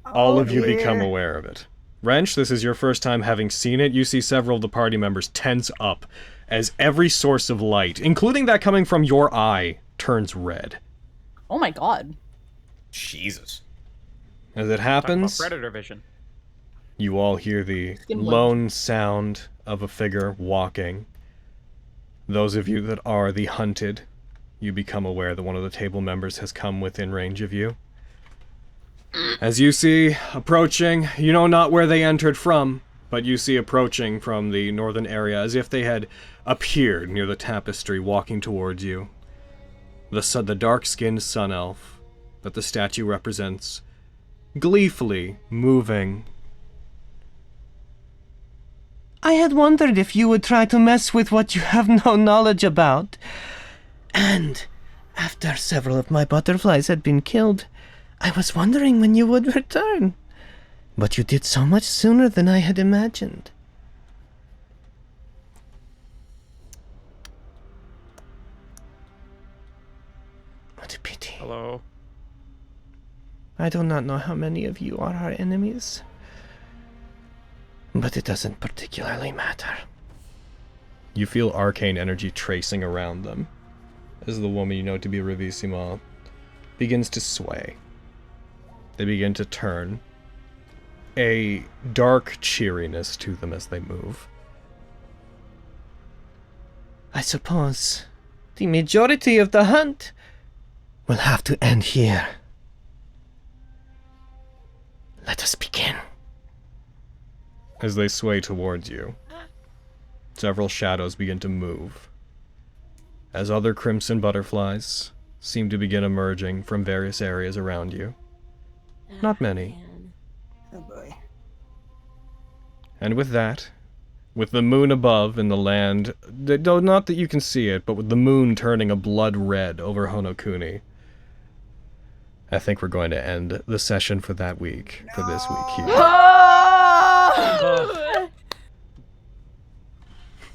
All of you become aware of it. Wrench, this is your first time having seen it. You see several of the party members tense up as every source of light, including that coming from your eye, turns red. Oh my god. Jesus. As it happens, Predator vision. You all hear the Skin lone sound of a figure walking. Those of you that are the hunted, you become aware that one of the table members has come within range of you. As you see approaching, you know not where they entered from, but you see approaching from the northern area as if they had appeared near the tapestry walking towards you. The dark-skinned sun elf that the statue represents, gleefully moving. I had wondered if you would try to mess with what you have no knowledge about. And after several of my butterflies had been killed, I was wondering when you would return. But you did so much sooner than I had imagined. What a pity. Hello. I do not know how many of you are our enemies. But it doesn't particularly matter. You feel arcane energy tracing around them as the woman you know to be Ravissima begins to sway. They begin to turn. A dark cheeriness to them as they move. I suppose the majority of the hunt will have to end here. Let us begin. As they sway towards you, several shadows begin to move, as other crimson butterflies seem to begin emerging from various areas around you. Not many. Oh boy. And with that, with the moon above and the land, not that you can see it, but with the moon turning a blood red over Honokuni, I think we're going to end the session for that week, for this week here.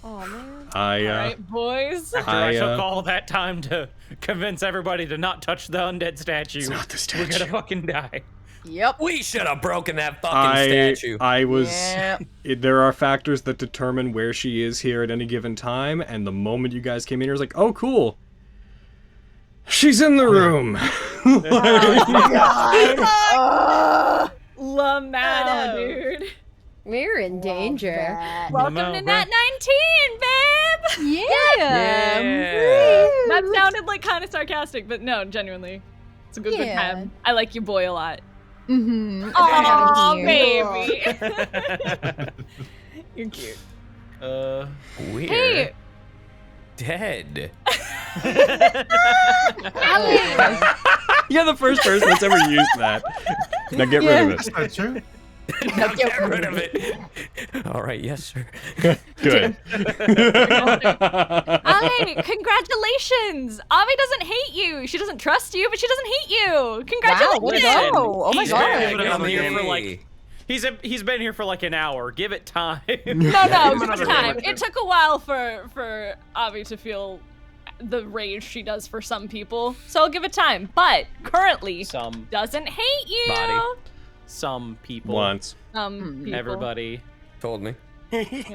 Oh man. Alright, boys. After I took all that time to convince everybody to not touch the undead statue, It's not the statue. we're gonna fucking die. Yep. We should have broken that fucking statue. I was. Yeah. There are factors that determine where she is here at any given time, and the moment you guys came in here, I was like, oh, cool. She's in the room. LaMau, dude. We're in danger. Welcome to Nat19, babe! Yeah. That sounded like kind of sarcastic, but no, genuinely. It's a good time. I like you boy a lot. Mm-hmm. Oh, Thank you. baby. You're cute. Weird. Hey! Dead. You're the first person that's ever used that. Now get rid of it. That's true. Now get rid of it. All right, yes, sir. Good. Avi, congratulations! Avi doesn't hate you. She doesn't trust you, but she doesn't hate you. Congratulations! Wow, way to go. Oh my He's god. been here for like, he's been here for like an hour. Give it time. No, give it time. It took a while for Avi to feel the rage she does for some people, so I'll give it time. But currently, doesn't hate you. Body. Some people. Once. Some people. Everybody. Told me.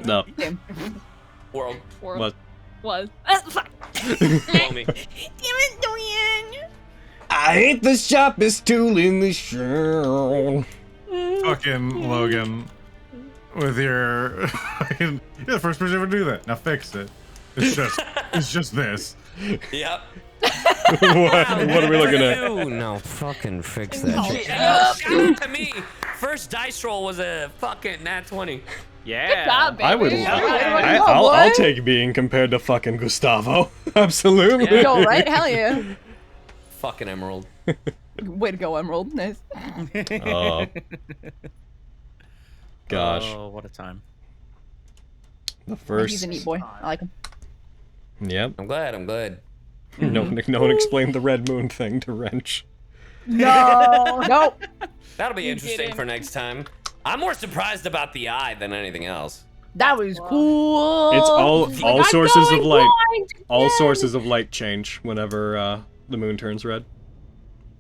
No. World. What? Was. Fuck. Told me. Damn it, Dorian. I ain't the sharpest tool in the show. Fucking Logan. With your... You're the first person to ever do that. Now fix it. It's just this. Yep. what are we looking at? No, fucking fix that shit. Shout out to me. First dice roll was a fucking Nat 20. Yeah. Good job, baby. I would. I'll take being compared to fucking Gustavo. Absolutely. Yeah. Yo, right? Hell yeah. Fucking Emerald. Way to go, Emerald. Nice. Oh. Gosh. Oh, what a time. The first. He's a neat boy. I like him. Yep. I'm glad. No one explained the red moon thing to Wrench. No. Nope. That'll be interesting for next time. I'm more surprised about the eye than anything else. That was cool. It's all I'm sources of going light. blind All again. sources of light change whenever the moon turns red.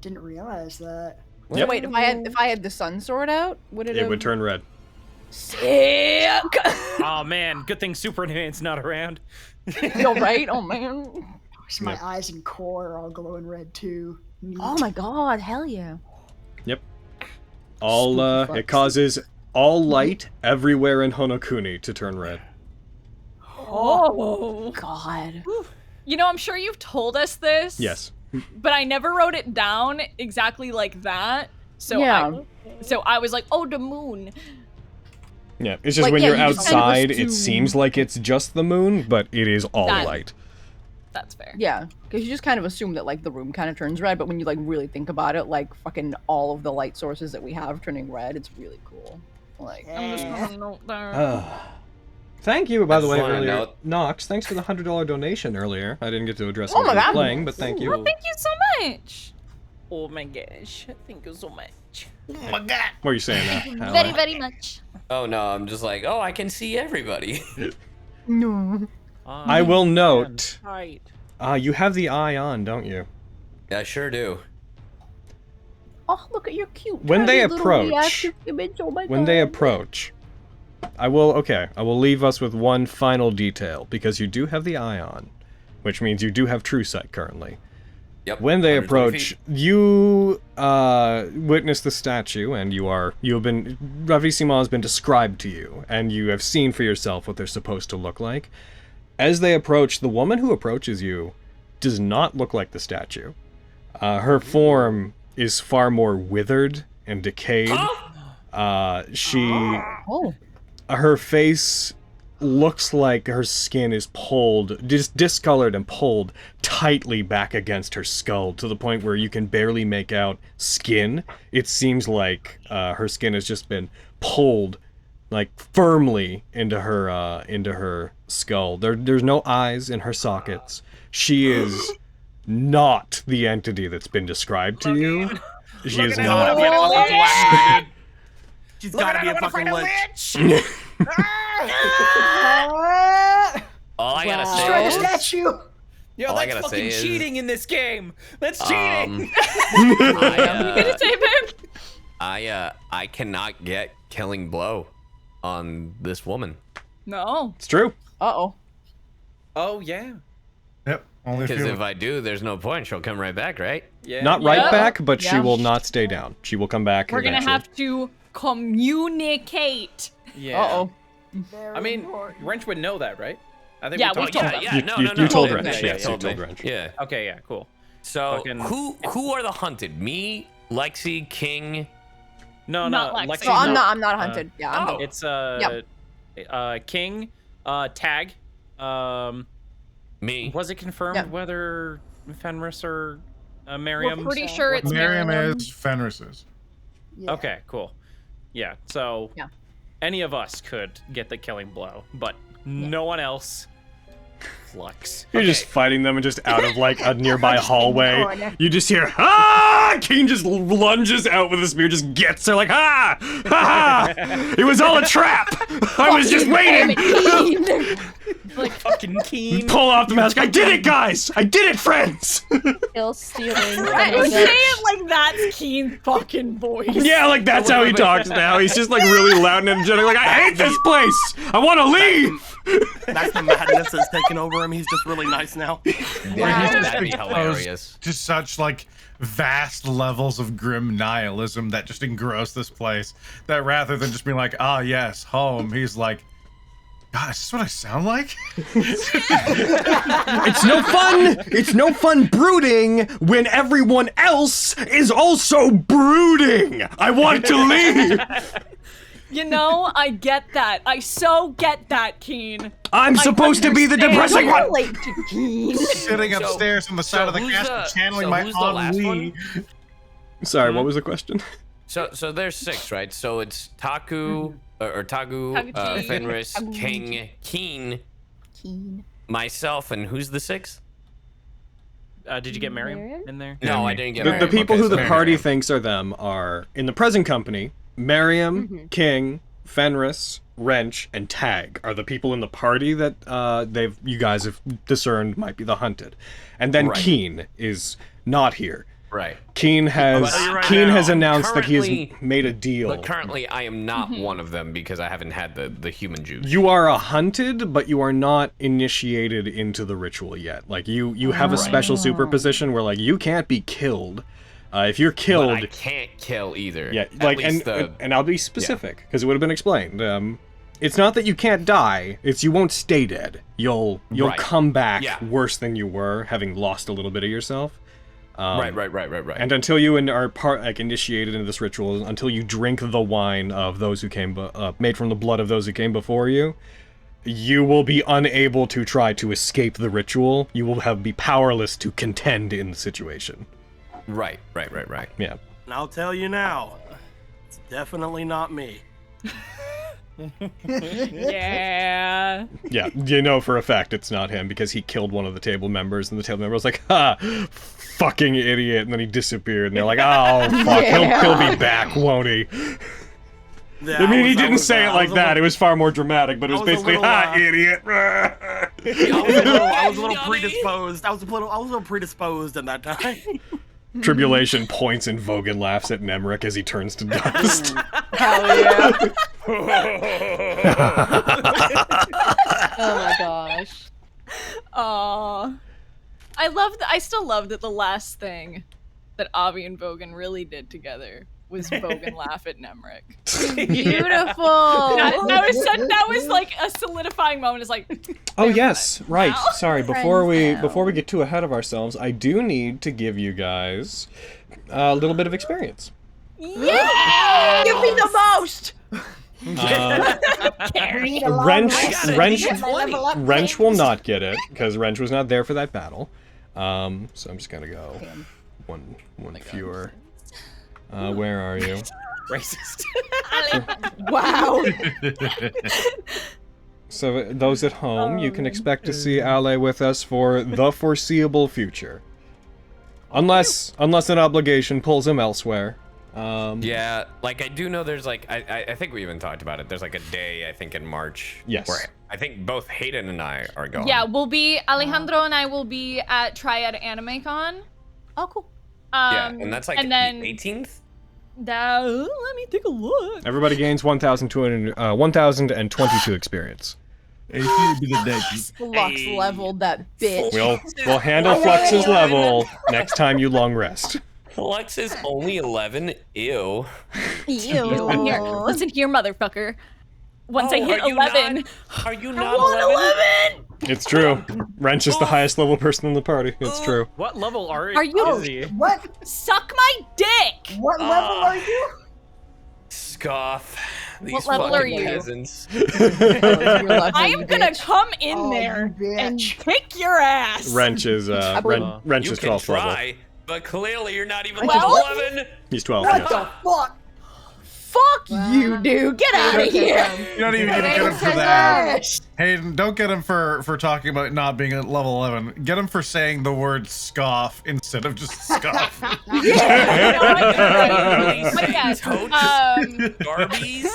Didn't realize that. Yep. Wait, if I had the sun sword out, would it? It would turn red. Sick. Oh man, good thing Superman's not around. You're right. Oh man. So my eyes and core are all glowing red too. Neat. Oh my god. Hell yeah. Yep. All it causes all light everywhere in Honokuni to turn red. Oh God. You know, I'm sure you've told us this. Yes. But I never wrote it down exactly like that. So Yeah. I was like, oh, the moon. Yeah, it's just Like, when yeah, you're you just kind of outside, it assume- seems like it's just the moon, but it is all That- light. That's fair. Yeah, because you just kind of assume that like the room kind of turns red, but when you like really think about it, like fucking all of the light sources that we have turning red, it's really cool. Like, I'm just gonna note there. Thank you, by the That's way, fine, earlier. no. Nox, thanks for the $100 donation earlier. I didn't get to address Oh it my while you were God. playing, but thank you. Oh, thank you so much. Oh my gosh, thank you so much. Oh my god. What are you saying now? Very, very much. Oh no, I'm just like, oh, I can see everybody. no. I will note, Right. you have the eye on, don't you? I sure do. Oh, look at your cute. When they tiny little approach- reactive image. Oh my When they God. approach, I will leave us with one final detail, because you do have the eye on, which means you do have true sight currently. Yep. When they 120 approach, feet. you witness the statue, and Ravissima has been described to you, and you have seen for yourself what they're supposed to look like. As they approach, the woman who approaches you does not look like the statue. Her form is far more withered and decayed. Her face looks like her skin is pulled, discolored and pulled tightly back against her skull to the point where you can barely make out skin. It seems like her skin has just been pulled like firmly into her skull. There's no eyes in her sockets. She is not the entity that's been described to you. She is not. She's gotta be a fucking lich. All I gotta Destroy say the is, statue. Yo, All I that's gotta fucking say is- cheating in this game. That's cheating. I cannot get killing blow on this woman. No. It's true. Uh-oh. Oh, yeah. Yep. Only Because if I do, there's no point. She'll come right back, right? Yeah. Not right Yeah. back, but she Yeah. will not stay down. She will come back. We're gonna eventually. have to communicate. Yeah. Uh-oh. I mean, Wrench would know that, right? I think Yeah, we we've talked told about them. that. You told Yeah, Wrench. yeah, Yes, you told told me. Wrench. Yeah. Okay, yeah, cool. So Fucking- who are the hunted? Me, Lexi, King. No, Not no. Lexi. Lexi's So I'm not- not hunted. Yeah, I'm oh. It's Yep. King, Tag. Me. Was it confirmed Yeah. whether Fenris or Miriam? We're pretty sure it's Miriam Miriam. is Fenris's. Yeah. Okay, cool. Yeah, so Yeah. any of us could get the killing blow, but no one else. Flux. You're just fighting them and just out of like a nearby hallway. corner. You just hear, ah! Keen just lunges out with a spear, just gets her like, ah! Ha ha! It was all a trap! I was just waiting! Like fucking Keen. Pull off the mask. I did it, guys! I did it, friends! Still stealing. Say it like that's Keen's fucking voice. Yeah, like that's how he talks now. He's just like really loud and energetic, like, I hate this place! I want to leave! That's the madness that's taken over him. He's just really nice now. That'd be hilarious. To such like vast levels of grim nihilism that just engross this place, that rather than just being like, ah yes, home, he's like, God, is this what I sound like? It's no fun! It's no fun brooding when everyone else is also brooding! I want to leave! You know, I get that. I so get that, Keen. I'm supposed to be the depressing one! Relate to Keen. Sitting upstairs on the side of the who's castle, channeling so my who's the last ennui. one? Sorry, what was the question? So there's 6, right? So it's Taku, or Tagu, Taguchi. Fenris, Taguchi. King, Keen, Keen. myself, and who's the 6th? Did you get Miriam Miriam? in there? No, I didn't get The Miriam. people Okay, who so the party Miriam. thinks are them are, in the present company, Miriam, King, Fenris, Wrench, and Tag are the people in the party that you guys have discerned might be the hunted. And then Right. Keen is not here. Right. Keen has But- Keen has announced that he Currently- has made a deal. But currently, I am not one of them because I haven't had the human juice. You are a hunted, but you are not initiated into the ritual yet. Like you have a special superposition where like you can't be killed, If you're killed, But I can't kill either. yeah, At like least and I'll be specific because it would have been explained. It's not that you can't die; it's you won't stay dead. You'll Right. come back Yeah. worse than you were, having lost a little bit of yourself. Right. And until you are initiated into this ritual, until you drink the wine of those who came, made from the blood of those who came before you, you will be unable to try to escape the ritual. You will be powerless to contend in the situation. Right. Yeah. And I'll tell you now, it's definitely not me. Yeah. Yeah, you know for a fact it's not him because he killed one of the table members, and the table member was like, "Ha, fucking idiot," and then he disappeared, and they're like, "Oh, fuck, he'll be back, won't he?" Yeah, I mean, he didn't say it like that. It was far more dramatic, but it was I was a basically, little, "Ha, idiot." I was a little predisposed. I was a little predisposed in that time. Tribulation points and Vogan laughs at Nemric as he turns to dust. Hell yeah. Oh my gosh. Aw. I still love that the last thing that Avi and Vogan really did together was Vogan laugh at Nemric. Beautiful. That was like a solidifying moment. It's like, Oh yes, right. Wow. Sorry, before we get too ahead of ourselves, I do need to give you guys a little bit of experience. Yeah! Give me the most! Wrench will not get it because Wrench was not there for that battle. So I'm just gonna go one fewer. Where are you? Racist. Wow. So those at home, you can expect to see Ale with us for the foreseeable future, unless an obligation pulls him elsewhere. Yeah, like I do know there's like I think we even talked about it. There's like a day I think in March. Yes. Where I think both Hayden and I are going. yeah, Alejandro and I will be at Triad AnimeCon. Oh, cool. Yeah, and that's like and then the 18th. Let me take a look. Everybody gains 1,022 experience. Flux leveled that bitch. We'll handle Flux's level next time you long rest. Flux is only 11. Ew. Listen here, motherfucker. Once I hit are you 11. Are you not 11? It's true. Wrench is the highest level person in the party. It's true. What level are you? is he? What? Suck my dick! What level are you? Scoff. These What level fucking are you? peasants. I am gonna come in there and kick your ass. Wrench is Wrench You is can 12th level. try, but clearly you're not even Well? level 11. He's 12. What Yes. the fuck? Fuck you, dude. Get out of here. You're not even gonna get him for that. Hayden, don't get him for talking about not being at level 11. Get him for saying the word scoff instead of just scoff. Garbies?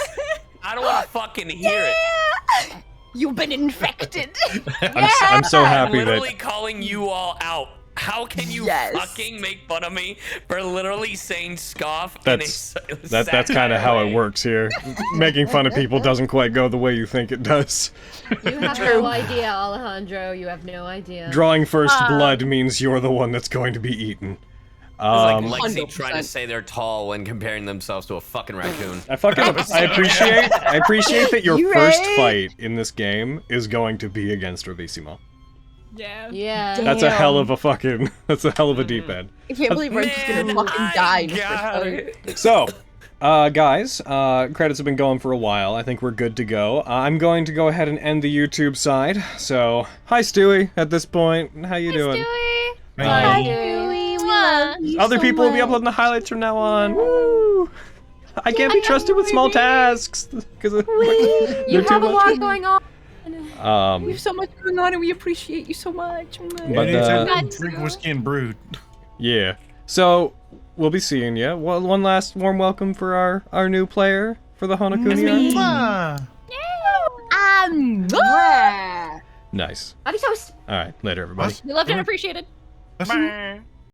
I don't want to fucking hear it. You've been infected. I'm so happy I'm literally that calling you all out. How can you fucking make fun of me for literally saying scoff? that's kind of how it works here. Making fun of people doesn't quite go the way you think it does. You have no idea, Alejandro. You have no idea. Drawing first blood means you're the one that's going to be eaten. It's like Lexi trying to say they're tall when comparing themselves to a fucking raccoon. I appreciate that your first fight in this game is going to be against Ravissimo. Yeah. Yeah. That's a hell of a fucking. That's a hell of a deep end. I can't believe Wrench is gonna fucking die. So, guys, credits have been going for a while. I think we're good to go. I'm going to go ahead and end the YouTube side. So, hi Stewie. At this point, how you doing? Stewie. Hi, Stewie. We love you Other so people will be much. uploading the highlights from now on. Woo! I can't be trusted with small tasks because You have a lot going on. We have so much going on, and we appreciate you so much. But drink whiskey and brood. Yeah. So we'll be seeing you. Well, one last warm welcome for our new player for the Honokuni. Nice. Adios. All right. Later, everybody. We loved and appreciated. Listen.